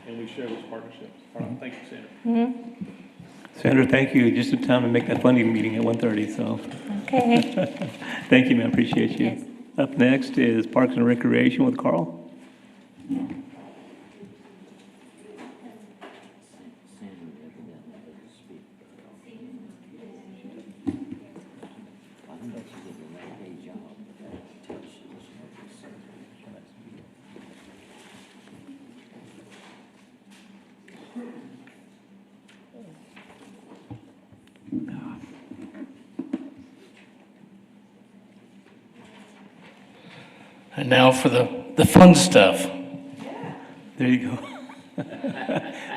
and we share those partnerships. All right, thank you, Sandra. Sandra, thank you. Just in time to make that funding meeting at 1:30, so. Okay. Thank you, man, appreciate you. Yes. Up next is Parks and Recreation with Carl. And now for the fun stuff. There you go.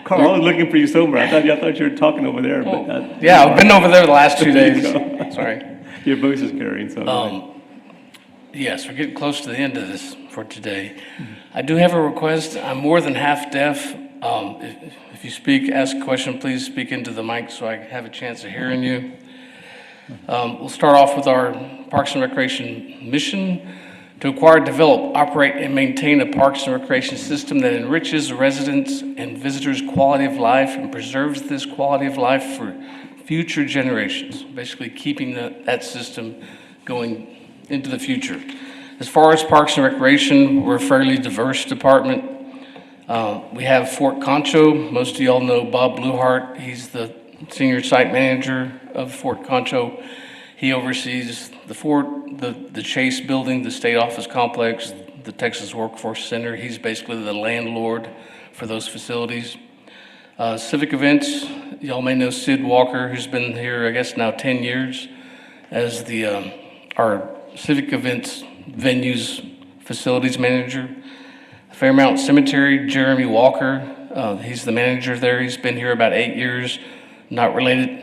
Carl, I was looking for you somewhere. I thought you were talking over there. But yeah, I've been over there the last 2 days. Sorry. Your voice is carrying, so. Yes, we're getting close to the end of this for today. I do have a request. I'm more than half deaf. If you speak, ask a question, please speak into the mic so I have a chance of hearing you. We'll start off with our Parks and Recreation mission: to acquire, develop, operate, and maintain a Parks and Recreation system that enriches residents and visitors' quality of life and preserves this quality of life for future generations, basically keeping that system going into the future. As far as Parks and Recreation, we're a fairly diverse department. We have Fort Concho. Most of y'all know Bob Bluehart. He's the senior site manager of Fort Concho. He oversees the fort, the Chase building, the state office complex, the Texas Workforce Center. He's basically the landlord for for those facilities. Civic events, y'all may know Sid Walker, who's been here, I guess, now 10 years as our civic events venues facilities manager. Fairmount Cemetery, Jeremy Walker, he's the manager there. He's been here about 8 years, not related.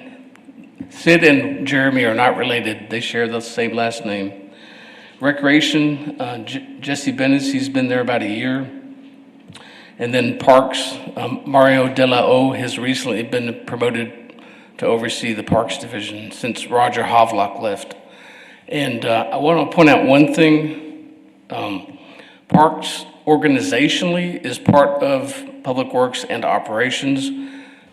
Sid and Jeremy are not related. They share the same last name. Recreation, Jesse Bennett, he's been there about a year. And then Parks, Mario De La O has recently been promoted to oversee the Parks Division since Roger Havlock left. And I want to point out one thing. Parks organizationally is part of Public Works and Operations.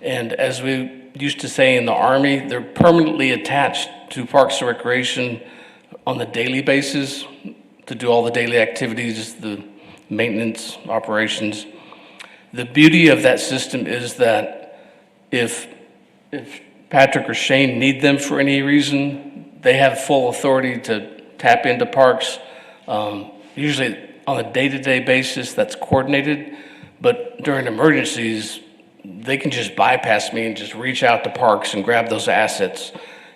And as we used to say in the Army, they're permanently attached to Parks and Recreation on the daily basis to do all the daily activities, the maintenance, operations. The beauty of that system is that if Patrick or Shane need them for any reason, they have full authority to tap into Parks. Usually on a day-to-day basis, that's coordinated, but during emergencies, they can just bypass me and just reach out to Parks and grab those assets.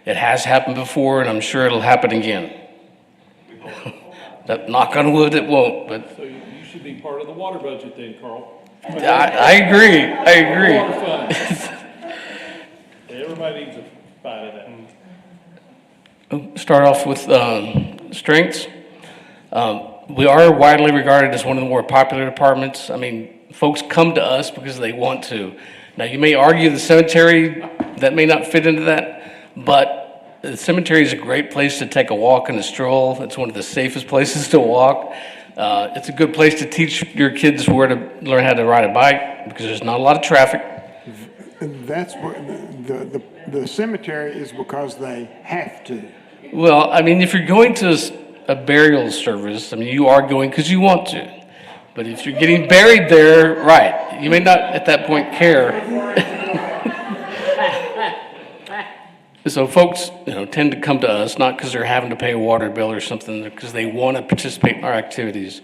It has happened before, and I'm sure it'll happen again. Knock on wood, it won't, but. So you should be part of the water budget then, Carl. I agree. Water fund. Everybody needs a bite of that. Start off with strengths. We are widely regarded as one of the more popular departments. I mean, folks come to us because they want to. Now, you may argue the cemetery, that may not fit into that, but the cemetery is a great place to take a walk and a stroll. It's one of the safest places to walk. It's a good place to teach your kids where to learn how to ride a bike because there's not a lot of traffic. That's what the cemetery is because they have to. Well, I mean, if you're going to a burial service, I mean, you are going because you want to. But if you're getting buried there, right, you may not at that point care. So folks, tend to come to us, not because they're having to pay a water bill or something, because they want to participate in our activities.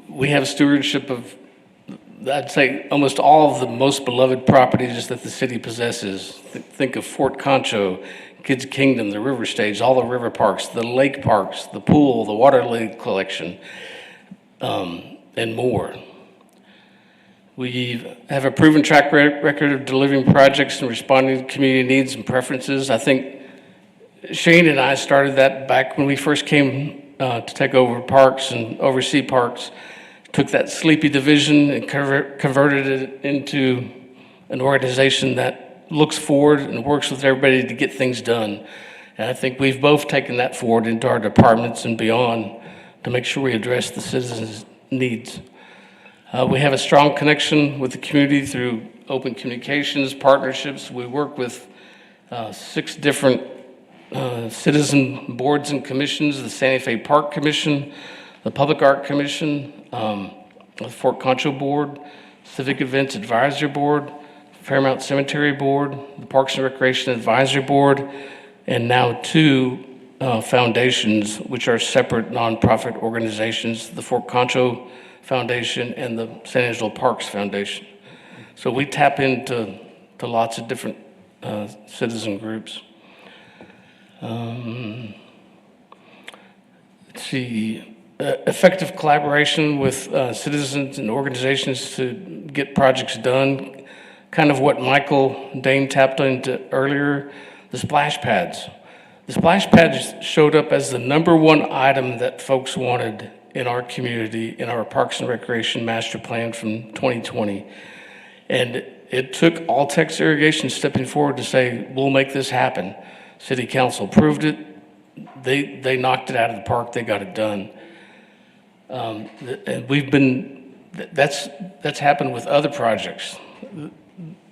We have stewardship of, I'd say, almost all of the most beloved properties that the city possesses. Think of Fort Concho, Kids Kingdom, the River Stage, all the river parks, the lake parks, the pool, the water lily collection, and more. We have a proven track record of delivering projects and responding to community needs and preferences. I think Shane and I started that back when we first came to take over parks and oversee parks. Took that sleepy division and converted it into an organization that looks forward and works with everybody to get things done. And I think we've both taken that forward into our departments and beyond to make sure we address the citizens' needs. We have a strong connection with the community through open communications, partnerships. We work with 6 different citizen boards and commissions, the Santa Fe Park Commission, the Public Art Commission, the Fort Concho Board, Civic Events Advisory Board, Fairmount Cemetery Board, the Parks and Recreation Advisory Board, and now 2 foundations, which are separate nonprofit organizations, the Fort Concho Foundation and the San Angelo Parks Foundation. So we tap into lots of different citizen groups. Let's see, effective collaboration with citizens and organizations to get projects done. Kind of what Michael Dane tapped into earlier, the splash pads. The splash pads showed up as the #1 item that folks wanted in our community, in our Parks and Recreation Master Plan from 2020. And it took All Texas Irrigation stepping forward to say, we'll make this happen. City Council approved it. They knocked it out of the park. They got it done. And that's happened with other projects.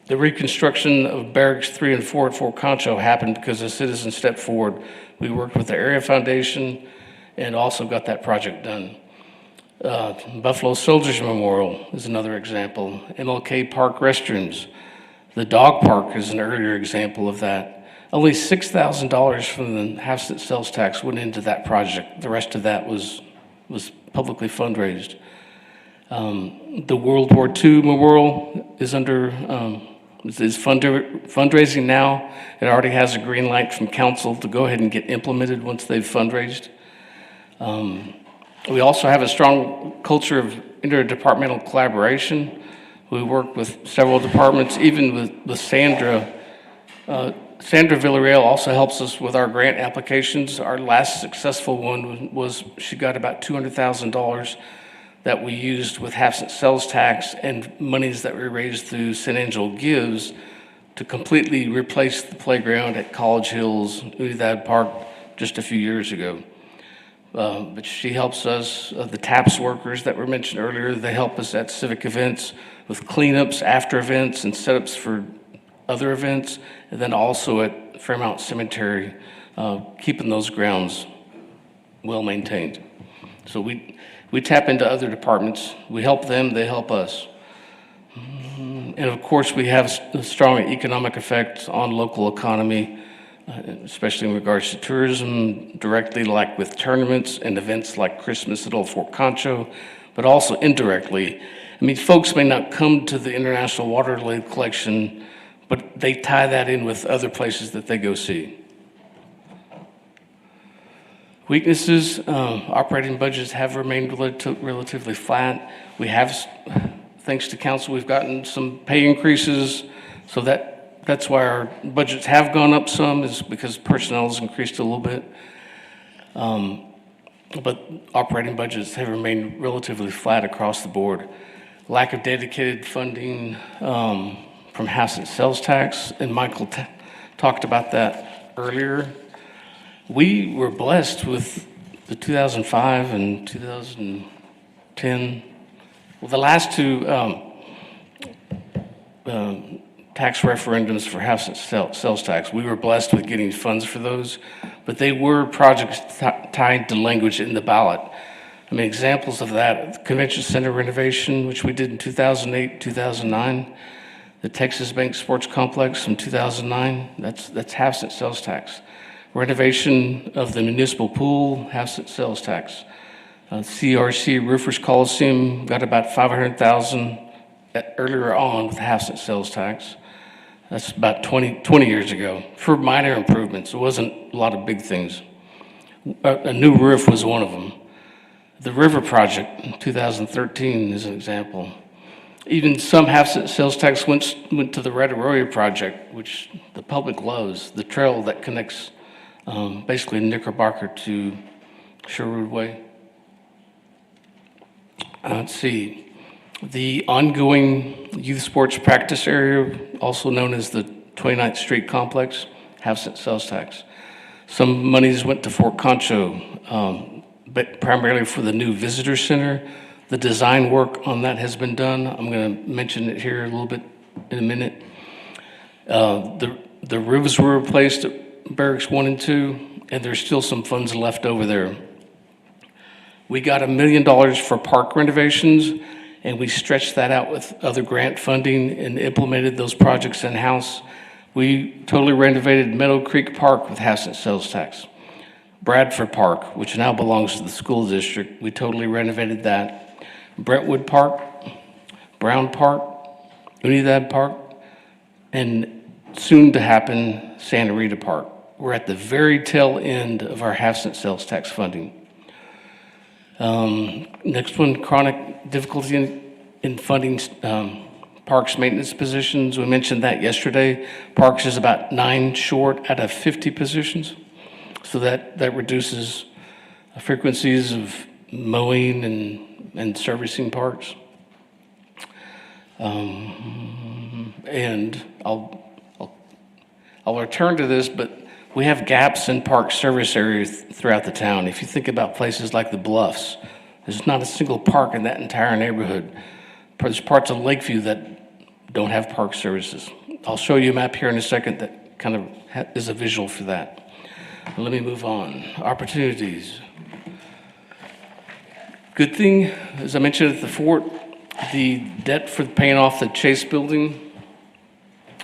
The reconstruction of Barracks 3 and 4 at Fort Concho happened because a citizen stepped forward. We worked with the Area Foundation and also got that project done. Buffalo Soldiers Memorial is another example. MLK Park restrooms. The dog park is an earlier example of that. Only $6,000 from the half-cent sales tax went into that project. The rest of that was publicly fundraised. The World War II Memorial is under, is fundraising now. It already has a green light from council to go ahead and get implemented once they've fundraised. We also have a strong culture of interdepartmental collaboration. We work with several departments, even with Sandra. Sandra Villarreal also helps us with our grant applications. Our last successful one was she got about $200,000 that we used with half-cent sales tax and monies that we raised through San Angelo Gives to completely replace the playground at College Hills, Unidad Park, just a few years ago. But she helps us, the TAPS workers that were mentioned earlier, they help us at civic events with cleanups after events and setups for other events, and then also at Fairmount Cemetery, keeping those grounds well maintained. So we tap into other departments. We help them, they help us. And of course, we have a strong economic effect on local economy, especially in regards to tourism, directly like with tournaments and events like Christmas at Old Fort Concho, but also indirectly. I mean, folks may not come to the International Water Lily Collection, but they tie that in with other places that they go see. Weaknesses, operating budgets have remained relatively flat. We have, thanks to council, we've gotten some pay increases, so that's why our budgets have gone up some, is because personnel has increased a little bit. But operating budgets have remained relatively flat across the board. Lack of dedicated funding from half-cent sales tax, and Michael talked about that earlier. We were blessed with the 2005 and 2010, well, the last two tax referendums for half-cent sales tax. We were blessed with getting funds for those, but they were projects tied to language in the ballot. I mean, examples of that, the Convention Center renovation, which we did in 2008, 2009, the Texas Bank Sports Complex in 2009, that's half-cent sales tax. Renovation of the municipal pool, half-cent sales tax. CRC Roofers Coliseum got about $500,000 earlier on with half-cent sales tax. That's about 20 years ago for minor improvements. It wasn't a lot of big things. A new roof was one of them. The River Project in 2013 is an example. Even some half-cent sales tax went to the Red Arroyo Project, which the public loves, the trail that connects basically Knickerbocker to Sherwood Way. Let's see. The ongoing youth sports practice area, also known as the 29th Street Complex, half-cent sales tax. Some monies went to Fort Concho, but primarily for the new visitor center. The design work on that has been done. I'm going to mention it here a little bit in a minute. The roofs were replaced at Barracks 1 and 2, and there's still some funds left over there. We got $1 million for park renovations, and we stretched that out with other grant funding and implemented those projects in-house. We totally renovated Meadow Creek Park with half-cent sales tax. Bradford Park, which now belongs to the school district, we totally renovated that. Brentwood Park, Brown Park, Unidad Park, and soon to happen, Santa Rita Park. We're at the very tail end of our half-cent sales tax funding. Next one, chronic difficulty in funding parks maintenance positions. We mentioned that yesterday. Parks is about 9 short out of 50 positions. So that reduces frequencies of mowing and servicing parks. And I'll return to this, but we have gaps in park service areas throughout the town. If you think about places like the Bluffs, there's not a single park in that entire neighborhood. There's parts of Lakeview that don't have park services. I'll show you a map here in a second that kind of is a visual for that. Let me move on. Opportunities. Good thing, as I mentioned at the fort, the debt for paying off the Chase building,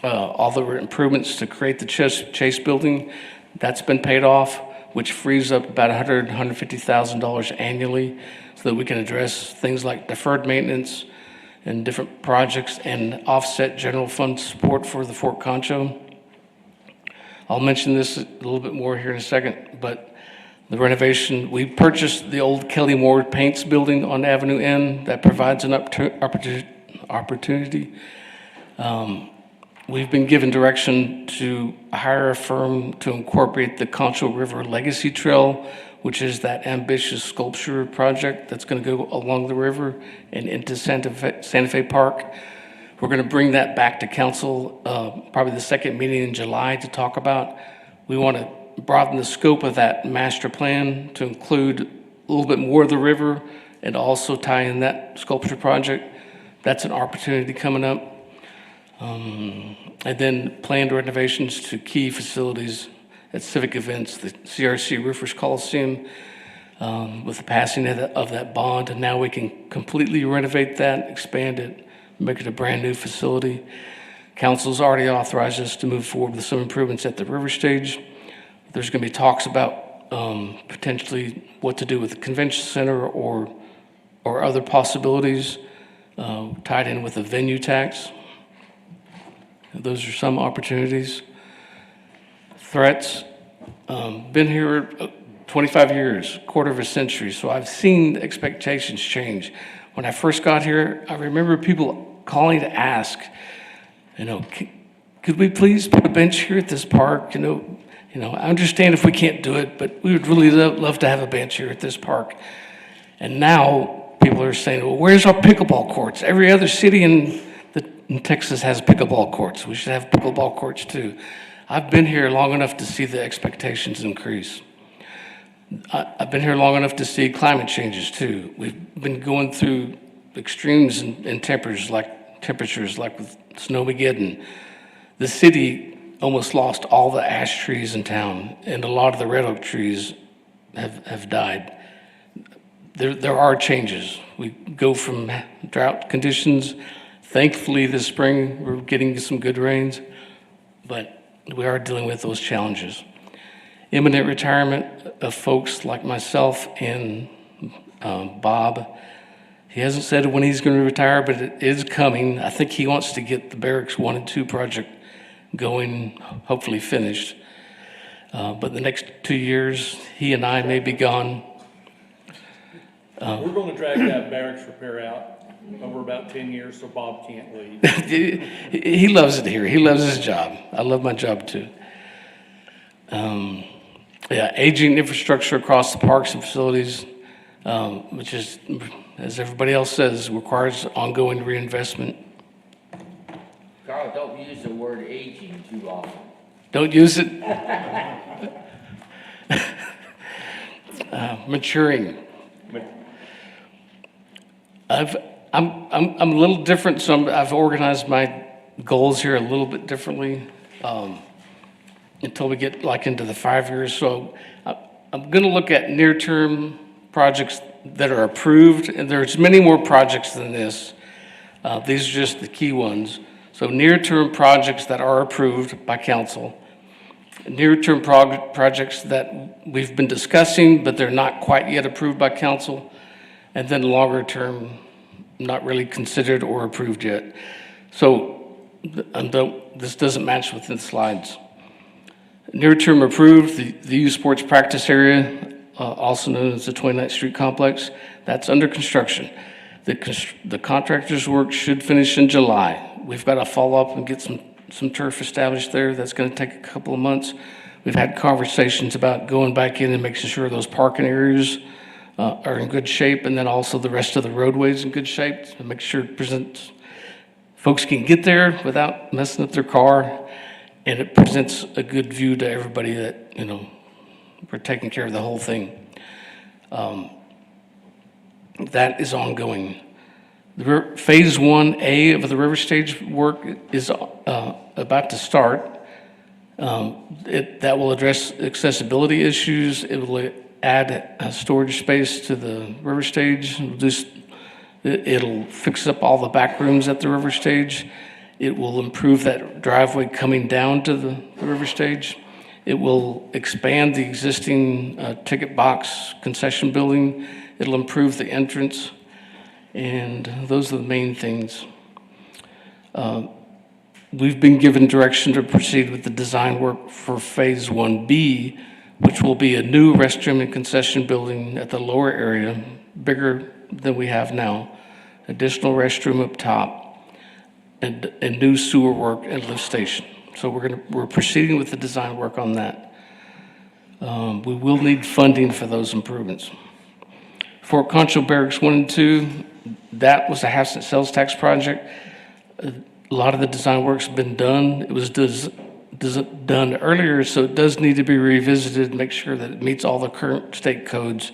all the improvements to create the Chase building, that's been paid off. which frees up about $150,000 annually so that we can address things like deferred maintenance and different projects and offset general fund support for the Fort Concho. I'll mention this a little bit more here in a second, but the renovation, we purchased the old Kelly Moore Paints building on Avenue N that provides an opportunity. We've been given direction to hire a firm to incorporate the Concho River Legacy Trail, which is that ambitious sculpture project that's going to go along the river and into Santa Fe Park. We're going to bring that back to council, probably the second meeting in July to talk about. We want to broaden the scope of that master plan to include a little bit more of the river and also tie in that sculpture project. That's an opportunity coming up. And then planned renovations to key facilities at civic events, the CRC Roofers Coliseum, with the passing of that bond. And now we can completely renovate that, expand it, make it a brand new facility. Council's already authorized us to move forward with some improvements at the river stage. There's going to be talks about potentially what to do with the convention center or other possibilities tied in with the venue tax. Those are some opportunities. Threats. Been here 25 years, quarter of a century, so I've seen expectations change. When I first got here, I remember people calling to ask, could we please put a bench here at this park? I understand if we can't do it, but we would really love to have a bench here at this park. And now people are saying, well, where's our pickleball courts? Every other city in Texas has pickleball courts. We should have pickleball courts too. I've been here long enough to see the expectations increase. I've been here long enough to see climate changes too. We've been going through extremes in temperatures like with Snowmageddon. The city almost lost all the ash trees in town, and a lot of the red oak trees have died. There are changes. We go from drought conditions. Thankfully, this spring, we're getting some good rains, but we are dealing with those challenges. Imminent retirement of folks like myself and Bob. He hasn't said when he's going to retire, but it is coming. I think he wants to get the Barracks 1 and 2 project going, hopefully finished. But the next 2 years, he and I may be gone. We're going to drag that barracks repair out over about 10 years so Bob can't leave. He loves it here. He loves his job. I love my job too. Aging infrastructure across the parks and facilities, which is, as everybody else says, requires ongoing reinvestment. Carl, don't use the word aging too often. Don't use it. Maturing. I'm a little different, so I've organized my goals here a little bit differently until we get into the 5 years. So I'm going to look at near-term projects that are approved, and there's many more projects than this. These are just the key ones. So near-term projects that are approved by council, near-term projects that we've been discussing, but they're not quite yet approved by council, and then longer-term, not really considered or approved yet. So this doesn't match within the slides. Near-term approved, the youth sports practice area, also known as the 29th Street Complex, that's under construction. The contractor's work should finish in July. We've got to follow up and get some turf established there. That's going to take a couple of months. We've had conversations about going back in and making sure those parking areas are in good shape, and then also the rest of the roadways in good shape to make sure folks can get there without messing up their car, and it presents a good view to everybody that, we're taking care of the whole thing. That is ongoing. The Phase 1A of the river stage work is about to start. That will address accessibility issues. It will add storage space to the river stage. It'll fix up all the back rooms at the river stage. It will improve that driveway coming down to the river stage. It will expand the existing ticket box concession building. It'll improve the entrance, and those are the main things. We've been given direction to proceed with the design work for Phase 1B, which will be a new restroom and concession building at the lower area, bigger than we have now, additional restroom up top, and new sewer work and lift station. So we're proceeding with the design work on that. We will need funding for those improvements. Fort Concho Barracks 1 and 2, that was a half-cent sales tax project. A lot of the design work's been done. It was done earlier, so it does need to be revisited, make sure that it meets all the current state codes.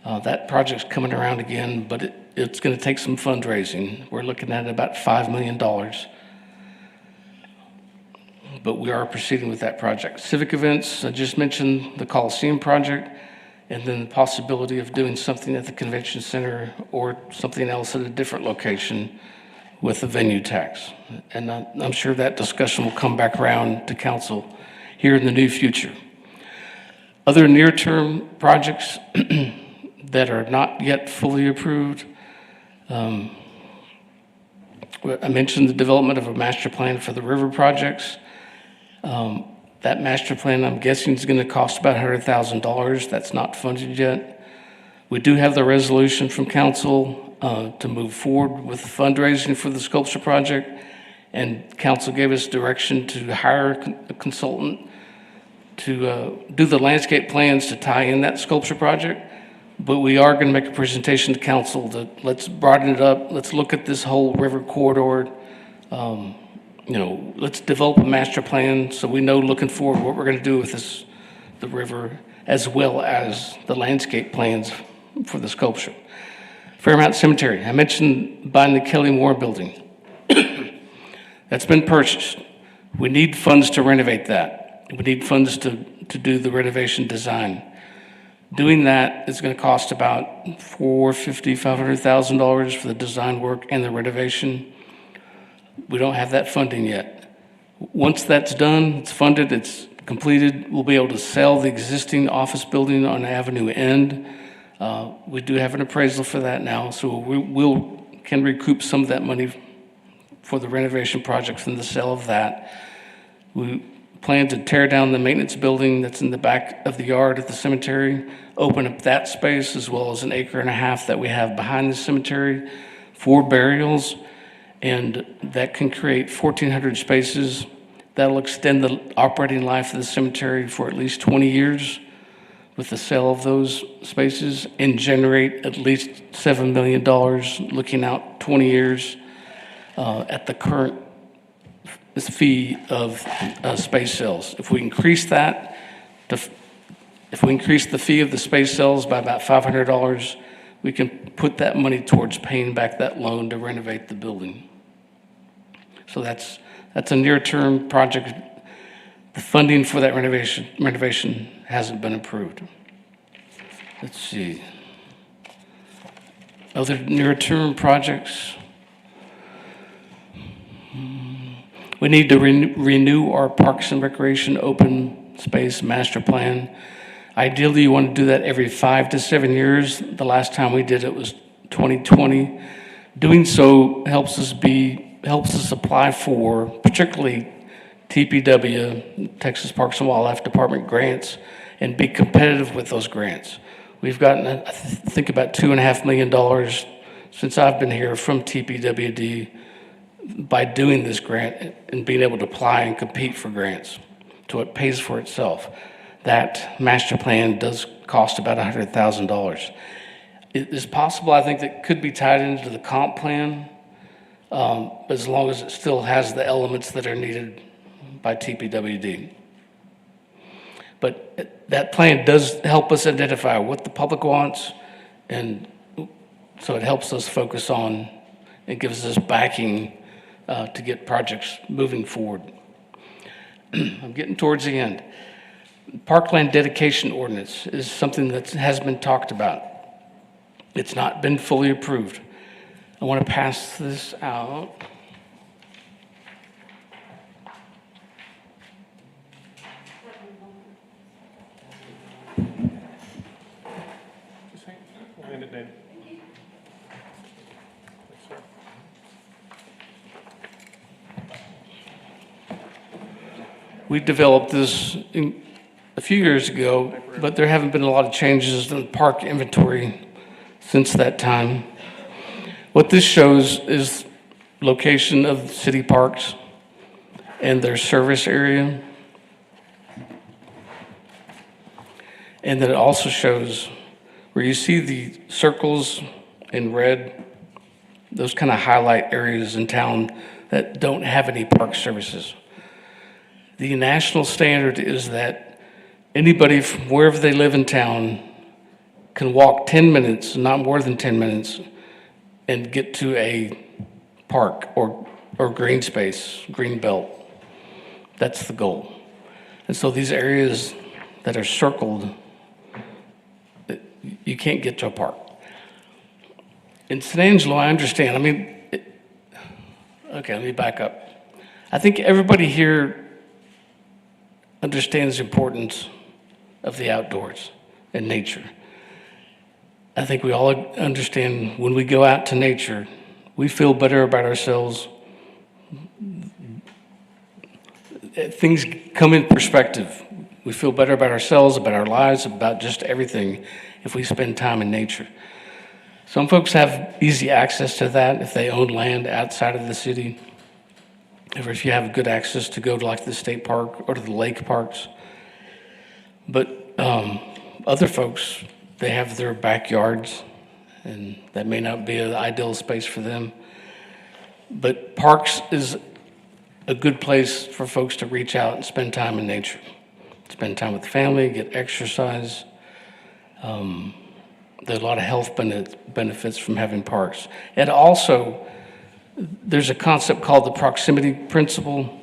That project's coming around again, but it's going to take some fundraising. We're looking at about $5 million. But we are proceeding with that project. Civic events, I just mentioned the Coliseum project, and then the possibility of doing something at the convention center or something else at a different location with the venue tax. And I'm sure that discussion will come back around to council here in the near future. Other near-term projects that are not yet fully approved, I mentioned the development of a master plan for the river projects. That master plan, I'm guessing, is going to cost about $100,000. That's not funded yet. We do have the resolution from council to move forward with fundraising for the sculpture project, and council gave us direction to hire a consultant to do the landscape plans to tie in that sculpture project. But we are going to make a presentation to council that let's broaden it up. Let's look at this whole river corridor. Let's develop a master plan so we know looking forward what we're going to do with the river, as well as the landscape plans for the sculpture. Fairmount Cemetery, I mentioned buying the Kelly Moore building. That's been purchased. We need funds to renovate that. We need funds to do the renovation design. Doing that is going to cost about $500,000 for the design work and the renovation. We don't have that funding yet. Once that's done, it's funded, it's completed, we'll be able to sell the existing office building on Avenue End. We do have an appraisal for that now, so we can recoup some of that money for the renovation project from the sale of that. We plan to tear down the maintenance building that's in the back of the yard at the cemetery, open up that space as well as an acre and a half that we have behind the cemetery for burials, and that can create 1,400 spaces. That'll extend the operating life of the cemetery for at least 20 years with the sale of those spaces, and generate at least $7 million looking out 20 years at the current fee of space sales. If we increase that, if we increase the fee of the space sales by about $500, we can put that money towards paying back that loan to renovate the building. So that's a near-term project. The funding for that renovation hasn't been approved. Let's see. Other near-term projects. We need to renew our Parks and Recreation open space master plan. Ideally, you want to do that every 5 to 7 years. The last time we did it was 2020. Doing so helps us apply for, particularly TPW, Texas Parks and Wildlife Department grants, and be competitive with those grants. We've gotten, I think, about $2.5 million since I've been here from TPWD by doing this grant and being able to apply and compete for grants. So it pays for itself. That master plan does cost about $100,000. It is possible, I think, that it could be tied into the comp plan, as long as it still has the elements that are needed by TPWD. But that plan does help us identify what the public wants, and so it helps us focus on and gives us backing to get projects moving forward. I'm getting towards the end. Parkland dedication ordinance is something that has been talked about. It's not been fully approved. I want to pass this out. We developed this a few years ago, but there haven't been a lot of changes in the park inventory since that time. What this shows is location of city parks and their service area. And then it also shows where you see the circles in red, those kind of highlight areas in town that don't have any park services. The national standard is that anybody from wherever they live in town can walk 10 minutes, not more than 10 minutes, and get to a park or green space, green belt. That's the goal. And so these areas that are circled, you can't get to a park. In San Angelo, I understand. Okay, let me back up. I think everybody here understands the importance of the outdoors and nature. I think we all understand when we go out to nature, we feel better about ourselves. Things come in perspective. We feel better about ourselves, about our lives, about just everything if we spend time in nature. Some folks have easy access to that if they own land outside of the city, or if you have good access to go to like the state park or to the lake parks. But other folks, they have their backyards, and that may not be an ideal space for them. But parks is a good place for folks to reach out and spend time in nature. Spend time with the family, get exercise. There's a lot of health benefits from having parks. And also, there's a concept called the proximity principle.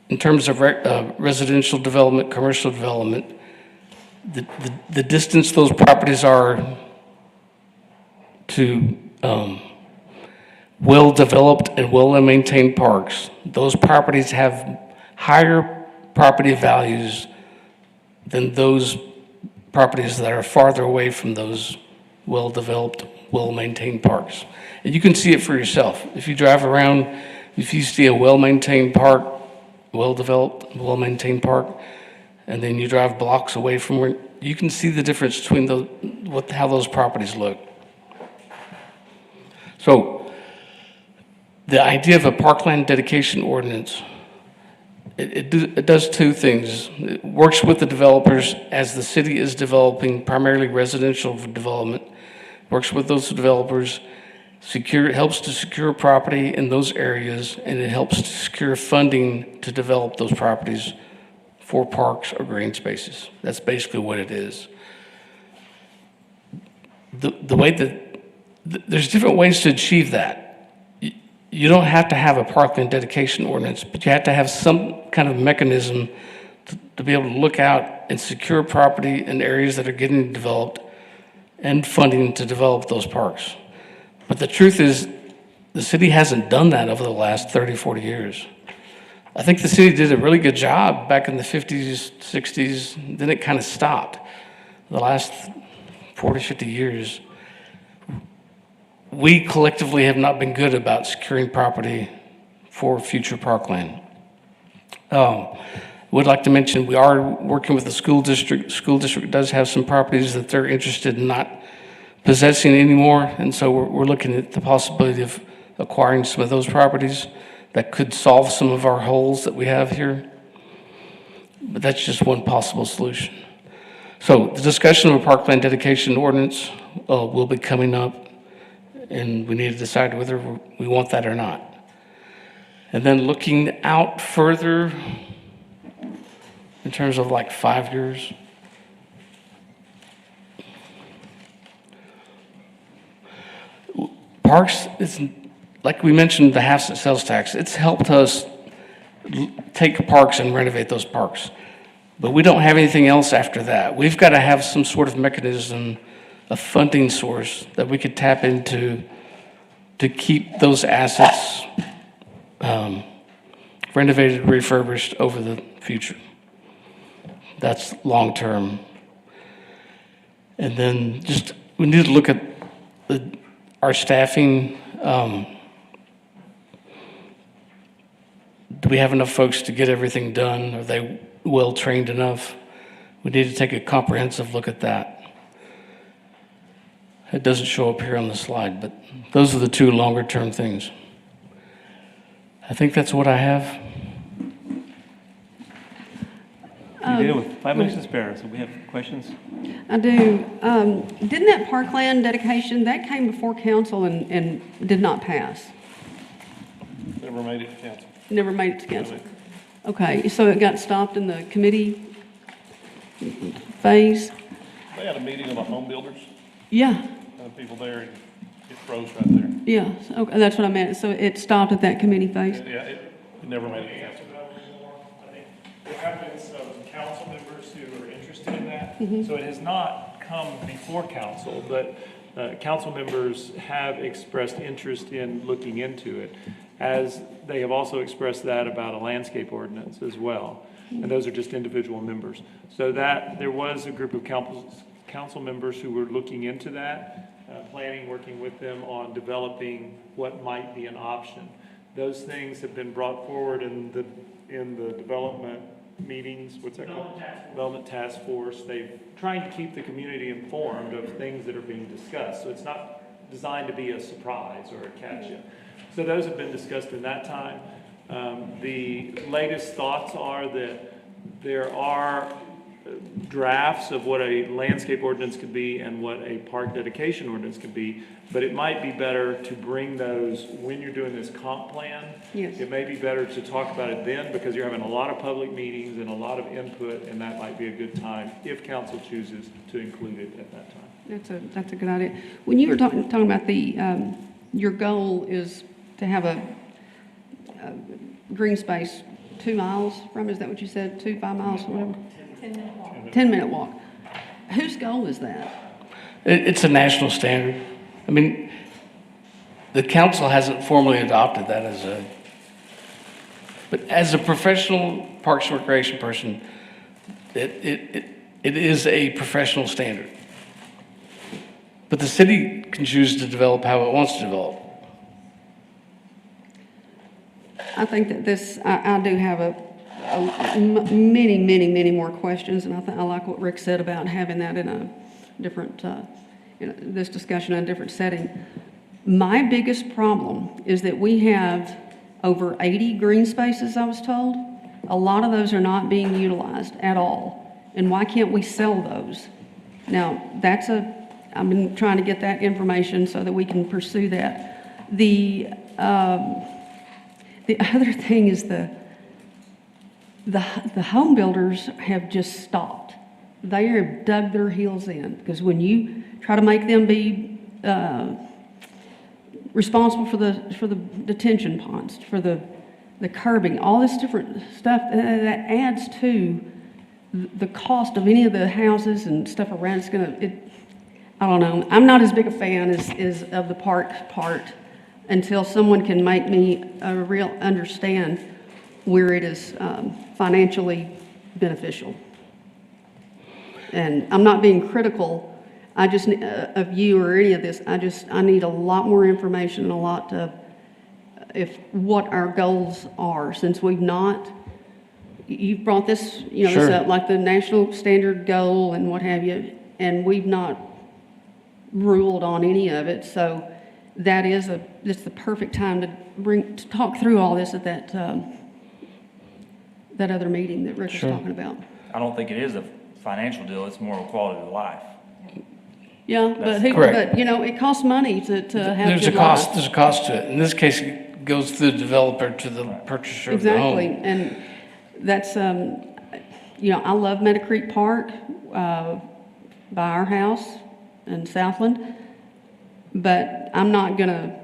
In terms of residential development, commercial development, the distance those properties are to well-developed and well-maintained parks, those properties have higher property values than those properties that are farther away from those well-developed, well-maintained parks. And you can see it for yourself. If you drive around, if you see a well-maintained park, well-developed, well-maintained park, and then you drive blocks away from where, you can see the difference between how those properties look. So, the idea of a parkland dedication ordinance, it does two things. It works with the developers as the city is developing primarily residential development, works with those developers, helps to secure property in those areas, and it helps to secure funding to develop those properties for parks or green spaces. That's basically what it is. The way that, there's different ways to achieve that. You don't have to have a parkland dedication ordinance, but you have to have some kind of mechanism to be able to look out and secure property in areas that are getting developed and funding to develop those parks. But the truth is, the city hasn't done that over the last 30, 40 years. I think the city did a really good job back in the 50s, 60s, then it kind of stopped. The last 40, 50 years, we collectively have not been good about securing property for future parkland. Would like to mention we are working with the school district. School district does have some properties that they're interested in not possessing anymore, and so we're looking at the possibility of acquiring some of those properties that could solve some of our holes that we have here. But that's just one possible solution. So the discussion of a parkland dedication ordinance will be coming up, and we need to decide whether we want that or not. And then looking out further in terms of like 5 years, parks is, like we mentioned, the half cent sales tax. It's helped us take parks and renovate those parks. But we don't have anything else after that. We've got to have some sort of mechanism, a funding source that we could tap into to keep those assets renovated, refurbished over the future. That's long term. And then just, we need to look at our staffing. Do we have enough folks to get everything done? Are they well-trained enough? We need to take a comprehensive look at that. It doesn't show up here on the slide, but those are the two longer-term things. I think that's what I have. You did it with 5 minutes to spare, so we have questions? I do. Didn't that parkland dedication, that came before council and did not pass? Never made it to council. Never made it to council? Okay, so it got stopped in the committee phase? They had a meeting of the home builders, Yeah, people there, and it froze right there. yeah, okay, that's what I meant. So it stopped at that committee phase? Yeah, it never made it to council. I think there have been some council members who are interested in that. Mhm. So it has not come before council, but council members have expressed interest in looking into it, as they have also expressed that about a landscape ordinance as well. And those are just individual members. So that, there was a group of council members who were looking into that, planning, working with them on developing what might be an option. Those things have been brought forward in the development meetings, what's that called? Development Task Force. They're trying to keep the community informed of things that are being discussed. So it's not designed to be a surprise or a catch-up. So those have been discussed in that time. The latest thoughts are that there are drafts of what a landscape ordinance could be and what a park dedication ordinance could be, but it might be better to bring those when you're doing this comp plan. Yes. It may be better to talk about it then, because you're having a lot of public meetings and a lot of input, and that might be a good time if council chooses to include it at that time. That's a good idea. When you were talking about the, your goal is to have a green space 2 miles from, is that what you said? 5 miles, whatever? 10-minute walk. 10-minute walk. Whose goal is that? It's a national standard. I mean, the council hasn't formally adopted that but as a professional Parks and Recreation person, it is a professional standard. But the city can choose to develop how it wants to develop. I think that this, I do have many more questions, and I like what Rick said about having that in a different, this discussion in a different setting. My biggest problem is that we have over 80 green spaces, I was told. A lot of those are not being utilized at all. And why can't we sell those? Now, I've been trying to get that information so that we can pursue that. The other thing is the home builders have just stopped. They have dug their heels in, because when you try to make them be responsible for the detention ponds, for the curbing, all this different stuff, that adds to the cost of any of the houses and stuff around. I don't know. I'm not as big a fan as of the park part until someone can make me understand where it is financially beneficial. And I'm not being critical, I just, of you or any of this, I need a lot more information and a lot of, what our goals are, since we've not, you've brought this, Sure. This up, like the national standard goal and what have you, and we've not ruled on any of it, so it's the perfect time to talk through all this at that other meeting that Rick was talking about. I don't think it is a financial deal, it's more of quality of life. Yeah, but it costs money to have There's a good cost. life. There's a cost to it. In this case, it goes through the developer to the purchaser of the home. Exactly, and that's I love Meadow Creek Park by our house in Southland, but I'm not gonna.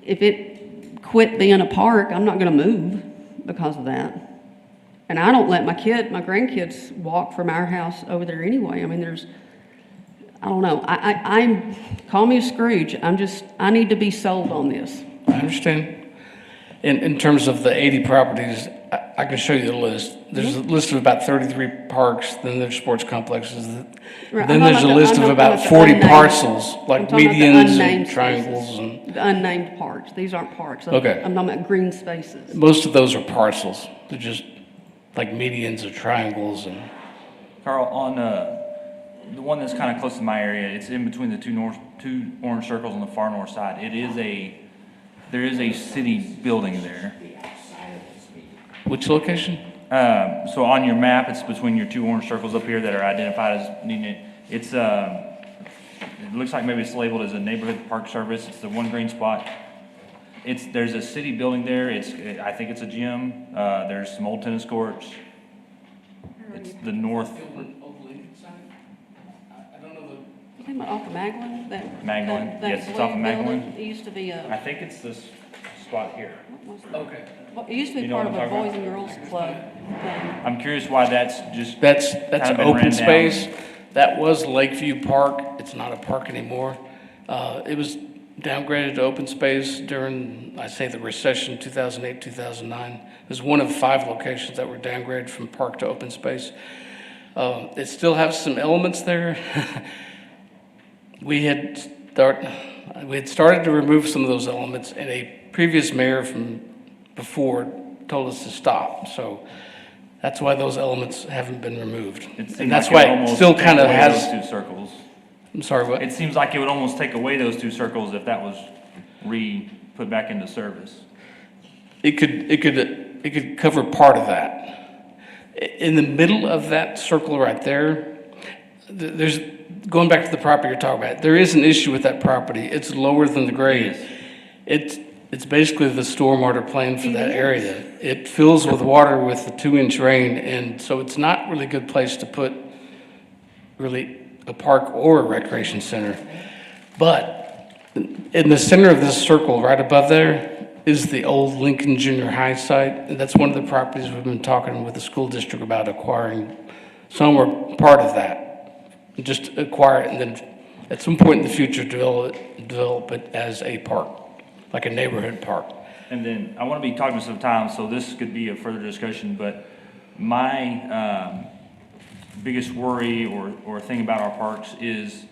If it quit being a park, I'm not gonna move because of that. And I don't let my grandkids walk from our house over there anyway. I mean, I don't know. I'm call me a Scrooge. I need to be sold on this. I understand. In terms of the 80 properties, I can show you the list. There's a list of about 33 parks, then there's sports complexes. Right, Then I'm there's a talking list I'm of talking about the 40 unnamed- parcels, like I'm talking about the medians unnamed and triangles spaces. and, The unnamed parks, these aren't parks. Okay. I'm talking about green spaces. most of those are parcels. They're just like medians or triangles and, Carl, on, the one that's kind of close to my area, it's in between the two orange circles on the far north side. There is a city building there. which location? So on your map, it's between your two orange circles up here that are identified as needing it. It's, it looks like maybe it's labeled as a neighborhood park service. It's the one green spot. There's a city building there. I think it's a gym. There's some old tennis courts. It's the north. You talking about off of Magdalen? Magdalen, yes, it's off of blue Magdalen. building? It used to be I think it's this spot here. Okay. Well, it used to You be know part what of I'm a talking Boys and Girls Club thing. I'm curious why that's just. That's kind of been open ran down. space. That was Lakeview Park. It's not a park anymore. It was downgraded to open space during, I say, the recession, 2008, 2009. It was one of 5 locations that were downgraded from park to open space. It still has some elements there. We had started to remove some of those elements, and a previous mayor from before told us to stop. So that's why those elements haven't been removed. And that's why it still kind of has. Those two circles. I'm sorry, what? It seems like it would almost take away those two circles if that was put back into service. It could cover part of that. In the middle of that circle right there, there's, going back to the property you're talking about, there is an issue with that property. It's lower than the grade. It's basically the stormwater plan for that area. It fills with water with the 2-inch rain, and so it's not really a good place to put really a park or a recreation center. But in the center of this circle, right above there, is the old Lincoln Junior High site. And that's one of the properties we've been talking with the school district about acquiring. Some are part of that. Just acquire it and then at some point in the future develop it as a park, like a neighborhood park. And then I want to be cognizant of time, so this could be a further discussion, but my biggest worry or thing about our parks is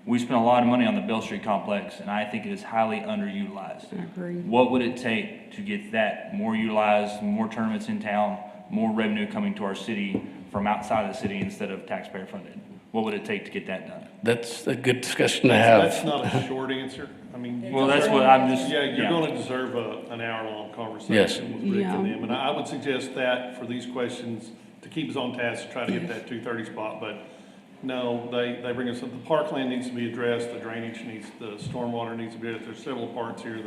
we spend a lot of money on the Bell Street complex, and I think it is highly underutilized. I agree. What would it take to get that more utilized, more tournaments in town, more revenue coming to our city from outside of the city instead of taxpayer funded? What would it take to get that done? That's a good discussion to have. That's not a short answer. I mean. Well, that's what I'm just. Yeah, you're gonna deserve an hour-long Yes. conversation with Rick Yeah. and them. And I would suggest that for these questions, to keep us on task, to try to hit that 2:30 spot. But no, they bring us, the parkland needs to be addressed, the drainage needs, the stormwater needs to be addressed. There's several parts here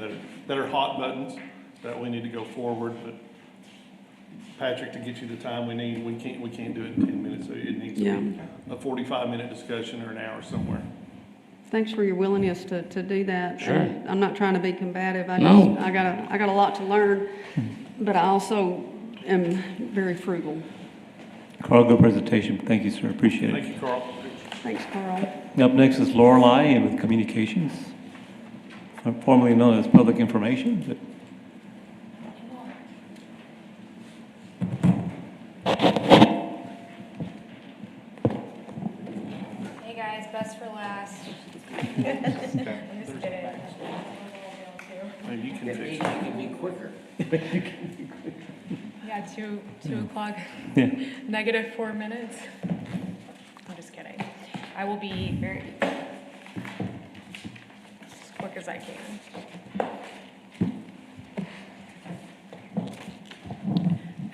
that are hot buttons that we need to go forward. But Patrick, to get you the time we need, we can't do it in 10 minutes. So it needs to be a 45-minute discussion or an hour somewhere. Thanks for your willingness to do that. Sure. And I'm not trying to be combative. No. I got a lot to learn, but I also am very frugal. Carl, good presentation. Thank you, sir. Appreciate Thank it. you, Carl. Thanks, Carl. Up next is Lorelei with Communications, formerly known as Public Information, but Hey guys, best for last. I'm just kidding. Maybe you can fix it. You can be quicker. Yeah, 2 o'clock. yeah. Negative 4 minutes. I'm just kidding. I will be very as quick as I can.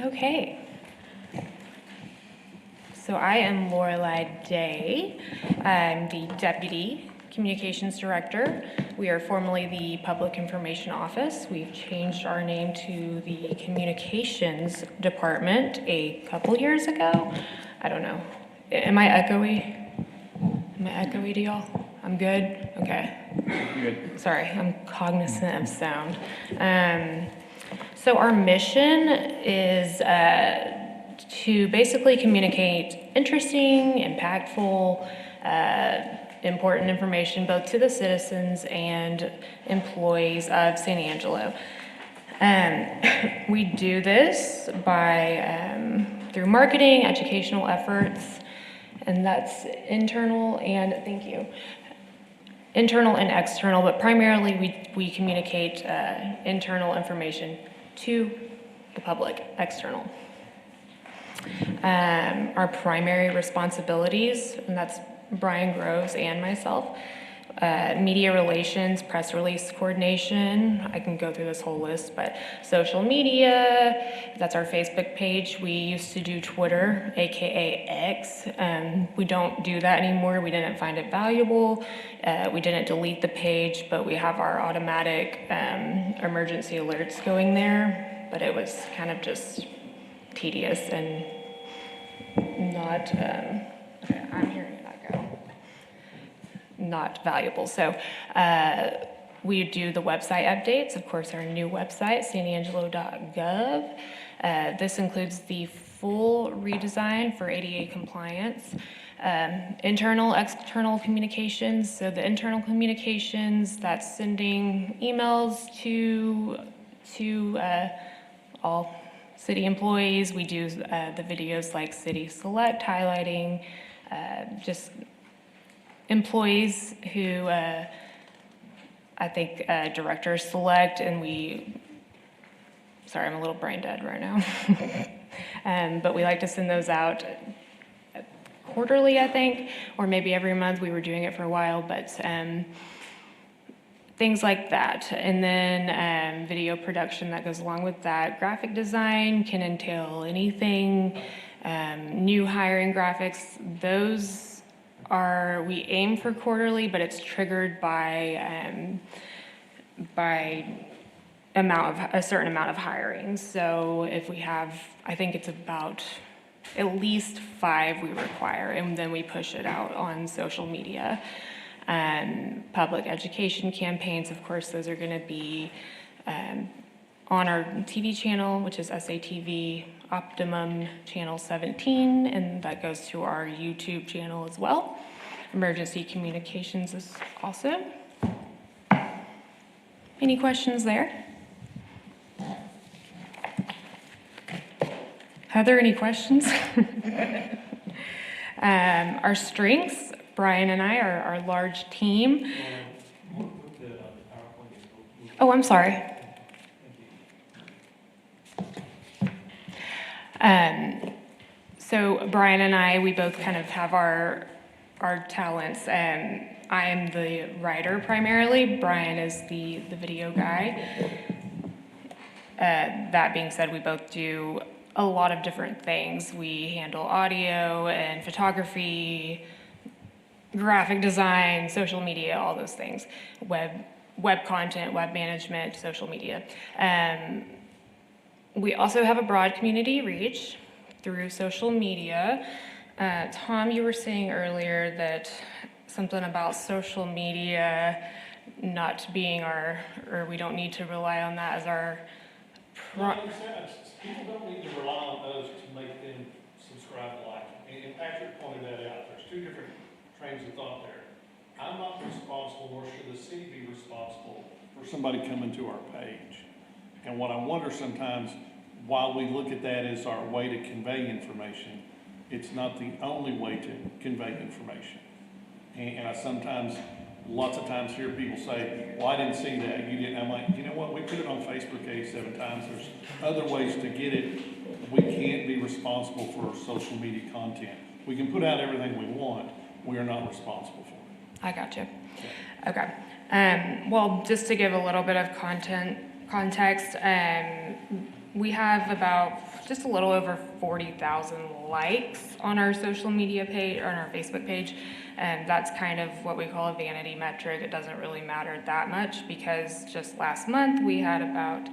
Okay. So I am Lorelei Day. I'm the Deputy Communications Director. We are formerly the Public Information Office. We've changed our name to the Communications Department a couple years ago. I don't know. Am I echoey? Am I echoey to y'all? I'm good? Okay. Good. Sorry, I'm cognizant of sound. So our mission is to basically communicate interesting, impactful, important information both to the citizens and employees of San Angelo. We do this by through marketing, educational efforts, and that's internal and, thank you, internal and external, but primarily we communicate internal information to the public, external. Our primary responsibilities, and that's Brian Groves and myself, media relations, press release coordination. I can go through this whole list, but social media, that's our Facebook page. We used to do Twitter, AKA X. We don't do that anymore. We didn't find it valuable. We didn't delete the page, but we have our automatic emergency alerts going there. But it was kind of just tedious and not, okay, I'm hearing that go. Not valuable. So we do the website updates. Of course, our new website, sanangelo.gov. This includes the full redesign for ADA compliance. Internal, external communications. So the internal communications, that's sending emails to all city employees. We do the videos like City Select, highlighting just employees who I think directors select, and sorry, I'm a little brain dead right now. But we like to send those out quarterly, I think, or maybe every month. We were doing it for a while, but things like that. And then video production that goes along with that. Graphic design can entail anything. New hiring graphics, those we aim for quarterly, but it's triggered by a certain amount of hiring. So if we have, I think it's about at least 5 we require, and then we push it out on social media. Public education campaigns, of course, those are going to be on our TV channel, which is SATV Optimum Channel 17, and that goes to our YouTube channel as well. Emergency communications is also. Any questions there? Heather, any questions? Our strengths, Brian and I are our large team. Oh, I'm sorry. So Brian and I, we both kind of have our talents. I am the writer primarily. Brian is the video guy. That being said, we both do a lot of different things. We handle audio and photography, graphic design, social media, all those things. Web content, web management, social media. We also have a broad community reach through social media. Tom, you were saying earlier that something about social media not being or we don't need to rely on that as our. People don't need to rely on those to make them subscribe to like. And Patrick pointed that out. There's 2 different trains of thought there. I'm not responsible, nor should the city be responsible for somebody coming to our page. And what I wonder sometimes, while we look at that as our way to convey information, it's not the only way to convey information. And I sometimes, lots of times hear people say, well, I didn't see that, you didn't. I'm like, you know what, we put it on Facebook 87 times. There's other ways to get it. We can't be responsible for social media content. We can put out everything we want. We are not responsible for it. I got you. Okay. Well, just to give a little bit of context, we have about just a little over 40,000 likes on our social media page, or on our Facebook page. And that's kind of what we call a vanity metric. It doesn't really matter that much because just last month we had about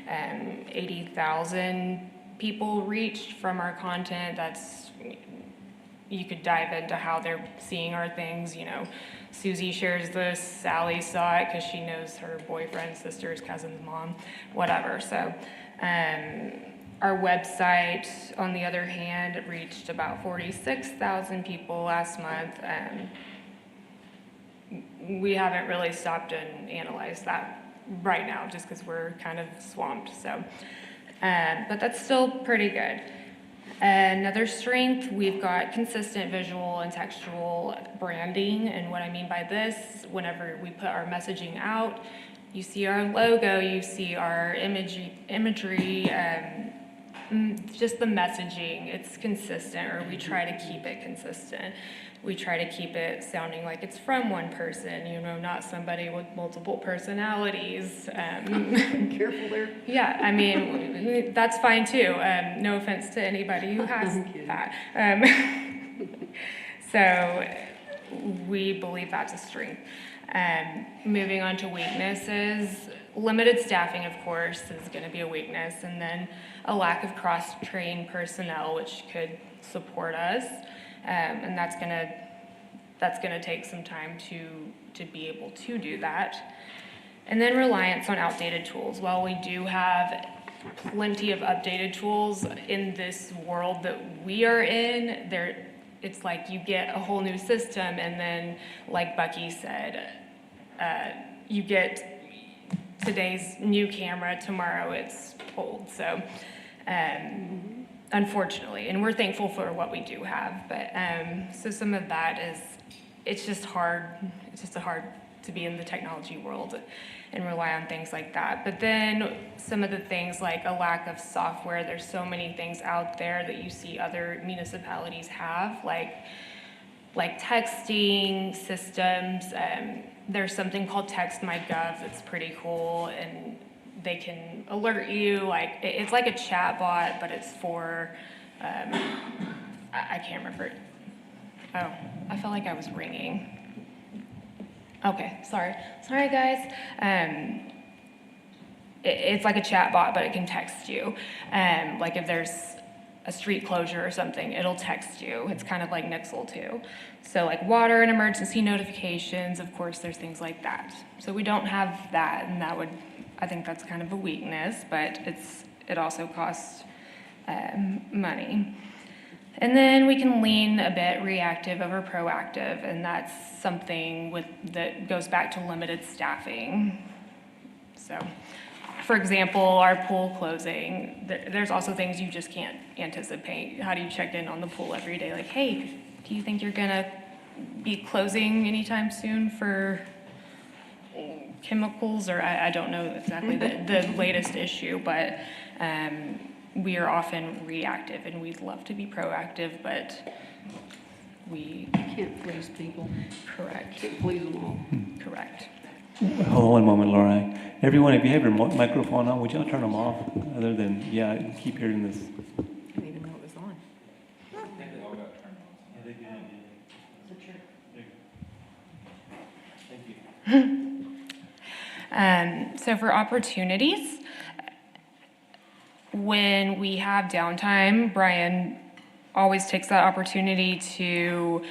80,000 people reached from our content. You could dive into how they're seeing our things. You know, Susie shares this, Sally saw it because she knows her boyfriend's sister's cousin's mom, whatever. So our website, on the other hand, reached about 46,000 people last month. We haven't really stopped and analyzed that right now, just because we're kind of swamped, so. But that's still pretty good. Another strength, we've got consistent visual and textual branding, and what I mean by this, whenever we put our messaging out, you see our logo, you see our imagery, just the messaging, it's consistent, or we try to keep it consistent. We try to keep it sounding like it's from one person, you know, not somebody with multiple personalities. Careful there. Yeah, I mean, that's fine too. No offense to anybody who has that. So we believe that's a strength. Moving on to weaknesses, limited staffing, of course, is going to be a weakness, and then a lack of cross-trained personnel, which could support us, and that's gonna take some time to be able to do that. And then reliance on outdated tools. While we do have plenty of updated tools in this world that we are in, it's like you get a whole new system, and then, like Bucky said, you get today's new camera, tomorrow it's old. So, unfortunately, and we're thankful for what we do have, but so some of that is, it's just hard to be in the technology world and rely on things like that. But then some of the things like a lack of software, there's so many things out there that you see other municipalities have, like texting systems. There's something called text.my.gov that's pretty cool, and they can alert you, like, it's like a chat bot, but it's for, I can't remember. Oh, I felt like I was ringing. Okay, sorry guys. It's like a chat bot, but it can text you. Like if there's a street closure or something, it'll text you. It's kind of like Nixle too. So like water and emergency notifications, of course, there's things like that. So we don't have that, and I think that's kind of a weakness, but it also costs money. And then we can lean a bit reactive over proactive, and that's something that goes back to limited staffing. So, for example, our pool closing, there's also things you just can't anticipate. How do you check in on the pool every day? Like, hey, do you think you're gonna be closing anytime soon for chemicals? Or I don't know exactly the latest issue, but we are often reactive, and we'd love to be proactive, but we Can't please people. correct. Can't please them all. Correct. Hold on one moment, Laura. Everyone, if you have your microphone on, would y'all turn them off? Other than, yeah, I keep hearing this. I didn't even know it was on. So for opportunities, when we have downtime, Brian always takes that opportunity to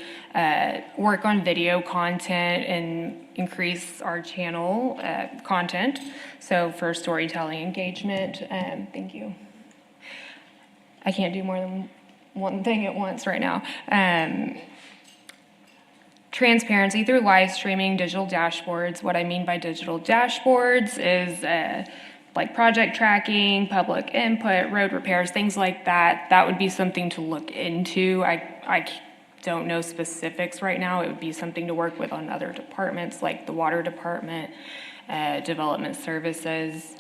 work on video content and increase our channel content. So for storytelling engagement, thank you. I can't do more than one thing at once right now. Transparency through live streaming, digital dashboards. What I mean by digital dashboards is like project tracking, public input, road repairs, things like that. That would be something to look into. I don't know specifics right now. It would be something to work with on other departments like the water department, development services.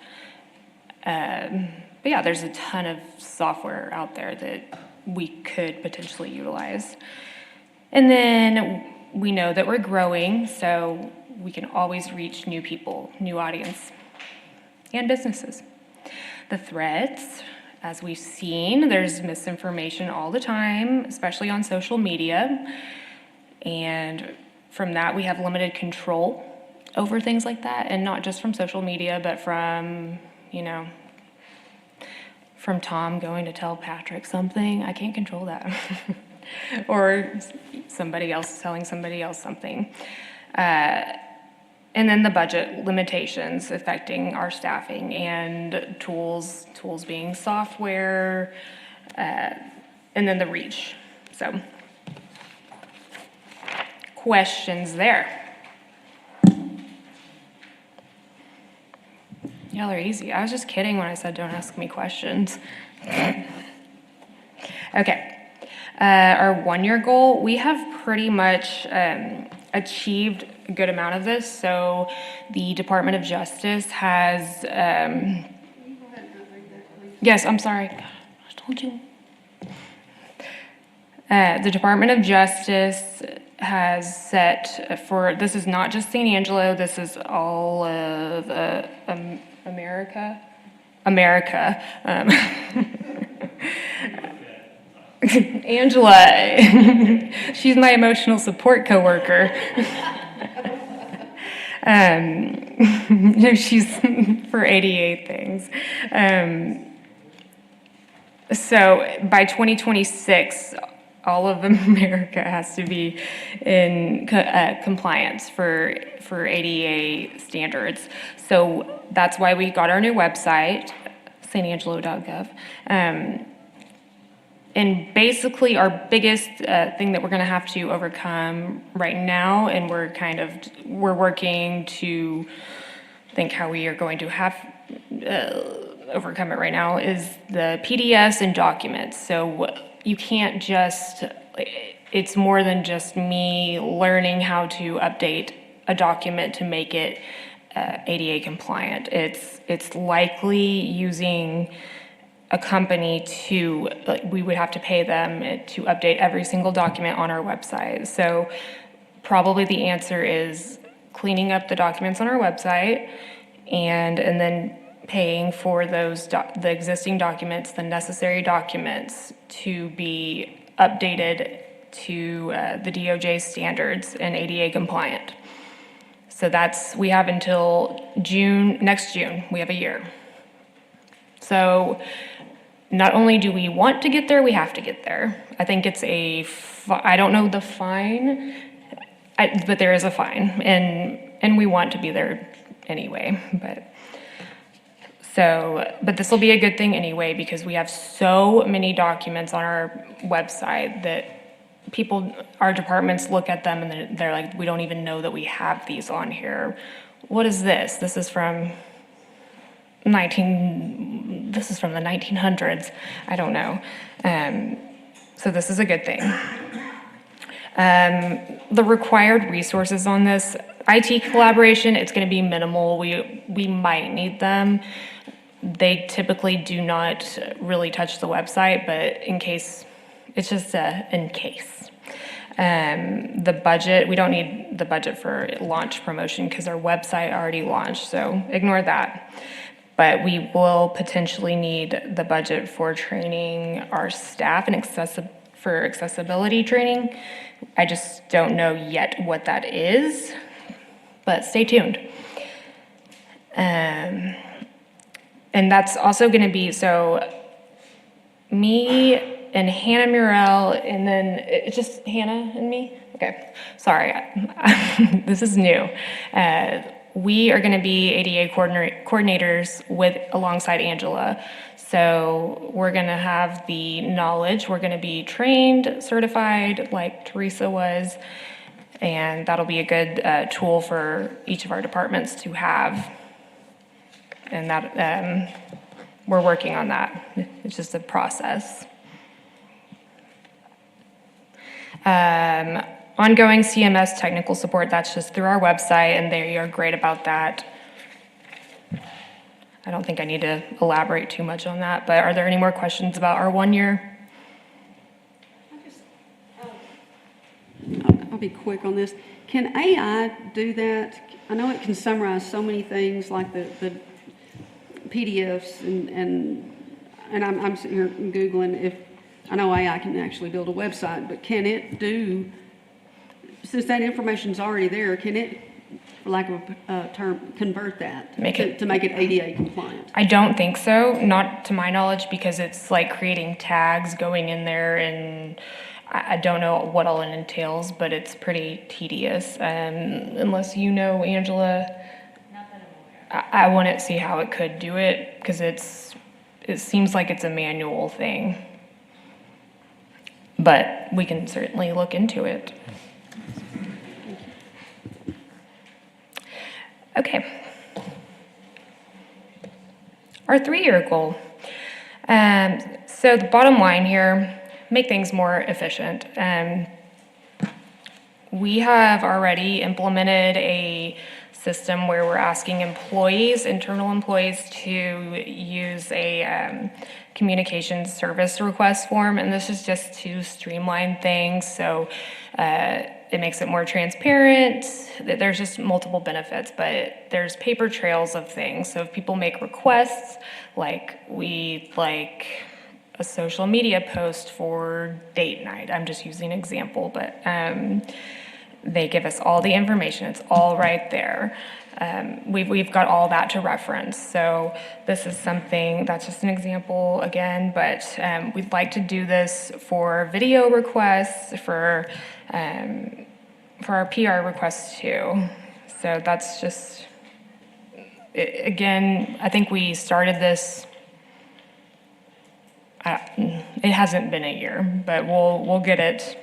But yeah, there's a ton of software out there that we could potentially utilize. And then we know that we're growing, so we can always reach new people, new audience, and businesses. The threats, as we've seen, there's misinformation all the time, especially on social media. And from that, we have limited control over things like that, and not just from social media, but from, from Tom going to tell Patrick something. I can't control that. Or somebody else telling somebody else something. And then the budget limitations affecting our staffing and tools being software, and then the reach. So, questions there? Y'all are easy. I was just kidding when I said don't ask me questions. Okay. Our 1-year goal, we have pretty much achieved a good amount of this. So the Department of Justice has, yes, I'm sorry. God, I told you. The Department of Justice has set for, this is not just San Angelo, this is all of America. Angela, she's my emotional support coworker. No, she's for 88 things. So by 2026, all of America has to be in compliance for ADA standards. So that's why we got our new website, sanangelo.gov. And basically our biggest thing that we're gonna have to overcome right now, and we're working to think how we are going to have overcome it right now, is the PDFs and documents. So you can't just, it's more than just me learning how to update a document to make it ADA compliant. It's likely using a company to, we would have to pay them to update every single document on our website. So probably the answer is cleaning up the documents on our website and then paying for those, the existing documents, the necessary documents to be updated to the DOJ standards and ADA compliant. So we have until next June, we have a year. So not only do we want to get there, we have to get there. I think it's I don't know the fine, but there is a fine, and we want to be there anyway, but this will be a good thing anyway, because we have so many documents on our website that our departments look at them and they're like, we don't even know that we have these on here. What is this? This is from the 1900s. I don't know. So this is a good thing. The required resources on this, IT collaboration, it's going to be minimal. We might need them. They typically do not really touch the website, but in case, it's just in case. The budget, we don't need the budget for launch promotion because our website already launched, so ignore that. But we will potentially need the budget for training our staff and for accessibility training. I just don't know yet what that is, but stay tuned. And that's also going to be, so me and Hannah Murrell, and then it's just Hannah and me? Okay, sorry, this is new. We are going to be ADA coordinators alongside Angela. So we're going to have the knowledge, we're going to be trained, certified, like Teresa was, and that'll be a good tool for each of our departments to have. And that we're working on that. It's just a process. Ongoing CMS technical support, that's just through our website, and they are great about that. I don't think I need to elaborate too much on that, but are there any more questions about our 1 year? I'll be quick on this. Can AI do that? I know it can summarize so many things like the PDFs and I'm sitting here Googling I know AI can actually build a website, but can it do, since that information's already there, can it, for lack of a term, convert that to make it ADA compliant? I don't think so, not to my knowledge, because it's like creating tags, going in there, and I don't know what all it entails, but it's pretty tedious. Unless you know, Angela, I wouldn't see how it could do it, because it seems like it's a manual thing. But we can certainly look into it. Okay. Our 3-year goal. So the bottom line here, make things more efficient. We have already implemented a system where we're asking employees, internal employees, to use a communications service request form, and this is just to streamline things, so it makes it more transparent. There's just multiple benefits, but there's paper trails of things. So if people make requests, like we'd like a social media post for date night, I'm just using an example, but they give us all the information. It's all right there. We've got all that to reference. So this is something, that's just an example again, but we'd like to do this for video requests, for our PR requests too. So that's just, again, I think we started this, it hasn't been a year, but we'll get it.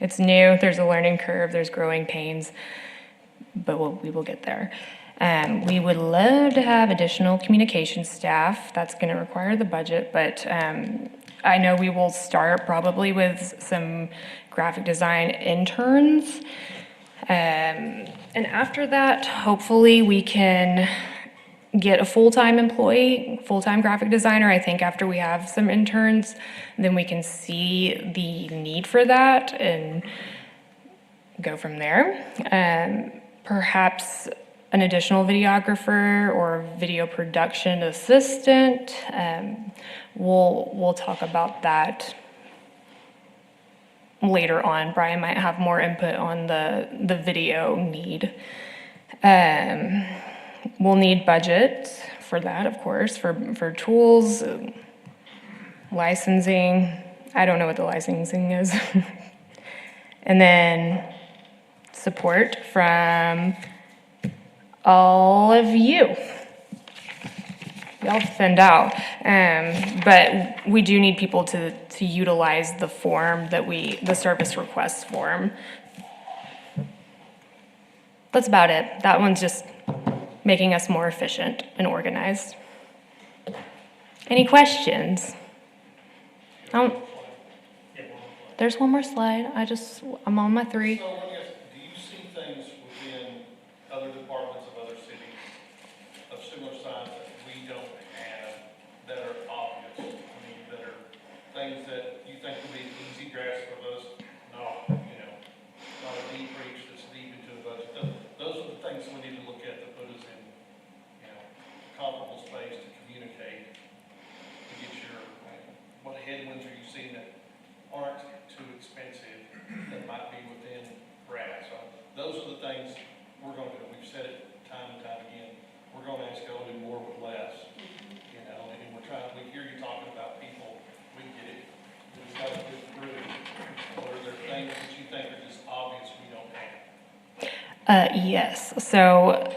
It's new, there's a learning curve, there's growing pains, but we will get there. We would love to have additional communication staff. That's going to require the budget, but I know we will start probably with some graphic design interns. And after that, hopefully we can get a full-time employee, full-time graphic designer. I think after we have some interns, then we can see the need for that and go from there. Perhaps an additional videographer or video production assistant. We'll talk about that later on. Brian might have more input on the video need. We'll need budget for that, of course, for tools, licensing. I don't know what the licensing is. And then support from all of you. Y'all thinned out. But we do need people to utilize the form the service request form. That's about it. That one's just making us more efficient and organized. Any questions? There's one more slide. I'm on my 3. So let me ask, do you see things within other departments of other cities of similar size that we don't have that are obvious? I mean, that are things that you think would be an easy grasp of us, not a deep reach that's deep into the budget. Those are the things we need to look at that put us in, comparable space to communicate, to get what headwinds are you seeing that aren't too expensive, that might be within grasp. So those are the things we're going to do. We've said it time and time again. We're going to ask y'all to do more with less, and we hear you talking about people. We get it. We've got to get through. Or are there things that you think are just obvious we don't have? Yes. So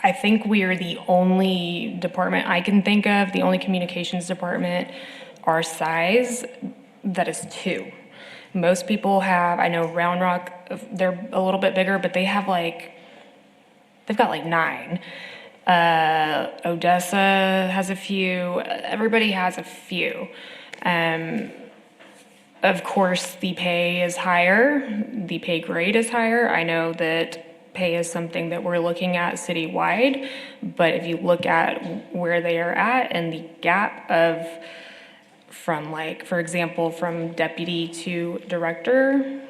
I think we are the only department I can think of, the only communications department our size that is 2. Most people have, I know Round Rock, they're a little bit bigger, but they've got 9. Odessa has a few. Everybody has a few. Of course, the pay is higher. The pay grade is higher. I know that pay is something that we're looking at citywide, but if you look at where they are at and the gap of from for example, from deputy to director,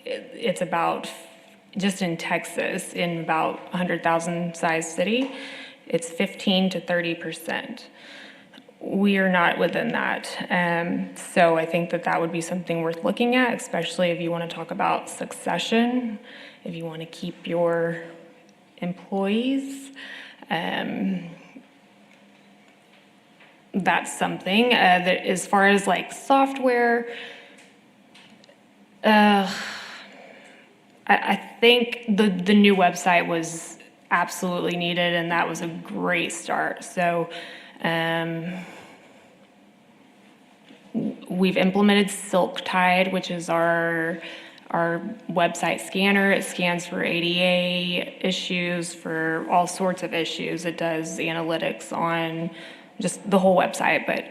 it's about, just in Texas, in about 100,000 size city, it's 15 to 30%. We are not within that. So I think that would be something worth looking at, especially if you want to talk about succession, if you want to keep your employees. That's something that, as far as software, I think the new website was absolutely needed, and that was a great start. So we've implemented Silk Tide, which is our our website scanner. It scans for ADA issues, for all sorts of issues. It does analytics on just the whole website. But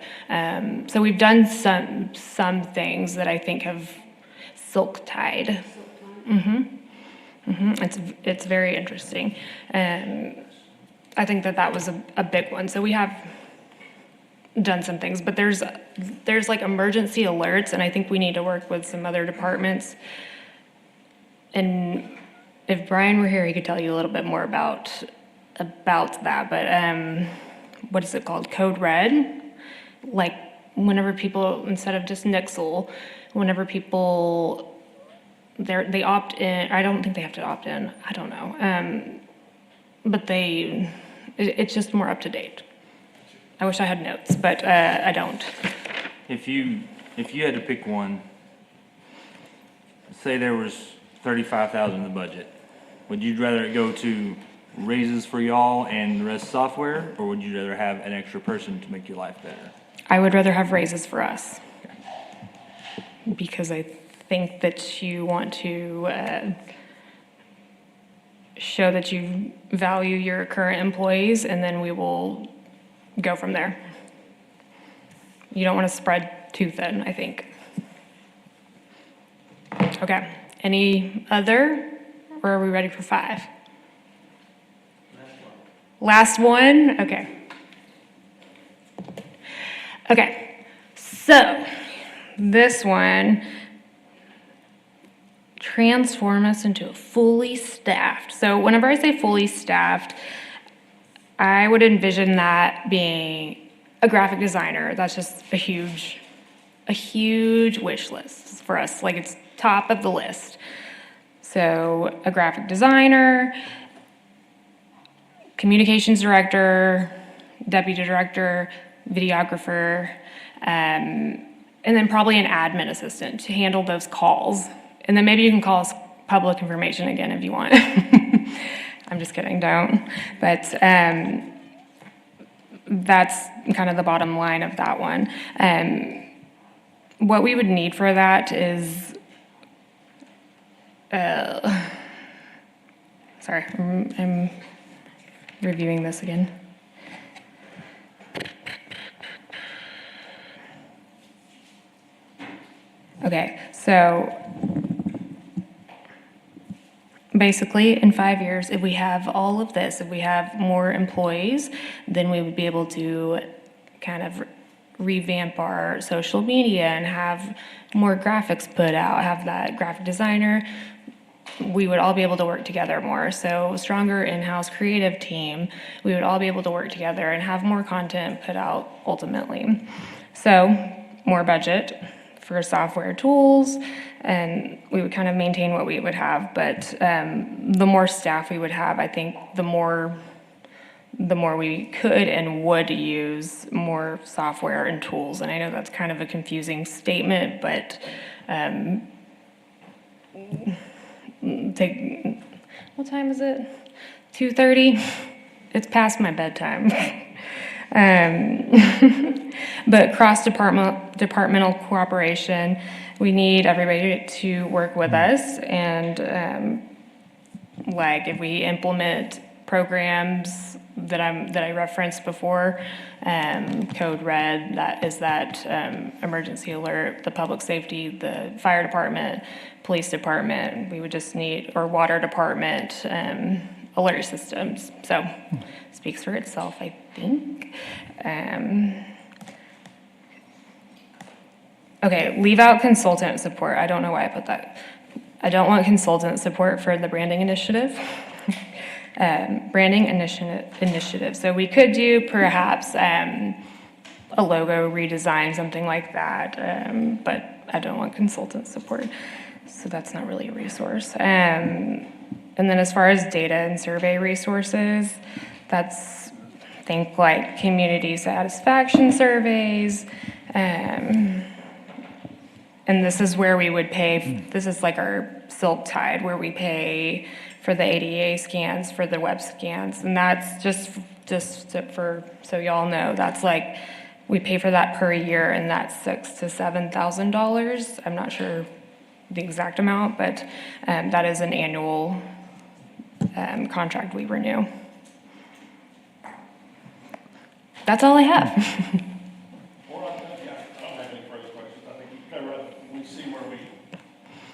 so we've done some things that I think have silk tied. It's very interesting. I think that was a big one. So we have done some things, but there's like emergency alerts, and I think we need to work with some other departments. And if Brian were here, he could tell you a little bit more about that. But what is it called? Code Red. Like whenever people, instead of just Nixle, whenever people they opt in. I don't think they have to opt in. I don't know. But it's just more up to date. I wish I had notes, but I don't. If you had to pick one, say there was 35,000 in the budget, would you rather it go to raises for y'all and the rest software, or would you rather have an extra person to make your life better? I would rather have raises for us, because I think that you want to show that you value your current employees, and then we will go from there. You don't want to spread too thin, I think. Okay, any other, or are we ready for 5? Last one, okay. Okay, so this one, transform us into a fully staffed. So whenever I say fully staffed, I would envision that being a graphic designer. That's just a huge wish list for us. Like, it's top of the list. So a graphic designer, communications director, deputy director, videographer, and then probably an admin assistant to handle those calls. And then maybe you can call us public information again if you want. I'm just kidding, don't. But that's kind of the bottom line of that one. What we would need for that is, sorry, I'm reviewing this again. Okay, so basically, in 5 years, if we have all of this, if we have more employees, then we would be able to kind of revamp our social media and have more graphics put out, have that graphic designer. We would all be able to work together more. So stronger in-house creative team, we would all be able to work together and have more content put out ultimately. So more budget for software tools, and we would kind of maintain what we would have. But the more staff we would have, I think the more we could and would use more software and tools. And I know that's kind of a confusing statement, but what time is it? 2:30? It's past my bedtime. But cross-departmental cooperation, we need everybody to work with us, and like if we implement programs that I referenced before, Code Red, that is that emergency alert, the public safety, the fire department, police department, we would just need, or water department, alert systems. So speaks for itself, I think. Okay, leave out consultant support. I don't know why I put that. I don't want consultant support for the branding initiative. Branding initiative. So we could do perhaps a logo redesign, something like that, but I don't want consultant support. So that's not really a resource. And then as far as data and survey resources, that's, think like community satisfaction surveys. And this is where we would pay, this is like our silk tide, where we pay for the ADA scans, for the web scans. And that's just for, so y'all know, that's like, we pay for that per year, and that's $6,000 to $7,000. I'm not sure the exact amount, but that is an annual contract we renew. That's all I have. Well, I don't have any further questions. I think you covered it. We see where we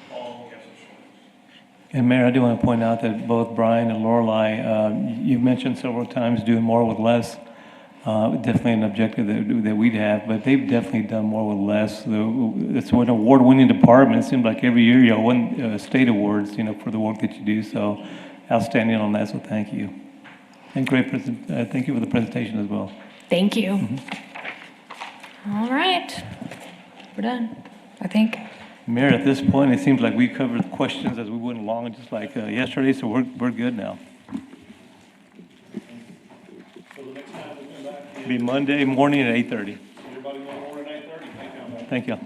fall, we have some shortages. And Mayor, I do want to point out that both Brian and Lorelei, you've mentioned several times doing more with less. Definitely an objective that we'd have, but they've definitely done more with less. It's an award-winning department. It seems like every year you win state awards, for the work that you do. So outstanding on that. So thank you. And thank you for the presentation as well. Thank you. All right, we're done, I think. Mayor, at this point, it seems like we covered the questions as we went along, just like yesterday. So we're good now. Be Monday morning at 8:30. Everybody want to order at 8:30? Thank you.